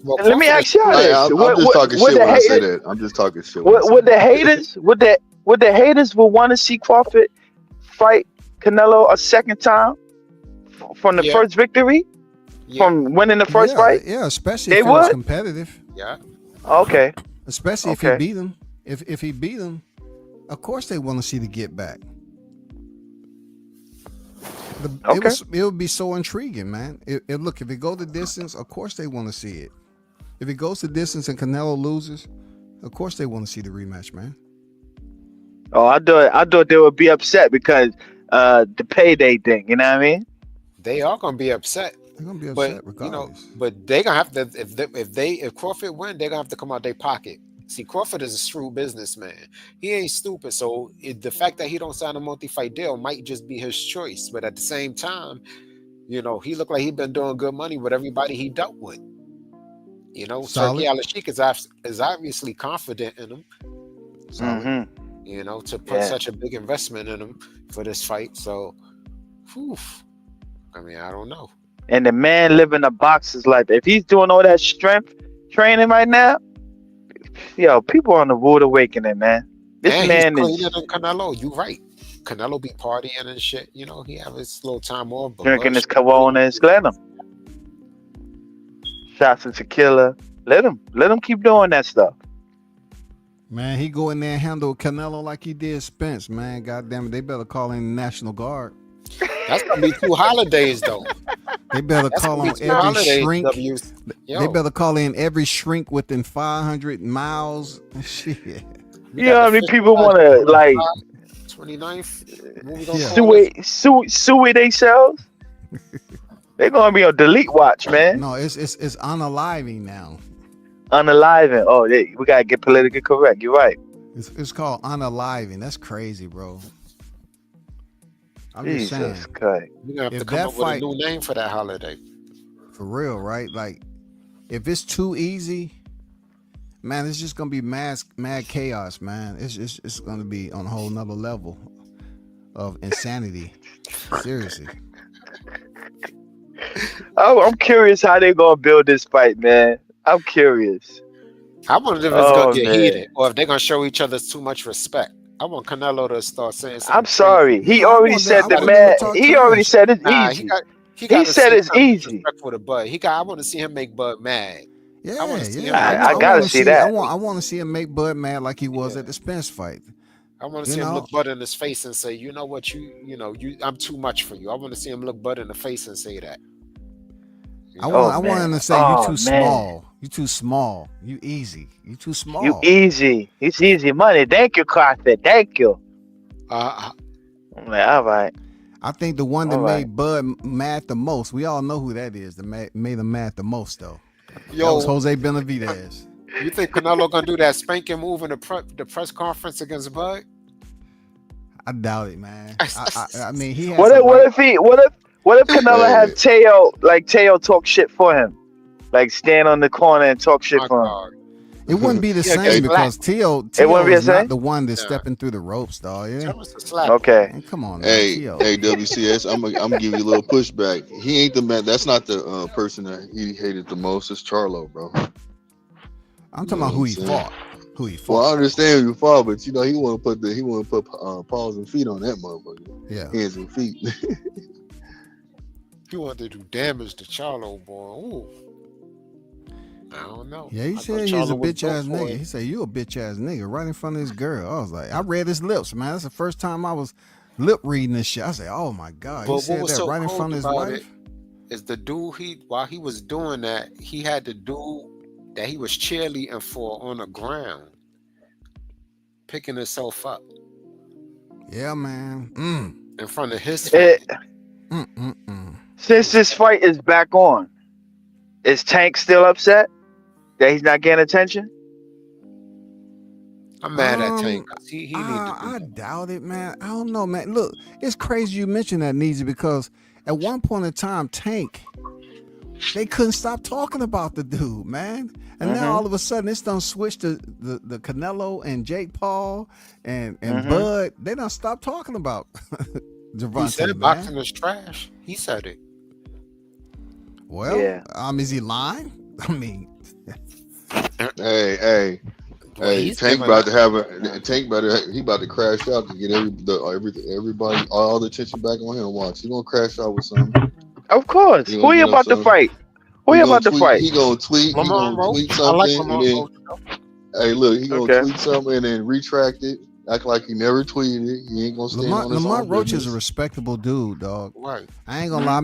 Well, Let me Crawford ask y'all I, this: I'm just talking would shit the when I say haters, that. I'm just talking shit when I say would the that. haters, would the haters want to see Crawford fight Canelo a second time from the Yeah, first victory, yeah, from winning the first Yeah, fight? yeah, especially They if it was would. competitive. yeah. Okay, Especially if he okay. beat him. If he beat him, of course they want to see the get back. Okay. It would be so intriguing, man. Look, if it go the distance, of course they want to see it. If it goes the distance and Canelo loses, of course they want to see the rematch, man. Oh, I thought they would be upset because the payday thing. You know what I mean? They are gonna be upset, They're gonna be but upset regardless. they gonna have to if Crawford win, they're gonna have to come out their pocket. See, Crawford is a shrewd businessman. He ain't stupid. So the fact that he don't sign a multi-fight deal might just be his choice. But at the same time, he looked like he been doing good money with everybody he dealt with. Turkey Solid, Al-Sheikh is obviously confident in him. solid. To put Yeah. such a big investment in him for this fight. So, whew, I mean, I don't know. And the man living a boxer's life. If he's doing all that strength training right now, yo, people on the rude awakening, man. This And he's man cleaner is than Canelo. You right. Canelo be partying and shit. He have his little time off, but drinking Bud his straight clean. Corona and let him. Shots of tequila. Let him keep doing that stuff. Man, he go in there and handle Canelo like he did Spence, man. God damn it, they better call in the National Guard. That's gonna be 2 holidays though. They better That's call gonna on be 2 every holidays. shrink. They Yo, better call in every shrink within 500 miles. Shit. we You know got how the many 5th, people want to like 29th. What we gonna Yeah. call it? sue themselves? They're gonna be on delete watch, man. No, it's unaliving now. Unaliving. Oh, we gotta get politically correct. You're right. It's called unaliving. That's crazy, bro. I'm just saying, Jesus Christ. We're gonna have to if come that up with a fight, new name for that holiday. for real, right? Like, if it's too easy, man, it's just gonna be mad chaos, man. It's gonna be on a whole nother level of insanity. Seriously. Oh, I'm curious how they gonna build this fight, man. I'm curious. I wonder if it's gonna Oh get man. heated or if they're gonna show each other too much respect. I want Canelo to start saying something I'm crazy. sorry. He Yeah, already said the want them to man. talk He already trash. said it's Nah, easy. he He got to said say it's something easy. disrespectful to Bud. I want to see him make Bud mad. I want Yeah, to see yeah. him make I I Bud gotta want to see see. that. I want to see him make Bud mad like he was Yeah. at the Spence fight. I want to You see him know, look Bud in his face and say, you know what, I'm too much for you. I want to see him look Bud in the face and say that. I Oh want man. him to say, "You Oh too man. small. You too small. You easy. You too You small." easy. It's easy money. Thank you, Crawford. Thank you. Uh, I'm like, all right. I think the one that All right. made Bud mad the most. We all know who that is. That made him mad the most, though. That was yo, Jose Benavidez. you think Canelo gonna do that spanking move in the press conference against Bud? I doubt it, man. I mean, he has What a if right. what if Canelo Hey, have Teo talk shit for him? Like stand on the corner and talk shit My for him. God, It wouldn't be the he'll same get slapped. because Tio It wouldn't be the is not same? the one that's Nah, stepping through the ropes, dog. Yeah. tell us to slap him. Okay. Man, come on now, hey, Tio. WCS. I'm gonna give you a little pushback. He ain't the man. That's not the person that he hated the most. It's Charlo, bro. I'm You talking know about what who I'm he saying? fought. Who he Well, I fought. understand you fall, but he want to put paws and feet on that motherfucker. Yeah. Hands and feet. You want to do damage to Charlo, boy. Ooh. I don't know. Yeah, he I thought said he's a Charlo was bitch built ass for nigga. it. He said, "You a bitch ass nigga," right in front of this girl. I was like, I read his lips, man. That's the first time I was lip reading this shit. I said, "Oh my god," he But what said was that so right in cold front of his about it wife. is the dude while he was doing that, he had the dude that he was cheerleading for on the ground, picking himself up Yeah, man. in front of his It, family. since this fight is back on, is Tank still upset that he's not getting attention? I'm mad at Tank because he need to do I that. doubt it, man. I don't know, man. Look, it's crazy you mentioned that, Neezy, because at one point in time, Tank, they couldn't stop talking about the dude, man. And now all of a sudden it's done switched to the Canelo and Jake Paul and Bud. They done stopped talking about He said Gervonta, boxing man. is trash. He said it. Well, Yeah. is he lying? I mean, Hey, Well, he's Tank giving about up. to have a Tank he about to crash out to get everybody all the attention back on him. Watch, he gonna crash out with something. Of course. He Who gonna you get up about to something. fight? Who you about to fight? He gonna tweet. He Lamont gonna Roach. tweet I like something and Lamont then Roach. hey, look, he gonna Okay. tweet something and then retract it. Act like he never tweeted it. He ain't gonna stand on his Lamont own Roach is a business. respectable dude, dog. Right. I ain't gonna lie. I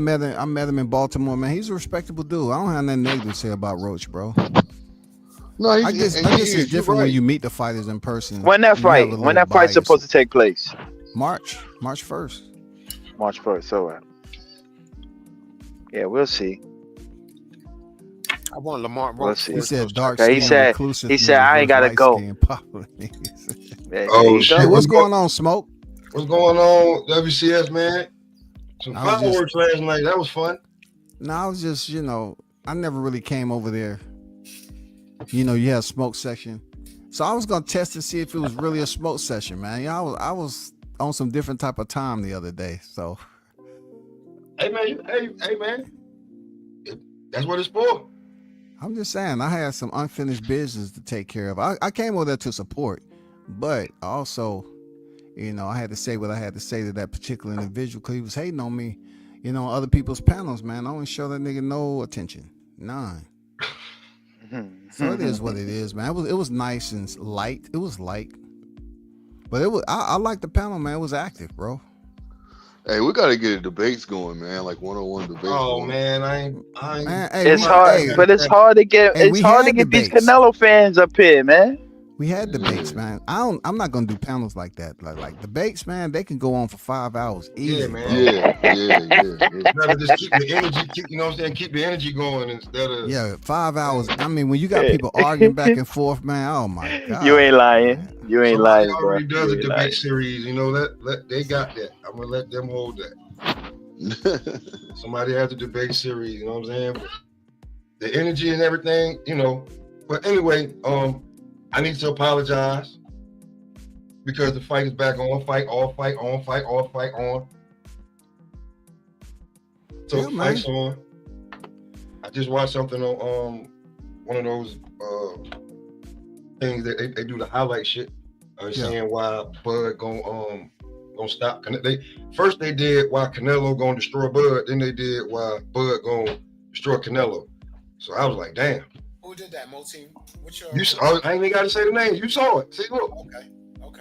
met him in Baltimore, man. He's a respectable dude. I don't have nothing negative to say about Roach, bro. No, I guess it's You're different when right. you meet the fighters in person. When that You have a fight? When little that fight's bias. supposed to take place? March 1st. March 1st. All right. Yeah, we'll see. I want Lamont We'll Roach. see. He said dark Okay, skin, he reclusive. said I ain't gotta go. There Oh you shit! Hey, go. what's going on, Smoke? What's going on, WCS man? Some I was just- fireworks last night. That was fun. No, I was just, I never really came over there. You had a smoke section. So I was gonna test to see if it was really a smoke session, man. I was on some different type of time the other day. So Hey man, hey man. That's what it's for. I'm just saying I had some unfinished business to take care of. I came over there to support, but also, I had to say what I had to say to that particular individual because he was hating on me, on other people's panels, man. I don't show that nigga no attention. None. So it is what it is, man. It was nice and light. It was light. But I like the panel, man. It was active, bro. Hey, we gotta get a debates going, man. Like 101 debates. Oh going. man, I ain't. Man, hey, It's hard, but it's hard to get. Hey, It's we hard to had get these debates. Canelo fans up here, man. We had debates, man. I'm not gonna do panels like that. Like debates, man, they can go on for 5 hours easy. Yeah, man. Bro. Yeah. Rather just keep the energy, you know what I'm saying? Keep the energy going instead of. Yeah, 5 hours. I mean, when you got people arguing back and forth, man. Oh my god. You ain't lying. You ain't Somebody lying, bro. already does You a ain't debate lying. series. You know let they got that. I'm gonna let them hold that. Somebody has a debate series. You know what I'm saying? But the energy and everything, But anyway, I need to apologize because the fight is back on. Fight on. So Yeah, man. fight's on. I just watched something on one of those things that they do the highlight shit. Saying why Bud gonna stop. First they did why Canelo gonna destroy Bud. Then they did why Bud gonna destroy Canelo. So I was like, damn. Who did that, Moteam? I ain't even got to say the name. You saw it. See, look. Okay.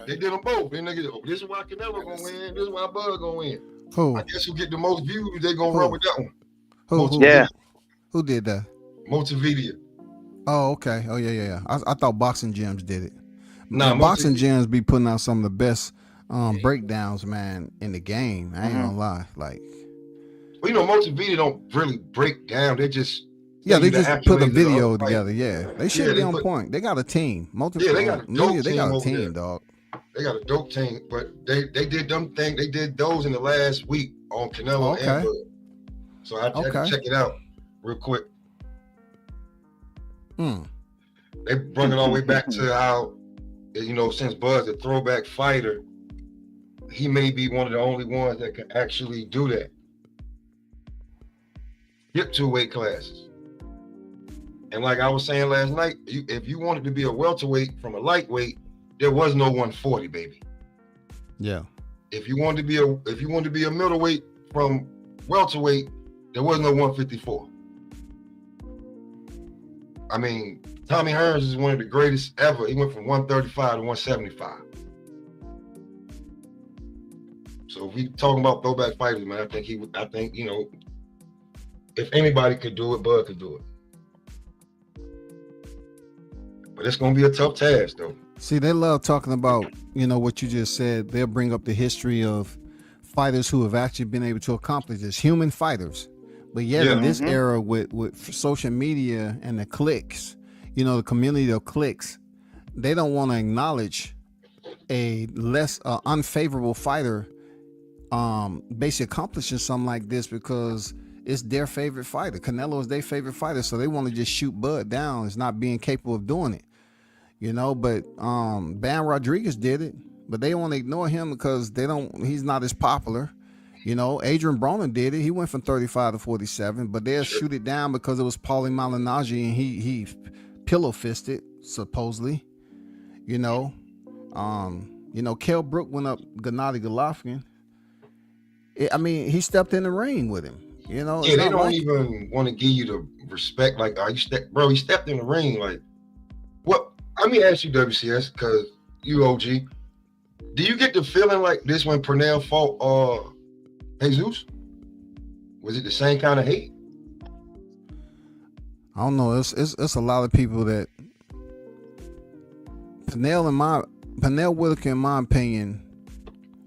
They did them both. Then niggas, this is why Canelo gonna win. This is why Bud gonna win. Who? I guess who get the most views, they gonna run with that one. Who? Yeah. Who did that? Multimedia. Oh, okay. Oh, yeah. I thought Boxing Gems did it. Nah, Boxing Gems be putting out some of the best breakdowns, man, in the game. I ain't gonna lie. Like, well, Multimedia don't really break down. They just they just put a accolades of the video other together. fighters. Yeah, they should be they on put- point. They got a team. Yeah, they got a dope They team got a over team, there. dog. They got a dope team, but they did them thing. They did those in the last week on Canelo Okay. and Bud. So I had to check it out real quick. They brought it all the way back to how, since Bud's a throwback fighter, he may be one of the only ones that can actually do that. Skip 2 weight classes. And like I was saying last night, if you wanted to be a welterweight from a lightweight, there was no 140, baby. Yeah. If you wanted to be a middleweight from welterweight, there was no 154. I mean, Tommy Hearns is one of the greatest ever. He went from 135 to 175. So if we talking about throwback fighters, man, I think if anybody could do it, Bud could do it. But it's gonna be a tough task, though. See, they love talking about, what you just said. They'll bring up the history of fighters who have actually been able to accomplish this, human fighters. But yet in this era with social media and the clicks, the community of clicks, they don't want to acknowledge a less unfavorable fighter basically accomplishing something like this because it's their favorite fighter. Canelo is their favorite fighter, so they want to just shoot Bud down as not being capable of doing it. But Bam Rodriguez did it, but they want to ignore him because he's not as popular. You know, Adrian Broner did it. He went from 35 to 47, but they'll shoot it down because it was Paulie Malignaggi and he pillow fisted supposedly. You know, Kell Brook went up Gennady Golovkin. I mean, he stepped in the ring with him. You know, yeah, they don't even want to give you the respect. Like, he stepped in the ring. Like, what? Let me ask you, WCS, because you OG. Do you get the feeling like this when Pernell fought Jesus? Was it the same kind of hate? I don't know. It's a lot of people that Pernell Whitaker, in my opinion,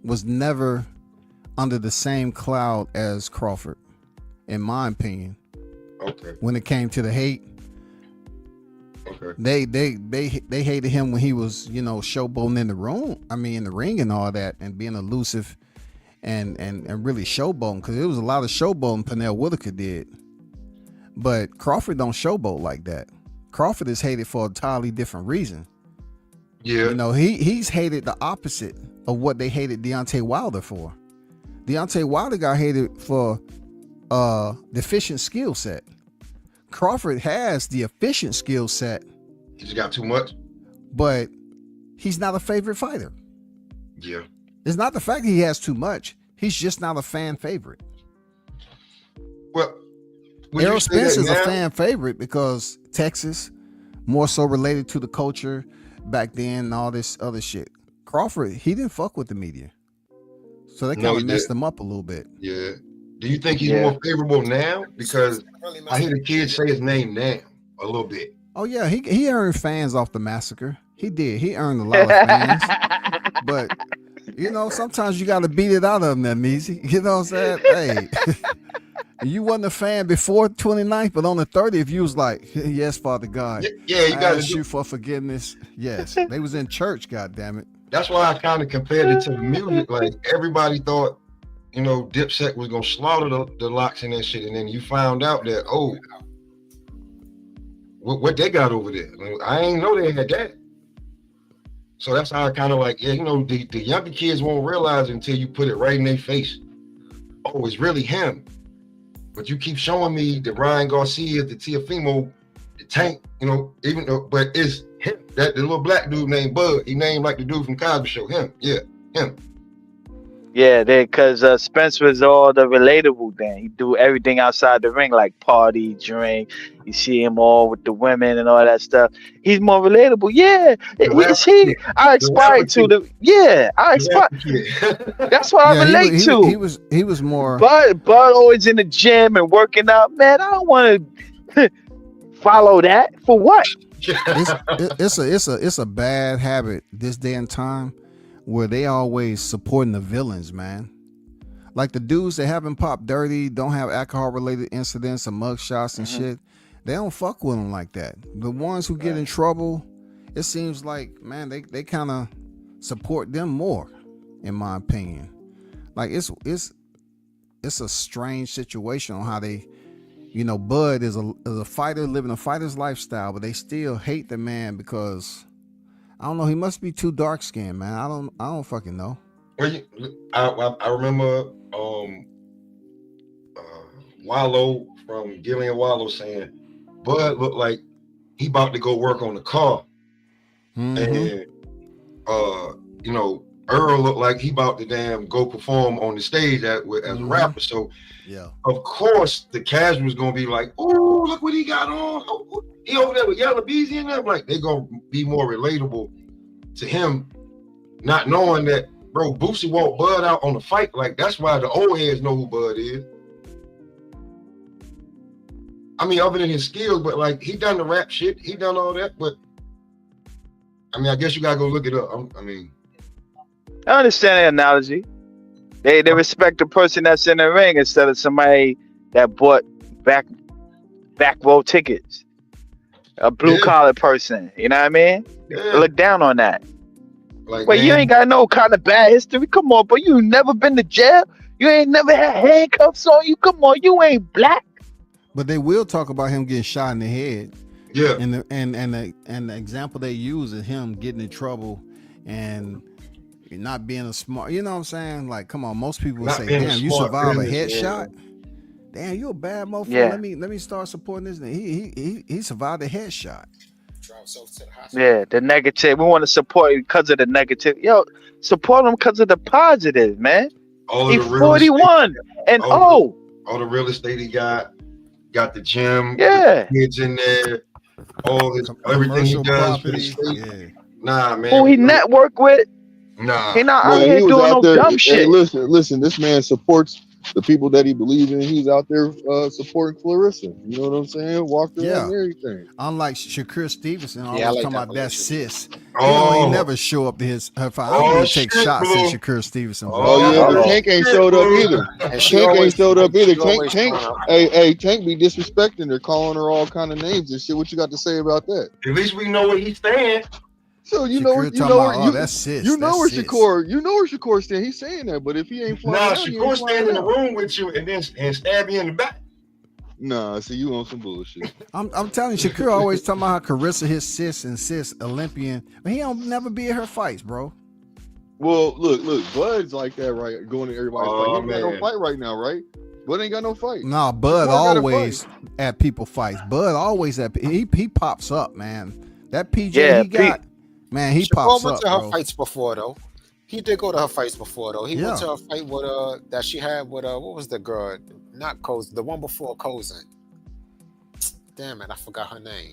was never under the same cloud as Crawford, in my opinion. Okay. When it came to the hate, okay, they hated him when he was, showboating in the room. I mean, in the ring and all that, and being elusive and really showboating, because there was a lot of showboating Pernell Whitaker did. But Crawford don't showboat like that. Crawford is hated for an entirely different reason. Yeah. He's hated the opposite of what they hated Deontay Wilder for. Deontay Wilder got hated for deficient skill set. Crawford has the efficient skill set. He just got too much. But he's not a favorite fighter. Yeah. It's not the fact that he has too much. He's just not a fan favorite. Well, Errol Spence is a fan favorite because Texas, more so related to the culture back then and all this other shit. Crawford, he didn't fuck with the media. So they kind of messed him up a little bit. Yeah. Do you think he's more favorable now? Because I hear the kids say his name now a little bit. Oh yeah, he earned fans off the massacre. He did. He earned a lot of fans. But sometimes you got to beat it out of them, that Meezy. You know what I'm saying? Hey, you wasn't a fan before 29th, but on the 30th, you was like, yes, Father God. Yeah, you got to shoot for forgiveness. Yes, they was in church. God damn it. That's why I kind of compared it to the music. Like, everybody thought, Dipset was gonna slaughter the locks and that shit, and then you found out that what they got over there. I ain't know they had that. So that's how I kind of like, the younger kids won't realize until you put it right in their face. Oh, it's really him. But you keep showing me the Ryan Garcia, the Teofimo, the Tank, even though, but it's him. That the little black dude named Bud, he named like the dude from Cosby Show. Him. Yeah, because Spence was all the relatable then. He do everything outside the ring, like party, drink. You see him all with the women and all that stuff. He's more relatable. Yeah, it's he. I aspire to the. Yeah, I aspire. That's what I relate to. He was more. Bud always in the gym and working out. Man, I don't want to follow that for what? It's a bad habit this day and time, where they always supporting the villains, man. Like the dudes that haven't popped dirty, don't have alcohol related incidents or mug shots and shit. They don't fuck with them like that. The ones who get in trouble, it seems like, man, they kind of support them more, in my opinion. Like it's a strange situation on how they, Bud is a fighter living a fighter's lifestyle, but they still hate the man because, I don't know, he must be too dark skinned, man. I don't fucking know. Well, I remember Wallow from Gillian Wallow saying Bud looked like he about to go work on the car. And Earl looked like he about to damn go perform on the stage as a rapper. So yeah, of course the casuals gonna be like, oh, look what he got on. Oh, he over there with Yellow Beezy and them. Like, they gonna be more relatable to him, not knowing that, bro, Boosie walked Bud out on the fight. Like, that's why the old heads know who Bud is. I mean, other than his skills, but like, he done the rap shit, he done all that, but I mean, I guess you gotta go look it up. I understand the analogy. They respect the person that's in the ring instead of somebody that bought back row tickets. A blue collar person, you know what I mean? Yeah. They look down on that. Like, Wait, you ain't got no kind of bad history. Come on, but you never been to jail. You ain't never had handcuffs on you. Come on, you ain't black. But they will talk about him getting shot in the head. Yeah. And the example they use is him getting in trouble and You're not being a smart. You know what I'm saying? Like, come on. Most people would Not say, being a "Damn, you smart survived a business, headshot. Damn, you a bad motherfucker. Yeah. Let me start supporting this." He survived a headshot. Drive himself to the hospital. Yeah, the negative. We want to support you because of the negative. Yo, support him because of the positive, man. All of He the real estate, 41 and all the real estate he got the gym, yeah. the kids in there, all this, everything he Commercial does for the property. state. Yeah. Nah, Who he man. network with? Nah. He not out Man, here he was doing out no there. dumb Hey, shit. listen. This man supports the people that he believes in. He's out there supporting Clarissa. You know what I'm saying? Walked her out Yeah. and everything. Unlike Shakur Stevenson, Yeah, I always like talking that about that relationship. sis. He Oh, never show up to her fight. I Oh, don't really take shit, shots bro. at Shakur Stevenson, bro. Oh yeah, but Oh, Tank ain't shit, showed up bro. either. And she Tank ain't always, showed up either. she always Tank, showing up. hey, Tank be disrespecting her, calling her all kind of names and shit. What you got to say about that? At least we know where he's staying. So you Shakur know talking where about, oh, that's sis. you know That's where sis. Shakur stand. He's saying that, but if he ain't flying Nah, out, he Shakur ain't stand flying in the out. room with you and stab you in the back. Nah, see you on some bullshit. I'm telling you, Shakur always talking about how Carissa his sis and sis Olympian, but he don't never be at her fights, bro. Well, look, Bud's like that, right? Going to everybody's fight. He ain't got no man. fight right now, right? Bud ain't got no fight. Nah, Bud Shakur got a always fight. at people fights. Bud always he pops up, man. That PJ Yeah, he got, man, he Shakur pops went up, to her bro. fights before though. He did go to her fights before though. He Yeah. went to a fight with that she had with what was the girl? Not Cozen, the one before Cozen. Damn it, I forgot her name.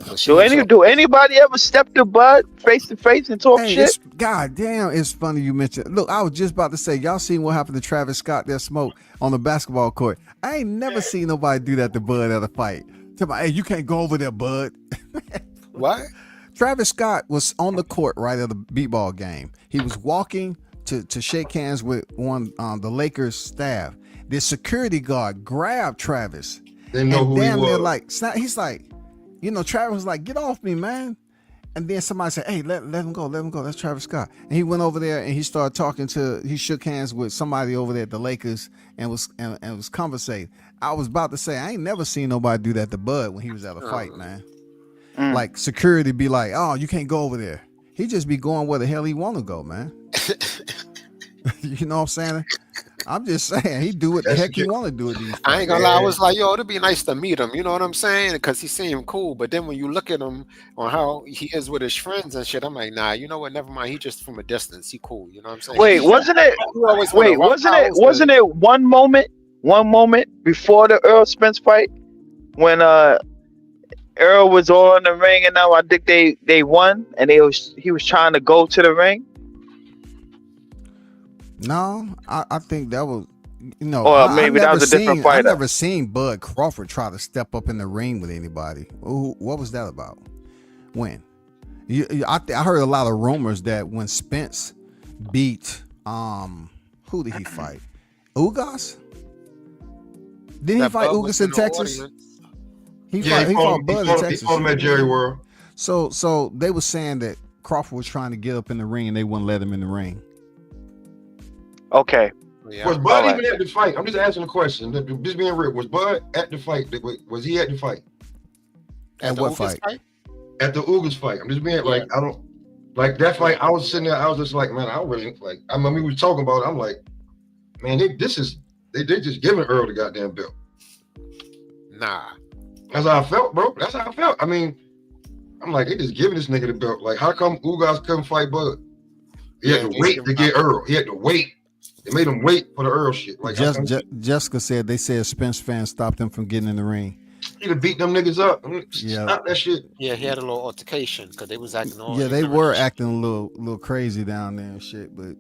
But she went to Do anybody ever step to Bud face to face and talk Hey, shit? it's goddamn. It's funny you mentioned. Look, I was just about to say, y'all seen what happened to Travis Scott that smoke on the basketball court. I ain't never seen nobody do that to Bud at a fight. Tell me, hey, you can't go over there, Bud. what? Travis Scott was on the court right at the b-ball game. He was walking to shake hands with one the Lakers staff. The security guard grabbed Travis. Didn't know and who he damn near was. like he's like, you know, Travis was like, get off me, man. And then somebody said, hey, let him go. That's Travis Scott. And he went over there and he started he shook hands with somebody over there at the Lakers and was conversating. I was about to say, I ain't never seen nobody do that to Bud when he was at a fight, man. Like security be like, oh, you can't go over there. He just be going where the hell he want to go, man. You know what I'm saying? I'm just saying he do what the heck he want to do with these. I ain't gonna lie, I was like, yo, it'd be nice to meet him. You know what I'm saying? Because he seemed cool. But then when you look at him on how he is with his friends and shit, I'm like, nah, you know what? Never mind. He just from a distance. He cool. You know what I'm saying? Wait, wasn't it? Wasn't it one moment before the Earl Spence fight when Earl was on the ring and now I think they won and he was trying to go to the ring. No, I think that was, you know, or maybe that was a different fighter. I never seen Bud Crawford try to step up in the ring with anybody. What was that about? When? I heard a lot of rumors that when Spence beat who did he fight? Ugas? Didn't he fight Ugas in Texas? He fought Bud in Texas. He fought him at Jerry World. So they were saying that Crawford was trying to get up in the ring and they wouldn't let him in the ring. Okay. Yeah. Was Bud even at the fight? I'm just asking a question. Just being real. Was Bud at the fight? Was he at the fight? At what fight? At the Ugas fight. I'm just being like, I don't like that fight. I was sitting there. I was just like, man, I really like. I mean, we was talking about it. I'm like, man, they just giving Earl the goddamn belt. Nah. That's how I felt, bro. That's how I felt. I mean, I'm like, they just giving this nigga the belt. Like, how come Ugas couldn't fight Bud? He had to wait to get Earl. He had to wait. They made him wait for the Earl shit. Like Jessica said, they said Spence fans stopped him from getting in the ring. He'd have beat them niggas up. Stop that shit. Yeah, he had a little altercation because they was acting all. Yeah, they were acting a little crazy down there and shit. But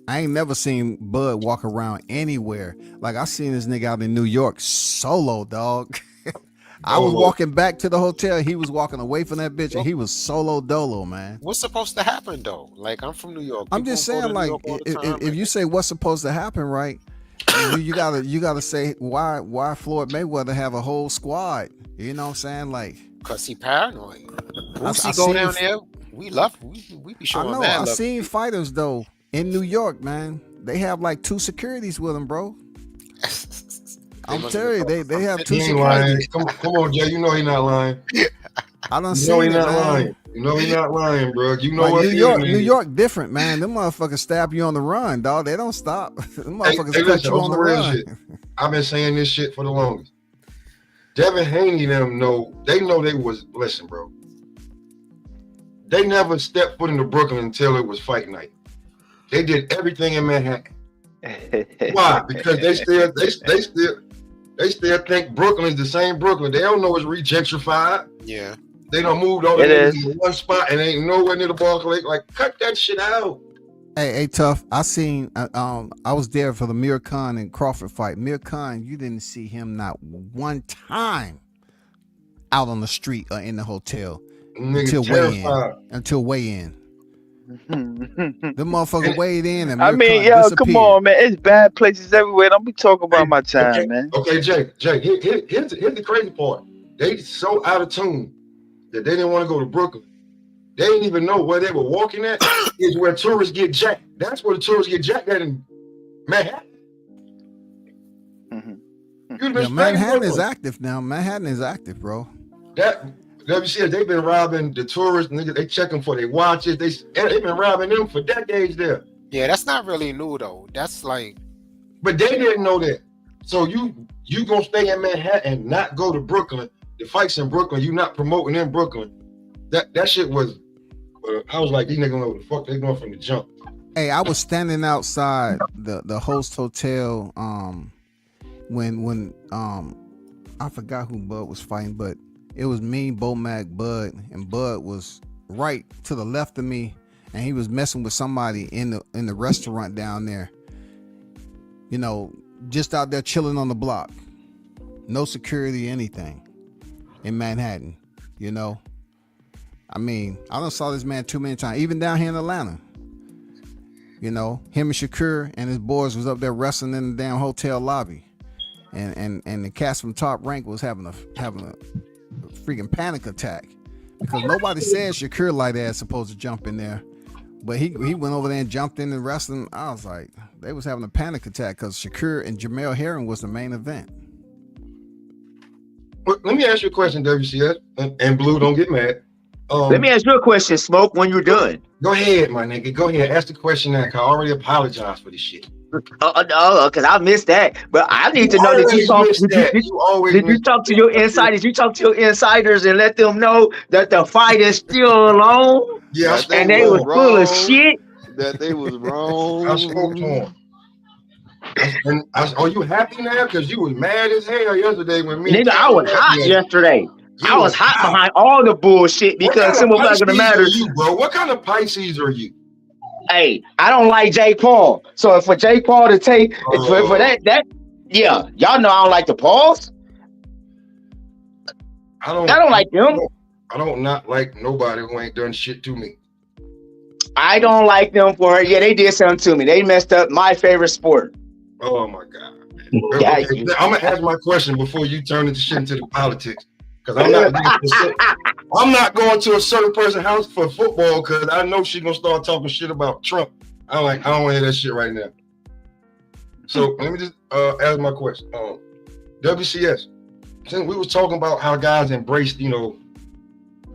I ain't never seen Bud walk around anywhere. Like I seen this nigga out in New York solo, dog. I was walking back to the hotel. He was walking away from that bitch, and he was solo dolo, man. What's supposed to happen though? Like I'm from New York. I'm just saying, like, if you say what's supposed to happen, right? you gotta say why Floyd Mayweather have a whole squad. You know what I'm saying? Like, cause he paranoid. Once he go down there, we be showing. I know. I seen fighters though in New York, man. They have like 2 securities with them, bro. I'm telling you, they have 2 securities. Come on, Jay. You know he not lying. I done seen it, man. You know he not lying, bro. You know Like what? New York different, man. Them motherfuckers stab you on the run, dog. They don't stop. Them motherfuckers cut listen, you on the run. shit. I've been saying this shit for the longest. Devin Haney them know they was, listen, bro. They never stepped foot into Brooklyn until it was fight night. They did everything in Manhattan. Why? Because they still think Brooklyn is the same Brooklyn. They don't know it's regentrified. Yeah. They done moved all the niggas in one spot and ain't nowhere near the ball. Like, cut that shit out. Hey, Tough. I was there for the Mir Khan and Crawford fight. Mir Khan, you didn't see him not one time out on the street or in the hotel until weigh in. The motherfucker weighed in. And I mean, yo, come on, man. It's bad places everywhere. Don't be talking about my time, man. Okay, Jake. Here's the crazy part. They so out of tune that they didn't want to go to Brooklyn. They didn't even know where they were walking at is where tourists get jacked. That's where the tourists get jacked at in Manhattan. Manhattan is active now. Manhattan is active, bro. That WCS, they've been robbing the tourists. Niggas, they checking for their watches. They've been robbing them for decades there. Yeah, that's not really new though. That's like, but they didn't know that. So you gonna stay in Manhattan and not go to Brooklyn? The fights in Brooklyn, you not promoting in Brooklyn. That shit was. I was like, these niggas know what the fuck they going from the jump. Hey, I was standing outside the host hotel when I forgot who Bud was fighting, but it was me, Bo-Mac, Bud, and Bud was right to the left of me, and he was messing with somebody in the restaurant down there. You know, just out there chilling on the block. No security, anything in Manhattan, you know. I mean, I done saw this man too many times, even down here in Atlanta. You know, him and Shakur and his boys was up there wrestling in the damn hotel lobby. And the cast from Top Rank was having a freaking panic attack because nobody said Shakur like that supposed to jump in there, but he went over there and jumped in and wrestling. I was like, they was having a panic attack because Shakur and Jamel Herring was the main event. Well, let me ask you a question, WCS, and Blue, don't get mad. Let me ask you a question, Smoke, when you're done. Go ahead, my nigga. Go ahead. Ask the question now, because I already apologized for this shit. Because I missed that. But I need to know that you talk to your insiders. You talk to your insiders and let them know that the fight is still alone. Yeah, and they was full of shit. That they was wrong. I spoke to him. Are you happy now? Because you was mad as hell yesterday when me. Nigga, I was hot yesterday. I was hot behind all the bullshit because Simple Black of the Matter. Bro, what kind of Pisces are you? Hey, I don't like Jake Paul. So for Jake Paul to take for that, yeah, y'all know I don't like the Pauls. I don't like them. I don't not like nobody who ain't done shit to me. I don't like them for it. Yeah, they did something to me. They messed up my favorite sport. Oh my God. Okay, I'm gonna ask my question before you turn this shit into the politics. Because I'm not going to a certain person's house for football because I know she's gonna start talking shit about Trump. I don't want to hear that shit right now. So let me just ask my question. WCS, since we was talking about how guys embraced, you know,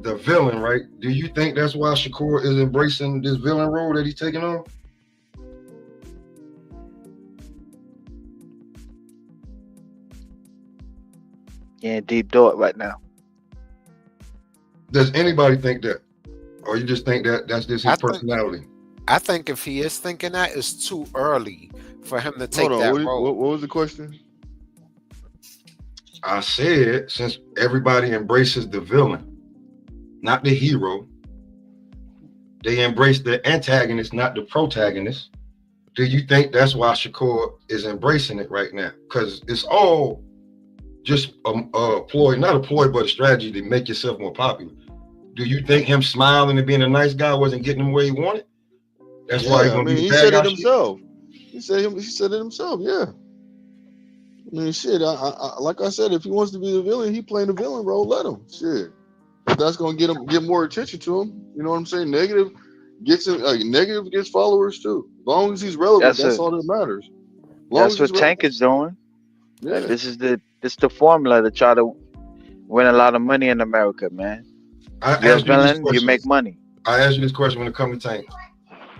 the villain, right? Do you think that's why Shakur is embracing this villain role that he's taking on? Yeah, deep thought right now. Does anybody think that? Or you just think that that's just his personality? I think if he is thinking that, it's too early for him to take that role. What was the question? I said, since everybody embraces the villain, not the hero, they embrace the antagonist, not the protagonist. Do you think that's why Shakur is embracing it right now? Because it's all just a ploy, not a ploy, but a strategy to make yourself more popular. Do you think him smiling and being a nice guy wasn't getting him where he wanted? That's why he's gonna he said it himself. He said it himself. Yeah. I mean, shit. I like I said, if he wants to be the villain, he playing the villain role. Let him. Shit. If that's gonna get more attention to him. You know what I'm saying? Negative gets him. Negative gets followers too. As long as he's relevant, that's all that matters. That's what Tank is doing. Yeah. Like, this is the formula to try to win a lot of money in America, man. I You're a asked you this villain. You make question. money. I asked you this question when it comes to Tank.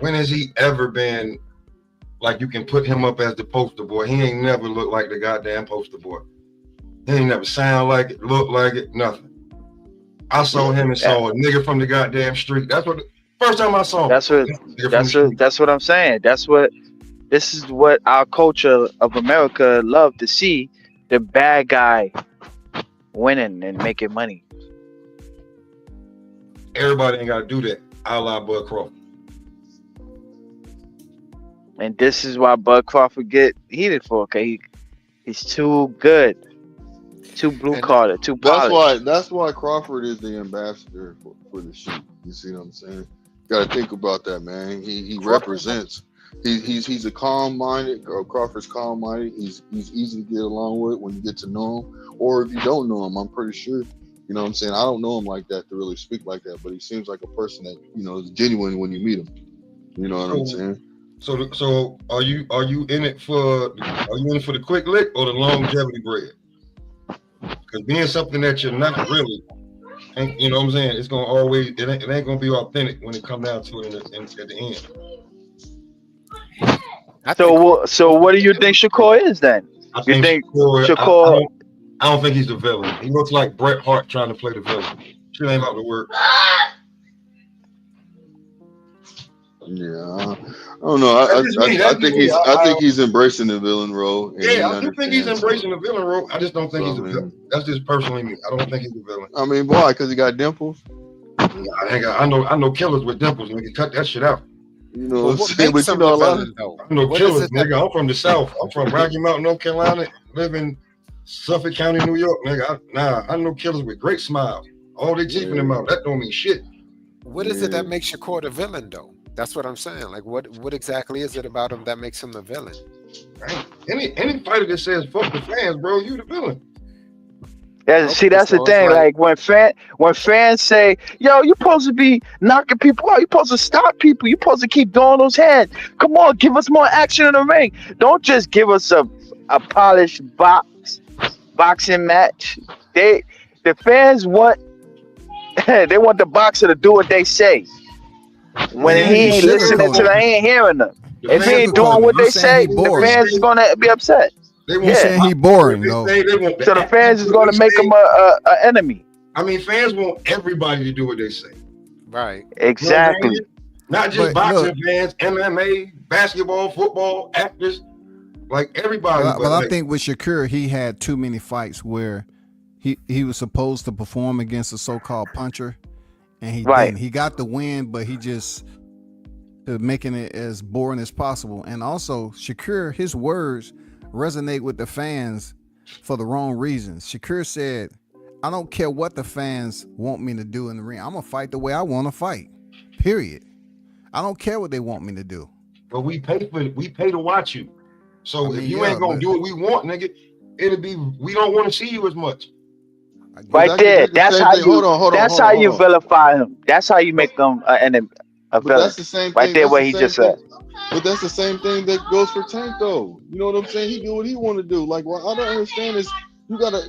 When has he ever been like you can put him up as the poster boy? He ain't never looked like the goddamn poster boy. He ain't never sound like it, look like it, nothing. I saw him and saw a nigga from the goddamn street. That's what first time I saw him. That's what I'm saying. This is what our culture of America love to see, the bad guy winning and making money. Everybody ain't gotta do that, a la Bud Crawford. And this is why Bud Crawford get heated for, okay? He's too good. Too blue collar, too polished. That's why Crawford is the ambassador for the shit. You see what I'm saying? Got to think about that, man. He represents. He's a calm-minded. Crawford's calm-minded. He's easy to get along with when you get to know him, or if you don't know him, I'm pretty sure. You know what I'm saying? I don't know him like that to really speak like that, but he seems like a person that is genuine when you meet him. You know what I'm saying? So are you in it for the quick lick or the longevity bread? Because being something that you're not really, you know what I'm saying, it's gonna always it ain't gonna be authentic when it comes down to it at the end. So what do you think Shakur is then? I think Shakur? I don't think he's the villain. He looks like Bret Hart trying to play the villain. Shit ain't about to work. Yeah, I don't know. I think he's embracing the villain role. Yeah, I do think he's embracing the villain role. I just don't think he's a villain. That's just personally me. I don't think he's a villain. I mean, boy, because he got dimples. I know killers with dimples. Nigga, cut that shit out. You know what I'm saying? But you know a lot of I know killers, nigga. I'm from the South. I'm from Rocky Mountain, North Carolina. Live in Suffolk County, New York, nigga. I know killers with great smiles. All they teeth in their mouth. That don't mean shit. What is it that makes Shakur the villain, though? That's what I'm saying. Like, what exactly is it about him that makes him the villain? Right. Any fighter that says "fuck the fans," bro, you the villain. Yeah, see, that's the thing. Like when fans say, "Yo, you're supposed to be knocking people out. You're supposed to stop people. You're supposed to keep doing those hands. Come on, give us more action in the ring. Don't just give us a polished boxing match." The fans want they want the boxer to do what they say. When he ain't listening to them, he ain't hearing them. If he ain't doing what they say, the fans is gonna be upset. They saying he boring though. So the fans is gonna make him a enemy. I mean, fans want everybody to do what they say. Right. Exactly. You know not just boxing fans, MMA, basketball, football, actors, like everybody. But I think with Shakur, he had too many fights where he was supposed to perform against a so-called puncher, and he didn't. He got the win, but he just making it as boring as possible. And also, Shakur, his words resonate with the fans for the wrong reasons. Shakur said, "I don't care what the fans want me to do in the ring. I'm gonna fight the way I want to fight. Period. I don't care what they want me to do." But we pay to watch you. So if you ain't gonna do what we want, nigga, we don't want to see you as much. Right there. That's how you vilify him. That's how you make them a villain. That's the same right thing. there what he just said. But that's the same thing that goes for Tank, though. You know what I'm saying? He do what he want to do. Like, what I don't understand is you gotta.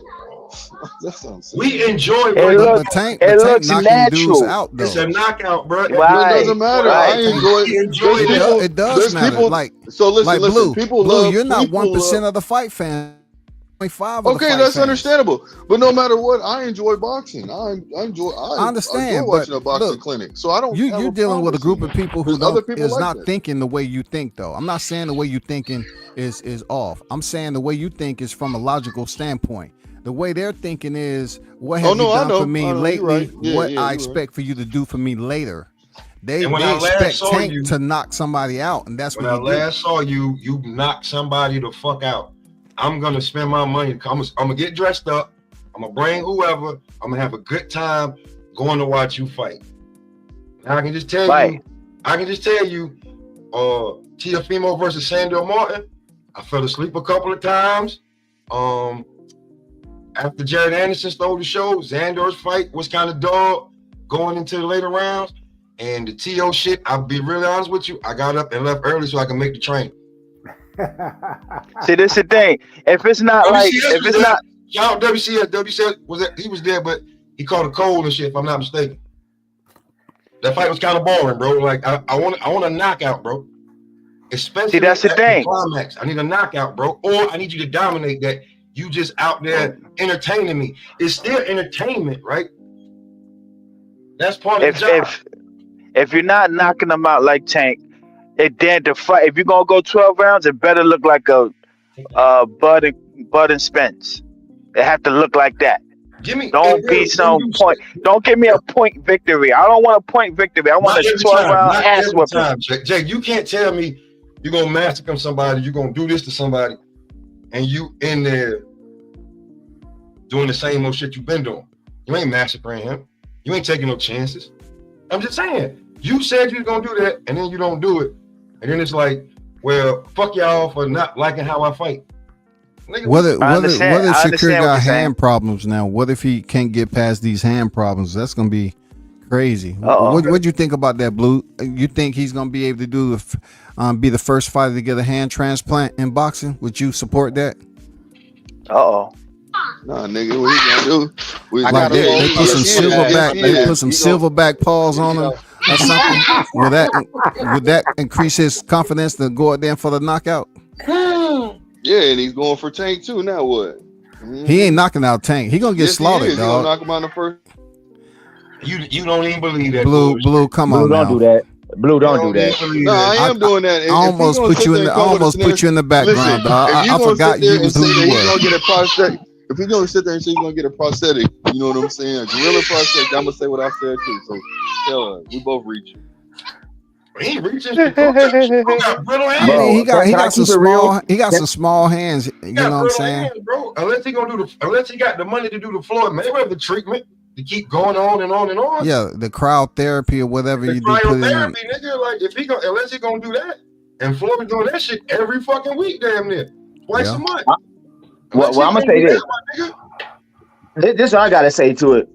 That sounds. We enjoy. But Tank knocking dudes out, though. It's a knockout, bro. Right. It doesn't matter. Right. I enjoy it. It does matter. People, so listen, like Blue, people Blue, love. You're not 1% of the fight fan. Okay, that's understandable. But no matter what, I enjoy boxing. I understand. I enjoy watching a boxing clinic. So I don't. You're dealing with a group of people who is like not that. thinking the way you think, though. I'm not saying the way you thinking is off. I'm saying the way you think is from a logical standpoint. The way they're thinking is, what have you done for me lately? What I expect for you to do for me later. They expect Tank to knock somebody out, and that's what I last saw you knock somebody the fuck out. I'm gonna spend my money. I'm gonna get dressed up. I'm gonna bring whoever. I'm gonna have a good time going to watch you fight. Now I can just tell you. Teofimo versus Sandor Martin. I fell asleep a couple of times. After Jared Anderson stole the show, Xandor's fight was kind of dog going into the later rounds. And the TO shit, I'll be really honest with you. I got up and left early so I can make the train. See, this is the thing. If it's not shout out WCS was there, but He caught a cold and shit, if I'm not mistaken. That fight was kind of boring, bro. Like I want a knockout, bro. Especially See, that's the at thing. climax. I need a knockout, bro. Or I need you to dominate that. You just out there entertaining me. It's still entertainment, right? That's part of the job. If you're not knocking them out like Tank, then the fight. If you're gonna go 12 rounds, it better look like a Bud and Spence. It have to look like that. Don't be some point. Don't give me a point victory. I don't want a point victory. I want a 12-round ass whipping. Jay, you can't tell me you're gonna massacre somebody, you're gonna do this to somebody, and you in there doing the same old shit you've been doing. You ain't massacring him. You ain't taking no chances. I'm just saying. You said you was gonna do that, and then you don't do it, and then it's like, well, fuck y'all for not liking how I fight. What if Shakur got hand problems now? What if he can't get past these hand problems? That's gonna be crazy. What do you think about that, Blue? You think he's gonna be able to do be the first fighter to get a hand transplant in boxing? Would you support that? Nah, nigga, what he gonna do? They put some silverback. They put some silverback paws on him or something. Would that increase his confidence to go out there for the knockout? Yeah, and he's going for Tank too. Now what? He ain't knocking out Tank. He gonna get slaughtered, he dog. gonna knock him out in the first. You don't even believe that. Blue, come on, don't do that. Blue, don't do that. No, I am doing that. I almost put you in the background, dog. I forgot you was who you were. If he's gonna sit there and say he's gonna get a prosthetic, you know what I'm saying? A gorilla prosthetic, I'm gonna say what I said too. So tell us, we both reaching. He ain't reaching. I mean, he got some small hands. You know what I'm saying, hands, bro? Unless he got the money to do the Floyd Mayweather treatment to keep going on and on and on. Yeah, the crowd therapy or whatever you do. Cryotherapy, nigga. Like unless he gonna do that, and Floyd doing that shit every fucking week, damn near twice a month. Well, I'm gonna say this. This is what I gotta say to it.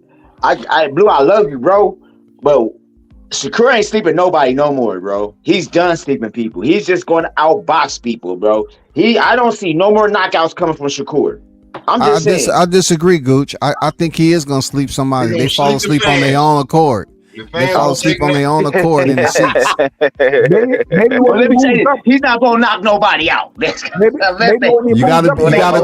Blue, I love you, bro, but Shakur ain't sleeping nobody no more, bro. He's done sleeping people. He's just going to outbox people, bro. I don't see no more knockouts coming from Shakur. I'm just saying. I disagree, Gooch. I think he is gonna sleep somebody. They fall asleep on their own accord. They fall asleep on their own accord in the seats. Let me tell you, he's not gonna knock nobody out. You gotta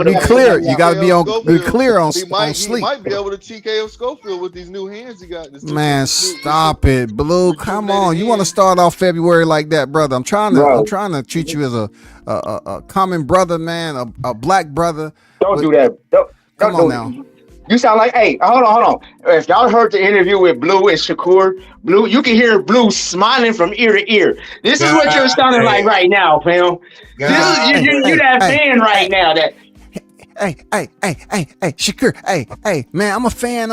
be clear. You gotta be clear on sleep. He might be able to TKO Schofield with these new hands he got. Man, stop it, Blue. Come on. You want to start off February like that, brother? I'm trying to treat you as a common brother, man, a black brother. Don't do that. Come on now. You sound like, hey, hold on. If y'all heard the interview with Blue and Shakur, Blue, you can hear Blue smiling from ear to ear. This is what you're sounding like right now, fam. You that fan right now. That. Hey, Shakur, hey, man, I'm a fan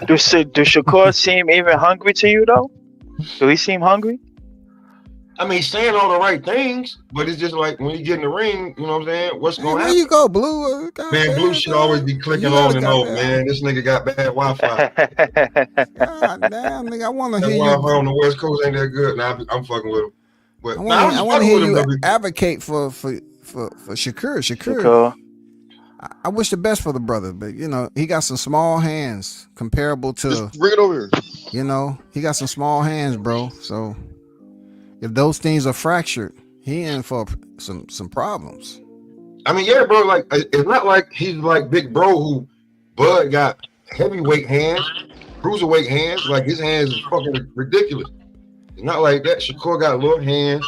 Does Shakur seem even hungry to you though? Do he seem hungry? I mean, he's saying all the right things, but it's just like when you get in the ring, you know what I'm saying? What's going to happen? Where you go, Blue? Man, Blue should always be clicking on and off, man. This nigga got bad Wi-Fi. God damn, nigga, I want to hear you. Wi-Fi on the West Coast ain't that good. Nah, I'm fucking with him. But I want to hear you advocate for Shakur. Shakur. I wish the best for the brother, but you know he got some small hands comparable to. Just bring it over here. You know he got some small hands, bro. So if those things are fractured, he in for some problems. I mean, yeah, bro. Like it's not like he's like Big Bro who Bud got heavyweight hands, cruiserweight hands. Like his hands is fucking ridiculous. It's not like that. Shakur got little hands.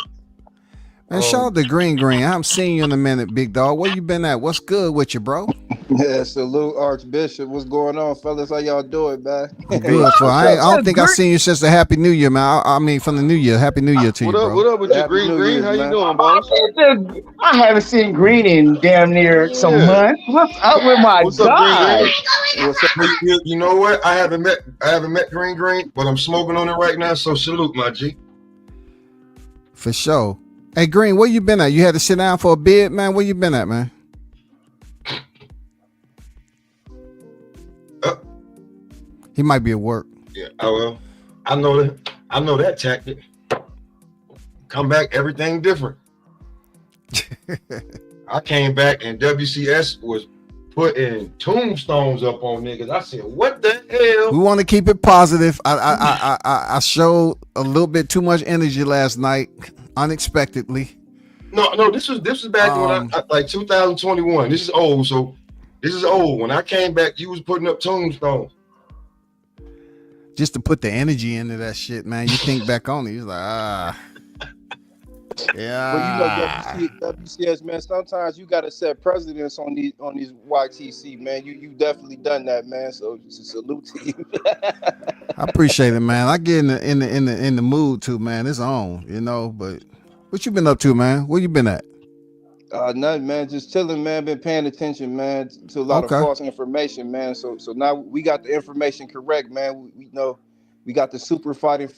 Man, shout out to Green. I haven't seen you in a minute, big dog. Where you been at? What's good with you, bro? Yeah, salute Archbishop. What's going on, fellas? How y'all doing, man? Good. I don't think I've seen you since the Happy New Year, man. I mean, from the New Year. Happy New Year to you, bro. What up with you, Green? How you doing, boss? I haven't seen Green in damn near some months. What's up with my guy? You know what? I haven't met Green, but I'm smoking on it right now. So salute, my G. For sure. Hey, Green, where you been at? You had to sit down for a bid, man. Where you been at, man? He might be at work. Yeah, I know that tactic. Come back, everything different. I came back and WCS was putting tombstones up on niggas. I said, what the hell? We want to keep it positive. I showed a little bit too much energy last night, unexpectedly. No, this was back when I like 2021. This is old, so this is old. When I came back, you was putting up tombstones. Just to put the energy into that shit, man. You think back on it, you're like, yeah. But you know, WCS, man, sometimes you gotta set precedents on these YTC, man. You definitely done that, man. So salute to you. I appreciate it, man. I get in the mood too, man. It's on, you know. But what you been up to, man? Where you been at? Nothing, man. Just chilling, man. Been paying attention, man, to a lot of false information, man. So now we got the information correct, man. We know we got the super fight in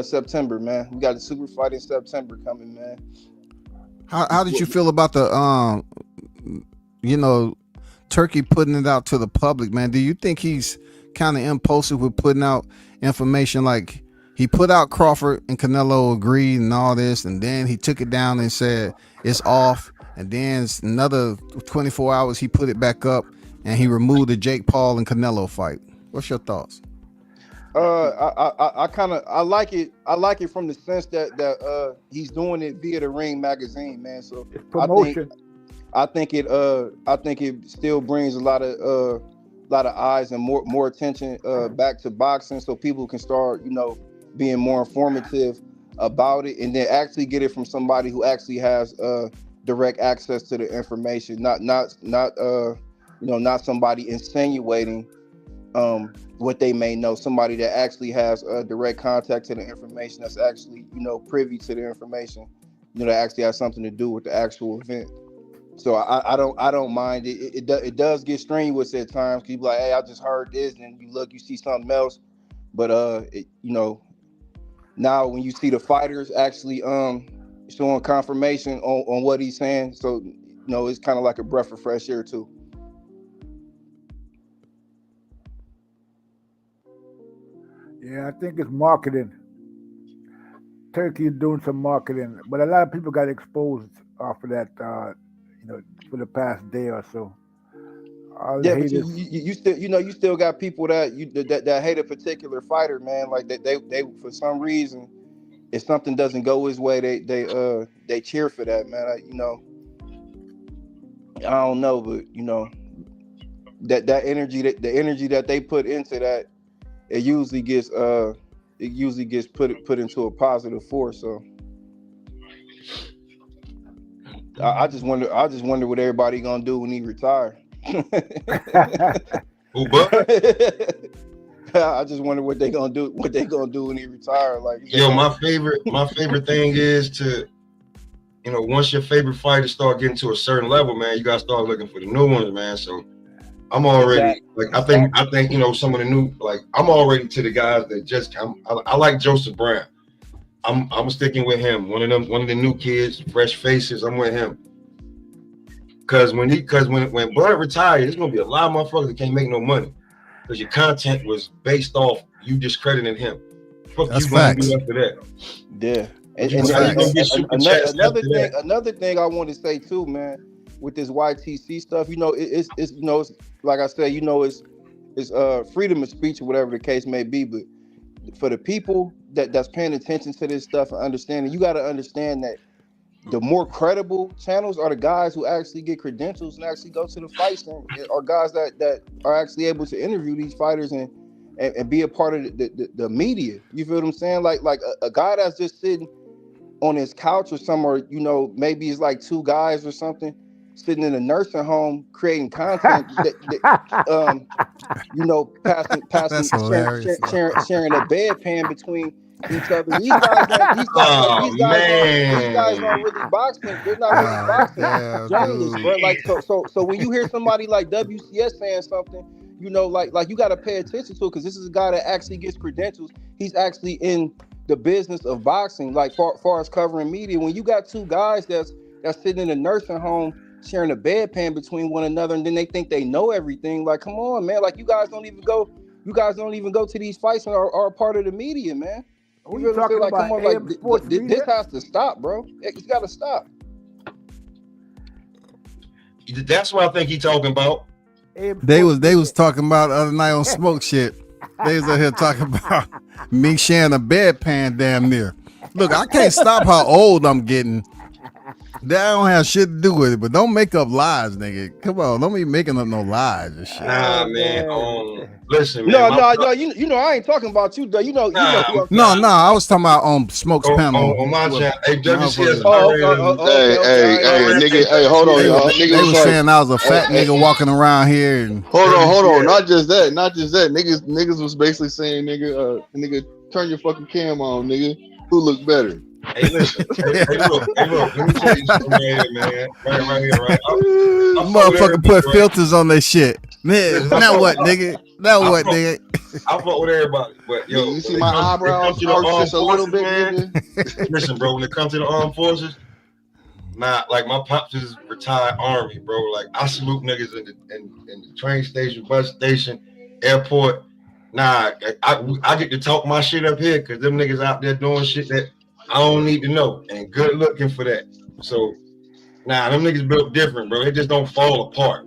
September, man. We got the super fight in September coming, man. How did you feel about the Turkey putting it out to the public, man? Do you think he's kind of impulsive with putting out information? Like he put out Crawford and Canelo agreed and all this, and then he took it down and said it's off, and then another 24 hours he put it back up and he removed the Jake Paul and Canelo fight. What's your thoughts? I like it. I like it from the sense that he's doing it via the Ring magazine, man. So it's promotion. I think it still brings a lot of eyes and more attention back to boxing, so people can start, being more informative about it, and then actually get it from somebody who actually has direct access to the information, not somebody insinuating what they may know, somebody that actually has direct contact to the information, that's actually privy to the information, that actually has something to do with the actual event. So I don't mind it. It does get strenuous at times. People like, hey, I just heard this, and you see something else. But now when you see the fighters actually showing confirmation on what he's saying, so it's kind of like a breath of fresh air too. Yeah, I think it's marketing. Turkey is doing some marketing, but a lot of people got exposed off of that, for the past day or so. Yeah, but you still got people that hate a particular fighter, man. Like they for some reason, if something doesn't go his way, they cheer for that, man. I don't know, but that energy, the energy that they put into that, it usually gets put into a positive force. So I just wonder what everybody gonna do when he retire. I just wonder what they gonna do when he retire. Like, my favorite thing is to, once your favorite fighters start getting to a certain level, man, you gotta start looking for the new ones, man. So I'm already I think some of the new, like, I'm already to the guys that just I like Joseph Brown. I'm sticking with him. One of the new kids, fresh faces. I'm with him. Cause when Bud retired, there's gonna be a lot of motherfuckers that can't make no money because your content was based off you discrediting him. That's facts. After that. Yeah. And another thing I want to say too, man, with this YTC stuff, it's like I said, it's freedom of speech or whatever the case may be, but for the people that's paying attention to this stuff and understanding, you got to understand that the more credible channels are the guys who actually get credentials and actually go to the fights, and are guys that are actually able to interview these fighters and be a part of the media. You feel what I'm saying? Like a guy that's just sitting on his couch or somewhere, maybe it's like two guys or something sitting in a nursing home creating content, passing, sharing a bedpan between each other. These guys aren't really boxing. They're not really boxing journalists, bro. Like so when you hear somebody like WCS saying something, like you got to pay attention to it, because this is a guy that actually gets credentials. He's actually in the business of boxing, like far as covering media. When you got two guys that's sitting in a nursing home sharing a bedpan between one another, and then they think they know everything. Like, come on, man. Like, you guys don't even go to these fights and are a part of the media, man. What are you talking about? Come on, this has to stop, bro. It's got to stop. That's what I think he talking about. They was talking about the other night on smoke shit. They was out here talking about me sharing a bedpan damn near. Look, I can't stop how old I'm getting. That don't have shit to do with it, but don't make up lies, nigga. Come on, don't be making up no lies and shit. Nah, man. Listen, No, man. you know, I ain't talking about you, though. You know, No, I was talking about on Smoke's panel. On my channel. Hey, WCS. Nigga. Hey, hold on, y'all. They was saying I was a fat nigga walking around here. And hold on. Not just that. Niggas was basically saying, nigga, turn your fucking cam on, nigga. Who look better? Hey, listen. Hey, look. Let me tell you something, man. Right here, right. Motherfucker put filters on their shit. Man, now what, nigga? I fuck with everybody, but yo, you see my eyebrows just a little bit, man. Listen, bro. When it comes to the armed forces, like my pops is retired Army, bro. Like I salute niggas in the train station, bus station, airport. I get to talk my shit up here because them niggas out there doing shit that I don't need to know, and good looking for that. So, them niggas built different, bro. They just don't fall apart.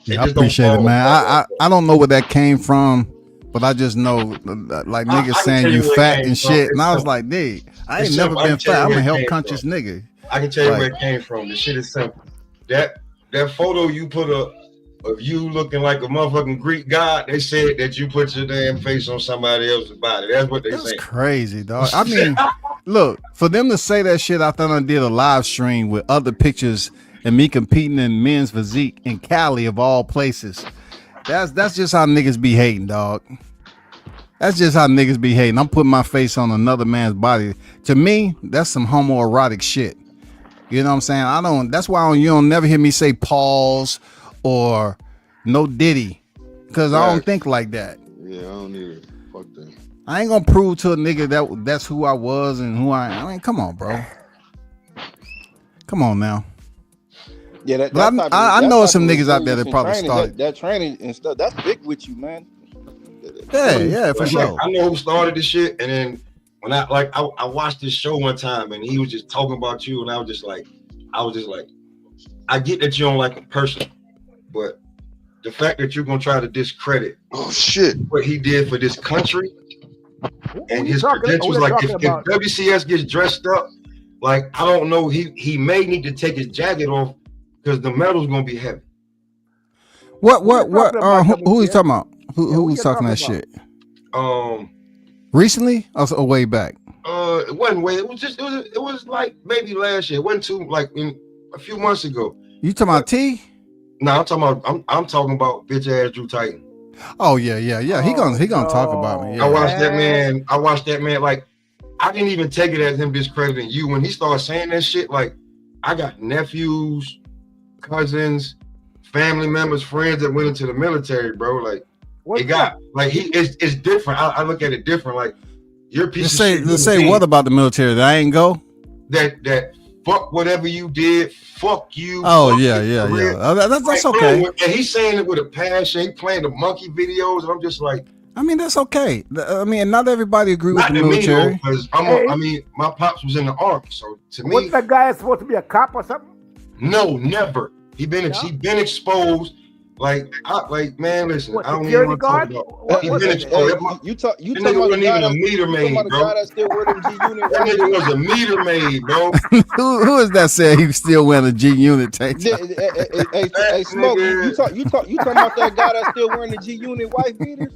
Yeah, I appreciate it, man. I don't know where that came from, but I just know, like niggas saying you fat and shit, and I was like, dude, I ain't never been fat. I'm a health conscious nigga. I can tell you where it came from. The shit is simple. That photo you put up of you looking like a motherfucking Greek god, they said that you put your damn face on somebody else's body. That's what they say. That's crazy, dog. I mean, look, for them to say that shit, I thought I did a live stream with other pictures and me competing in men's physique in Cali of all places. That's just how niggas be hating, dog. That's just how niggas be hating. I'm putting my face on another man's body. To me, that's some homoerotic shit. You know what I'm saying? That's why you don't never hear me say pause or no Diddy, because I don't think like that. Yeah, I don't either. Fuck that. I ain't gonna prove to a nigga that's who I was and who I mean, come on, bro. Come on now. Yeah, I know some niggas out there that probably started that training and stuff. That's big with you, man. Yeah, for sure. I know who started this shit, and then when I watched this show one time, and he was just talking about you, and I was just like, I get that you don't like a person. But the fact that you're gonna try to discredit what he did for this country and his credentials, like if WCS gets dressed up, like I don't know, he may need to take his jacket off because the medal's gonna be heavy. What? Who are you talking about? Who was talking that shit? Recently? Or way back? It wasn't way. It was like maybe last year. It wasn't too like a few months ago. You talking about T? No, I'm talking about bitch ass Drew Titan. Oh yeah. He gonna talk about me. Yeah. I watched that man. Like I didn't even take it as him discrediting you when he started saying that shit. Like I got nephews, cousins, family members, friends that went into the military, bro. Like it's different. I look at it different. Like your piece of shit. Let's say what about the military? That I ain't go. That fuck whatever you did. Fuck you. Oh yeah. That's okay. And he's saying it with a passion. He playing the monkey videos, and I'm just like, I mean, that's okay. I mean, not everybody agree with the military. Because my pops was in the army, so to me, what's that guy supposed to be a cop or something? No, never. He been exposed. Like man, listen. I don't even want to talk about. He been exposed. You talking about the guy a meter maid, bro. That nigga was a meter maid, bro. Who is that saying he still wearing a G Unit tank? Hey, Smoke. You talking about that guy that's still wearing the G Unit wife beaters?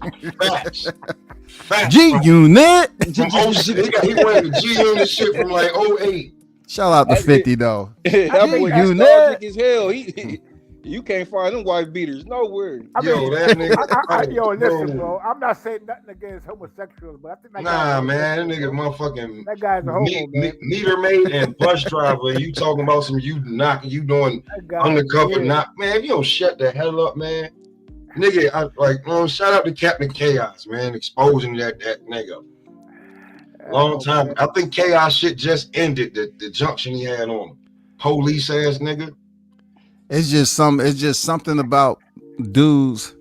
Facts. G Unit. He wearing the G Unit shit from like 08. Shout out to 50 though. That boy nostalgic as hell. You can't find them white beaters nowhere. That nigga. Listen, bro. I'm not saying nothing against homosexuals, but I think that man, that nigga motherfucking that guy's a homo, man. Meter maid and bus driver. And you talking about some you doing undercover knock, man? If you don't shut the hell up, man, nigga. Shout out to Captain Chaos, man, exposing that nigga. Long time. I think Chaos shit just ended the junction he had on him. Police ass nigga. It's just something about dudes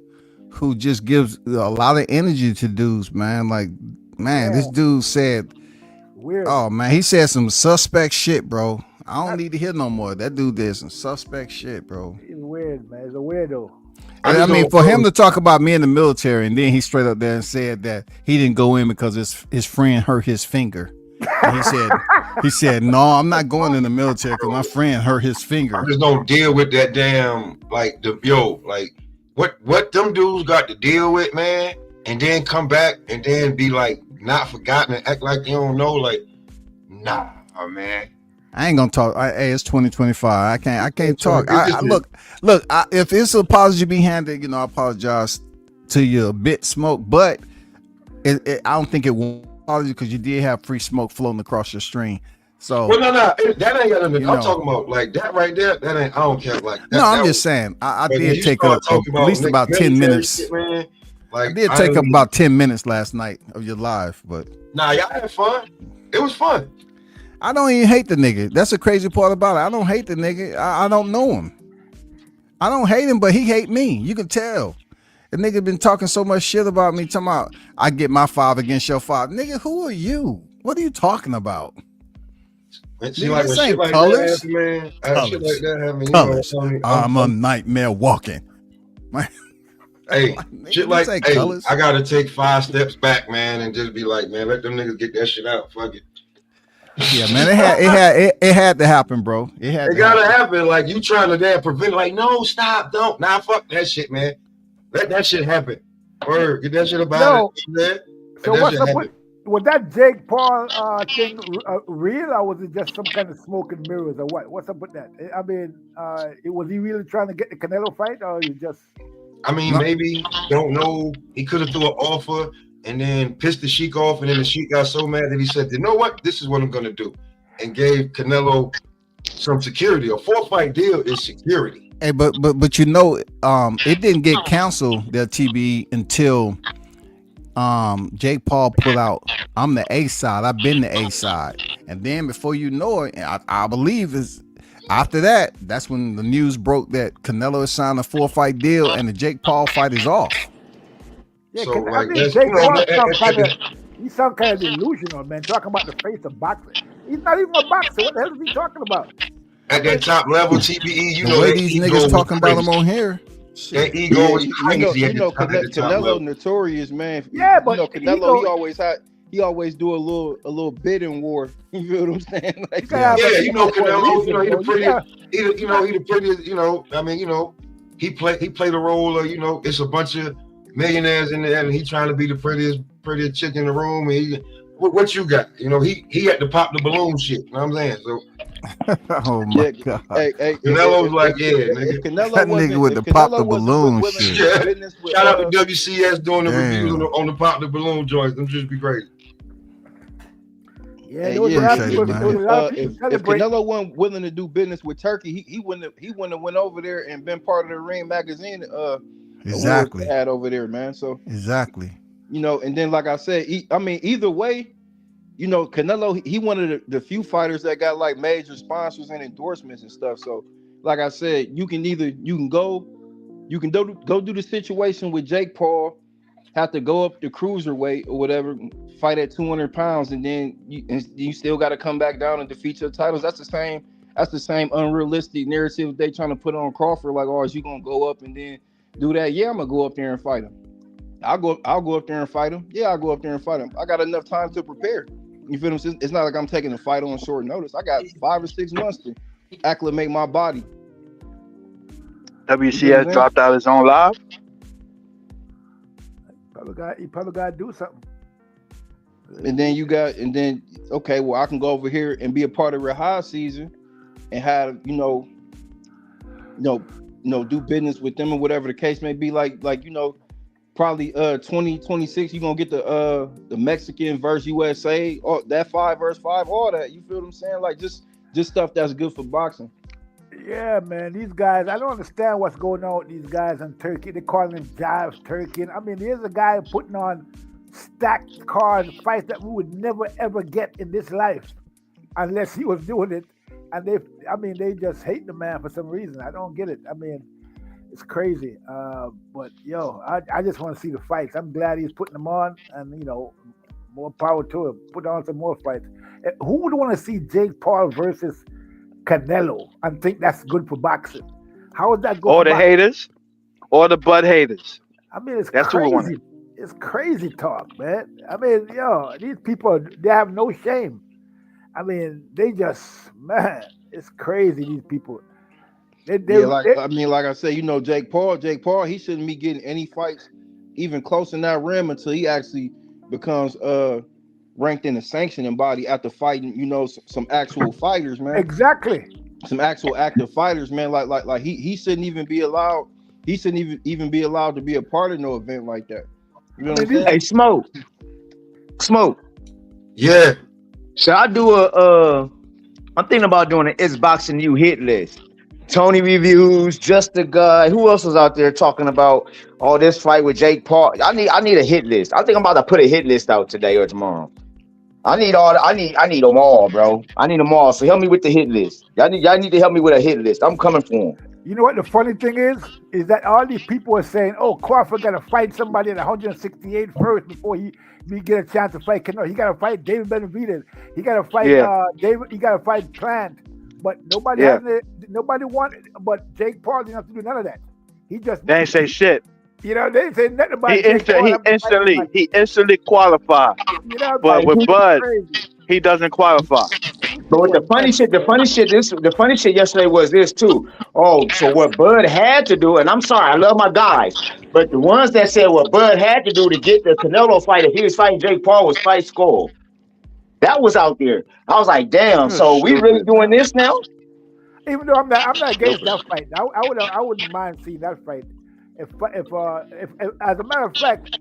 who just gives a lot of energy to dudes, man. Like, man, this dude said, weird. Oh man, he said some suspect shit, bro. I don't need to hear no more. That dude did some suspect shit, bro. He's weird, man. He's a weirdo. And I mean, for him to talk about me in the military, and then he straight up there and said that he didn't go in because his friend hurt his finger. And he said, no, I'm not going in the military because my friend hurt his finger. I just don't deal with that damn like what them dudes got to deal with, man, and then come back and then be like not forgotten and act like they don't know. Like, nah, man. I ain't gonna talk. Hey, it's 2025. I can't talk. Look. If it's an apology to be handed, I apologize to you a bit, Smoke. But I don't think it will apology because you did have free smoke floating across your stream. So well, no, that ain't got nothing. I'm talking about like that right there. That ain't. I don't care. Like that, no, I'm just saying. I did take at least about 10 minutes. Shit, man, like, I did take up about 10 minutes last night of your live, but nah, y'all had fun. It was fun. I don't even hate the nigga. That's the crazy part about it. I don't hate the nigga. I don't know him. I don't hate him, but he hate me. You can tell. The nigga been talking so much shit about me, talking about I get my 5 against your 5. Nigga, who are you? What are you talking about? See, like when shit like that happen, man. Shit like that happen, I'm a nightmare walking. Hey, shit like, hey, I gotta take 5 steps back, man, and just be like, man, let them niggas get that shit out. Fuck it. Yeah, man, it had to happen, bro. It gotta happen. Like you trying to damn prevent it. Like, no, stop, don't. Nah, fuck that shit, man. Let that shit happen. Or get that shit about it. So what's up with was that Jake Paul thing real, or was it just some kind of smoke and mirrors, or what? What's up with that? I mean, was he really trying to get the Canelo fight, or you just? I mean, maybe don't know. He could have threw an offer and then pissed the Sheik off, and then the Sheik got so mad that he said, "You know what? This is what I'm gonna do," and gave Canelo some security. A 4-fight deal is security. Hey, but it didn't get canceled, the TBE, until Jake Paul put out, I'm the A side. I've been the A side, and then before you know it, I believe is after that, that's when the news broke that Canelo has signed a 4-fight deal, and the Jake Paul fight is off. Yeah, so, like, I mean, Jake Paul he's some kind of delusional, man. Talking about the face of boxing. He's not even a boxer. What the hell is he talking about? At that top level, TBE, the way these niggas talking about him on here. That ego is crazy. Canelo notorious, man. Yeah, but Canelo, he always do a little bidding war. You feel what I'm saying? Like, Canelo, he the prettiest. He the prettiest. I mean, he played a role of, it's a bunch of millionaires in there, and he trying to be the prettiest chick in the room. And what you got? He had to pop the balloon shit. You know what I'm saying? So. Oh my God! Hey, Canelo's like, nigga. That nigga with the pop the balloon shit. Shout out to WCS doing the reviews on the pop the balloon joints. Them just be great. Yeah, if Canelo wasn't willing to do business with Turkey, he wouldn't have went over there and been part of the Ring magazine. Exactly. Had over there, man. So exactly. And then like I said, either way. Canelo, he one of the few fighters that got like major sponsors and endorsements and stuff. So, like I said, you can go do the situation with Jake Paul, have to go up the cruiserweight or whatever, fight at 200 pounds, and then you still got to come back down and defeat your titles. That's the same unrealistic narrative they trying to put on Crawford. Like, is you gonna go up and then do that? Yeah, I'm gonna go up there and fight him. I'll go up there and fight him. Yeah, I'll go up there and fight him. I got enough time to prepare. You feel what I'm saying? It's not like I'm taking a fight on short notice. I got 5 or 6 months to acclimate my body. WCS dropped out his own live. He probably got to do something. And then okay, well, I can go over here and be a part of your high season and have do business with them or whatever the case may be. Like probably 2026 you're gonna get the Mexican versus USA, or that 5 versus 5, all that. You feel what I'm saying? Like just stuff that's good for boxing. Yeah, man, these guys, I don't understand what's going on with these guys in Turkey. They call them Jive Turkey. I mean, here's a guy putting on stacked cards, fights that we would never ever get in this life unless he was doing it. And they just hate the man for some reason. I don't get it. I mean, it's crazy. But I just want to see the fights. I'm glad he's putting them on, and more power to him. Put on some more fights. Who would want to see Jake Paul versus Canelo and think that's good for boxing. How is that good Or for the boxing? haters, or the Bud haters. I mean, it's That's who we want. crazy. It's crazy talk, man. I mean, these people, they have no shame. I mean, they just, man, it's crazy. These people, they Yeah, like I said, Jake Paul, he shouldn't be getting any fights even close in that rim until he actually becomes ranked in the sanctioning body after fighting, some actual fighters, man. exactly. Some actual active fighters, man. Like he shouldn't even be allowed. He shouldn't even be allowed to be a part of no event like that. You know what I'm saying? Hey, Smoke. Yeah. Should I do I'm thinking about doing an It's Boxing You hit list. Tony reviews, Just the Guy. Who else was out there talking about all this fight with Jake Paul? I need a hit list. I think I'm about to put a hit list out today or tomorrow. I need them all, bro. I need them all. So help me with the hit list. Y'all need to help me with a hit list. I'm coming for them. You know what the funny thing is that all these people are saying, "Oh, Crawford got to fight somebody at 168 first before he get a chance to fight Canelo. He got to fight David Benavidez. He got to fight David. He got to fight Plant." But nobody wanted. But Jake Paul didn't have to do none of that. They ain't say shit. They didn't say nothing about He instantly qualified. But with Bud, he doesn't qualify. But with the funny shit yesterday was this too. Oh, so what Bud had to do, and I'm sorry, I love my guys, but the ones that said what Bud had to do to get the Canelo fight if he was fighting Jake Paul was fight Skull. That was out there. I was like, damn. So we really doing this now? Even though I'm not against that fight. I wouldn't mind seeing that fight. If as a matter of fact,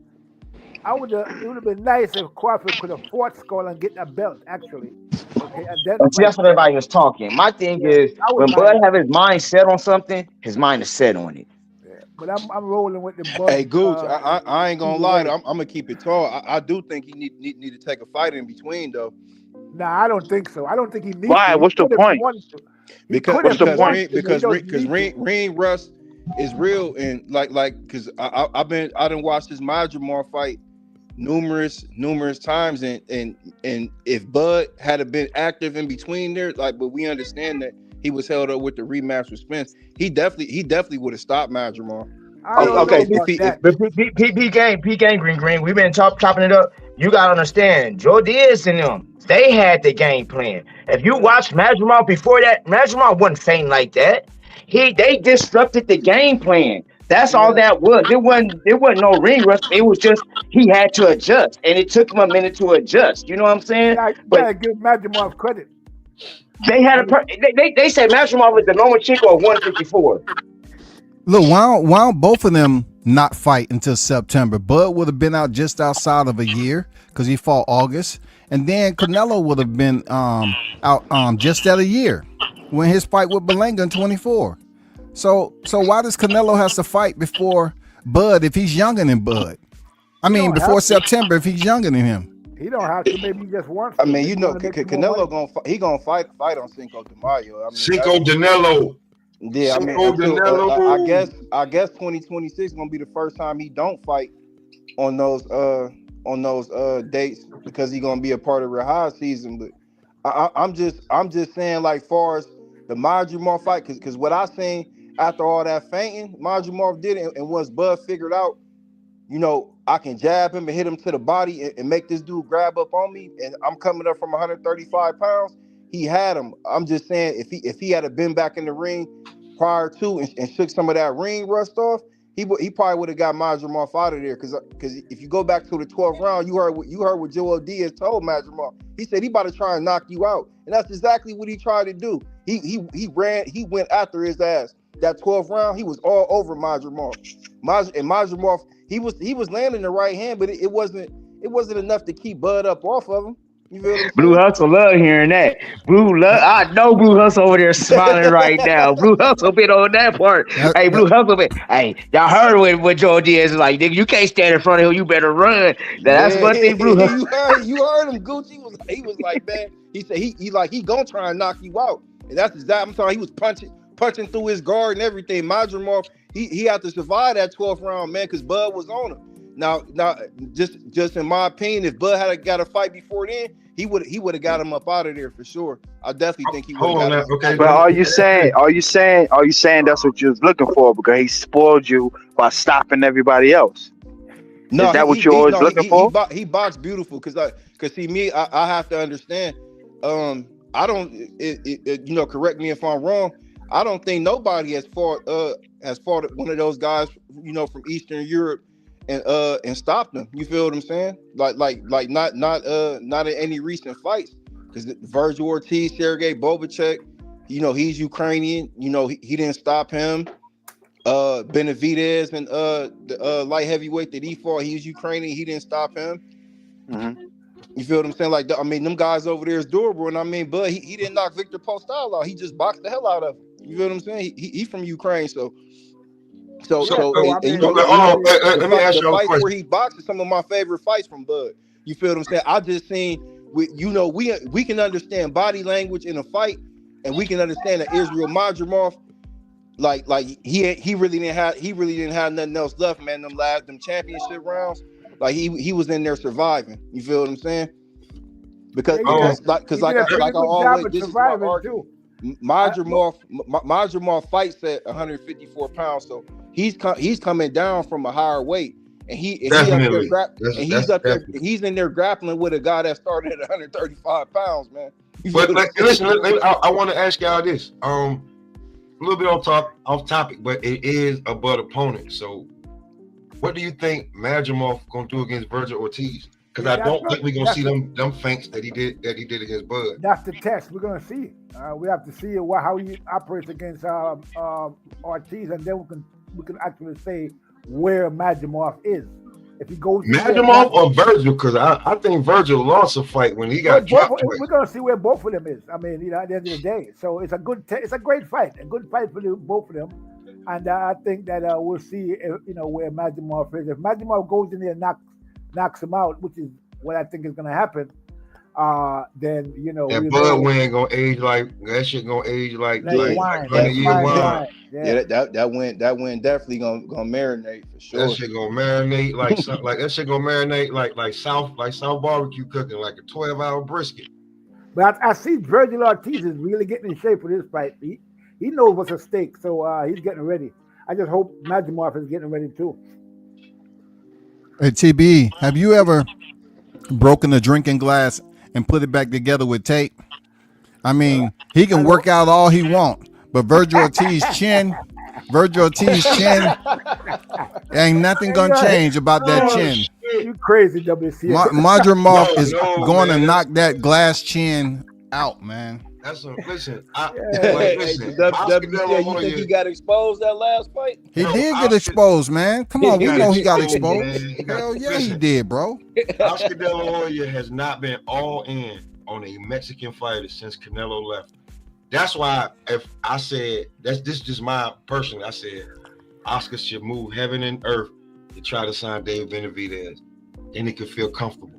it would have been nice if Crawford could have fought Skull and get that belt, actually. Okay, and then that's what everybody was talking. My thing is, when Bud have his mind set on something, his mind is set on it. Yeah, but I'm rolling with the Bud. Hey, Gooch, I ain't gonna lie. I'm gonna keep it tall. I do think he need to take a fight in between, though. Nah, I don't think so. I don't think he needs. Why? To. What's the point? Because ring rust is real, and because I done watched this Majamar fight numerous times, and if Bud had been active in between there, but we understand that he was held up with the rematch with Spence, he definitely would have stopped Majamar. Okay, P game, Green. We've been chopping it up. You gotta understand, Joe Diaz and them, they had the game plan. If you watch Majamar before that, Majamar wasn't faint like that. They disrupted the game plan. That's all that was. It wasn't no ring rust. It was just he had to adjust, and it took him a minute to adjust. You know what I'm saying? Yeah, you gotta give Majamar credit. They had they said Majamar was the normal chick or 154. Look, why don't both of them not fight until September? Bud would have been out just outside of a year because he fought August, and then Canelo would have been out just at a year when his fight with Berlanga in 24. So why does Canelo has to fight before Bud if he's younger than Bud? I mean, before September if he's younger than him. He don't have to. Maybe just once. I mean, Canelo gonna fight on Cinco de Mayo. I mean, Cinco de Nelo. Yeah, I guess 2026 gonna be the first time he don't fight on those dates because he's gonna be a part of the high season. But I'm just saying, like, far as the Majumar fight, because what I seen after all that fainting, Majumar did it, and once Bud figured out, I can jab him and hit him to the body and make this dude grab up on me, and I'm coming up from 135 pounds. He had him. I'm just saying, if he had been back in the ring prior to and shook some of that ring rust off, he probably would have got Majumar out of there. Because if you go back to the 12th round, you heard what Joel Diaz told Majumar. He said he about to try and knock you out, and that's exactly what he tried to do. He went after his ass. That 12th round, he was all over Majumar. Majumar, he was landing the right hand, but it wasn't enough to keep Bud up off of him. You feel what I'm saying? Blue Hustle love hearing that. I know Blue Hustle over there smiling right now. Blue Hustle been on that part. Hey, Blue Hustle been. Hey, y'all heard what Joe Diaz is like. Nigga, you can't stand in front of him. You better run. That's one thing, Blue Hustle. You heard him, Gucci. He was like, man. He said he gonna try and knock you out, and that's exactly. I'm sorry. He was punching through his guard and everything. Majumar, he had to survive that 12th round, man, because Bud was on him. Now, just in my opinion, if Bud had got a fight before then, he would have got him up out of there for sure. I definitely think he would Hold have on got now. him. Okay. But are you saying that's what you was looking for because he spoiled you by stopping everybody else? No, Is that what you're always looking for? he boxed beautiful because see me, I have to understand. I don't, you know, correct me if I'm wrong. I don't think nobody has fought one of those guys, you know, from Eastern Europe and stopped them. You feel what I'm saying? Like not in any recent fights because Virgil Ortiz, Sergey Bobachek, you know, he's Ukrainian. You know, he didn't stop him. Benavidez and the light heavyweight that he fought, he's Ukrainian. He didn't stop him. Mm-hmm. You feel what I'm saying? Like, I mean, them guys over there is durable, and I mean, but he didn't knock Victor Postol out. He just boxed the hell out of him. You feel what I'm saying? He from Ukraine, so I and, mean, let me ask the y'all a fights question. where he boxes some of my favorite fights from Bud. You feel what I'm saying? I just seen you know, we can understand body language in a fight, and we can understand that Israel Madrimov. Like he really didn't have nothing else left, man. Them championship rounds, like he was in there surviving. You feel what I'm saying? Because like I always, this is my argument. Madrimov fights at 154 pounds, so he's coming down from a higher weight, and he's in there grappling with a guy that started at 135 pounds, man. But listen, I want to ask y'all this. A little bit off topic, but it is a Bud opponent. So, what do you think Madrimov gonna do against Virgil Ortiz? Because I don't think we're gonna see them feints that he did against Bud. That's the test. We're gonna see it. We have to see how he operates against Ortiz, and then we can actually say where Madrimov is. If he goes Madrimov or Virgil, because I think Virgil lost a fight when he got dropped. We're gonna see where both of them is. I mean, you know, at the end of the day, so it's a great fight, for both of them, and I think that we'll see, you know, where Madrimov is. If Madrimov goes in there and knocks him out, which is what I think is gonna happen, then you know that Bud win gonna age like that shit gonna age like 100-year wine. Yeah, that win definitely gonna marinate for sure. That shit gonna marinate like something like that shit gonna marinate like South barbecue cooking, like a 12-hour brisket. But I see Virgil Ortiz is really getting in shape for this fight. He knows what's at stake, so he's getting ready. I just hope Madrimov is getting ready too. Hey TB, have you ever broken a drinking glass and put it back together with tape? I mean, he can work out all he wants, but Virgil Ortiz's chin, ain't nothing gonna change about that chin. You crazy, WC. Madrimov is going to knock that glass chin out, man. Listen. WC, you think he got exposed that last fight? He did get exposed, man. Come on, we know he got exposed. Hell yeah, he did, bro. Oscar De La Hoya has not been all in on a Mexican fighter since Canelo left. That's why if I said this is just my personally, I said Oscar should move heaven and earth to try to sign David Benavidez. Then he could feel comfortable.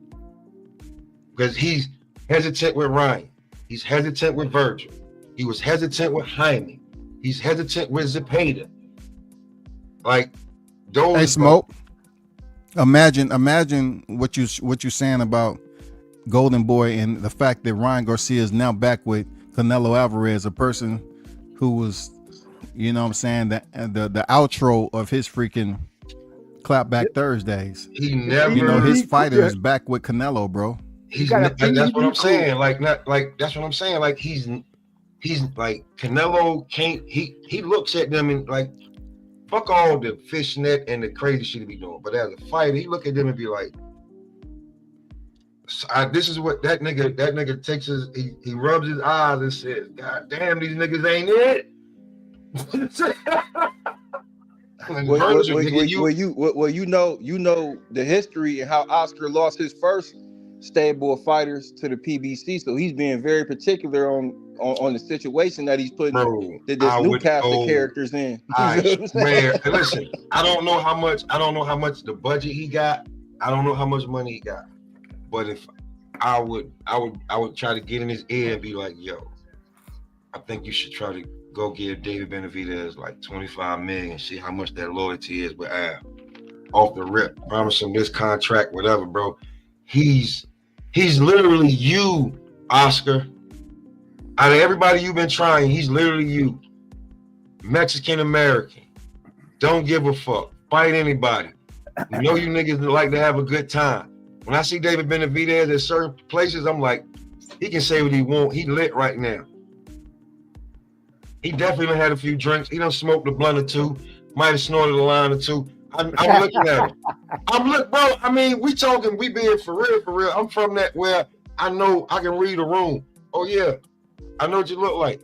Because he's hesitant with Ryan. He's hesitant with Virgil. He was hesitant with Jaime. He's hesitant with Zepeda. Like those. Hey, Smoke. Imagine what you're saying about Golden Boy and the fact that Ryan Garcia is now back with Canelo Alvarez, a person who was, you know what I'm saying, the outro of his freaking Clapback Thursdays. He never, you know, his fighter is back with Canelo, bro. That's what I'm saying. That's what I'm saying. Like he's like Canelo can't. He looks at them and like, fuck all the fishnet and the crazy shit he be doing. But as a fighter, he look at them and be like, this is what that nigga takes his. He rubs his eyes and says, "God damn, these niggas ain't it." You know the history and how Oscar lost his first stable of fighters to the PBC, so he's being very particular on the situation that he's putting this new cast of characters in. I swear, listen, I don't know how much the budget he got. I don't know how much money he got, but if I would try to get in his ear and be like, yo, I think you should try to go give David Benavidez like 25 million, see how much that loyalty is with Al. Off the rip, promise him this contract, whatever, bro. He's He's literally you, Oscar. Out of everybody you've been trying, he's literally you. Mexican American. Don't give a fuck. Fight anybody. You know you niggas like to have a good time. When I see David Benavidez at certain places, I'm like, he can say what he want. He lit right now. He definitely done had a few drinks. He done smoked a blunt or two. Might have snorted a line or two. I'm looking at him. Bro, I mean, we being for real. I'm from that where I know I can read a room. Oh yeah, I know what you look like.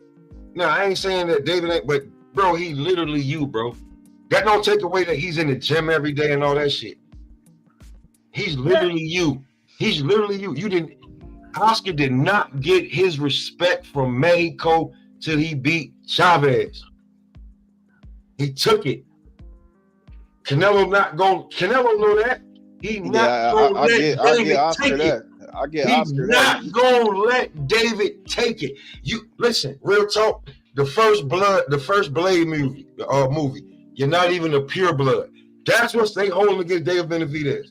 Now, I ain't saying that David ain't, but bro, he literally you, bro. That don't take away that he's in the gym every day and all that shit. He's literally you. He's literally you. Oscar did not get his respect from Mexico till he beat Chavez. He took it. Canelo know that. He not gonna let David take it. He's not gonna let David take it. You listen, real talk. The first Blade movie. You're not even a pure blood. That's what they holding against David Benavidez.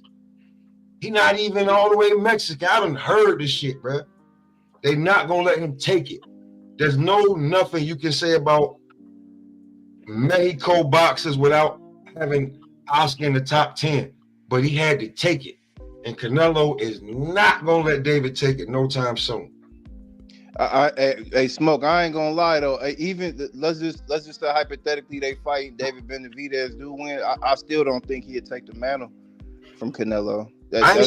He not even all the way Mexican. I done heard this shit, bro. They not gonna let him take it. There's nothing you can say about Mexico boxers without having Oscar in the top 10. But he had to take it. And Canelo is not gonna let David take it no time soon. Hey, Smoke, I ain't gonna lie though. Let's just say hypothetically they fight, David Benavidez do win. I still don't think he'd take the mantle from Canelo. I ain't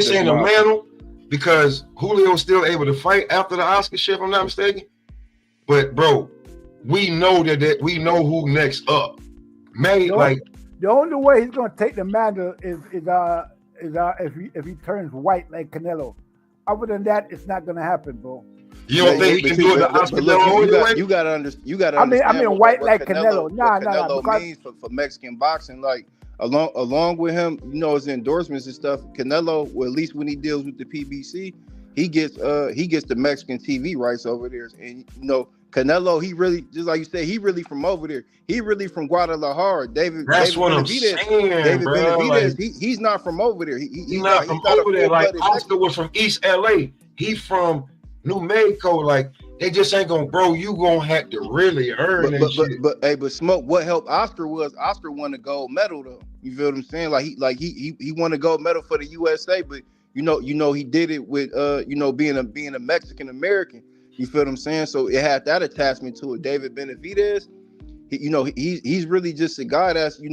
saying the mantle because Julio's still able to fight after the Oscar shit, if I'm not mistaken. But bro, we know that we know who next up. The only way he's gonna take the mantle is if he turns white like Canelo. Other than that, it's not gonna happen, bro. You don't think he can do it the Oscar way? You gotta understand. I mean, white like Canelo. Nah. Canelo means for Mexican boxing, like along with him, his endorsements and stuff. Canelo, well, at least when he deals with the PBC, he gets the Mexican TV rights over there, and Canelo, he really, just like you said, he really from over there. He really from Guadalajara. David Benavidez, he's not from over there. He's not from over there. Like Oscar was from East LA. He from New Mexico. Like they just ain't gonna, bro. You gonna have to really earn that shit. But Smoke, what helped Oscar was Oscar won a gold medal though. You feel what I'm saying? He won a gold medal for the USA, but he did it with being a Mexican American. You feel what I'm saying? So it had that attachment to it. David Benavidez, he's really just a guy that's he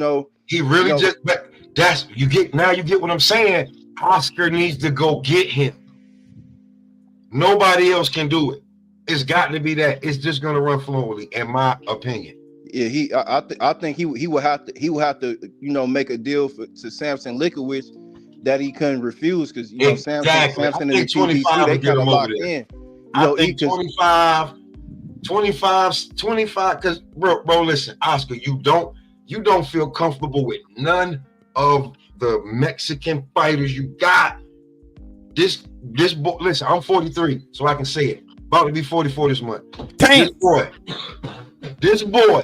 really just. But you get what I'm saying. Oscar needs to go get him. Nobody else can do it. It's got to be that. It's just gonna run fluently, in my opinion. Yeah, I think he would have to make a deal to Samson Likowicz that he couldn't refuse because Samson and the PBC they kind of locked in. I think 25, because bro, listen, Oscar, you don't feel comfortable with none of the Mexican fighters you got. This boy, listen, I'm 43, so I can say it. About to be 44 this month. Damn. This boy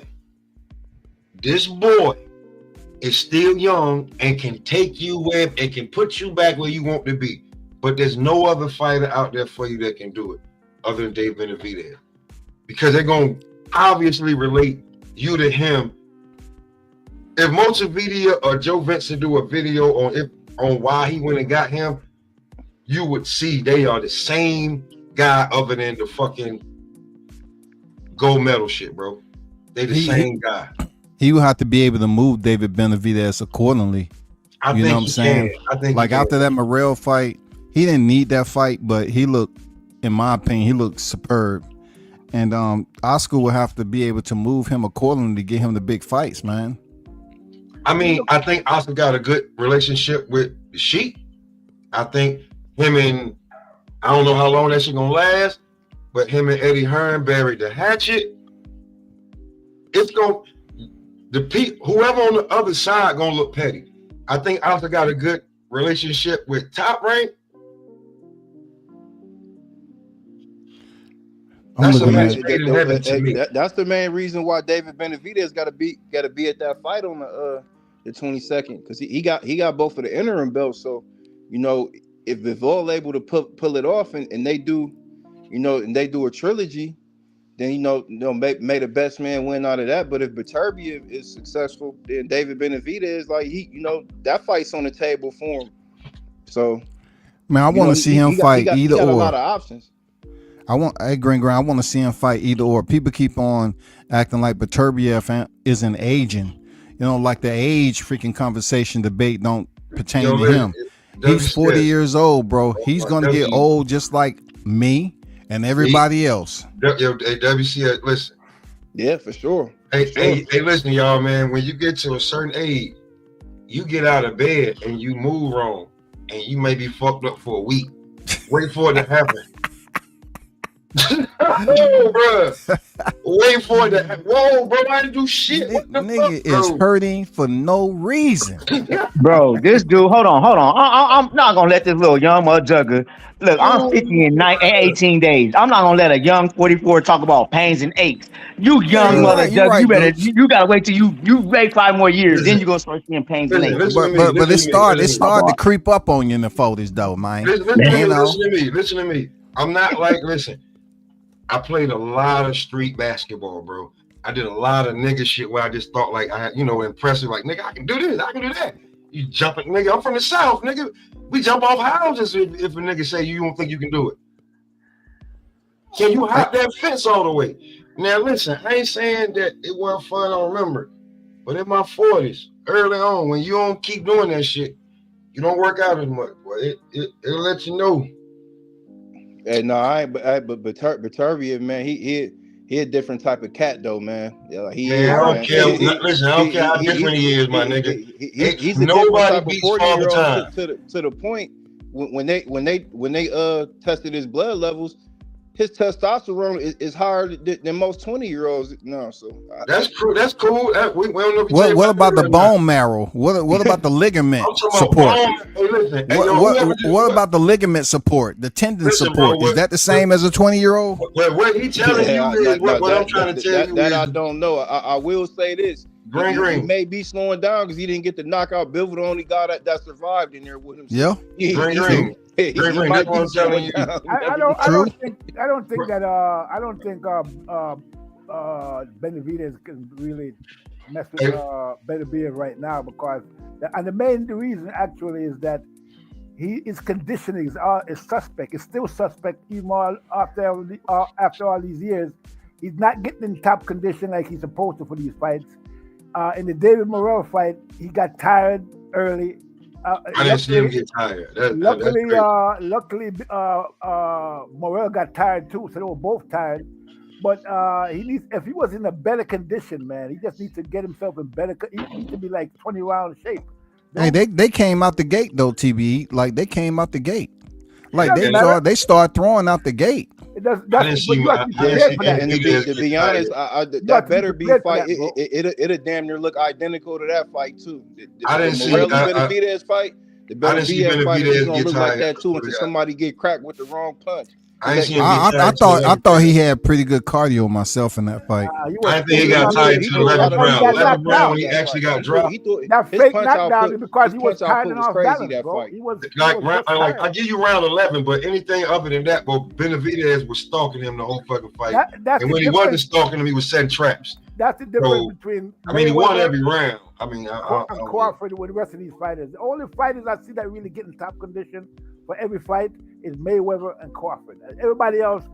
is still young and can take you where and can put you back where you want to be. But there's no other fighter out there for you that can do it other than Dave Benavidez. Because they're going to obviously relate you to him. If Montevideo or Joe Vincent do a video on why he went and got him, you would see they are the same guy other than the fucking gold medal shit, bro. They the same guy. He would have to be able to move David Benavidez accordingly. I think what I'm saying? I think like after that Morrell fight, he didn't need that fight, but he looked, in my opinion, he looked superb. And Oscar will have to be able to move him accordingly to get him the big fights, man. I mean, I think Oscar got a good relationship with the Sheik. I think him and, I don't know how long that shit gonna last, but him and Eddie Hearn buried the hatchet. It's gonna, whoever on the other side gonna look petty. I think Oscar got a good relationship with Top Rank. That's the main reason why David Benavidez got to be at that fight on the 22nd, because he got both of the interim belts. So if all able to pull it off and they do, and they do a trilogy, then may the best man win out of that. But if Beterbiev is successful, then David Benavidez, like that fight's on the table for him. So, man, I want to see him fight either he got or. A lot of options. I want to see him fight either or. People keep on acting like Beterbiev isn't aging. Like the age freaking conversation debate don't pertain to him. He's 40 years old, bro. He's gonna get old just like me and everybody else. WC, listen. Yeah, for sure. Hey, listen, y'all, man. When you get to a certain age, you get out of bed and you move wrong, and you may be fucked up for a week. Wait for it to happen. Oh, bro. Wait for it to happen. Whoa, bro, I didn't do shit. What the Nigga fuck, is hurting for no reason. Bro, this dude, hold on. I'm not gonna let this little young mud jugger. Look, I'm 50 in 18 days. I'm not gonna let a young 44 talk about pains and aches. You young mother jugger, you gotta wait till you wait 5 more years, then you're gonna start seeing pains and aches. But it started to creep up on you in the 40s though, man. Listen to me. I'm not like, listen. I played a lot of street basketball, bro. I did a lot of nigga shit where I just thought like I had, impressive, like, nigga, I can do this, I can do that. You jumping, nigga, I'm from the South, nigga. We jump off houses if a nigga say you don't think you can do it. So you hop that fence all the way. Now listen, I ain't saying that it wasn't fun, I remember. But in my 40s, early on, when you don't keep doing that shit, you don't work out as much. But it'll let you know. Hey, no, but Beterbiev, man, he a different type of cat though, man. Yeah, like I don't care. Listen, I don't care how different he is, my nigga. He's a different type of 40-year-old to the point when they tested his blood levels, his testosterone is higher than most 20-year-olds. No, so that's true. That's cool. We don't know. What about the bone marrow? What about the ligament support? What about the ligament support? The tendon support? Is that the same as a 20-year-old? What he telling you is what I'm trying to tell you. That I don't know. I will say this. He may be slowing down because he didn't get the knockout. Bill was the only guy that survived in there with him. Yeah. Green. I don't think Benavidez can really mess with Benavidez right now because the main reason actually is that his conditioning is suspect. It's still suspect even after all these years. He's not getting in top condition like he's supposed to for these fights. In the David Morrell fight, he got tired early. I didn't see him get tired. Luckily, Morrell got tired too, so they were both tired. But if he was in a better condition, man, he just needs to get himself in better. He needs to be like 20-round shape. Hey, they came out the gate though, TBE. Like they came out the gate. Like they start throwing out the gate. And to be honest, that better be fight. It'll damn near look identical to that fight too. I didn't see Benavidez fight. The Benavidez fight is gonna look like that too until somebody get cracked with the wrong punch. I thought he had pretty good cardio myself in that fight. I think he got tired to 11th round. 11th round when he actually got dropped. That fake knockdown because he was tired and off balance, bro. I give you round 11, but anything other than that, bro, Benavidez was stalking him the whole fucking fight. And when he wasn't stalking him, he was setting traps. That's the difference between. I mean, he won every round. I mean, and Crawford with the rest of these fighters. The only fighters I see that really get in top condition for every fight is Mayweather and Crawford. Everybody else,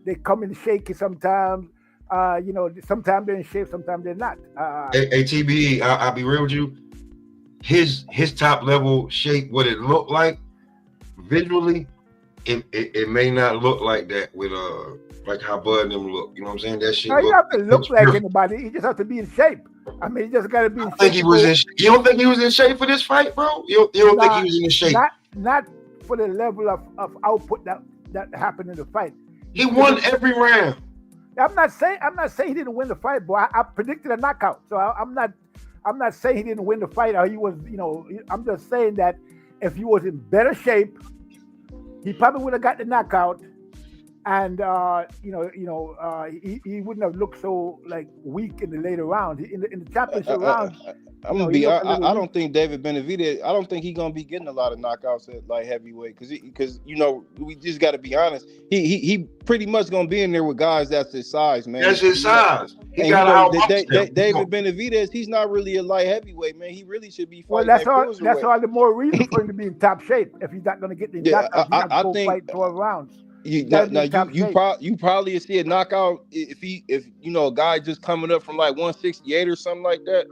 they come in shaky sometimes. Sometimes they're in shape, sometimes they're not. Hey, TBE, I'll be real with you. His top level shape, what it looked like visually, it may not look like that with like how Bud and them look. You know what I'm saying? That shit. No, you have to look like anybody. You just have to be in shape. I mean, you just got to be in shape. You don't think he was in shape for this fight, bro? You don't think he was in shape? Not for the level of output that happened in the fight. He won every round. I'm not saying he didn't win the fight, boy. I predicted a knockout, so I'm not saying he didn't win the fight or he was, I'm just saying that if he was in better shape, he probably would have got the knockout, and he wouldn't have looked so like weak in the later rounds. In the championship rounds, I'm gonna be. I don't think David Benavidez. I don't think he's gonna be getting a lot of knockouts at like heavyweight because we just got to be honest. He pretty much gonna be in there with guys that's his size, man. That's his size. He got David Benavidez. He's not really a light heavyweight, man. He really should be fighting. Well, that's all the more reason for him to be in top shape. If he's not gonna get the knockouts, I think fight 12 rounds. You probably see a knockout if a guy just coming up from like 168 or something like that.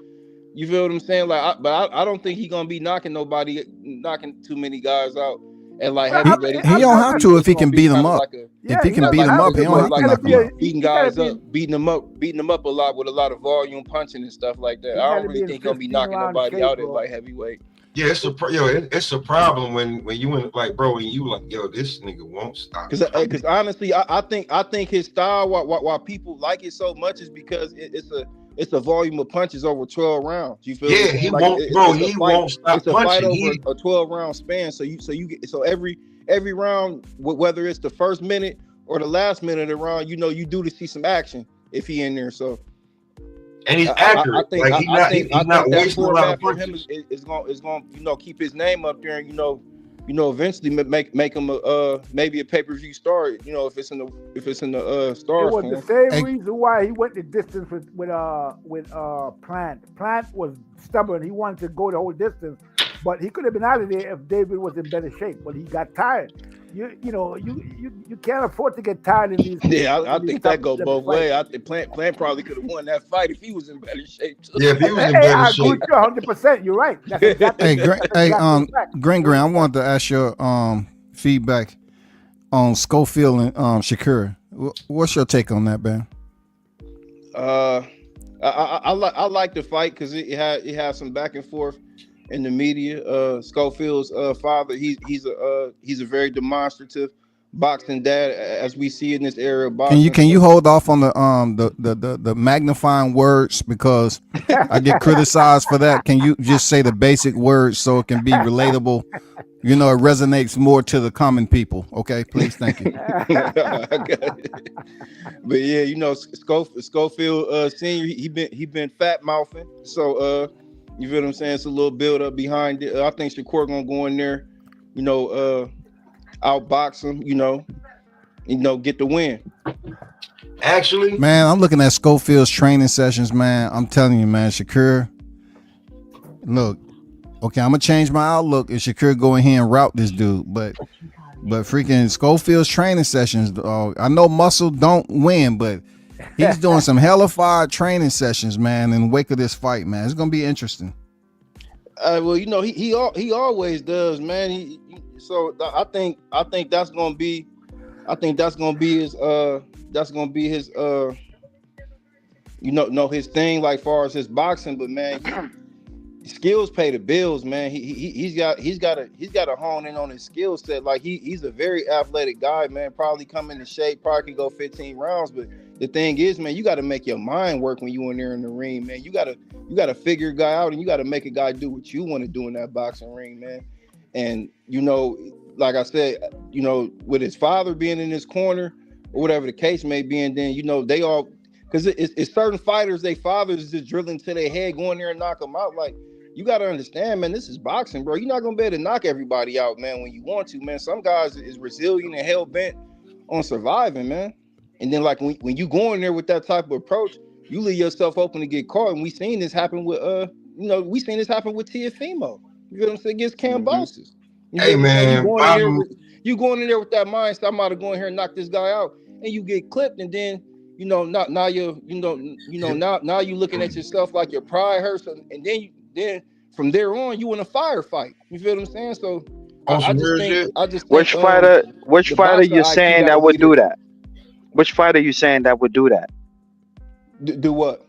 You feel what I'm saying? Like, I don't think he's gonna be knocking too many guys out. And like heavyweight, he don't have to if he can beat them up. If he can beat them up, he don't have to knock them out. Beating guys up, beating them up a lot with a lot of volume punching and stuff like that. I don't really think he's gonna be knocking nobody out at like heavyweight. Yeah, it's a problem when you in like, bro, and you like, yo, this nigga won't stop. Because honestly, I think his style, why people like it so much, is because it's a volume of punches over 12 rounds. You feel? Yeah, he won't, bro. He won't stop punching. It's a fight over a 12 round span. So every round, whether it's the first minute or the last minute of the round, you do to see some action if he in there. So. And he's accurate. I think that format for him is going keep his name up there, and eventually make him maybe a pay-per-view star. If it's in the stars. It was the same reason why he went the distance with Plant. Plant was stubborn. He wanted to go the whole distance, but he could have been out of there if David was in better shape. But he got tired. You can't afford to get tired in these. Yeah, I think that go both ways. I think Plant probably could have won that fight if he was in better shape too. Yeah, if he was in better shape. I agree 100%. You're right. That's exactly Green, I wanted to ask your feedback on Schofield and Shakur. What's your take on that, man? I like the fight because it had some back and forth in the media. Schofield's father, he's a very demonstrative boxing dad, as we see in this area of boxing. Can you hold off on the magnifying words, because I get criticized for that? Can you just say the basic words so it can be relatable? It resonates more to the common people. Okay, please, thank you. But yeah, Schofield Senior, he been fat mouthing, so you feel what I'm saying? It's a little build up behind it. I think Shakur gonna go in there, outbox him, get the win. Actually, man, I'm looking at Schofield's training sessions, man. I'm telling you, man, Shakur. Look, okay, I'm gonna change my outlook if Shakur go in here and route this dude, but freaking Schofield's training sessions. I know muscle don't win, but he's doing some hellified training sessions, man, in the wake of this fight, man. It's gonna be interesting. Well, he always does, man. So I think that's gonna be his his thing, like far as his boxing. But man, skills pay the bills, man. He's got to hone in on his skill set. Like he's a very athletic guy, man. Probably come into shape, probably can go 15 rounds. But the thing is, man, you got to make your mind work when you in there in the ring, man. You gotta figure a guy out, and you got to make a guy do what you want to do in that boxing ring, man. And like I said, with his father being in his corner or whatever the case may be, and then they all, because it's certain fighters, they fathers is just drilling to their head, going there and knock them out. Like, you got to understand, man, this is boxing, bro. You're not gonna be able to knock everybody out, man, when you want to, man. Some guys is resilient and hell bent on surviving, man. And then like when you go in there with that type of approach, you leave yourself open to get caught. And we seen this happen with Teofimo. You feel what I'm saying? Against Cambosis. Hey man, you going in there with that mindset, I'm about to go in here and knock this guy out, and you get clipped, and then now you looking at yourself like your pride hurts, and then from there on you in a firefight. You feel what I'm saying? So I just think which fighter you saying that would do that? Which fighter you saying that would do that? Do what?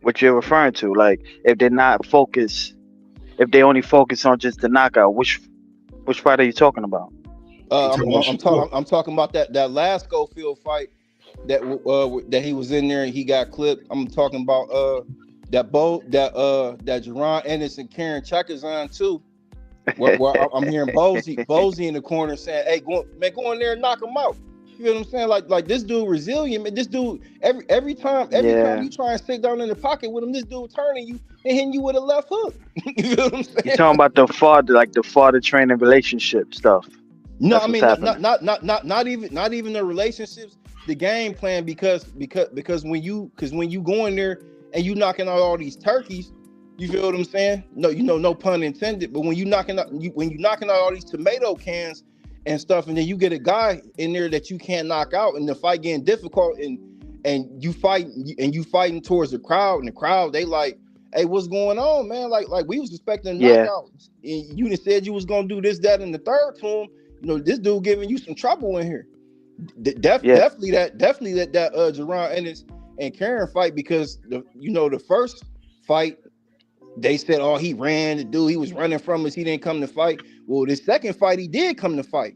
What you're referring to? Like if they only focus on just the knockout, which fight are you talking about? I'm talking about that last Schofield fight that he was in there and he got clipped. I'm talking about that Jerron Ennis and Karen Chakazan too. Where I'm hearing Bozy in the corner saying, "Hey, go in there and knock him out." You feel what I'm saying? Like this dude resilient, man. This dude every time you try and sit down in the pocket with him, this dude turning you and hitting you with a left hook. You feel what I'm saying? You talking about the father training relationship stuff. No, That's I what's mean happening. not even the relationships, the game plan because when you go in there and you knocking out all these turkeys, you feel what I'm saying? No, no pun intended. But when you knocking out all these tomato cans and stuff, and then you get a guy in there that you can't knock out, and the fight getting difficult, and you fighting towards the crowd, and the crowd they like, hey, what's going on, man? Like we was expecting a knockout, and you said you was gonna do this, that, and the third to him. This dude giving you some trouble in here. Definitely that Jerron Ennis and Karen fight, because the first fight they said, oh, he ran, the dude, he was running from us, he didn't come to fight. Well, the second fight he did come to fight,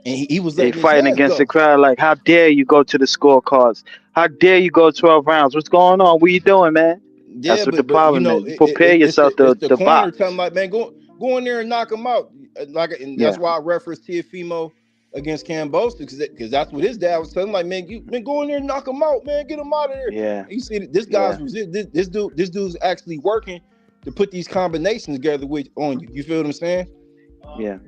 and he was They letting his fighting hands against go. the crowd like, how dare you go to the scorecards? How dare you go 12 rounds? What's going on? What you doing, man? Yeah, That's what the but problem is. You prepare yourself it's the to corner box. telling like, man, go in there and knock him out. And that's why I referenced Tiafimo against Cambosa, because that's what his dad was telling him. Like, man, go in there and knock him out, man, get him out of there. Yeah. And you see that this guy's this dude's actually working to put these combinations together on you. You feel what I'm saying? Yeah.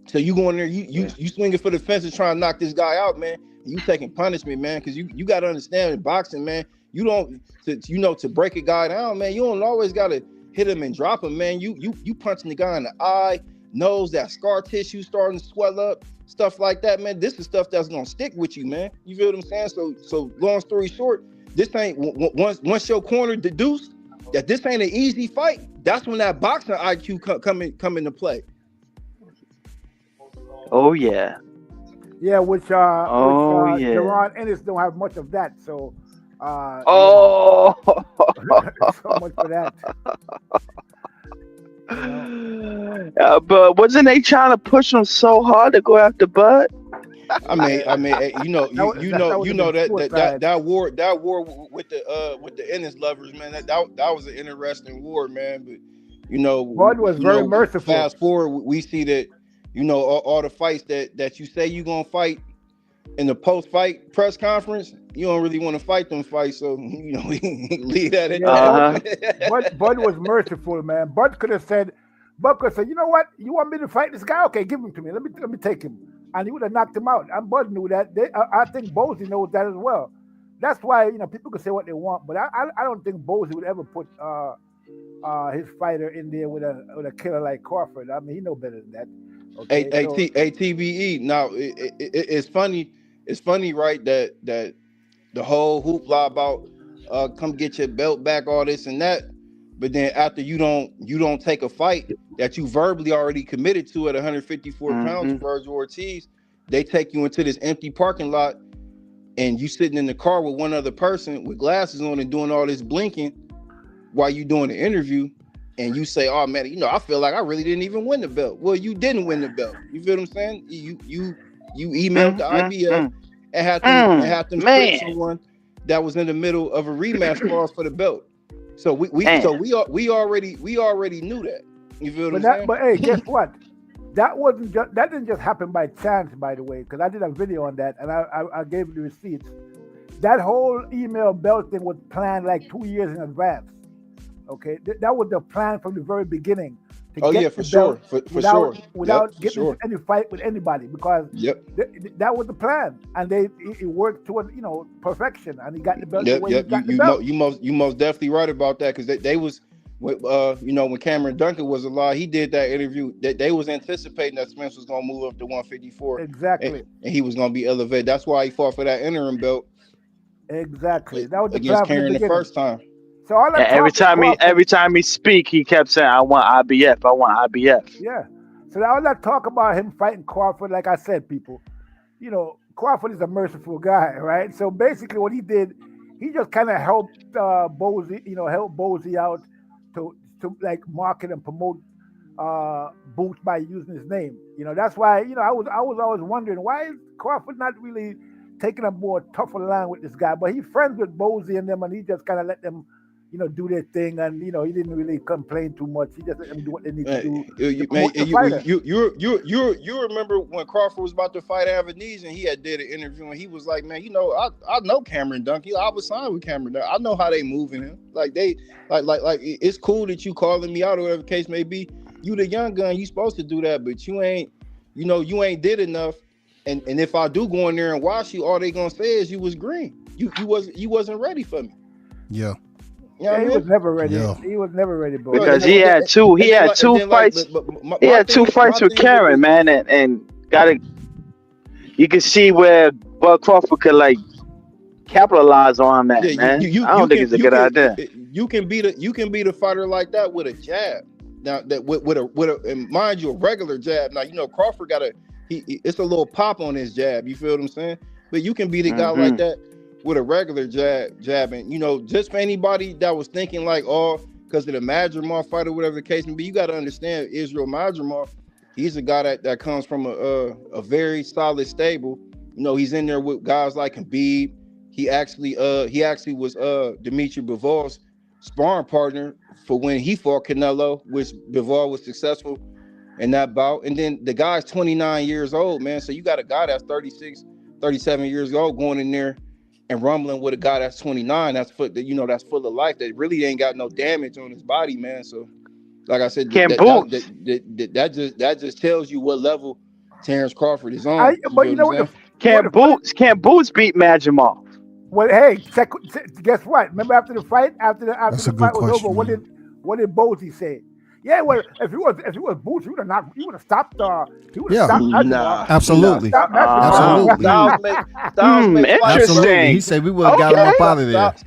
So you go in there, you swinging for the fences trying to knock this guy out, man. You taking punishment, man, because you got to understand in boxing, man. You don't to break a guy down, man. You don't always got to hit him and drop him, man. You punching the guy in the eye, nose, that scar tissue starting to swell up, stuff like that, man. This is stuff that's gonna stick with you, man. You feel what I'm saying? So long story short, this ain't once your corner deduced that this ain't an easy fight. That's when that boxing IQ come into play. Oh yeah. Yeah, which Jerron Ennis don't have much of that, so so much for that. But wasn't they trying to push him so hard to go after Bud? I mean, that war with the Ennis lovers, man. That was an interesting war, man. But Bud was very merciful. Fast forward, we see that all the fights that you say you gonna fight in the post-fight press conference, you don't really want to fight them fights, so we leave that in there. Bud was merciful, man. Bud could have said, you know what? You want me to fight this guy? Okay, give him to me. Let me take him, and he would have knocked him out. And Bud knew that. I think Bozy knows that as well. That's why people can say what they want, but I don't think Bozy would ever put his fighter in there with a killer like Crawford. I mean, he know better than that. Okay, TBE. Now it's funny. It's funny, right? That the whole hoopla about come get your belt back, all this and that. But then after you don't take a fight that you verbally already committed to at 154 pounds, Virgil Ortiz, they take you into this empty parking lot, and you sitting in the car with one other person with glasses on and doing all this blinking while you doing the interview. And you say, "Oh man, I feel like I really didn't even win the belt." Well, you didn't win the belt. You feel what I'm saying? You emailed the IBF and had them split someone that was in the middle of a rematch clause for the belt. So we already knew that. You feel what I'm saying? But hey, guess what? That didn't just happen by chance, by the way, because I did a video on that and I gave the receipts. That whole email belt thing was planned like 2 years in advance. Okay, that was the plan from the very beginning. For sure. Without getting any fight with anybody, because that was the plan, and it worked toward perfection, and he got the belt. You most definitely right about that, because they was, when Cameron Duncan was alive, he did that interview. They was anticipating that Spence was gonna move up to 154 exactly, and he was gonna be elevated. That's why he fought for that interim belt. Exactly, that was the against plan Karen the first time. So all that every time he speak, he kept saying, "I want IBF. I want IBF." Yeah. So all that talk about him fighting Crawford, like I said, people, Crawford is a merciful guy, right? So basically, what he did, he just kind of helped Bozy out to like market and promote Boots by using his name. That's why I was always wondering, why is Crawford not really taking a more tougher line with this guy? But he's friends with Bozy and them, and he just kind of let them do their thing, and he didn't really complain too much. He just let them do what they need to do to Man, promote the fighter. you remember when Crawford was about to fight Avenese, and he had did an interview, and he was like, man, I know Cameron Dunk. I was signed with Cameron Dunk. I know how they moving him. Like they like it's cool that you calling me out or whatever the case may be. You the young gun, you supposed to do that, but you ain't did enough. And if I do go in there and watch you, all they gonna say is you was green. You wasn't ready for me. Yeah. You know what I He mean? was never ready. Yeah. He was never ready, bro. Because he had two fights. He had two fights with Karen, man, and got it. You can see where Bud Crawford could like capitalize on that, man. I don't think it's a good idea. You can beat a fighter like that with a jab. Now that with a and mind you, a regular jab. Now Crawford got it's a little pop on his jab. You feel what I'm saying? But you can beat a guy like that with a regular jab. And just for anybody that was thinking like, oh, because of the Madrimov fight or whatever the case may be, you got to understand Israel Madrimov. He's a guy that comes from a very solid stable. He's in there with guys like Khabib. He actually was Dimitri Bivol's sparring partner for when he fought Canelo, which Bivol was successful in that bout. And then the guy's 29 years old, man. So you got a guy that's 36, 37 years old going in there and rumbling with a guy that's 29. That's that's full of life. That really ain't got no damage on his body, man. So, like I said, that just tells you what level Terrence Crawford is on. Can't Boots beat Madrimov? Well, hey, guess what? Remember after the fight, after the fight was over, what did Bozy say? Yeah, well, if it was Boots, he would have stopped. He would have stopped. Nah, absolutely. Absolutely. Interesting. He said we would have got him up out of there. Let's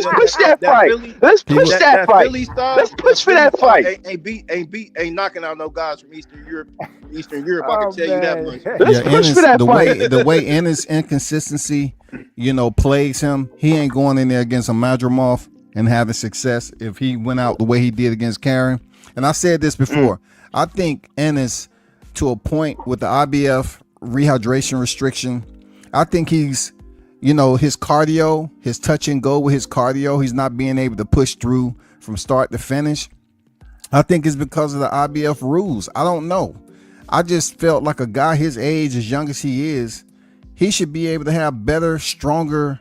push that fight. Let's push that fight. Let's push for that fight. Ain't knocking out no guys from Eastern Europe. I can tell you that much. Let's push for that fight. The way Ennis inconsistency, plagues him. He ain't going in there against a Madrimov and having success if he went out the way he did against Karen. And I said this before. I think Ennis, to a point with the IBF rehydration restriction, I think he's, his cardio, his touch and go with his cardio, he's not being able to push through from start to finish. I think it's because of the IBF rules. I don't know. I just felt like a guy his age, as young as he is, he should be able to have better, stronger,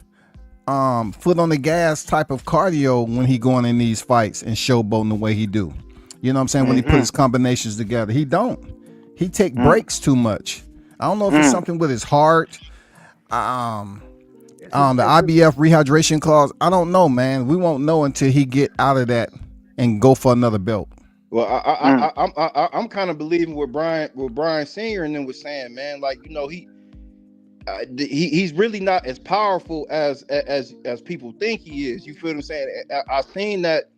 foot on the gas type of cardio when he going in these fights and showboating the way he do. You know what I'm saying? When he put his combinations together, he don't. He take breaks too much. I don't know if it's something with his heart. The IBF rehydration clause. I don't know, man. We won't know until he get out of that and go for another belt. Well, I'm kind of believing what Brian Senior and them was saying, man. Like he's really not as powerful as people think he is. You feel what I'm saying? I've seen that,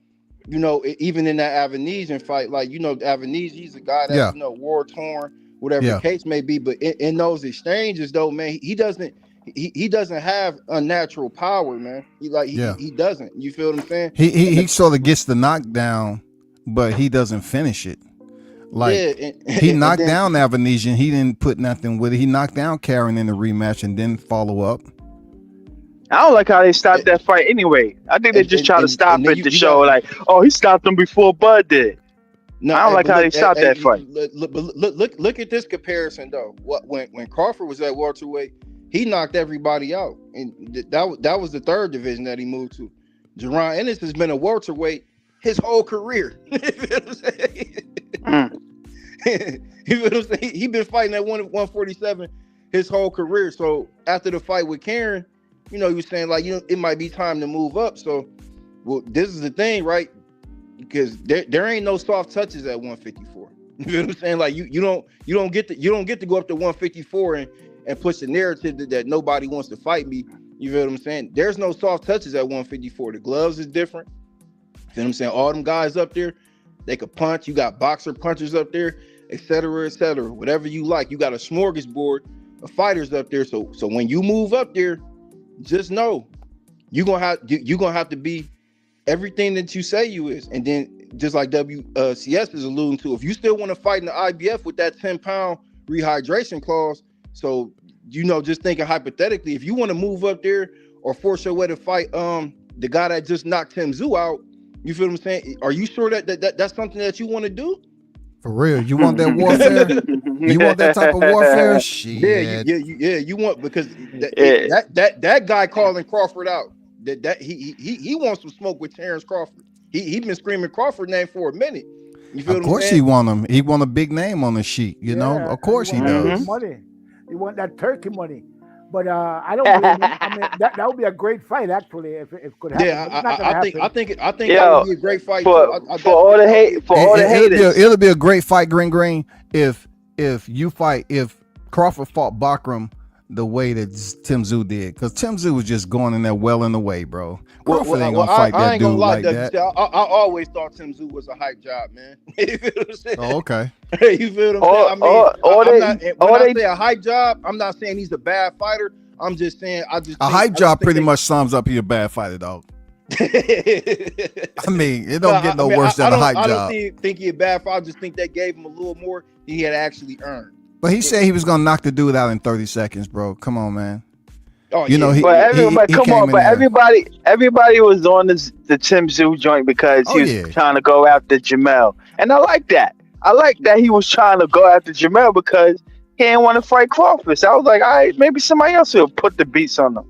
even in that Avenesian fight, like, Avenesian, he's a guy that's, war torn, whatever the case may be. But in those exchanges though, man, he doesn't have unnatural power, man. He doesn't. You feel what I'm saying? He sort of gets the knockdown, but he doesn't finish it. Like he knocked down Avenesian, he didn't put nothing with it. He knocked down Karen in the rematch and didn't follow up. I don't like how they stopped that fight anyway. I think they just try to stop it to show like, oh, he stopped him before Bud did. No, I don't like how they stopped that fight. Look at this comparison though. When Crawford was at welterweight, he knocked everybody out, and that was the third division that he moved to. Jerron Ennis has been a welterweight his whole career. You feel what I'm saying? You feel what I'm saying? He been fighting at 147 his whole career. So after the fight with Karen, he was saying like, it might be time to move up. So, well, this is the thing, right? Because there ain't no soft touches at 154. You feel what I'm saying? Like you don't get to go up to 154 and push the narrative that nobody wants to fight me. You feel what I'm saying? There's no soft touches at 154. The gloves is different. You feel what I'm saying? All them guys up there, they could punch. You got boxer punchers up there, et cetera, whatever you like. You got a smorgasbord of fighters up there. So when you move up there, just know you're gonna have to be everything that you say you is. And then just like WCS is alluding to, if you still want to fight in the IBF with that 10-pound rehydration clause, so just thinking hypothetically, if you want to move up there or force your way to fight the guy that just knocked Tim Tszyu out. You feel what I'm saying? Are you sure that's something that you want to do? For real, you want that warfare? You want that type of warfare? Shit. Yeah. You want because that guy calling Crawford out. That he wants some smoke with Terrence Crawford. He been screaming Crawford name for a minute. You feel of course he want him. He want a big name on the sheet. You know, of course he does. Money. You want that turkey money. But I don't blame him. I mean, that would be a great fight actually if it could happen. Yeah, I think that would be a great fight for all the haters. It'll be a great fight, Green. If Crawford fought Bakram the way that Tim Tszyu did, because Tim Tszyu was just going in there well in the way, bro. Crawford ain't gonna fight that dude like that. I always thought Tim Tszyu was a hype job, man. You feel what I'm saying? Oh, okay. You feel what I'm saying? When I say a hype job, I'm not saying he's a bad fighter. I'm just saying a hype job pretty much sums up he a bad fighter, dog. I mean, it don't get no worse than a hype job. I don't think he a bad fighter. I just think they gave him a little more than he had actually earned. But he said he was gonna knock the dude out in 30 seconds, bro. Come on, man. Oh, you know, everybody was on the Tim Tszyu joint because he was trying to go after Jamel, and I like that. I like that he was trying to go after Jamel because he didn't want to fight Crawford. So I was like, all right, maybe somebody else will put the beats on him.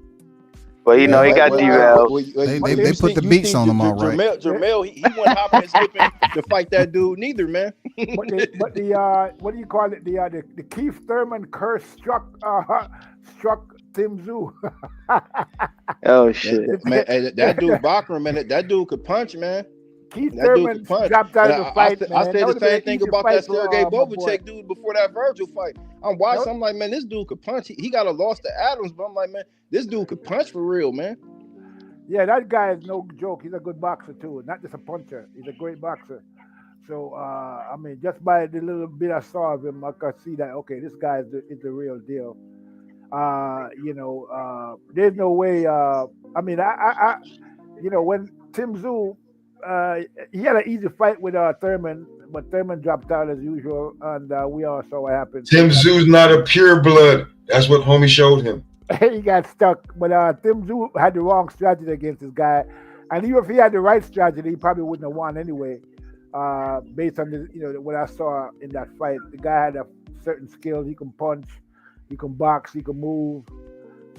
But he got derailed. They put the beats on him, all right. Jamel, he wasn't hopping and skipping to fight that dude neither, man. but the what do you call it? The Keith Thurman curse struck Tim Tszyu. Oh shit, man! That dude Bakram, man, that dude could punch, man. Keith Thurman dropped out of the fight. I said the same thing about that Sergey Bovacek dude before that Virgil fight. I'm watching. I'm like, man, this dude could punch. He got a loss to Adams, but I'm like, man, this dude could punch for real, man. Yeah, that guy is no joke. He's a good boxer too, not just a puncher. He's a great boxer. So I mean, just by the little bit I saw of him, I could see that okay, this guy is the real deal. There's no way. I mean, I when Tim Tszyu. He had an easy fight with Thurman, but Thurman dropped out as usual, and we all saw what happened. Tim Tszyu's not a pure blood. That's what homie showed him. He got stuck, but Tim Tszyu had the wrong strategy against this guy, and even if he had the right strategy, he probably wouldn't have won anyway. Based on what I saw in that fight, the guy had a certain skills. He can punch, he can box, he can move.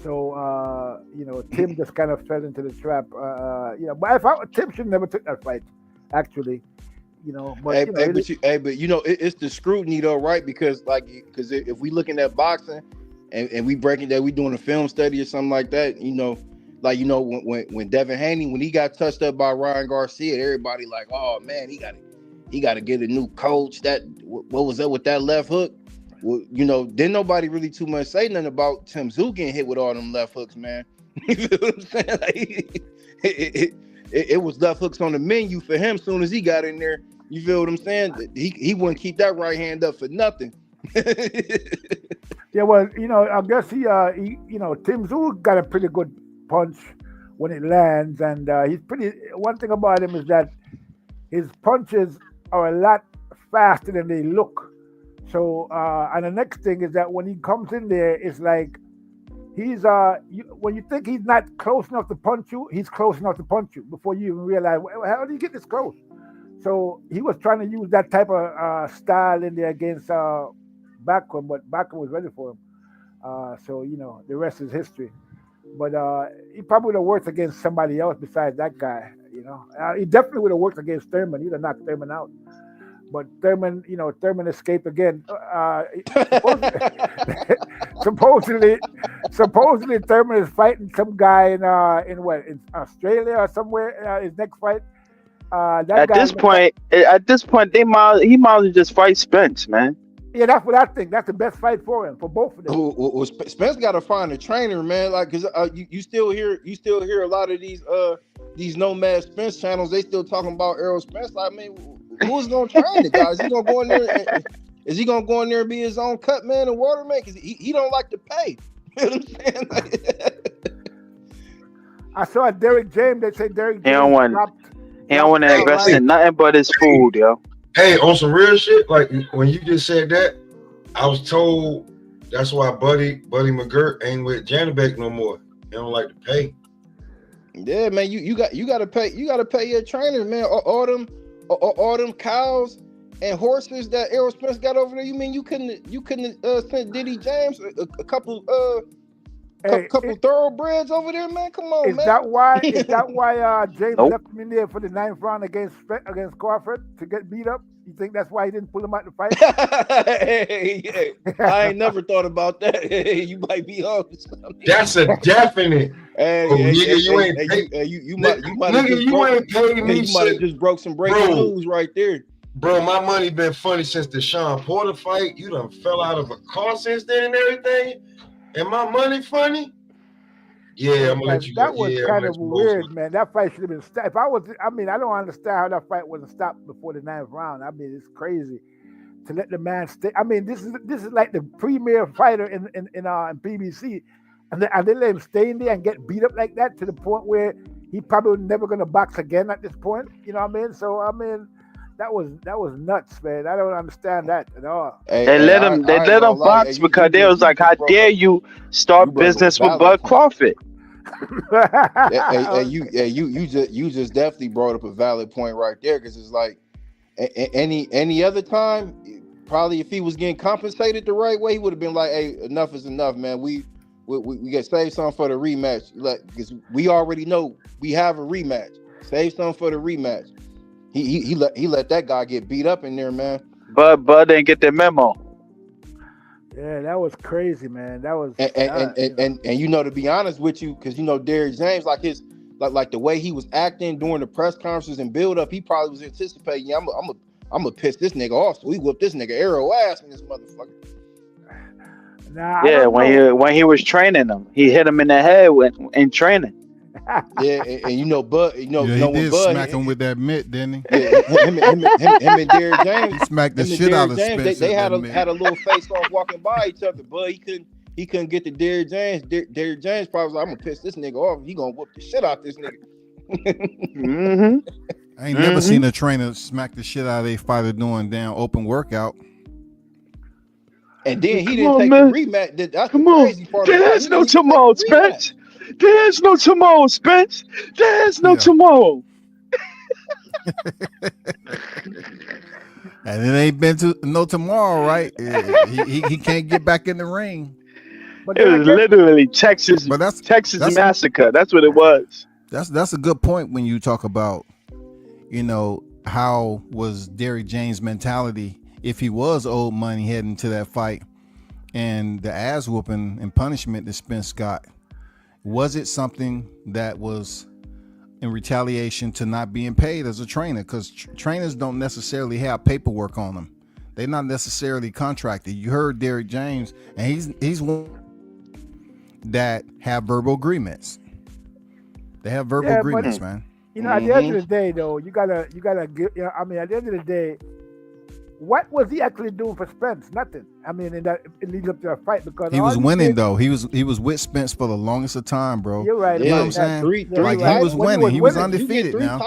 So Tim just kind of fell into the trap. But I thought Tim should never took that fight, actually. But it's the scrutiny though, right? Because if we looking at boxing and we breaking that, we doing a film study or something like that, when Devin Haney, when he got touched up by Ryan Garcia, everybody like, oh man, he got to get a new coach. What was that with that left hook? Well, didn't nobody really too much say nothing about Tim Tszyu getting hit with all them left hooks, man. You feel what I'm saying? Like, it was left hooks on the menu for him. As soon as he got in there, you feel what I'm saying? He wouldn't keep that right hand up for nothing. Yeah, well, I guess Tim Tszyu got a pretty good punch when it lands, and he's pretty. One thing about him is that his punches are a lot faster than they look. So, and the next thing is that when he comes in there, it's like he's when you think he's not close enough to punch you, he's close enough to punch you before you even realize, how did he get this close? So he was trying to use that type of style in there against Bakram, but Bakram was ready for him. So the rest is history. But he probably would have worked against somebody else besides that guy. He definitely would have worked against Thurman. He'd have knocked Thurman out. But Thurman escaped again. Supposedly Thurman is fighting some guy in Australia or somewhere. His next fight. At this point, he might as well just fight Spence, man. Yeah, that's what I think. That's the best fight for him, for both of them. Well, Spence got to find a trainer, man. Like, cause you still hear a lot of these Nomad Spence channels. They still talking about Errol Spence. I mean, who's gonna train the guy? Is he gonna go in there? Is he gonna go in there and be his own cut man and waterman? Cause he don't like to pay. You know what I'm saying? I saw Derek James. They say Derek James. He don't want to invest in nothing but his food, yo. Hey, on some real shit, like when you just said that, I was told that's why Buddy McGirt ain't with Janabek no more. He don't like to pay. Yeah, man, you gotta pay your trainers, man. All them cows and horses that Errol Spence got over there. You mean you couldn't send Diddy James a couple thoroughbreds over there, man? Come on, Is man. that why? Is that why James Nope. left him in there for the 9th round against Crawford to get beat up? You think that's why he didn't pull him out the fight? Hey, I ain't never thought about that. You might be honest. That's a definite. You might have just broke some breaking news right there. Bro, my money been funny since the Sean Porter fight. You done fell out of a car since then and everything. And my money funny? Yeah, I'm gonna let you go. That was kind of weird, man. That fight should have been stopped. I don't understand how that fight wasn't stopped before the 9th round. I mean, it's crazy to let the man stay. I mean, this is like the premier fighter in PBC, and they let him stay in there and get beat up like that to the point where he probably never gonna box again at this point. You know what I mean? So I mean, that was nuts, man. I don't understand that at all. They let him box because they was like, how dare you start business with Bud Crawford? You just definitely brought up a valid point right there, because it's like any other time, probably if he was getting compensated the right way, he would have been like, hey, enough is enough, man. We got save something for the rematch, because we already know we have a rematch. Save something for the rematch. He let that guy get beat up in there, man. But didn't get the memo. Yeah, that was crazy, man. That was and you know, to be honest with you, because you know Derrick James, like the way he was acting during the press conferences and build up, he probably was anticipating, I'm gonna piss this nigga off, so we whip this nigga arrow ass in this motherfucker. When he was training him, he hit him in the head in training. Yeah, and you know, Bud, he did smack him with that mitt, didn't he? Yeah, him and Derrick James, he smacked the shit out of Spence. They had a little face off walking by each other, but he couldn't get to Derrick James. Derrick James probably was like, I'm gonna piss this nigga off. He gonna whoop the shit out this nigga. I ain't never seen a trainer smack the shit out of a fighter doing damn open workout. And then he didn't take the rematch. That's the crazy part. There's no tomorrow, Spence. There's no tomorrow, Spence. There's no tomorrow. And it ain't been no tomorrow, right? He can't get back in the ring. But it was literally Texas massacre. That's what it was. That's a good point when you talk about, you know, how was Derrick James' mentality if he was old money heading to that fight, and the ass whooping and punishment that Spence got. Was it something that was in retaliation to not being paid as a trainer? Because trainers don't necessarily have paperwork on them. They're not necessarily contracted. You heard Derrick James, and he's one that have verbal agreements. They have verbal agreements, man. You know, at the end of the day, though, you gotta get. You know, I mean, at the end of the day, what was he actually doing for Spence? Nothing. I mean, it leads up to a fight because he was winning though. He was with Spence for the longest of time, bro. You're right. You know what I'm saying? He was winning. He was undefeated now.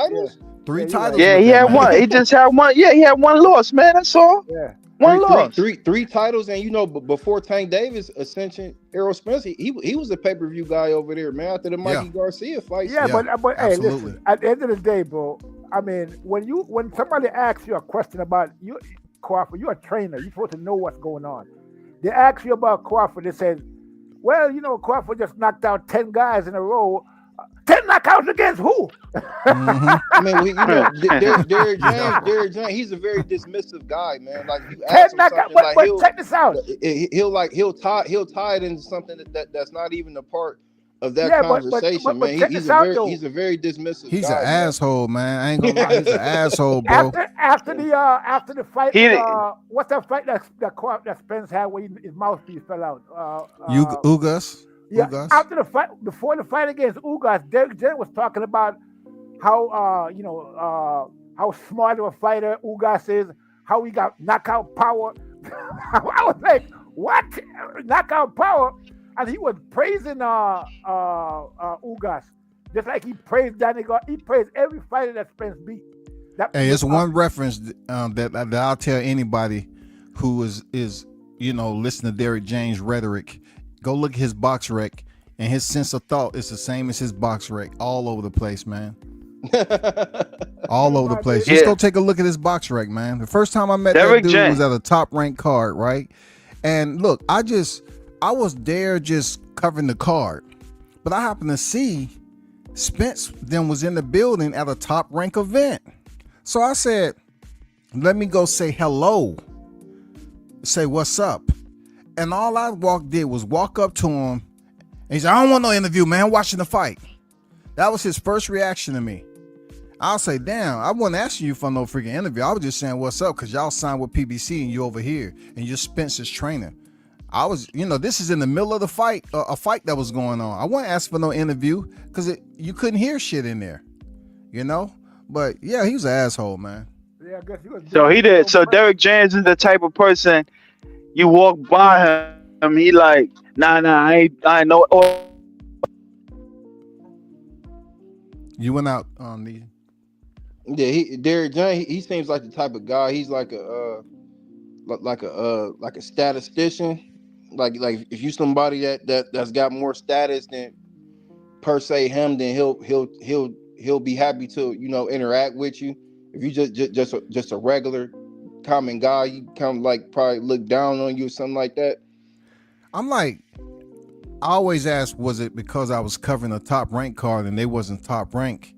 Three titles. Yeah, he had one. He just had one. Yeah, he had one loss, man. That's all. Yeah. One loss. Three titles, and you know, before Tank Davis ascension, Errol Spence, he was a pay-per-view guy over there, man. After the Mikey Garcia fight. Yeah, but hey, listen. At the end of the day, bro. I mean, when somebody asks you a question about you, Crawford, you're a trainer. You're supposed to know what's going on. They ask you about Crawford. They said, well, you know, Crawford just knocked out 10 guys in a row. 10 knockouts against who? I mean, you know, Derrick James, he's a very dismissive guy, man. Like you ask him something, but check this out. He'll tie it into something that's not even a part of that conversation, man. He's a very dismissive. He's guy, an asshole, man. I ain't gonna lie, he's an asshole, bro. After the fight, what's that fight that Spence had where his mouthpiece fell out? Ugas. Yeah, Ugas. after the fight, before the fight against Ugas, Derrick James was talking about how how smart of a fighter Ugas is, how he got knockout power. I was like, what? Knockout power? And he was praising Ugas, just like he praised Danny Gar. He praised every fighter that Spence beat. Hey, it's one reference that I'll tell anybody who is you know listening to Derrick James rhetoric. Go look at his box rec. and his sense of thought is the same as his box rec, all over the place, man. All over the place. Just go take a look at his box rec, man. The first time I met that dude was at a top ranked card, right? And look, I was there just covering the card, but I happened to see Spence then was in the building at a top rank event. So I said, let me go say hello, say what's up. And all I did was walk up to him. And he said, I don't want no interview, man. I'm watching the fight. That was his first reaction to me. I'll say, damn, I wasn't asking you for no freaking interview. I was just saying what's up because y'all signed with PBC and you over here and you're Spence's trainer. I was, this is in the middle of the fight, a fight that was going on. I wasn't asking for no interview because you couldn't hear shit in there, But yeah, he was an asshole, man. Yeah, I guess he was. So he did. So Derek James is the type of person you walk by him, he like, nah, I ain't know. You went out on the. Yeah, Derek James. He seems like the type of guy. He's like a statistician. Like if you somebody that's got more status than per se him, then he'll be happy to interact with you. If you just a regular common guy, you kind of like probably look down on you or something like that. I'm like, I always ask, was it because I was covering a top rank card and they wasn't top rank?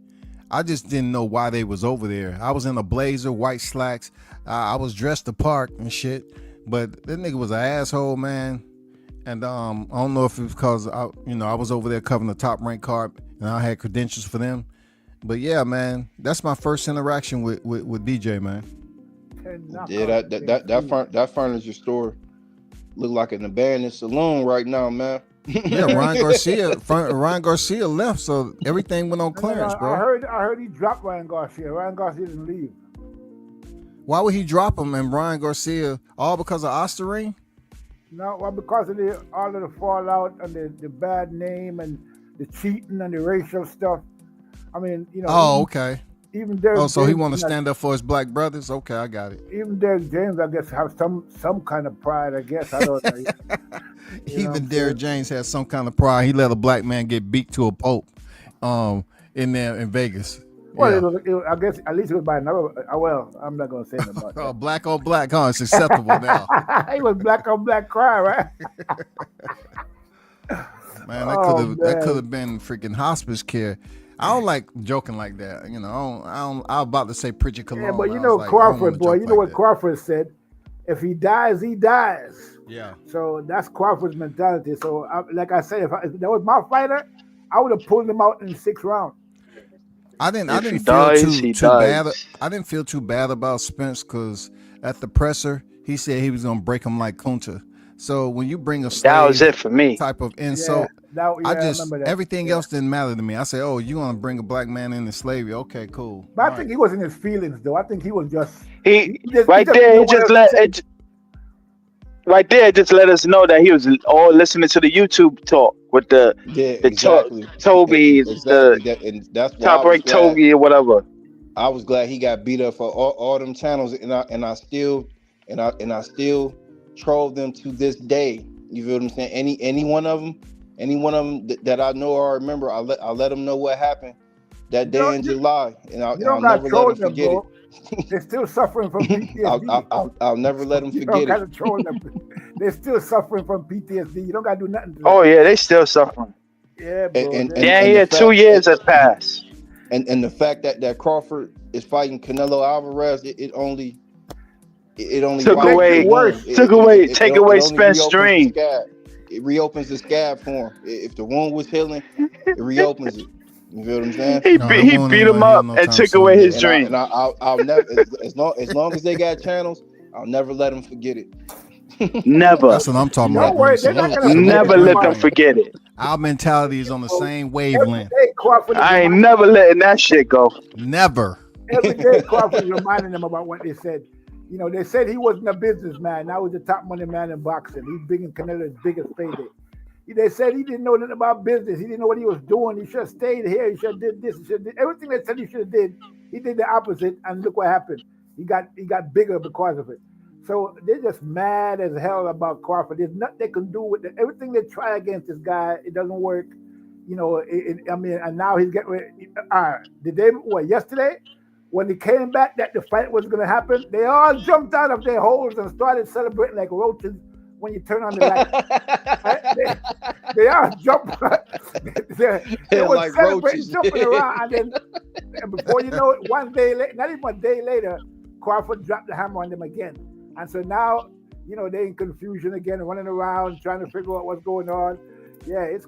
I just didn't know why they was over there. I was in a blazer, white slacks. I was dressed the part and shit, but that nigga was an asshole, man. And I don't know if it was because I was over there covering the top rank card and I had credentials for them. But yeah, man, that's my first interaction with DJ, man. Yeah, that furniture store look like an abandoned saloon right now, man. Yeah, Ryan Garcia left, so everything went on clearance, bro. I heard he dropped Ryan Garcia. Ryan Garcia didn't leave. Why would he drop him and Ryan Garcia all because of Osterine? No, well, because of all of the fallout and the bad name and the cheating and the racial stuff. I mean, Oh, okay. Even Derek so he James, want to stand up for his black brothers? Okay, I got it. Even Derek James, I guess, have some kind of pride. I guess I don't know. Even Derek James has some kind of pride. He let a black man get beat to a pulp, in there in Vegas. Well, yeah. I guess at least it was by another. Well, I'm not gonna say nothing about that. Black on black, huh? It's acceptable now. He was black on black cry, right? Man, that could have been freaking hospice care. I don't like joking like that. I was about to say Pritchard Cologne. Yeah, but Crawford, boy, what Crawford said? If he dies, he dies. Yeah. So that's Crawford's mentality. So, like I said, if that was my fighter, I would have pulled him out in 6 rounds. I didn't feel too bad. I didn't feel too bad about Spence because at the presser he said he was gonna break him like Kunta. So when you bring a that was it for me type of insult, I everything else didn't matter to me. I said, oh, you want to bring a black man into slavery? Okay, cool. But I think he was in his feelings though. I think he was just Right there, just let us know that he was all listening to the YouTube talk with the Toby, that's top rank Toby or whatever. I was glad he got beat up for all them channels, and I still troll them to this day. You feel what I'm saying? Any one of them that I know or remember, I let them know what happened that day in July, and I'll never let them forget it. They're still suffering from PTSD. I'll never let them forget it. They're still suffering from PTSD. You don't gotta do nothing to them. Oh yeah, they still suffering. Yeah, bro. And 2 years has passed. And the fact that Crawford is fighting Canelo Alvarez, it only took away Spence's dream. It reopens the scab for him. If the wound was healing, it reopens it. You feel what I'm saying? He beat him up and took away his dream. And I'll never, as long as they got channels, I'll never let them forget it. Never. That's what I'm talking about. Never let them forget it. Our mentality is on the same wavelength. I ain't never letting that shit go. Never. Every day, Crawford reminding them about what they said. They said he wasn't a businessman. Now he's the top money man in boxing. He's big in Canelo's biggest payday. They said he didn't know nothing about business. He didn't know what he was doing. He should have stayed here. He should have did this. He should have did everything they said he should have did. He did the opposite, and look what happened. He got bigger because of it. So they're just mad as hell about Crawford. There's nothing they can do with it. Everything they try against this guy, it doesn't work. You know, I mean, and now he's getting the day, yesterday, when he came back that the fight was going to happen, they all jumped out of their holes and started celebrating like roaches when you turn on the light. Right? They all jumped. They were like celebrating, roaches. jumping around, and then before you know it, one day later, not even a day later, Crawford dropped the hammer on them again. And so now, you know, they're in confusion again, running around, trying to figure out what's going on. Yeah, it's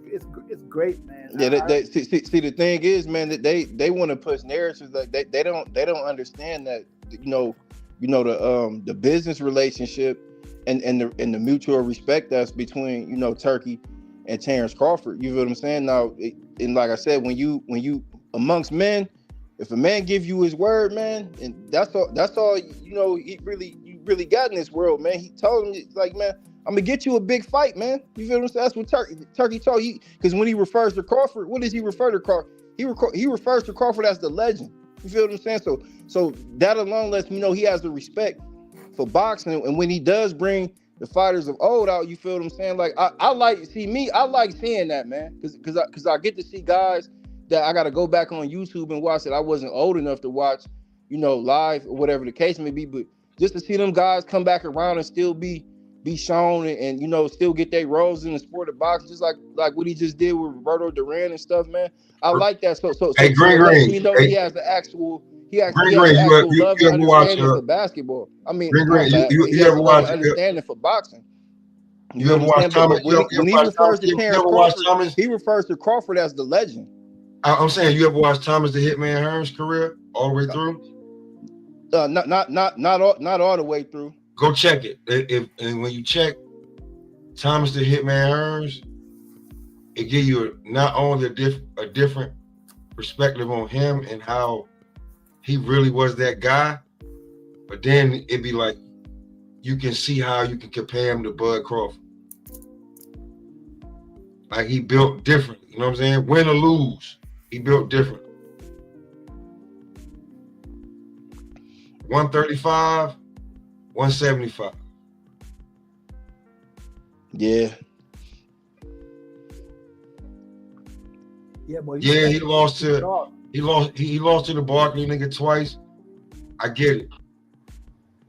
great, man. Yeah, see, the thing is, man, that they want to push narratives like they don't understand that the business relationship and the mutual respect that's between Turkey and Terrence Crawford. You feel what I'm saying? Now, and like I said, when you amongst men, if a man give you his word, man, and that's all he really got in this world, man. He told him, like, man, I'm gonna get you a big fight, man. You feel what I'm saying? That's what Turkey told you. Because when he refers to Crawford, what does he refer to Crawford? He refers to Crawford as the legend. You feel what I'm saying? So that alone lets me know he has the respect for boxing. And when he does bring the fighters of old out, you feel what I'm saying? Like I like seeing that, man. Because I get to see guys that I got to go back on YouTube and watch that I wasn't old enough to watch, live or whatever the case may be. But just to see them guys come back around and still be shown and still get their roles in the sport of boxing, just like what he just did with Roberto Duran and stuff, man. I like that. So hey, Green, he has the actual love and understanding for basketball. I mean, you ever watch understanding for boxing. You ever watch Thomas? When he refers to Terrence Crawford, he refers to Crawford as the legend. I'm saying, you ever watch Thomas the Hitman Hearns' career all the way through? Not all the way through. Go check it. And when you check Thomas the Hitman Hearns, it give you not only a different perspective on him and how he really was that guy, but then it'd be like you can see how you can compare him to Bud Crawford. Like, he built different. You know what I'm saying? Win or lose, he built different. 135, 175. Yeah. Yeah, but he lost to the Barkley nigga twice. I get it.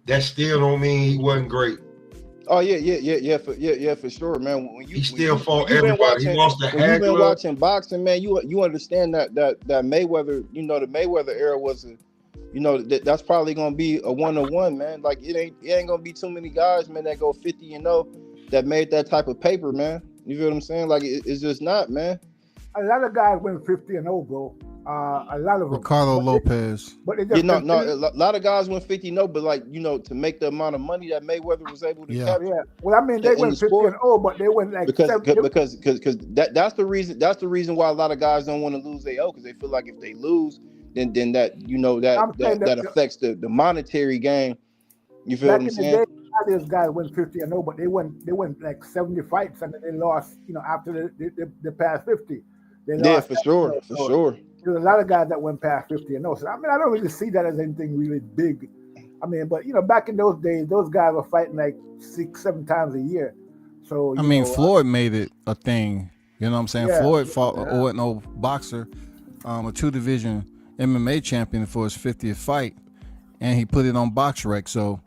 That still don't mean he wasn't great. Oh yeah, for sure, man. He still fought everybody. He lost to Hagler. You've been watching boxing, man. You understand that Mayweather, the Mayweather era was that's probably gonna be a 1-on-1, man. Like, it ain't gonna be too many guys, man, that go 50-0 that made that type of paper, man. You feel what I'm saying? Like, it's just not, man. A lot of guys went 50-0, bro. A lot of them. Ricardo Lopez. But a lot of guys went 50-0, but like, to make the amount of money that Mayweather was able to capture. Yeah. Well, I mean, they went 50-0, but they went like because that's the reason. That's the reason why a lot of guys don't want to lose their because they feel like if they lose, then that that affects the monetary game. You feel what I'm saying? These guys went 50-0, but they went like 70 fights and then they lost. After the past 50. For sure. There's a lot of guys that went past 50-0. So I mean, I don't really see that as anything really big. I mean, but back in those days, those guys were fighting like 6-7 times a year. So I mean, Floyd made it a thing. You know what I'm saying? Yeah, Floyd fought an 0-0 boxer, a 2-division MMA champion for his 50th fight, and he put it on BoxRec. So,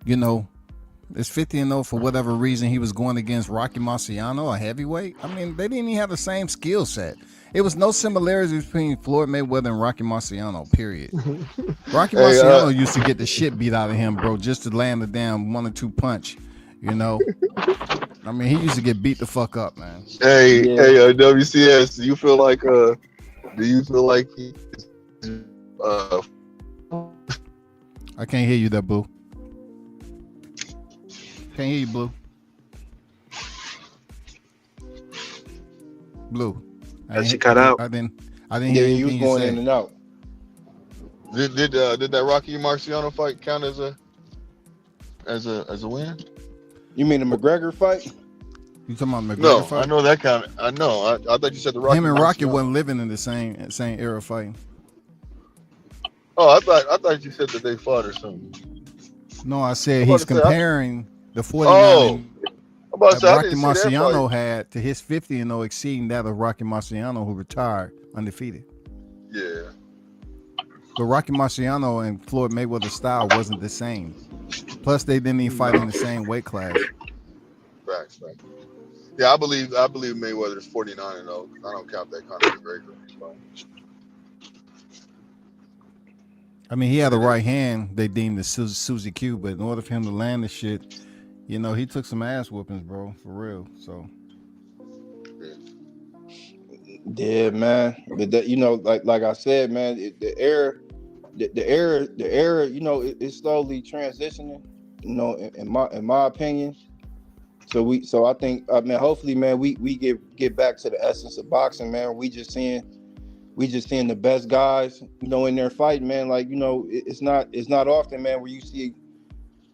it's 50-0 for whatever reason. He was going against Rocky Marciano, a heavyweight. I mean, they didn't even have the same skill set. It was no similarities between Floyd Mayweather and Rocky Marciano, period. Rocky Marciano used to get the shit beat out of him, bro, just to land the damn 1 or 2 punch, I mean, he used to get beat the fuck up, man. WCS, do you feel like he I can't hear you there, Boo. Can't hear you, Blue. Blue. She cut out. I didn't hear you was going in and out. Did that Rocky Marciano fight count as a win? You mean the McGregor fight? You talking about McGregor fight? I know that kind of. I know. I thought you said the Rocky. Him and Rocky wasn't living in the same era fighting. Oh, I thought you said that they fought or something. No, I said I'm he's about to say, comparing the 49 oh, I'm about to that say, I Rocky didn't see that fight. Marciano had to his 50-0, exceeding that of Rocky Marciano, who retired undefeated. Yeah. But Rocky Marciano and Floyd Mayweather's style wasn't the same. Plus, they didn't even fight in the same weight class. Facts. Yeah, I believe Mayweather is 49-0. I don't count that Conor McGregor fight. I mean, he had a right hand they deemed the Susie Q, but in order for him to land the shit, he took some ass whoopings, bro, for real. So Yeah, man. But that, like I said, man, the era, it's slowly transitioning. In my opinion. So I think, man, hopefully, man, we get back to the essence of boxing, man. We just seeing the best guys, in their fight, man. Like, it's not often, man, where you see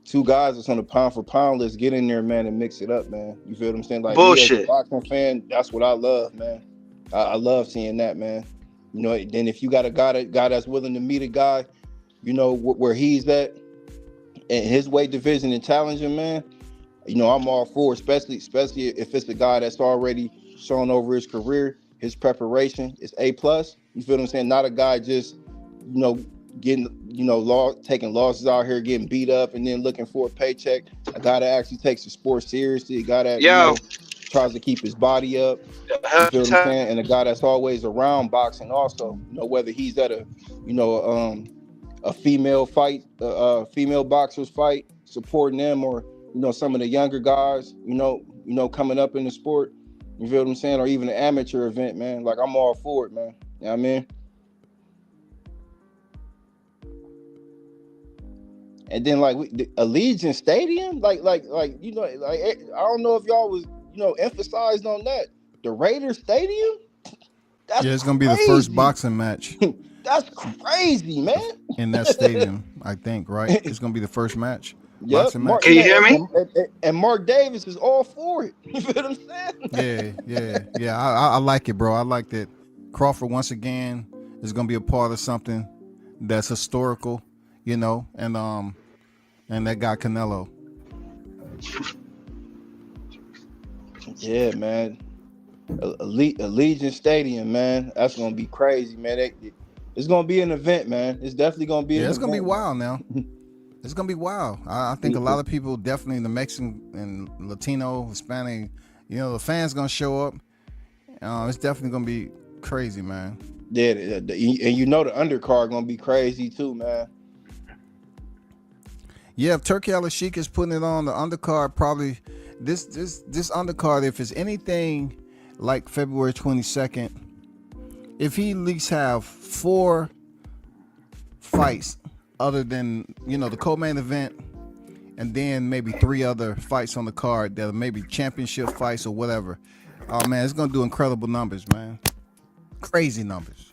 two guys that's on the pound for pound list get in there, man, and mix it up, man. You feel what I'm saying? Like, me as a Bullshit. boxing fan, that's what I love, man. I love seeing that, man. Then if you got a guy that's willing to meet a guy, where he's at in his weight division and challenge him, man. I'm all for it, especially if it's a guy that's already shown over his career, his preparation is A+. You feel what I'm saying? Not a guy just, getting, taking losses out here, getting beat up, and then looking for a paycheck. A guy that actually takes the sport seriously, a guy that tries to keep his body up. You feel what I'm saying? And a guy that's always around boxing, also. Whether he's at a female fight, female boxers fight, supporting them, or some of the younger guys, coming up in the sport, you feel what I'm saying, or even an amateur event, man. Like, I'm all for it, man. You know what I mean? And then, like, the Allegiant Stadium, I don't know if y'all was, emphasized on that. The Raiders Stadium? That's it's gonna be the first boxing match. That's crazy, man. In that stadium, I think, right? It's gonna be the first match. Yep. Can you hear me? And Mark Davis is all for it. You feel what I'm saying? Yeah. I like it, bro. I like that Crawford once again is gonna be a part of something that's historical, and that guy Canelo. Yeah, man. Allegiant Stadium, man. That's gonna be crazy, man. It's gonna be an event, man. It's definitely gonna be. It's gonna be wild now. It's gonna be wild. I think a lot of people, definitely the Mexican and Latino, Hispanic, the fans gonna show up. It's definitely gonna be crazy, man. Yeah, and the undercard gonna be crazy too, man. Yeah, if Turkey Al-Sheikh is putting it on the undercard, probably this undercard, if it's anything like February 22nd, if he at least have 4 fights other than the co-main event, and then maybe 3 other fights on the card that are maybe championship fights or whatever, oh man, it's gonna do incredible numbers, man. Crazy numbers.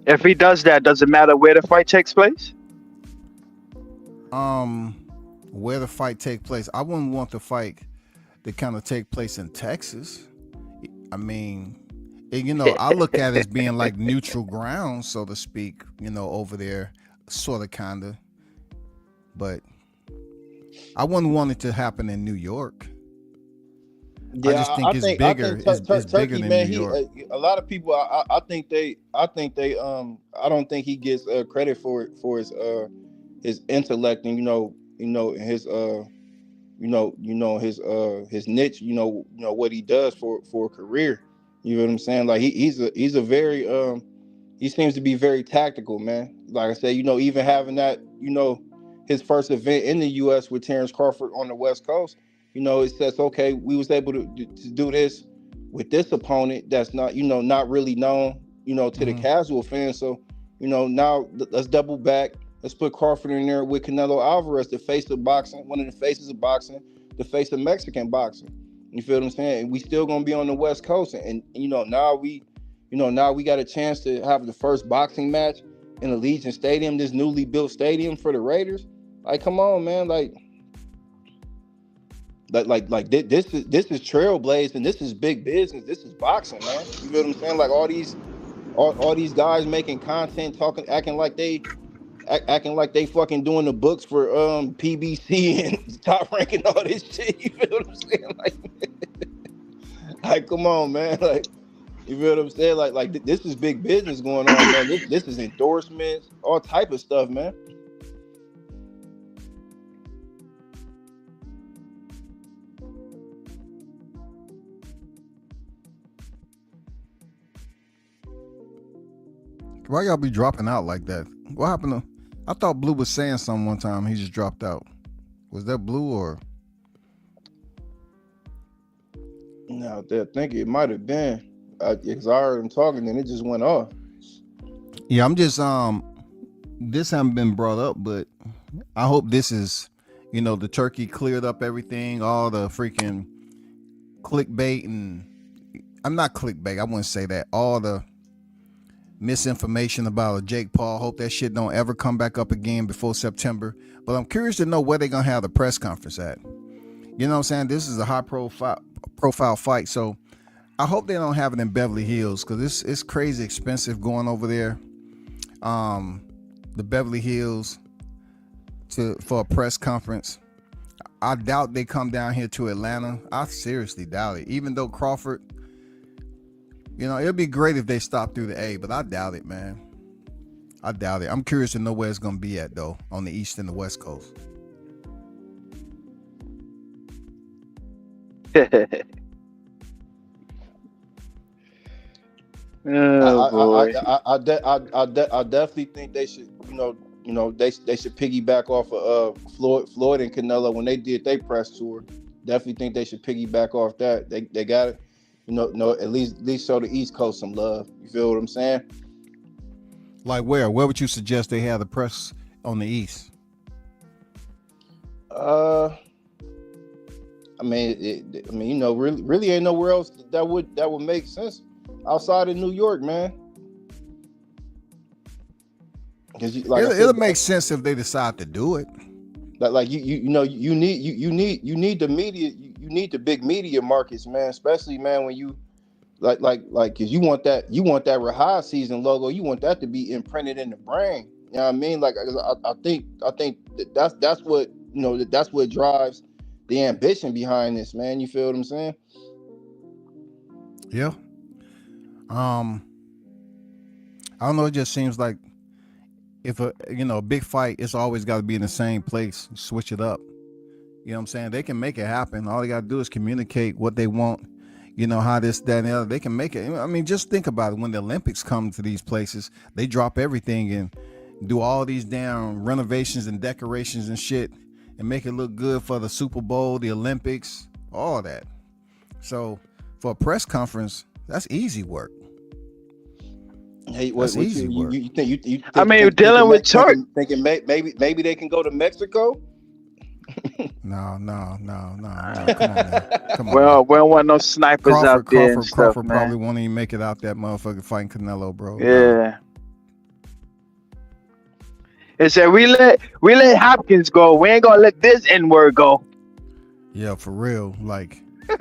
If he does that, does it matter where the fight takes place? Where the fight take place, I wouldn't want the fight to kind of take place in Texas. I mean, I look at it as being like neutral ground, so to speak, over there, sort of, kind of. But I wouldn't want it to happen in New York. Yeah, I just think it's bigger. It's bigger than man, New York. A lot of people, I don't think he gets credit for his intellect and his niche, what he does for a career. You know what I'm saying? Like, he's a very he seems to be very tactical, man. Like I said, even having that, his first event in the US with Terrence Crawford on the West Coast, it says, okay, we was able to do this with this opponent that's not, not really known, to the casual fan. So, now let's double back. Let's put Crawford in there with Canelo Alvarez, the face of boxing, one of the faces of boxing, the face of Mexican boxing. You feel what I'm saying? And we still gonna be on the West Coast, and now we got a chance to have the first boxing match in Allegiant Stadium, this newly built stadium for the Raiders. Like, come on, man! Like this is trailblazing. This is big business. This is boxing, man. You feel what I'm saying? Like, all these guys making content, talking, acting like they acting like they fucking doing the books for PBC and Top Rank and all this shit. You feel what I'm saying? Like come on, man. Like, you feel what I'm saying? Like this is big business going on, man. This is endorsements, all type of stuff, man. Why y'all be dropping out like that? What happened to? I thought Blue was saying something one time. He just dropped out. Was that Blue or? No, I think it might have been. Because I heard him talking, and it just went off. Yeah, I'm just this haven't been brought up, but I hope this is, the turkey cleared up everything, all the freaking clickbait, and I'm not clickbait. I wouldn't say that. All the misinformation about Jake Paul. Hope that shit don't ever come back up again before September. But I'm curious to know where they're gonna have the press conference at. You know what I'm saying? This is a high profile fight, so I hope they don't have it in Beverly Hills, because it's crazy expensive going over there. The Beverly Hills for a press conference. I doubt they come down here to Atlanta. I seriously doubt it. Even though Crawford, it'd be great if they stopped through the A, but I doubt it, man. I doubt it. I'm curious to know where it's gonna be at though, on the East and the West Coast. Oh boy. I definitely think they should, they should piggyback off of Floyd and Canelo when they did their press tour. Definitely think they should piggyback off that. They got it, at least show the East Coast some love. You feel what I'm saying? Like where? Where would you suggest they have the press on the East? Really ain't nowhere else that would make sense outside of New York, man. Because it'll make sense if they decide to do it. You need the media. You need the big media markets, man. Especially, man, when you because you want that Rahad season logo. You want that to be imprinted in the brain. You know what I mean? I think that's what that's what drives the ambition behind this, man. You feel what I'm saying? Yeah. I don't know. It just seems like if a big fight, it's always got to be in the same place. Switch it up. You know what I'm saying? They can make it happen. All they got to do is communicate what they want. How this, that, and the other. They can make it. I mean, just think about it. When the Olympics come to these places, they drop everything and do all these damn renovations and decorations and shit and make it look good for the Super Bowl, the Olympics, all that. So for a press conference, that's easy work. Hey, that's easy work. You think dealing with Turk, thinking maybe they can go to Mexico. No. Come on, man. Come on. Well, we don't want no snipers out there. Crawford probably won't even make it out that motherfucker fighting Canelo, bro. Yeah. It said we let Hopkins go. We ain't gonna let this N-word go. Yeah, for real.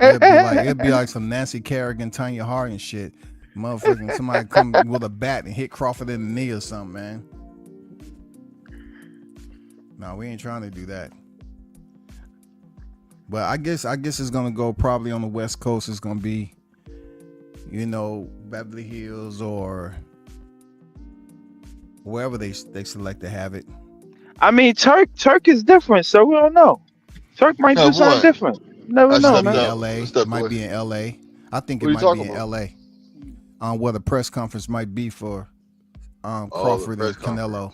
It'd be like some Nancy Kerrigan, Tanya Harding shit. Motherfucking somebody come with a bat and hit Crawford in the knee or something, man. No, we ain't trying to do that. But I guess it's gonna go probably on the West Coast. It's gonna be, Beverly Hills or wherever they select to have it. I mean, Turk is different, so we don't know. Turk might do something different. Never know, man. It might be in LA. I think it might be in LA. Where the press conference might be for Crawford and Canelo.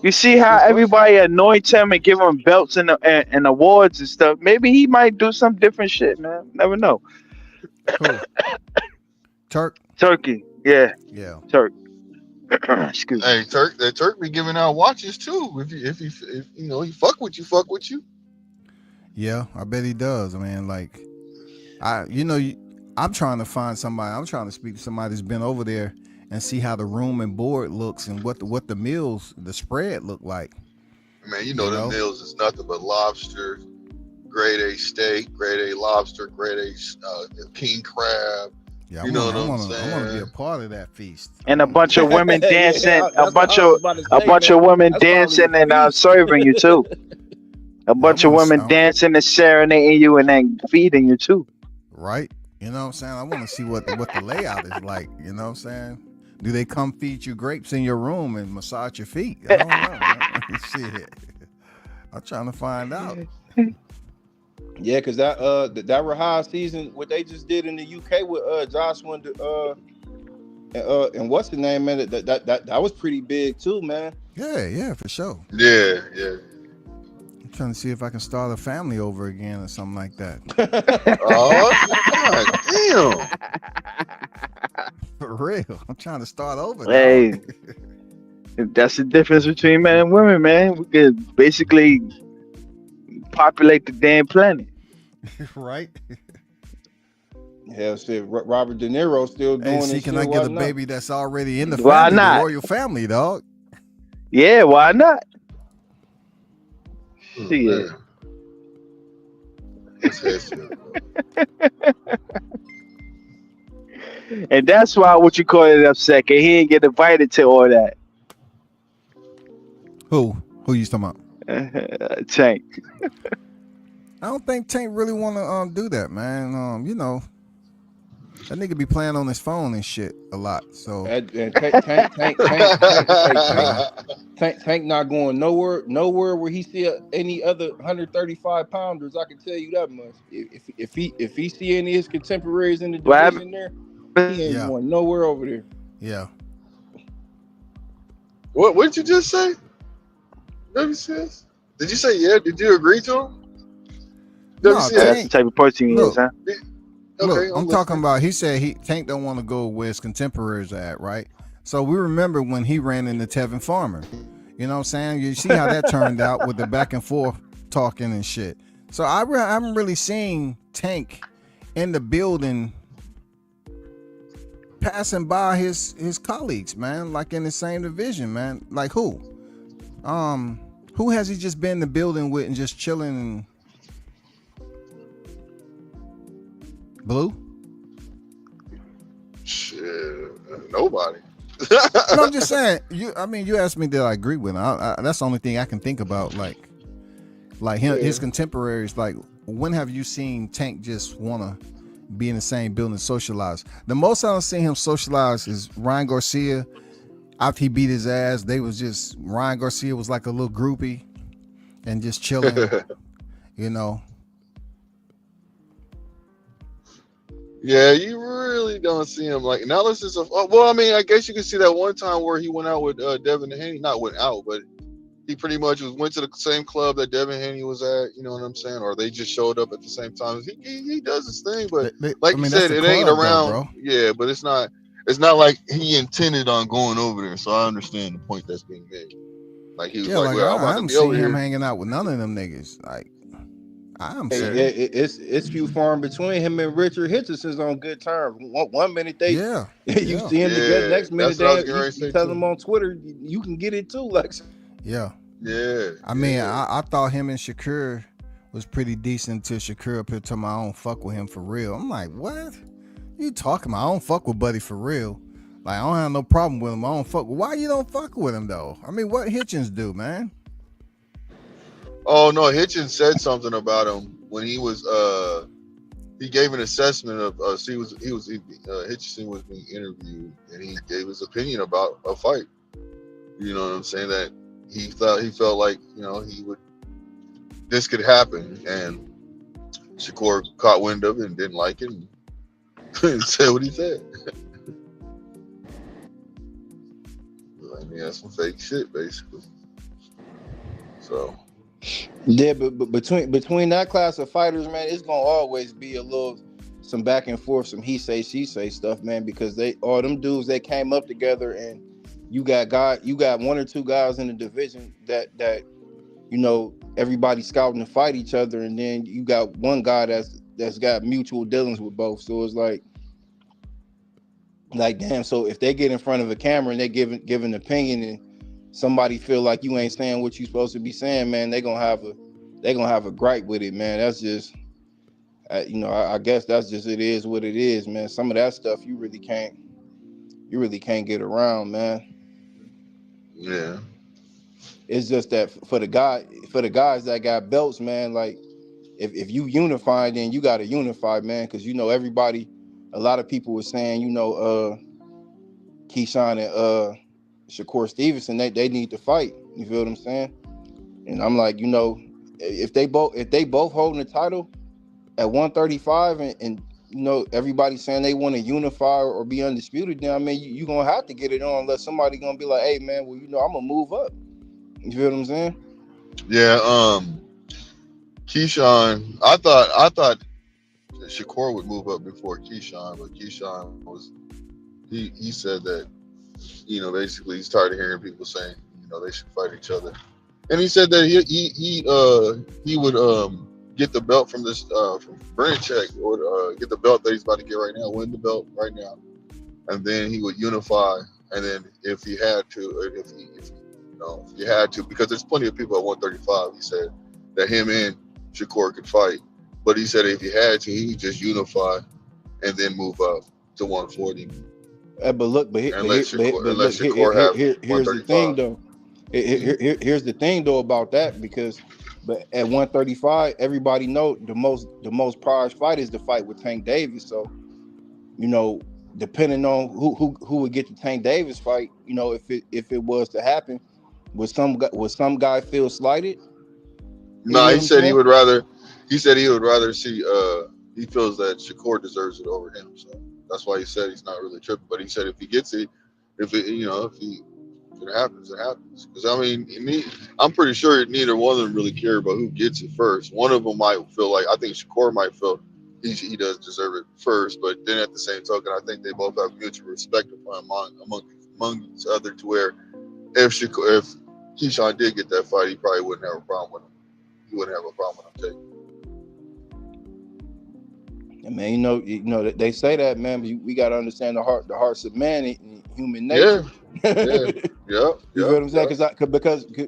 You see how everybody anoints him and give him belts and awards and stuff. Maybe he might do some different shit, man. Never know. Who? Turkey, yeah. Turk. Excuse me. Hey, Turk be giving out watches too. If he fuck with you. Yeah, I bet he does, man. I'm trying to find somebody. I'm trying to speak to somebody that's been over there and see how the room and board looks and what the meals, the spread look like. Man, the meals is nothing but lobster, grade A steak, grade A lobster, grade A king crab. Yeah, You know what I I'm want to be a saying? part of that feast. And a bunch of women dancing, Yeah, that's what I was about to a say, bunch man. of women That's probably dancing a and feast. serving you too. A Yeah, I bunch of want women to. dancing and serenading you and then feeding you too. Right? You know what I'm saying? I want to see what the layout is like. You know what I'm saying? Do they come feed you grapes in your room and massage your feet? I don't know, man. Shit. I'm trying to find out. Yeah, because that Rahab season, what they just did in the UK with Joshua and what's the name, man? That was pretty big too, man. Yeah, for sure. Yeah, yeah. I'm trying to see if I can start a family over again or something like that. Oh, God damn. For real. I'm trying to start over, Hey, dog. that's the difference between men and women, man. We could basically populate the damn planet. Right? Hell, shit, Robert De Niro still Hey, doing see, this can shit. I get Why a not? baby that's already in the Why family, the not? royal family, dog? Yeah, why not? Oh, Shit. man. That's that shit, bro. And that's why what you call it upset. Cause he didn't get invited to all that. Who you talking about? Tank. I don't think Tank really want to do that, man. You know, that nigga be playing on his phone and shit a lot. So And Tank not going nowhere where he see any other 135 pounders. I can tell you that much. If he see any of his contemporaries in the What happened? division there, he ain't Yeah. going nowhere over there. Yeah. What did you just say? WCS? Did you say yeah? Did you agree to him? No, WCS? That's the type of person he is, huh? Look, Okay, I'm talking about. He said Tank don't want to go where his contemporaries are at, right? So we remember when he ran into Tevin Farmer. You know what I'm saying? You see how that turned out with the back and forth talking and shit. So I haven't really seen Tank in the building passing by his colleagues, man, like in the same division, man. Like who? Who has he just been in the building with and just chilling and Blue? Shit, nobody. No, I'm just saying. You asked me did I agree with him. That's the only thing I can think about. Like him, his contemporaries. Like, when have you seen Tank just wanna be in the same building and socialize? The most I've seen him socialize is Ryan Garcia. After he beat his ass, Ryan Garcia was like a little groupie and just chilling. You know. Yeah, you really don't see him like now. This is well, I mean, I guess you can see that one time where he went out with Devin Haney. Not went out, but he pretty much went to the same club that Devin Haney was at. You know what I'm saying? Or they just showed up at the same time. He does his thing, but like you said, it ain't around. Though, bro. Yeah, but it's not like he intended on going over there. So I understand the point that's being made. Like he was well, I'm I about to haven't be seen over him here. hanging out with none of them niggas. Like, I'm Hey, serious. it's few far in between. Him and Richard Hitcherson's on good terms. One minute they you see him together, next minute you tell them on Twitter you can get it too. Like, yeah. I mean, I thought him and Shakur was pretty decent till Shakur up here told me I don't fuck with him for real. I'm like, what? You talking about? I don't fuck with Buddy for real. Like, I don't have no problem with him. I don't fuck with. Why you don't fuck with him though? I mean, what Hitchens do, man? Oh no, Hitchens said something about him when he was he gave an assessment of Hitchens was being interviewed and he gave his opinion about a fight. You know what I'm saying? That he felt like, you know, this could happen, and Shakur caught wind of it and didn't like it and said what he said. I mean, that's some fake shit basically. So yeah, but between that class of fighters, man, it's gonna always be some back and forth, some he say she say stuff, man, because all them dudes they came up together, and you got one or two guys in the division that you know everybody scouting to fight each other, and then you got one guy that's got mutual dealings with both. So it's like damn. So if they get in front of a camera and they give an opinion and somebody feel like you ain't saying what you supposed to be saying, man, they gonna have a gripe with it, man. I guess that's just it is what it is, man. Some of that stuff you really can't get around, man. Yeah. It's just that for the guys that got belts, man, like if you unify, then you gotta unify, man, because everybody, a lot of people were saying, Keyshawn and Shakur Stevenson, they need to fight. You feel what I'm saying? And I'm like, if they both holding the title at 135, and everybody's saying they want to unify or be undisputed, then I mean you gonna have to get it on, unless somebody gonna be like, hey man, well I'm gonna move up. You feel what I'm saying? Yeah. Keyshawn, I thought Shakur would move up before Keyshawn, but Keyshawn he said that basically he's tired of hearing people saying they should fight each other, and he said that he would get the belt from this from Brinchek, or get the belt that he's about to get right now, win the belt right now, and then he would unify, and then if he had to, if he had to, because there's plenty of people at 135. He said that him and Shakur could fight, but he said if he had to, he'd just unify and then move up to 140. But here's the thing though. Here's the thing though about that, because but at 135, everybody know the most prized fight is the fight with Tank Davis. So, depending on who would get the Tank Davis fight, if it was to happen, would some guy feel slighted? No, he said he would rather. He said he would rather see. He feels that Shakur deserves it over him, so that's why he said he's not really tripping. But he said if he gets it, if it happens, it happens. Because I mean, I'm pretty sure neither one of them really care about who gets it first. One of them might feel like, I think Shakur might feel he does deserve it first, but then at the same token, I think they both have mutual respect among each other, to where if Keyshawn did get that fight, he probably wouldn't have a problem with him. He wouldn't have a problem with him taking. I mean, they say that, man, but we gotta understand the hearts of man and human nature. Yeah. You feel what I'm saying?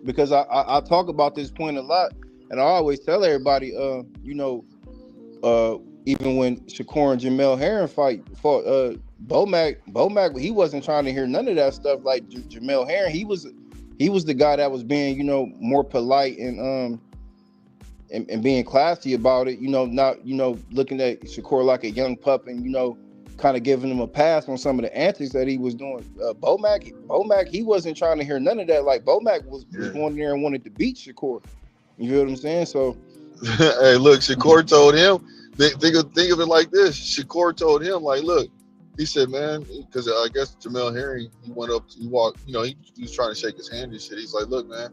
Because I talk about this point a lot, and I always tell everybody, even when Shakur and Jamel Herring fought Bomac, he wasn't trying to hear none of that stuff. Like Jamel Herring, he was the guy that was being, more polite and being classy about it, not, looking at Shakur like a young pup and, kind of giving him a pass on some of the antics that he was doing. Bomac, he wasn't trying to hear none of that. Like Bomac was going there and wanted to beat Shakur. You feel what I'm saying? So, hey, look, Shakur told him. Think of it like this. Shakur told him, like, look, he said, man, because I guess Jamel Herring, he walked, he was trying to shake his hand and shit. He's like, look, man,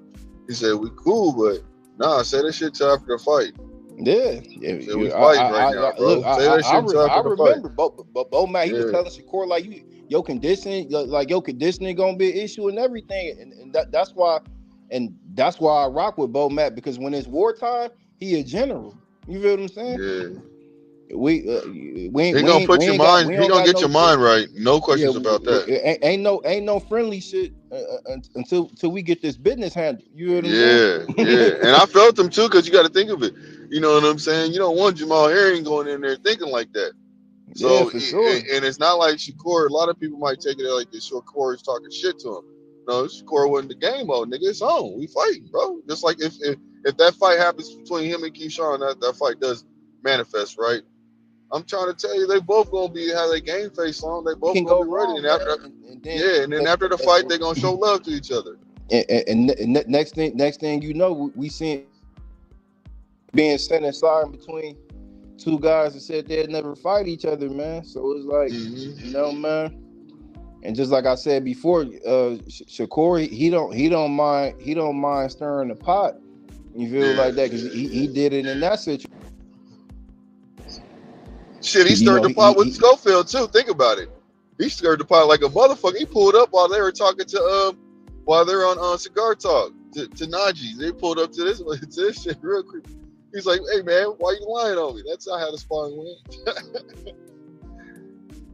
he said, we cool, but nah, say that shit till after the fight. Yeah, we fighting right now, bro. Look, say that shit till after the fight. I remember, Bomac, he was telling Shakur, like, your conditioning gonna be an issue and everything, and that's why I rock with Bomac, because when it's wartime, he a general. You feel what I'm saying? Yeah. We gonna put your mind. He gonna get your mind right. No questions about that. Ain't no friendly shit until we get this business handled. You know what I'm saying? Yeah. And I felt them too, because you got to think of it. You know what I'm saying? You don't want Jamal Herring going in there thinking like that. So, for sure. And it's not like Shakur. A lot of people might take it like this. Shakur is talking shit to him. No, Shakur wasn't the game mode, nigga. It's on. We fighting, bro. Just like if that fight happens between him and Keyshawn, that fight does manifest, right? I'm trying to tell you, they both gonna have their game face on. They both gonna be ready. And then after the fight, they're gonna show love to each other. And next thing you know, we seen being sent aside in between two guys that said they'd never fight each other, man. So it's like, man. And just like I said before, Shakur, he don't mind stirring the pot. You feel like that, because he did it in that situation. Shit, he stirred the pot with Schofield too. Think about it. He stirred the pot like a motherfucker. He pulled up while they were talking to while they're on Cigar Talk to Najee. They pulled up to this shit real quick. He's like, "Hey man, why you lying on me? That's not how the sparring went."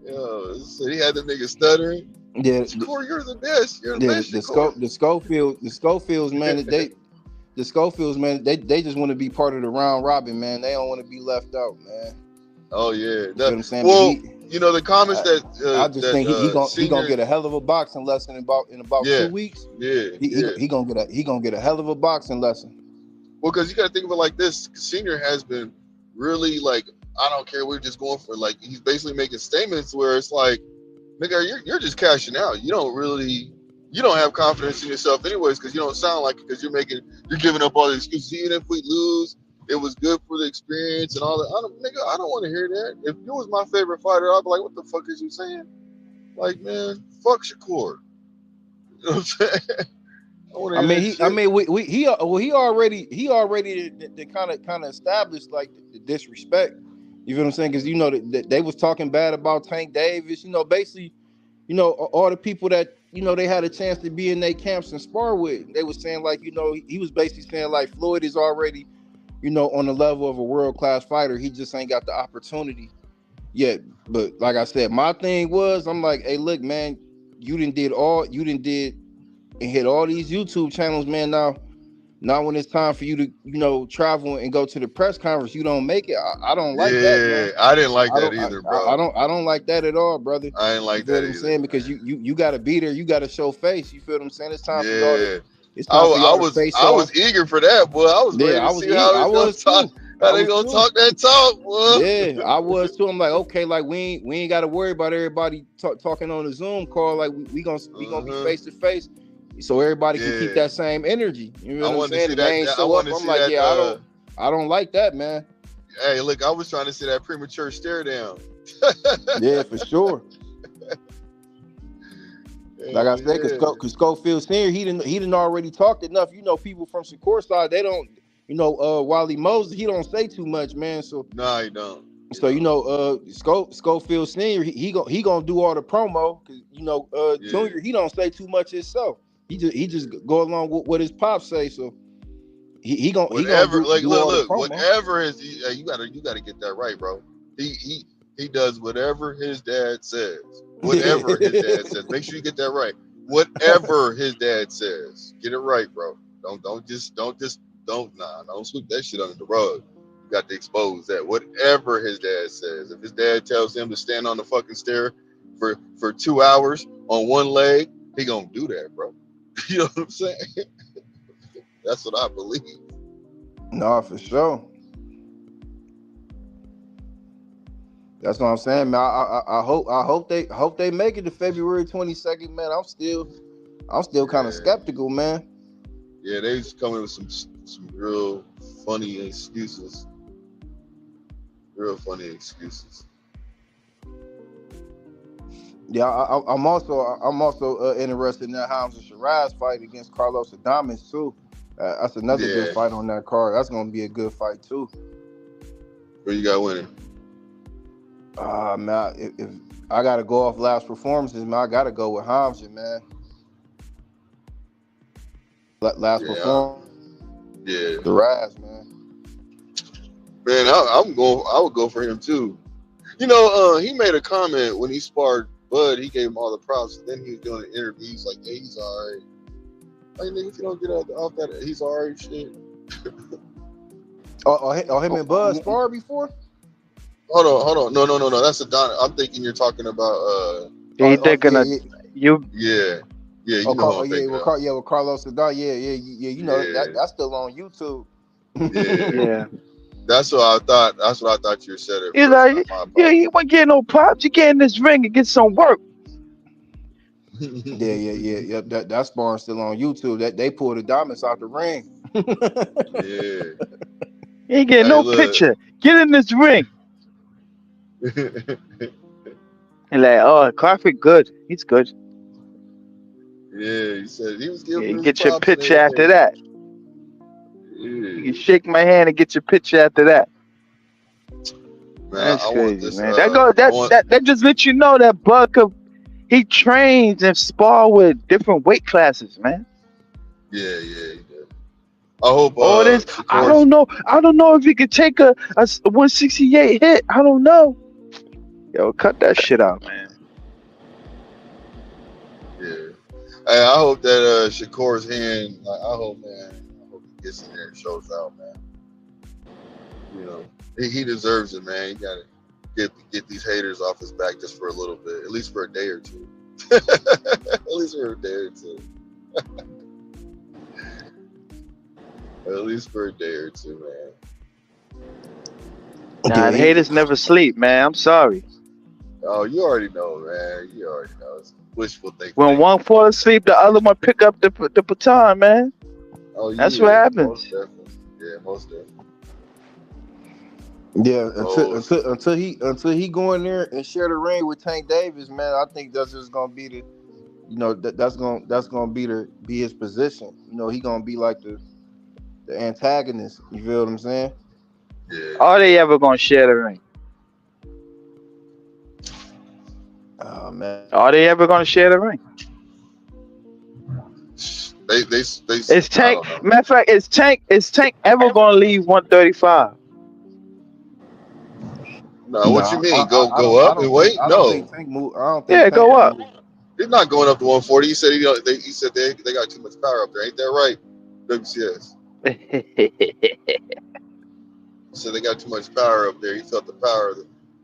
Yo, so he had the nigga stuttering. Yeah, Shakur, you're the best. You're the best. The Schofields, man. The Schofields, man. They just want to be part of the round robin, man. They don't want to be left out, man. Oh yeah. You feel what I'm saying? But Well, you know the comments I just think he gonna Senior. get a hell of a boxing lesson in about Yeah, 2 weeks. yeah, yeah. He gonna get a hell of a boxing lesson. Well, because you got to think of it like this: Senior has been really like, I don't care. We're just going for like he's basically making statements where it's like, nigga, you're just cashing out. You don't have confidence in yourself anyways because you don't sound like it because you're giving up all the excuses. Even if we lose, it was good for the experience and all that. I don't want to hear that. If you was my favorite fighter, I'd be like, what the fuck is you saying? Like, man, fuck Shakur. You know what I'm saying? I mean, he already kind of established like the disrespect. You feel what I'm saying? Because you know that they was talking bad about Tank Davis. You know, basically, you know, all the people that you know they had a chance to be in their camps and spar with. They was saying like, you know, he was basically saying like Floyd is already, you know, on the level of a world-class fighter. He just ain't got the opportunity yet. But like I said, my thing was, I'm like, hey, look, man, you done did and hit all these YouTube channels, man. Now when it's time for you to, you know, travel and go to the press conference, you don't make it. I don't like that, man. I didn't like that either, bro. I don't like that at all, brother. I didn't like you feel that what I'm either, saying? Because you gotta be there, you gotta show face. You feel what I'm saying? It's time for y'all to face I off. was eager for that, boy. I was ready to see how they gonna talk that talk, boy. Yeah, I was too. I'm like, okay, like we ain't got to worry about everybody talking on the Zoom call. Like we gonna be face to face, so everybody can keep that same energy. You know what I'm saying? They ain't show up. I'm like, I don't like that, man. Hey, look, I was trying to see that premature stare down. Yeah, for sure. Like I said, because Schofield Senior, he didn't already talked enough. You know, people from Shakur side, they don't. You know, Wally Moses, he don't say too much, man. So no, he don't. So you know, Schofield Senior, he gonna do all the promo. Cause you know, Junior, he don't say too much himself. He just go along with what his pops say. So he gonna do all the promo. Whatever you gotta get that right, bro. He does whatever his dad says. Whatever his dad says. Make sure you get that right. Whatever his dad says, get it right, bro. Don't sweep that shit under the rug. You got to expose that. Whatever his dad says. If his dad tells him to stand on the fucking stair for 2 hours on one leg, he gonna do that, bro. You know what I'm saying? That's what I believe. No, for sure. That's what I'm saying, man. I hope they make it to February 22nd, man. I'm still kind of skeptical, man. Yeah, they just coming with some real funny excuses. Real funny excuses. Yeah, I'm also interested in that Hamza Shiraz fight against Carlos Adames too. That's another good fight on that card. That's gonna be a good fight too. Where you got winning? Man, if I gotta go off last performances, man, I gotta go with Hamza, man. Last performance. Yeah. The Raz, man. Man, I would go for him too. You know, he made a comment when he sparred Bud. He gave him all the props. Then he was doing an interview. He's like, "Hey, he's all right. Like, nigga, if you don't get off that, he's all right." Shit. Him and Bud sparred before? Hold on. No. That's a Don. I'm thinking you're talking about. You thinking of you? Yeah. Yeah, you know what I'm thinking. With Carlos Sedar. Yeah. You know that's still on YouTube. Yeah. That's what I thought. That's what I thought you said. He's like, you won't get no props. You get in this ring and get some work. Yeah. That sparring still on YouTube. That they pulled the diamonds out the ring. Yeah. You ain't getting no picture. Get in this ring. And like, oh, Crawford good. He's good. Yeah, he said he was giving. You get your picture after that. Yeah. You shake my hand and get your picture after that. Man, that's crazy, man. That just lets you know that Buck he trains and spar with different weight classes, man. Yeah, he did. I hope all this. I don't know if he could take a 168 hit. I don't know. Yo, cut that shit out, man. Yeah. Hey, I hope that Shakur's hand. I hope he gets in there and shows out, man. You know, he deserves it, man. get these haters off his back just for a little bit, at least for a day or two. At least for a day or two. At least for a day or two, man. Nah, the haters never sleep, man. I'm sorry. Oh, you already know, man. You already know. It's wishful thinking. When one fall asleep, the other one pick up the baton, man. Oh, That's yeah, what happens. most definitely. Yeah, most definitely. Yeah, until he go in there and share the ring with Tank Davis, man. I think that's just gonna be the, that's gonna be his position. He gonna be like the antagonist. You feel what I'm saying? Yeah. Are they ever gonna share the ring? Oh man. Are they ever gonna share the ring? They Is Tank, matter of fact, is Tank ever gonna leave 135? No, what you mean? Go I up don't and think wait? No. Tank move. I don't think Yeah, Tank go up. move. He's not going up to 140. He said he said they got too much power up there. Ain't that right? WCS. He said they got too much power up there. He felt the power of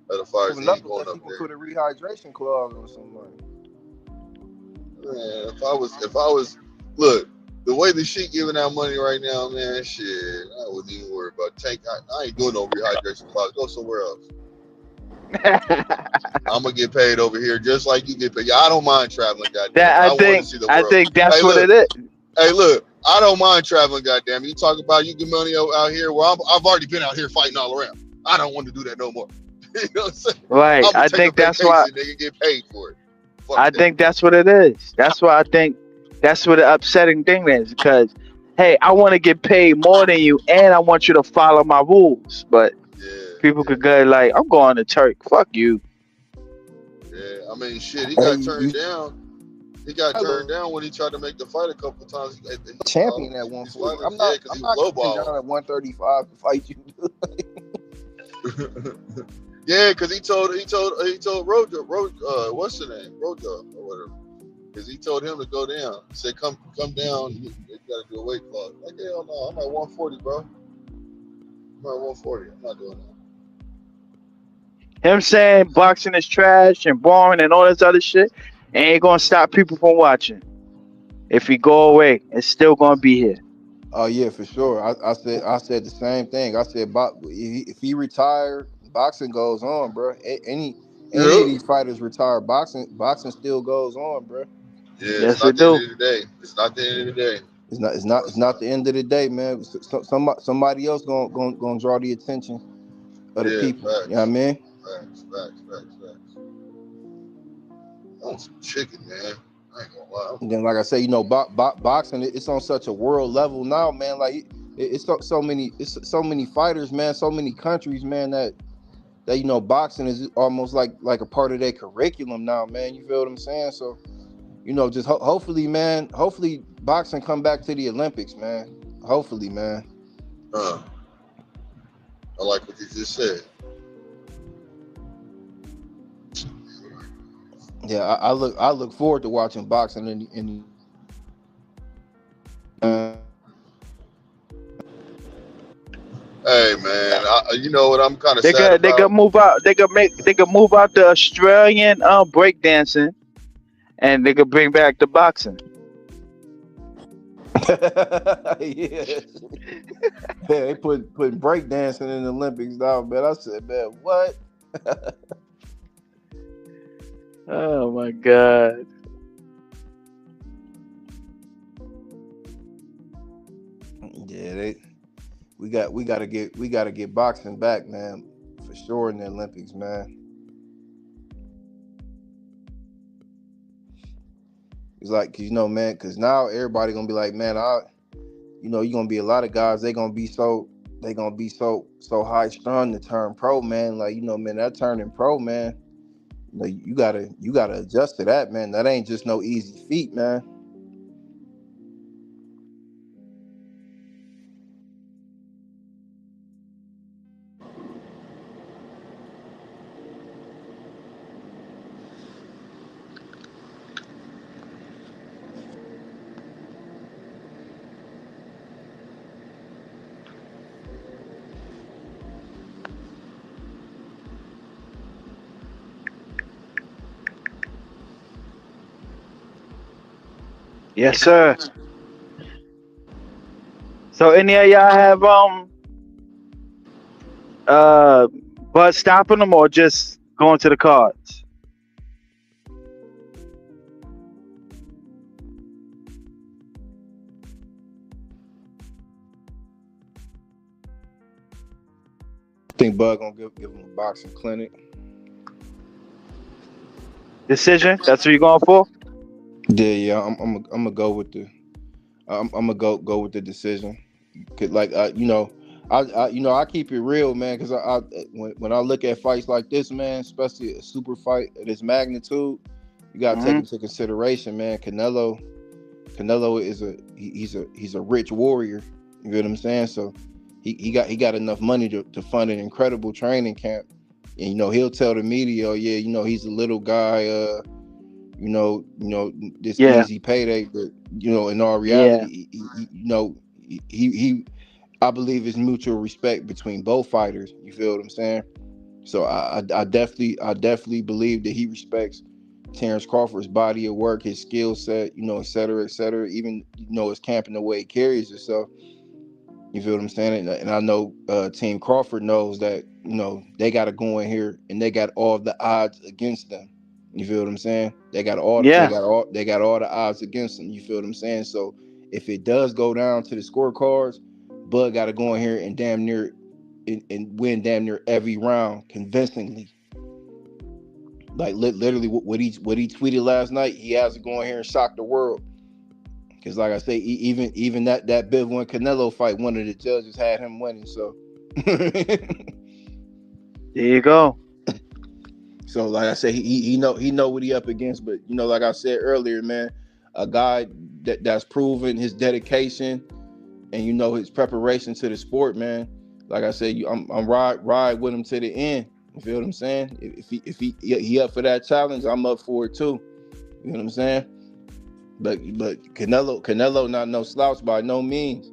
the fires. He ain't going up He can there. put a rehydration clause on somebody. Man, if I was, look, the way the Sheik giving out money right now, man, shit, I wouldn't even worry about Tank. I ain't doing no rehydration clause. Go somewhere else. I'm gonna get paid over here just like you get paid. Yeah, I don't mind traveling, goddamn. I want to see the world. I think that's hey, what look, it is. Hey, look, I don't mind traveling, goddamn. You talk about you get money out here. Well, I've already been out here fighting all around. I don't want to do that no more. You know what I'm saying? Right. I'm gonna I take think a that's vacation. why. They can get paid for it. Fuck I that. think that's what it is. That's why I think that's what the upsetting thing is. Because hey, I want to get paid more than you, and I want you to follow my rules. But people could go like, I'm going to Turk. Fuck you. Yeah, I mean, shit. He Hey, got turned down. He got turned down when he tried to make the fight a couple of times. Champion at These 140. fighters, yeah, because he was coming down lowballing. at 135 to fight you. Yeah, because he told Rojo, what's the name, Rojo or whatever, because he told him to go down. He said, come down. You got to do a weight clause. Like, hell no, I'm at 140, bro. I'm at 140. I'm not doing that. Him saying boxing is trash and boring and all this other shit ain't gonna stop people from watching. If he go away, it's still gonna be here. Oh yeah, for sure. I said the same thing. I said, if he retired, boxing goes on, bro. Any of these fighters retire, boxing still goes on, bro. Yeah, it's Yes, not it the end do. of the day. It's not the end of the day. It's not the end of the day, man. Somebody else gonna draw the attention of the Yeah, people. facts. You know what I mean? Facts. I want some chicken, man. I ain't gonna lie. And then, like I say, boxing, it's on such a world level now, man. Like it's so many fighters, man. So many countries, man. That boxing is almost like a part of their curriculum now, man. You feel what I'm saying? So, just hopefully, man. Hopefully, boxing come back to the Olympics, man. Hopefully, man. I like what you just said. Yeah, I look forward to watching boxing in Hey man, you know what I'm kind of They sad could about? move out. They could move out the Australian breakdancing, and they could bring back the boxing. yeah, they put breakdancing in the Olympics now, man. I said, man, what? Oh my god. Yeah, we gotta get boxing back, man, for sure in the Olympics, man. It's like, man, because now everybody gonna be like, man, you're gonna be a lot of guys. They gonna be so high strung to turn pro, man. Like, man, that turning pro, man. You gotta adjust to that, man. That ain't just no easy feat, man. Yes, sir. So any of y'all have uh Bud stopping them or just going to the cards? I think Bud gonna give him a boxing clinic. Decision? That's what you're going for? Yeah. I'm gonna go with the. I'm gonna go with the decision. 'Cause, like I keep it real, man. Because when I look at fights like this, man, especially a super fight of this magnitude, you gotta take Hmm. into consideration, man. Canelo is he's a rich warrior. You know what I'm saying? So he got enough money to fund an incredible training camp, and he'll tell the media, oh yeah, he's a little guy, this Yeah, easy payday, but in all yeah, reality, he I believe it's mutual respect between both fighters. You feel what I'm saying? So I definitely believe that he respects Terrence Crawford's body of work, his skill set, et cetera, et cetera. Even his camping the way he carries himself. You feel what I'm saying? And I know Team Crawford knows that they got to go in here and they got all the odds against them. You feel what I'm saying? They got all they yeah, got all they got all the odds against them. You feel what I'm saying? So if it does go down to the scorecards, Bud got to go in here and damn near and win damn near every round convincingly. Like literally, what he tweeted last night, he has to go in here and shock the world. Because like I say, even that Bivol and Canelo fight, one of the judges had him winning. So, there you go. so like I say, he know what he up against. But like I said earlier, man, a guy that's proven his dedication and his preparation to the sport, man. Like I said, I'm ride with him to the end. You feel what I'm saying? If he up for that challenge, I'm up for it too. You know what I'm saying? But Canelo not no slouch by no means.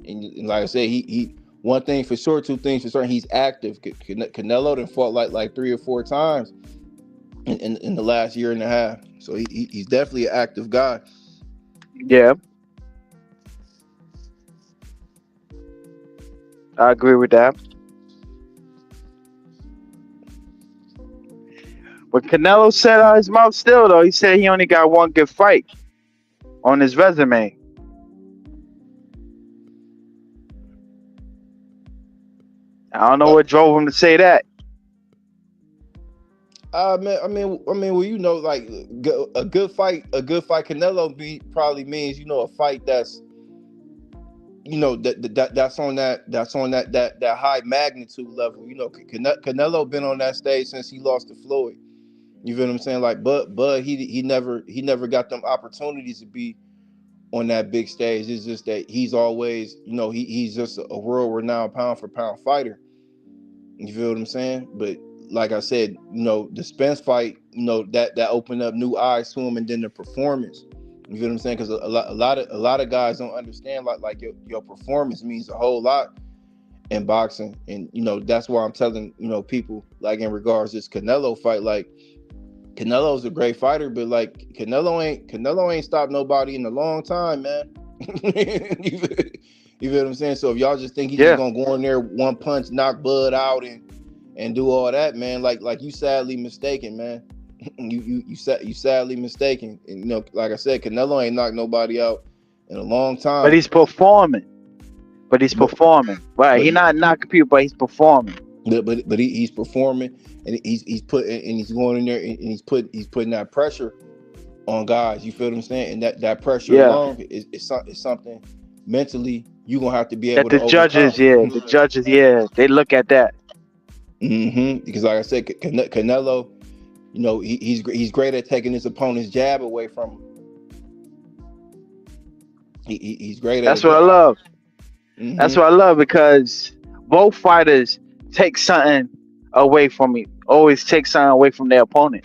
And like I said, he one thing for sure, two things for certain, he's active. Canelo done fought like 3 or 4 times in the last year and a half. So he's definitely an active guy. Yeah, I agree with that. But Canelo said out his mouth still though. He said he only got one good fight on his resume. I don't know But what drove him to say that. well, like a good fight Canelo probably means a fight that's on that high magnitude level. Canelo been on that stage since he lost to Floyd. You feel what I'm saying? Like, but he never got them opportunities to be on that big stage. It's just that he's always, he's just a world renowned pound for pound fighter. You feel what I'm saying? But like I said, the Spence fight, that opened up new eyes to him, and then the performance. You feel what I'm saying? Because a lot of guys don't understand like your performance means a whole lot in boxing, and that's why I'm telling people like in regards to this Canelo fight, like Canelo's a great fighter, but like Canelo ain't stopped nobody in a long time, man. You feel what I'm saying? So if y'all just think he's just Yeah, gonna go in there, one punch, knock Bud out, and do all that, man, like you sadly mistaken, man. You sadly mistaken. And like I said, Canelo ain't knocked nobody out in a long but time. he's performing. But he's But performing. Right? but He not knocking people, but he's performing. he's performing, and he's going in there, and he's putting that pressure on guys. You feel what I'm saying? And that pressure Yeah. alone is something mentally you gonna have to be That able to the overcome. judges, yeah, they look at that. Because like I said, Canelo, he's great at taking his opponent's jab away from him. He's great at That's it. what I love. That's hmm what I love because both fighters take something away from me. Always take something away from their opponent.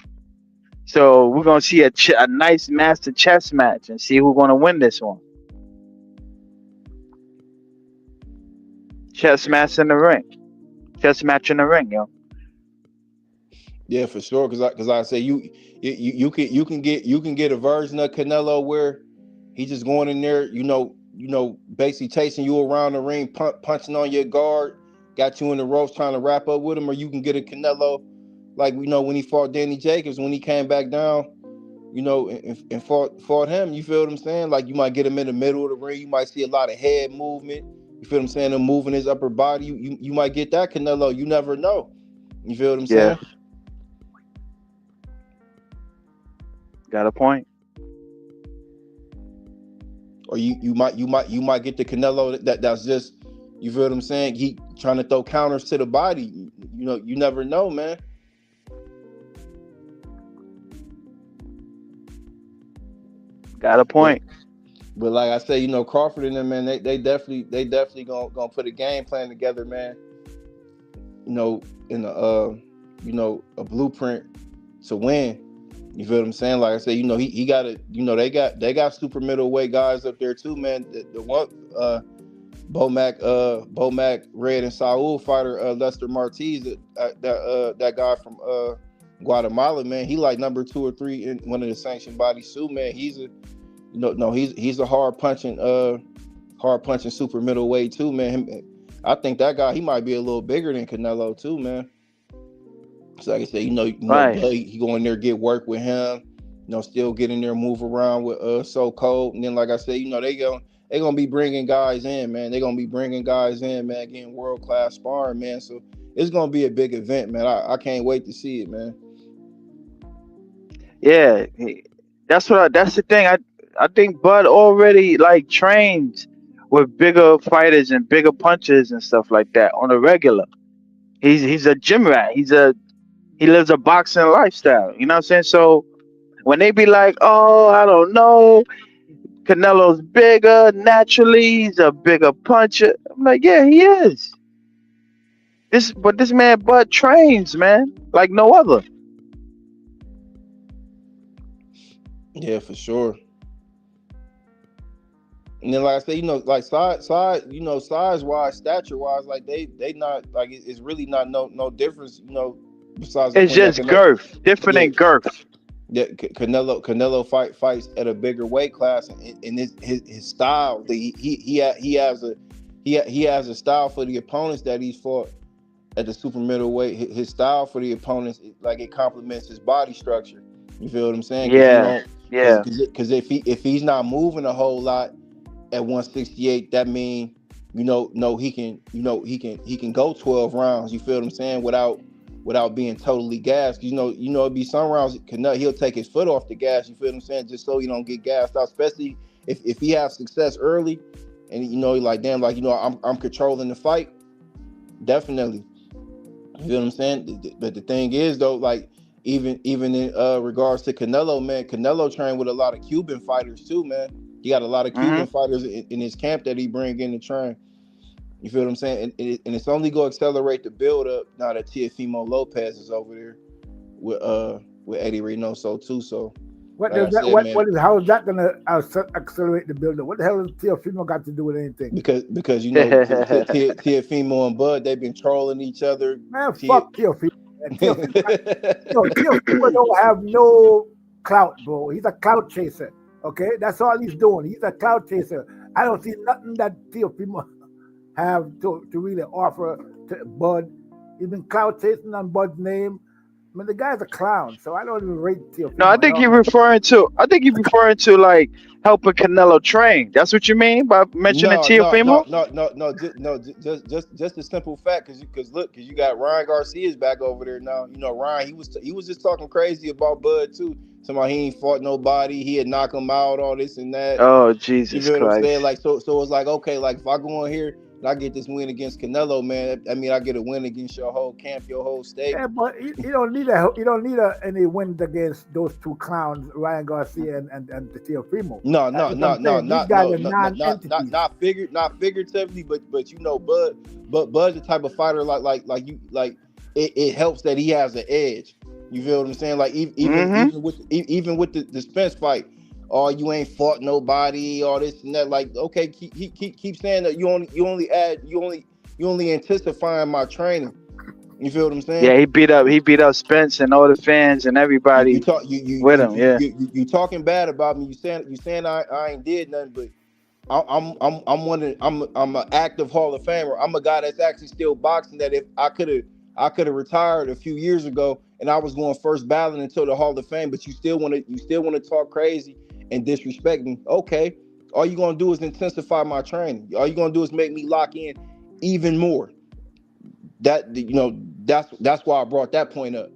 So we're gonna see a nice master chess match and see who's gonna win this one. Chess match in the ring. Chess match in the ring, yo. Yeah, for sure. Because I say you can get a version of Canelo where He just going in there, basically chasing you around the ring, punching on your guard, got you in the ropes trying to wrap up with him, or you can get a Canelo like when he fought Danny Jacobs, when he came back down, and fought him. You feel what I'm saying? Like you might get him in the middle of the ring, you might see a lot of head movement. You feel what I'm saying? Him moving his upper body. You might get that Canelo. You never know. You feel what I'm saying? Got a point. Or you might get the Canelo that's just, you feel what I'm saying? He trying to throw counters to the body. You never know, man. Got a point. But like I say, Crawford and them, man, they definitely gonna put a game plan together, man. In a blueprint to win. You feel what I'm saying? Like I said, he got it. They got super middleweight guys up there too, man. The one Bomac Red and Saul fighter, Lester Martinez, that guy from Guatemala, man. He like number 2 or 3 in one of the sanctioned bodies too, man. He's a hard punching super middleweight too, man. I think that guy, he might be a little bigger than Canelo too, man. So like I said, Right. he go in there, get work with him, still get in there, move around with So Cold. And then like I said, they gonna be bringing guys in, man. They gonna be bringing guys in, man, getting world-class sparring, man. So it's gonna be a big event, man. I can't wait to see it, man. Yeah, that's the thing. I think Bud already like trains with bigger fighters and bigger punches and stuff like that on a regular. He's a gym rat. He lives a boxing lifestyle. You know what I'm saying? So when they be like, oh, I don't know, Canelo's bigger naturally, he's a bigger puncher. I'm like, yeah, he is. But this man Bud trains, man, like no other. Yeah, for sure. And then, like I said, like size wise, stature wise, like they not like it's really not no difference, besides the It's point that just girth, different in girth. Yeah, Canelo fights at a bigger weight class, and his style, he has a style for the opponents that he's fought at the super middleweight. His style for the opponents, like it complements his body structure. You feel what I'm saying? Yeah. Because if he's not moving a whole lot at 168, that means he can go 12 rounds. You feel what I'm saying? Without being totally gassed. It'd be some rounds he'll take his foot off the gas. You feel what I'm saying? Just so he don't get gassed out. Especially if he has success early, and like damn, like I'm controlling the fight. Definitely. You feel what I'm saying? But the thing is though, like even in regards to Canelo, man, Canelo trained with a lot of Cuban fighters too, man. He got a lot of Cuban fighters in his camp that he bring in to train. You feel what I'm saying? And it's only going to accelerate the build up now that Teofimo Lopez is over there with Eddie Reynoso too. So how is that going to accelerate the build up? What the hell has Teofimo got to do with anything? Because Teofimo and Bud, they've been trolling each other. Man, fuck Teofimo. Teofimo don't have no clout, bro. He's a clout chaser. Okay, that's all he's doing. He's a clout chaser. I don't see nothing that Teofimo have to really offer to Bud. He's been clout chasing on Bud's name. I mean, the guy's a clown, so I don't even rate Teofimo. No, I think you're referring to like helping Canelo train. That's what you mean by mentioning Teofimo? No. Just a simple fact, because you got Ryan Garcia's back over there now. Ryan, he was just talking crazy about Bud too. Somebody he ain't fought nobody, he had knocked him out, all this and that. Oh Jesus you know Christ! What I'm saying? Like so it's like, okay, like if I go in here and I get this win against Canelo, man, I mean I get a win against your whole camp, your whole state. Yeah, but you don't need any wins against those two clowns, Ryan Garcia and Teofimo. No, not figuratively, but Bud's the type of fighter like it helps that he has an edge. You feel what I'm saying? Like even with the Spence fight, oh, you ain't fought nobody, all this and that. Like, okay, keep saying that you only intensifying my training. You feel what I'm saying? Yeah, he beat up Spence and all the fans and You everybody talk with him. Yeah. you talking bad about me. You saying I ain't did nothing, but I'm an active Hall of Famer. I'm a guy that's actually still boxing. That if I could have retired a few years ago and I was going first ballot until the Hall of Fame, but you still want to talk crazy and disrespect me. Okay, all you gonna do is intensify my training. All you gonna do is make me lock in even more. That's why I brought that point up.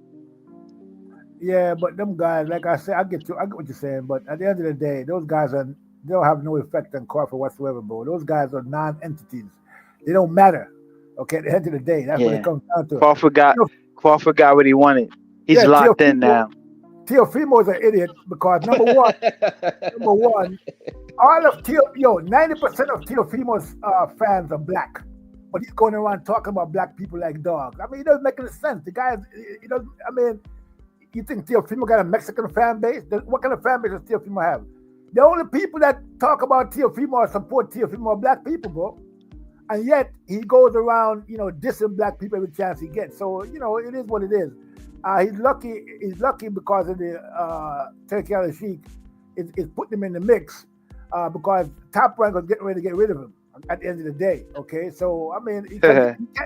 Yeah, but them guys, like I said, I get what you're saying, but at the end of the day, those guys they don't have no effect on Crawford whatsoever, bro. Those guys are non-entities. They don't matter. Okay, at the end of the day, that's what it Yeah. comes down to. Crawford got what he wanted. He's Yeah, locked in now. Teofimo is an idiot because number one, all of 90% of Teofimo's fans are black, but he's going around talking about black people like dogs. I mean, it doesn't make any sense. The guy, I mean, you think Teofimo got a Mexican fan base? What kind of fan base does Teofimo have? The only people that talk about Teofimo or support Teofimo are black people, bro. And yet he goes around, dissing black people every chance he gets. So, it is what it is. He's lucky because of the Turkey Al Sheikh is putting him in the mix because Top Rank was getting ready to get rid of him at the end of the day. Okay, so I mean,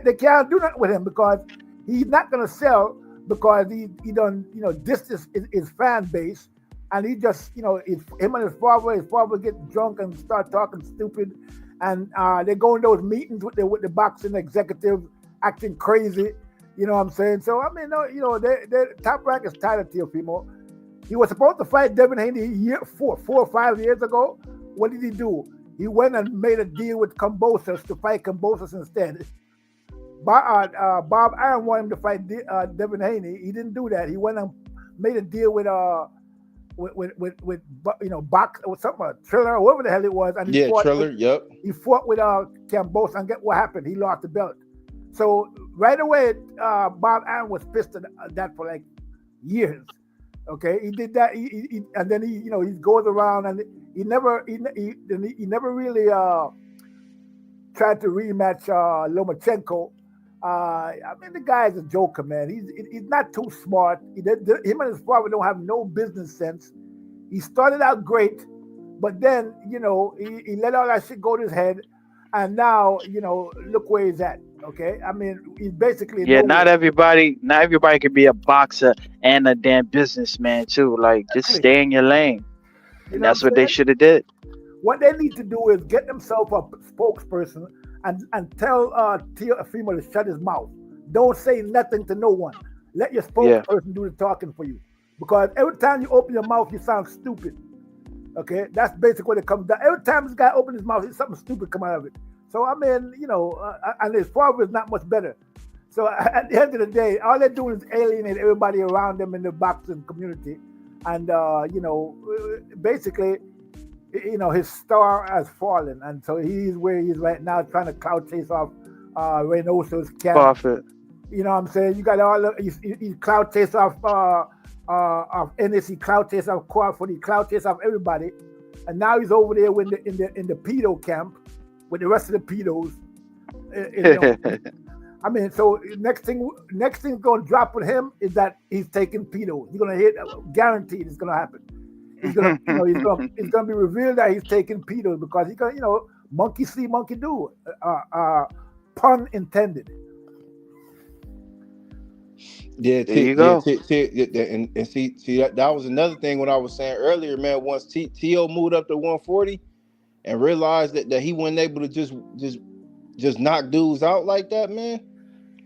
they can't do nothing with him because he's not gonna sell because he done dissed his fan base, and he just him and his father get drunk and start talking stupid, and they go in those meetings with the boxing executives acting crazy. You know what I'm saying? So I mean, the Top Rank is tired of Teofimo. He was supposed to fight Devin Haney 4 or 5 years ago. What did he do? He went and made a deal with Kambosos to fight Kambosos instead. Bob Arum wanted him to fight Devin Haney. He didn't do that. He went and made a deal with Box or something, Triller or whatever the hell it was. And he fought Triller. Yep. He fought with Kambosos, and get what happened? He lost the belt. So right away, Bob Arum was pissed at that for like years. Okay, he did that, and then he goes around and he never really tried to rematch Lomachenko. I mean, the guy is a joker, man. He's not too smart. Him and his father don't have no business sense. He started out great, but then he let all that shit go to his head, and now look where he's at. Okay, I mean, he's basically not everybody can be a boxer and a damn businessman too. Like, just stay in your lane, and that's what they should have did. What they need to do is get themselves a spokesperson and tell Teofimo to shut his mouth. Don't say nothing to no one. Let your spokesperson do the talking for you, because every time you open your mouth, you sound stupid. Okay, that's basically what it comes down. Every time this guy opens his mouth, something stupid come out of it. So, I mean, and his father is not much better. So, at the end of the day, all they're doing is alienate everybody around them in the boxing community. And, basically, his star has fallen. And so he's where he is right now, trying to clout chase off Reynoso's camp. Crawford. You know what I'm saying? You got all he clout chase off Ennis, he clout chase off Crawford, he clout chase off everybody. And now he's over there in the pedo camp with the rest of the pedos. I mean, so next thing going to drop with him is that he's taking pedos. He's going to hit, guaranteed it's going to happen. He's going to it's going to be revealed that he's taking pedos because he's going to, monkey see, monkey do. Pun intended. Yeah, there you go. And see that was another thing when I was saying earlier, man. Once T.O. moved up to 140 and realized that he wasn't able to just knock dudes out like that, man.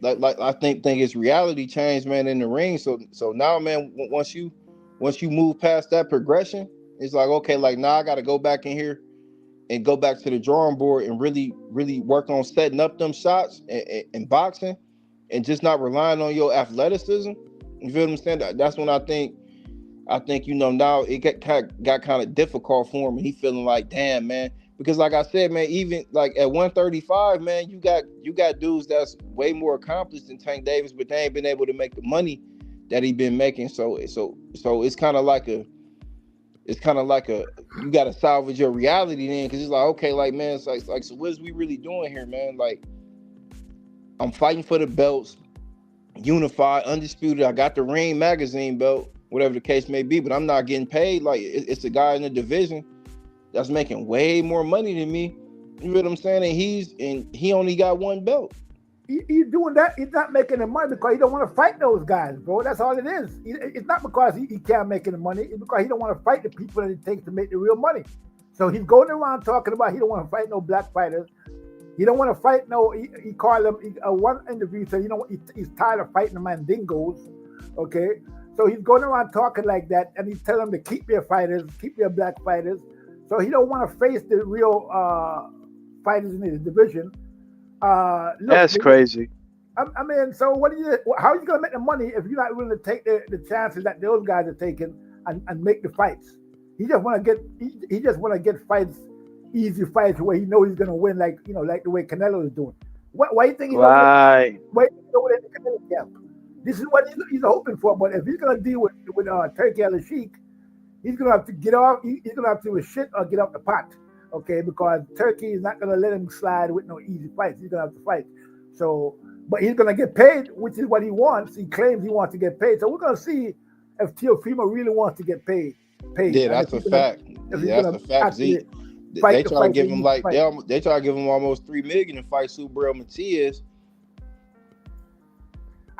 Like I think his reality changed, man, in the ring. So now, man, once you move past that progression, it's like, okay, like now I got to go back in here and go back to the drawing board and really work on setting up them shots and boxing. And just not relying on your athleticism. You feel what I'm saying? That's when I think now it got kind of difficult for him. And he feeling like, damn, man. Because like I said, man, even like at 135, man, you got dudes that's way more accomplished than Tank Davis, but they ain't been able to make the money that he been making. So it's kind of like a you got to salvage your reality then, because it's like, okay, like, man, it's like so what is we really doing here, man? Like, I'm fighting for the belts. unified, undisputed. I got the Ring magazine belt, whatever the case may be, but I'm not getting paid. Like it's a guy in the division that's making way more money than me. You know what I'm saying? And he only got one belt. He's doing that. He's not making the money because he don't want to fight those guys, bro. That's all it is. It's not because he can't make the money. It's because he don't want to fight the people that it takes to make the real money. So he's going around talking about he don't want to fight no black fighters. He don't want to fight no. He called them one interview said he's tired of fighting the mandingos. Okay, so he's going around talking like that, and he's telling them to keep their fighters, keep their black fighters. So he don't want to face the real fighters in his division. Look, That's crazy. I mean, so how are you gonna make the money if you're not willing to take the chances that those guys are taking and make the fights? He just want to get fights, easy fights where he knows he's gonna win, like the way Canelo is doing. Why you think he's Right. why you know in the Canelo camp? This is what he's hoping for. But if he's gonna deal with Turkey al-Sheikh, he's gonna have to get off. He's gonna have to do his shit or get off the pot. Okay, because Turkey is not gonna let him slide with no easy fights. He's gonna have to fight. So, but he's gonna get paid, which is what he wants. He claims he wants to get paid. So we're gonna see if Teofimo really wants to get paid. Yeah, that's a fact. Yeah, that's a fact. Z. They try to give him they try to give him almost $3 million to fight Subriel Matias.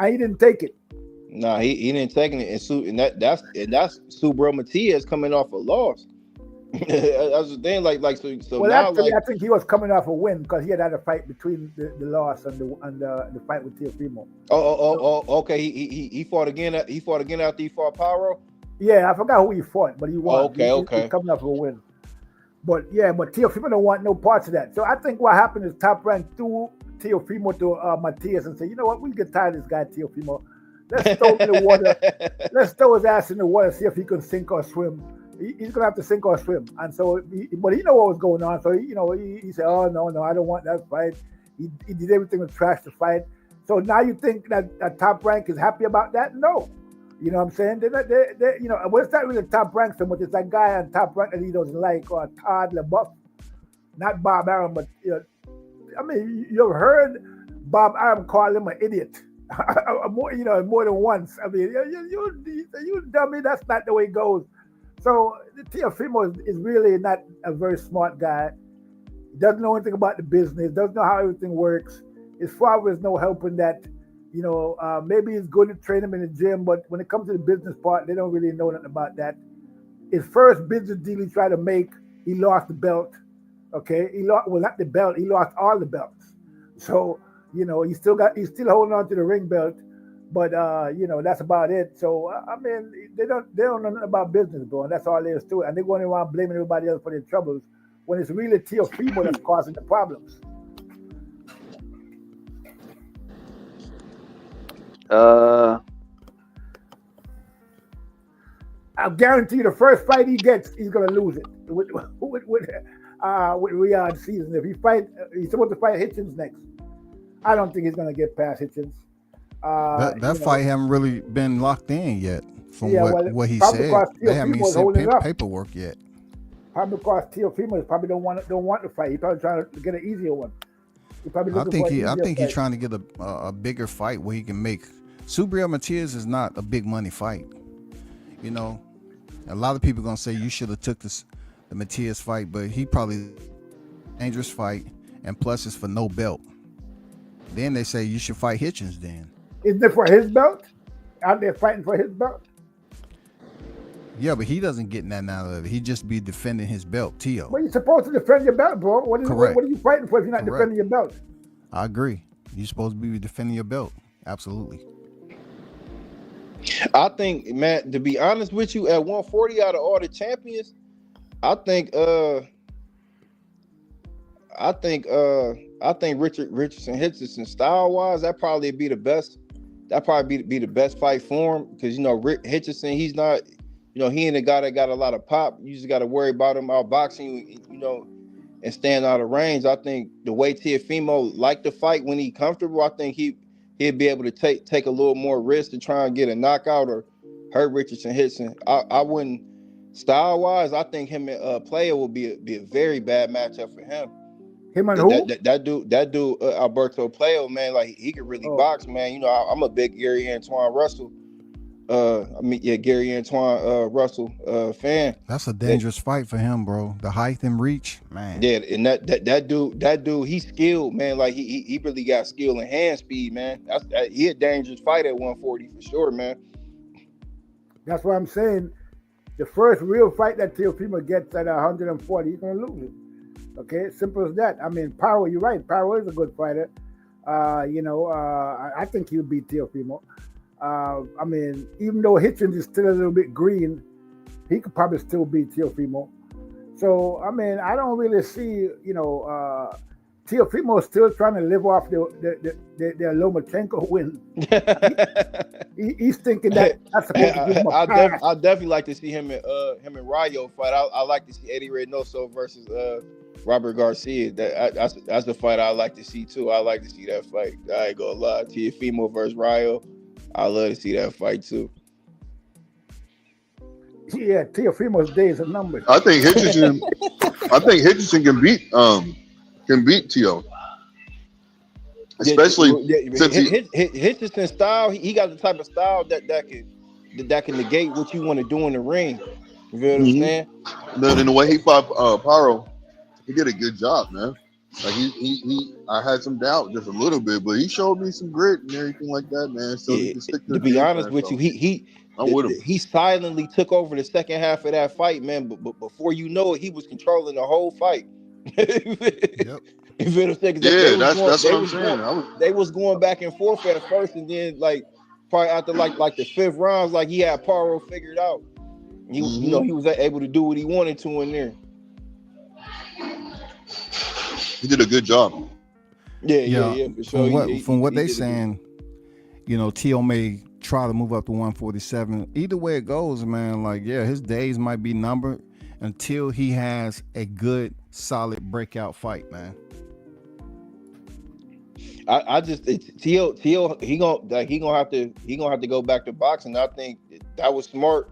He didn't take it. Nah, he didn't take it, and that's Subriel Matias coming off a loss. That's the thing. So well, now, actually, I think he was coming off a win because he had a fight between the loss and the fight with Teofimo. Okay. He fought again. He fought again after he fought Pyro. Yeah, I forgot who he fought, but he won. Okay. He's coming off a win. But Teofimo don't want no parts of that. So I think what happened is Top Rank threw Teofimo to Matias and said, you know what, we get tired of this guy Teofimo. Let's throw him in the water. Let's throw his ass in the water, see if he can sink or swim. He's gonna have to sink or swim, and so, but he know what was going on. So he said, "Oh no, I don't want that fight." He did everything to trash the fight. So now you think that Top Rank is happy about that? No, you know what I'm saying? They well, it's not really Top Rank so much. It's that guy on Top Rank that he doesn't like, or Todd LaBeouf, not Bob Arum, but I mean, you've heard Bob Arum call him an idiot. more than once. I mean, you dummy. That's not the way it goes. So Teofimo is really not a very smart guy. He doesn't know anything about the business, doesn't know how everything works. His father is no helping that. Maybe he's good to train him in the gym, but when it comes to the business part, they don't really know nothing about that. His first business deal he tried to make, he lost the belt. Okay, not the belt, he lost all the belts. So, he's still holding on to the ring belt. But that's about it. So I mean, they don't know nothing about business, bro, and that's all there is to it. And they're going around blaming everybody else for their troubles when it's really Teofimo that's causing the problems. I guarantee you, the first fight he gets, he's gonna lose it with Riyadh season. If he's supposed to fight Hitchens next. I don't think he's gonna get past Hitchens. That fight haven't really been locked in yet, from what he said. They haven't even sent paperwork yet. Probably because Teofimo probably don't want to fight. He's probably trying to get an easier one. I think he's trying to get a bigger fight where he can make. Subriel Matias is not a big money fight. A lot of people gonna say you should have took the Matias fight, but he probably dangerous fight, and plus it's for no belt. Then they say you should fight Hitchens then. Isn't it for his belt? Out there fighting for his belt? Yeah, but he doesn't get nothing out of it. He just be defending his belt, Teo. Well, you're supposed to defend your belt, bro. What are you fighting for if you're not defending your belt? I agree. You're supposed to be defending your belt. Absolutely. I think, man, to be honest with you, at 140 out of all the champions, I think Richardson Hitchison style wise, that probably be the best. That probably be the best fight for him because Hitchison, he's not, he ain't a guy that got a lot of pop. You just got to worry about him outboxing you, and staying out of range. I think the way Teofimo like to fight when he comfortable, I think he'd be able to take a little more risk to try and get a knockout or hurt Richardson Hitchison. I wouldn't, style wise, I think him and Player will be a very bad matchup for him. Him and That who? that dude, Alberto Playo, man, like he could really Oh, box, man. You know, I'm a big Gary Antoine Russell. Gary Antoine Russell fan. That's a That dangerous fight for him, bro. The height and reach, man. Yeah, and that dude, he's skilled, man. Like he really got skill and hand speed, man. He a dangerous fight at 140 for sure, man. that's what I'm saying. The first real fight that Teofimo gets at 140, he's gonna lose it. Okay, simple as that. I mean, Power, you're right. Power is a good fighter. I think he'll beat Teofimo. I mean, even though Hitchens is still a little bit green, he could probably still beat Teofimo. So, I mean, I don't really see, Teofimo is still trying to live off the Lomachenko win. He's thinking that's supposed to give him a pass. I definitely like to see him and Rayo fight. I like to see Eddie Reynoso versus Robert Garcia. That's the fight I like to see too. I like to see that fight. I ain't gonna lie. Teofimo versus Rayo. I love to see that fight too. Yeah, Teofimo's days are numbered. I think Hitchison can beat Teo. Especially since Hitchenson's style, he got the type of style that can negate what you want to do in the ring. You feel what I'm saying? In the way he fought Paro, he did a good job, man. Like I had some doubt just a little bit, but he showed me some grit and everything like that, man. So he can stick to be honest with you, I'm with him. He silently took over the second half of that fight, man. But before you know it, he was controlling the whole fight. Yep. You feel what I'm saying? Yeah, that's what I'm saying. They was going back and forth at first, and then like probably after like the fifth round, like he had Paro figured out. He was able to do what he wanted to in there. He did a good job. Yeah, for sure. From what they saying, Teo may try to move up to 147. Either way it goes, man, his days might be numbered until he has a good, solid breakout fight, man. I just Teo he gonna have to go back to boxing. I think that was smart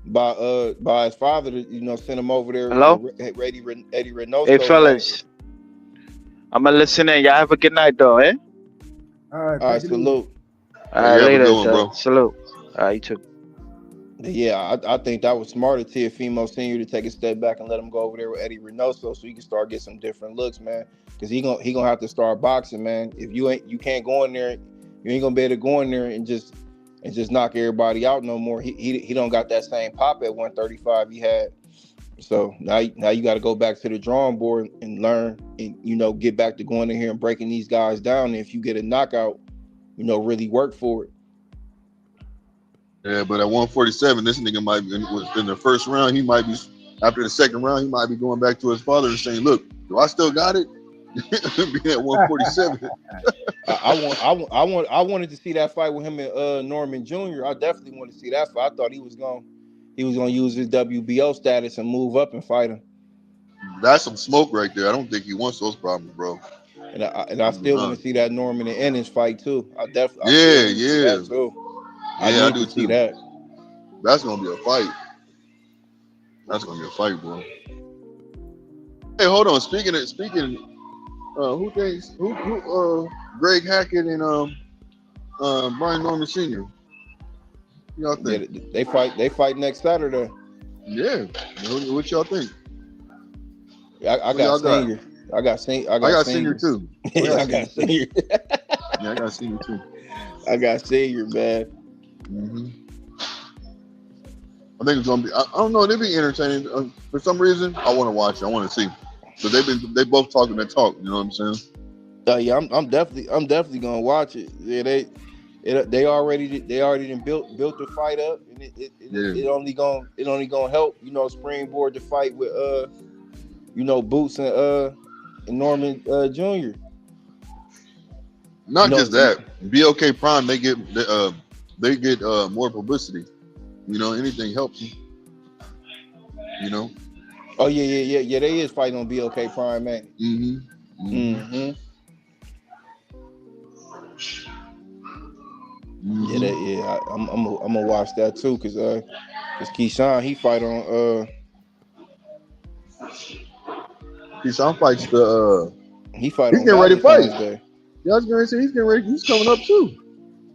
by his father to send him over there. Hello? Eddie Reynoso. Hey fellas, I'm gonna listen in. Y'all have a good night though, eh? All right, salute. All right, later, bro. Salute. All right, you too. Yeah, I think that was smart of Teofimo Senior to take a step back and let him go over there with Eddie Reynoso so he can start getting some different looks, man. Because he gonna have to start boxing, man. If you can't go in there, you ain't gonna be able to go in there and just knock everybody out no more. He don't got that same pop at 135 he had. So now you got to go back to the drawing board and learn and get back to going in here and breaking these guys down. And if you get a knockout, really work for it. Yeah, but at 147, this nigga might be in the first round. He might be after the second round. He might be going back to his father and saying, "Look, do I still got it?" Being at 147. I wanted to see that fight with him and Norman Jr. I definitely wanted to see that fight. I thought he was gonna use his WBO status and move up and fight him. That's some smoke right there. I don't think he wants those problems, bro. And I still want to see that Norman and Ennis fight too. I definitely see that too. I do see that. That's gonna be a fight. That's gonna be a fight, bro. Hey, hold on. Speaking. Who Greg Hackett and Brian Norman Sr. Y'all think? Yeah, they fight next Saturday. Yeah. What y'all think? I got Senior. I got Senior too. I got Senior. Yeah, I got Senior too. I got Senior, man. Mm-hmm. I think it's gonna be. I don't know. They'll be entertaining. For some reason, I want to watch it. I want to see. So they both talking that talk. You know what I'm saying? Yeah, I'm definitely gonna watch it. Yeah, they already done built the fight up, and it only gonna help. Springboard the fight with Boots and Norman Jr. Not just that. BOK Prime, they get more publicity. Anything helps them. Oh yeah. They is fighting on BOK Prime, man. Mm-hmm. Yeah. I'm gonna watch that too, cause Keyshawn he fight on Keyshawn fights the He fight He's on getting ready to fight. Valentine's Day. Yeah, I was gonna say he's getting ready. He's coming up too.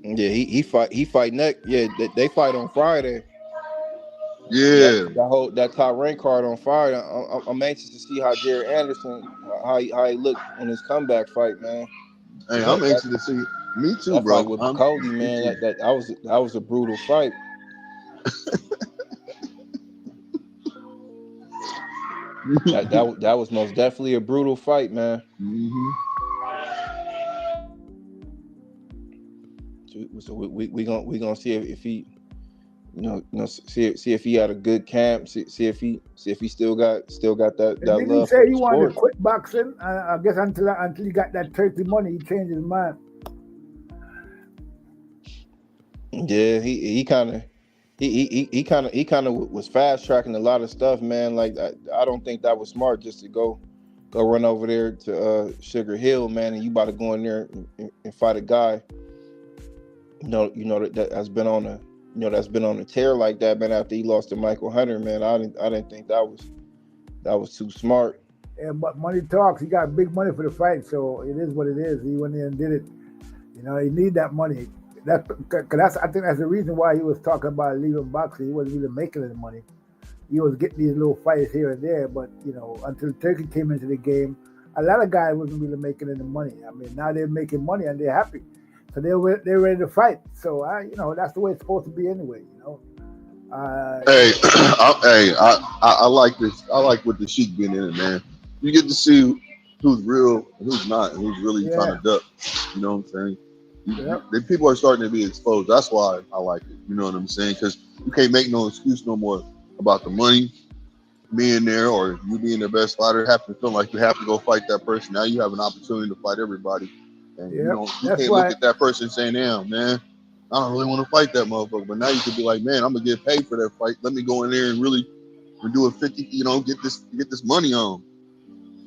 Yeah, he fight next. Yeah, they fight on Friday. Yeah. That top rank card on Friday. I'm anxious to see how Jared Anderson how he looked in his comeback fight, man. Hey, I'm That anxious to see. Me too, that fight bro. with Me Cody, man. too. That was a brutal fight. that was most definitely a brutal fight, man. Mm-hmm. So we gonna see if he see if he had a good camp. See if he still got that Didn't he love for say the he wanted to sport. quit boxing? I guess until he got that turkey money, he changed his mind. Yeah, he kind of was fast tracking a lot of stuff, man. Like I don't think that was smart just to go run over there to Sugar Hill, man, and you about to go in there and fight a guy. That has been on a tear like that, man. After he lost to Michael Hunter, man, I didn't think that was too smart. Yeah, but money talks. He got big money for the fight, so it is what it is. He went in and did it. He need that money. I think that's the reason why he was talking about leaving boxing. He wasn't really making any money. He was getting these little fights here and there, but until Turkey came into the game, a lot of guys wasn't really making any money. I mean, now they're making money and they're happy, so they're ready to fight. So that's the way it's supposed to be anyway. Hey, I like this. I like what the Sheik being in it, man. You get to see who's real and who's not, and who's really trying to duck. You know what I'm saying? The people are starting to be exposed. That's why I like it. You know what I'm saying? Because you can't make no excuse no more about the money being there or you being the best fighter. Have to feel like you have to go fight that person. Now you have an opportunity to fight everybody, and you can't look at that person saying, "Damn, man, I don't really want to fight that motherfucker." But now you could be like, "Man, I'm gonna get paid for that fight. Let me go in there and really do a 50. Get this money on."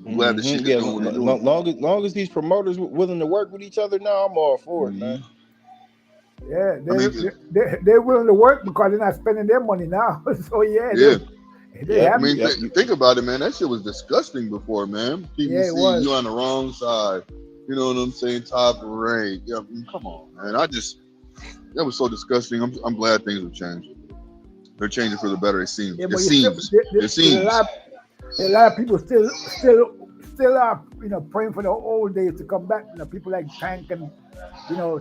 I'm glad the shit is doing what they're doing. Long as these promoters willing to work with each other, now I'm all for it, man. Yeah, they're willing to work because they're not spending their money now. So I mean, think about it, man. That shit was disgusting before, man. PBC, you on the wrong side. You know what I'm saying? Top rank. Yeah, I mean, come on, man. That was so disgusting. I'm glad things have changed. They're changing for the better. It seems. It seems. A lot of people still are praying for the old days to come back. People like Tank and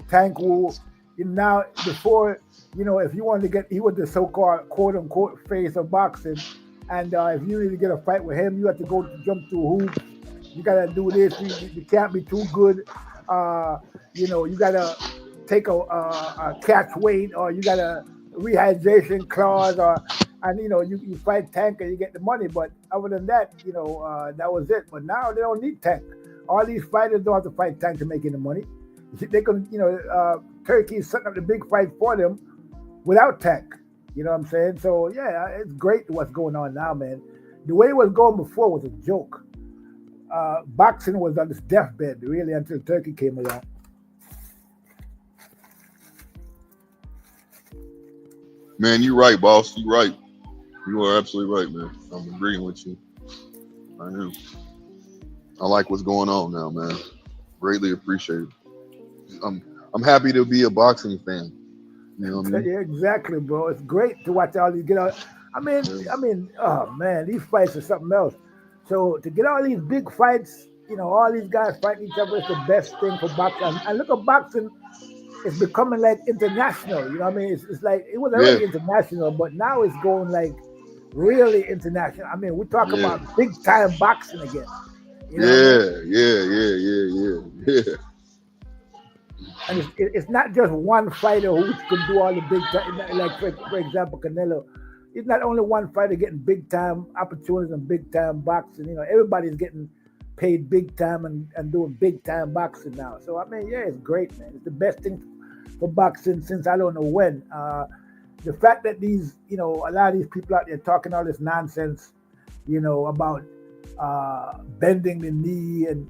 Tank who now before if you wanted to get, he was the so-called quote unquote face of boxing, and if you need to get a fight with him, you have to go jump through hoops. You gotta do this. You can't be too good. You gotta take a catch weight, or you got a rehydration clause, and you fight Tank and you get the money. But other than that, that was it. But now they don't need Tank. All these fighters don't have to fight Tank to make any money. They can, Turkey is setting up the big fight for them without Tank. You know what I'm saying? So yeah, it's great what's going on now, man. The way it was going before was a joke. Boxing was on its deathbed, really, until Turkey came along. Man, you're right, boss. You're right. You are absolutely right, man. I'm agreeing with you. I am. I like what's going on now, man. Greatly appreciate it. I'm happy to be a boxing fan. You know what I mean? Yeah, exactly, bro. It's great to watch all these get out. I mean, oh man, these fights are something else. So to get all these big fights, all these guys fighting each other is the best thing for boxing. And look at boxing. It's becoming like international. You know what I mean? It's like it was already international, but now it's going like really international. I mean, we're talking about big time boxing again. Yeah. And it's not just one fighter who can do all the big time. Like for example, Canelo. It's not only one fighter getting big time opportunities and big time boxing. Everybody's getting paid big time and doing big time boxing now. So I mean, yeah, it's great, man. It's the best thing for boxing since I don't know when. The fact that these, a lot of these people out there talking all this nonsense, about bending the knee and,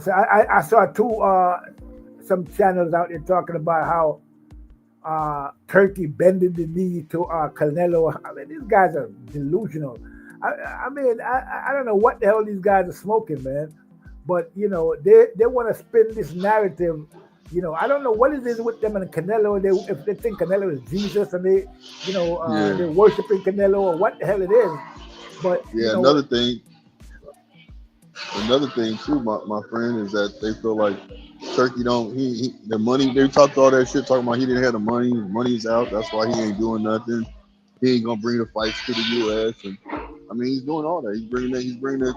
so I saw some channels out there talking about how Turkey bending the knee to Canelo. I mean, these guys are delusional. I mean, I don't know what the hell these guys are smoking, man. But they want to spin this narrative. I don't know what it is with them and Canelo. If they think Canelo is Jesus and they're worshiping Canelo or what the hell it is. But Yeah, another thing too, my friend, is that they feel like Turkey don't the money, they talked all that shit talking about he didn't have the money's out, that's why he ain't doing nothing. He ain't gonna bring the fights to the US, and I mean he's doing all that. He's bringing the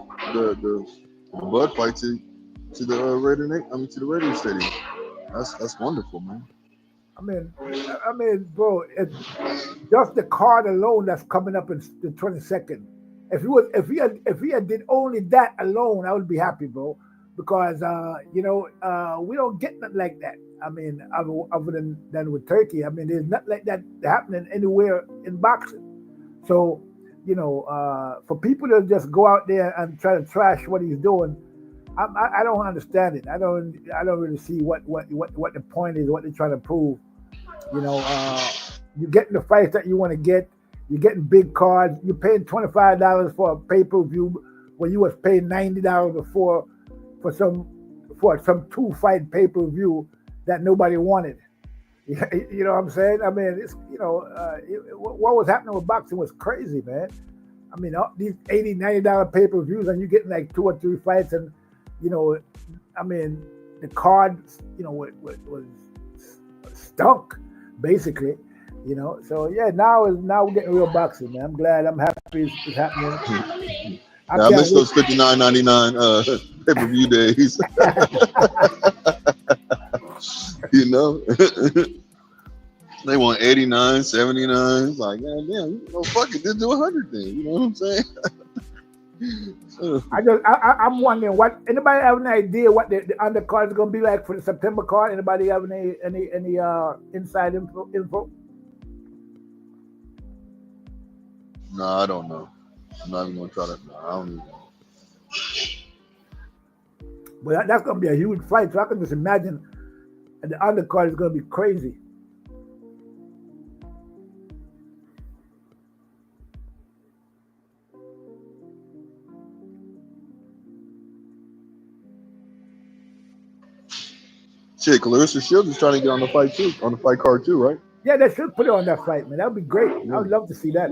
Bud fight to the to the radio stadium. That's wonderful, man. I mean, bro, just the card alone that's coming up in the 22nd. If he had did only that alone, I would be happy, bro. Because we don't get nothing like that. I mean, other than with Turkey. I mean, there's nothing like that happening anywhere in boxing. So, for people to just go out there and try to trash what he's doing, I don't understand it. I don't really see what the point is, what they're trying to prove. You're getting the fights that you want to get. You're getting big cards. You're paying $25 for a pay-per-view when you was paying $90 before for some 2-fight pay-per-view that nobody wanted. You know what I'm saying? I mean, it's what was happening with boxing was crazy, man. I mean, these $80-$90 pay-per-views and you're getting like 2 or 3 fights, and I mean, the card, was stunk, basically. So yeah, now we're getting real boxing, man. I'm happy it's happening. I miss those $59.99 pay-per-view days. They want 89, 79. It's like, goddamn, fuck it, just do 100 then. You know what I'm saying? I'm wondering what anybody have any idea what the undercard is gonna be like for the September card? Anybody have any inside info? No, I don't know. I'm not even gonna try to. No, I don't even know. But that's gonna be a huge fight. So I can just imagine the undercard is gonna be crazy. Shit, Clarissa Shields is trying to get on the fight card too, right? Yeah, they should put it on that fight, man. That would be great. I would love to see that.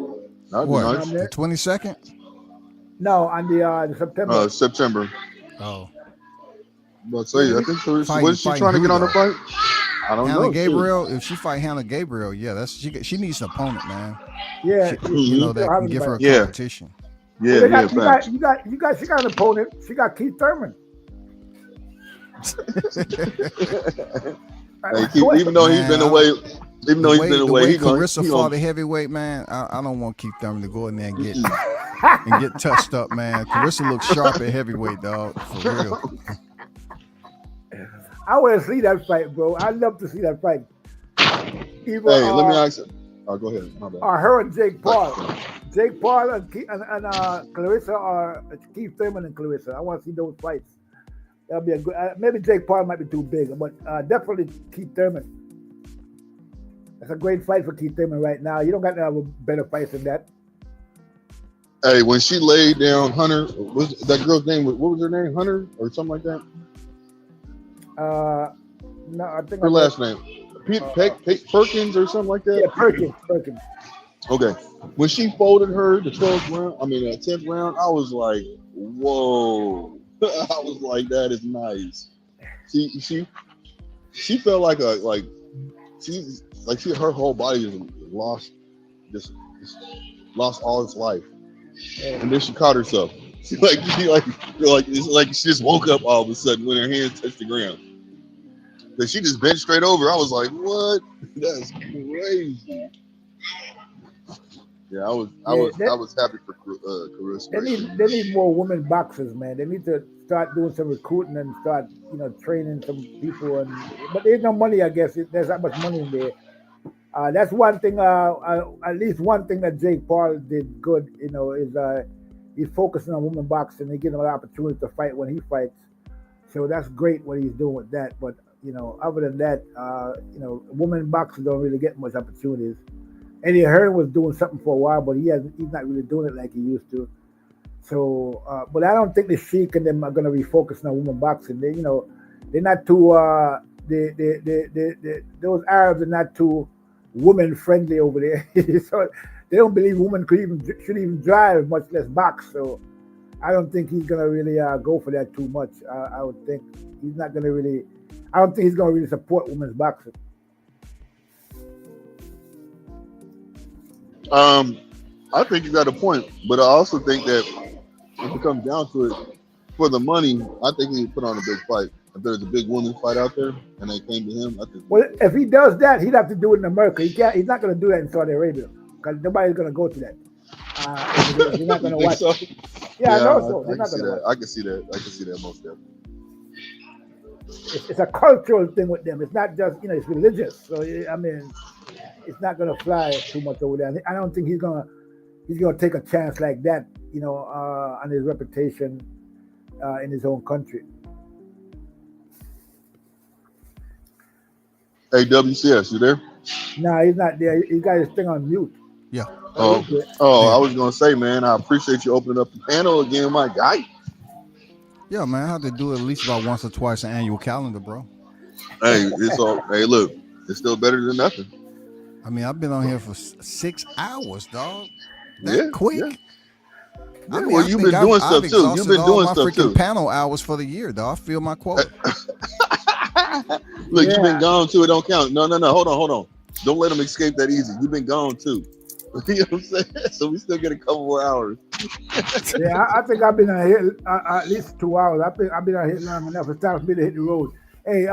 That'd be nice. The 22nd? No, on the September. September. Oh. But say, I think Clarissa. What is she trying to get on the fight? I don't know. Hannah Gabriel. If she fight Hannah Gabriel, yeah, she needs an opponent, man. Yeah, that can give her a competition. Yeah, she got an opponent. She got Keith Thurman. Even though he's been away, he Clarissa fought the heavyweight, man. I don't want Keith Thurman to go in there and get touched up, man. Clarissa looks sharp at heavyweight, dog, for real. I want to see that fight, bro. I'd love to see that fight. Let me ask you. Oh, go ahead. My bad. Her and Jake Paul. Jake Paul and Clarissa, or Keith Thurman and Clarissa. I want to see those fights. That'll be a good. Maybe Jake Paul might be too big, but definitely Keith Thurman. That's a great fight for Keith Thurman right now. You don't got to have a better fight than that. Hey, when she laid down Hunter, was that girl's name? What was her name? Hunter or something like that? No, I think her last name. Perkins or something like that. Yeah, Perkins. Okay. When she folded her the 10th round, I was like, whoa. I was like, that is nice. She felt like her whole body just lost all its life, and then she caught herself. It's like she just woke up all of a sudden when her hands touched the ground. But she just bent straight over. I was like, what? That's crazy. Yeah, I was happy for Clarissa. They need more women boxers, man. They need to start doing some recruiting and start, training some people. But there's no money, I guess. There's not much money in there. That's one thing. At least one thing that Jake Paul did good, is he's focusing on women boxing. They give him an opportunity to fight when he fights. So that's great what he's doing with that. But other than that, women boxers don't really get much opportunities. Eddie Hearn was doing something for a while, but he's not really doing it like he used to. So, but I don't think the Sheik and them are going to be focusing on women boxing. They, they're not too. Those Arabs are not too woman friendly over there. So they don't believe women should even drive, much less box. So I don't think he's going to really go for that too much. I would think he's not going to really. I don't think he's going to really support women's boxing. I think you got a point, but I also think that if it comes down to it, for the money, I think he put on a big fight. If there's a big women's fight out there and they came to him, I think. Well, if he does that, he'd have to do it in America. He's not going to do that in Saudi Arabia because nobody's going to go to that. You're not going to watch. So? Yeah, I know so. I can see that. I can see that. I can see that most definitely. It's a cultural thing with them. It's not just it's religious. So I mean, it's not going to fly too much over there. I don't think he's going to take a chance like that. On his reputation in his own country. Hey, WCS, you there? Nah, he's not there. He got his thing on mute. Yeah. I was gonna say, man, I appreciate you opening up the panel again, my guy. Yeah, man, I have to do it at least about once or twice an annual calendar, bro. Hey, hey, look, it's still better than nothing. I mean, I've been on here for 6 hours, dog. That quick. Yeah. I mean, well, you've been doing stuff too. You've been doing stuff too. Panel hours for the year, dog. I feel my quota. Look, you've been gone too. It don't count. No. Hold on. Don't let them escape that easy. You've been gone too. You know what I'm saying? So we still get a couple more hours. Yeah, I think I've been on here at least 2 hours. I've been on here long enough. It's time for me to hit the road. Hey,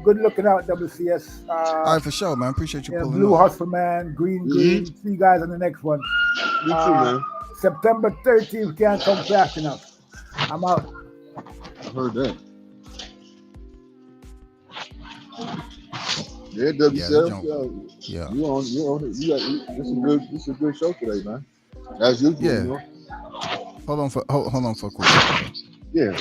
good looking out, WCS. All right, for sure, man. Appreciate you pulling Blue up. Hustle, man. Green. See you guys on the next one. You too, man. September 13th can't come fast enough. I'm out. I heard that. Yeah, WCF. Yeah. You on it. This is a good show today, man. As usual. Yeah. Hold on for a quick second. Yeah.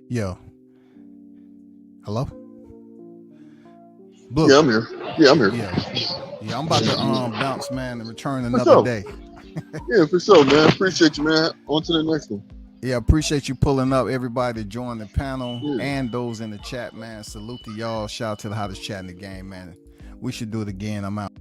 Yo. Hello? Book. Yeah, I'm here. Yeah, I'm about to bounce, man, and return another day. Yeah, for sure, man. Appreciate you, man. On to the next one. Yeah, appreciate you pulling up, everybody that joined the panel and those in the chat, man. Salute to y'all. Shout out to the hottest chat in the game, man. We should do it again. I'm out.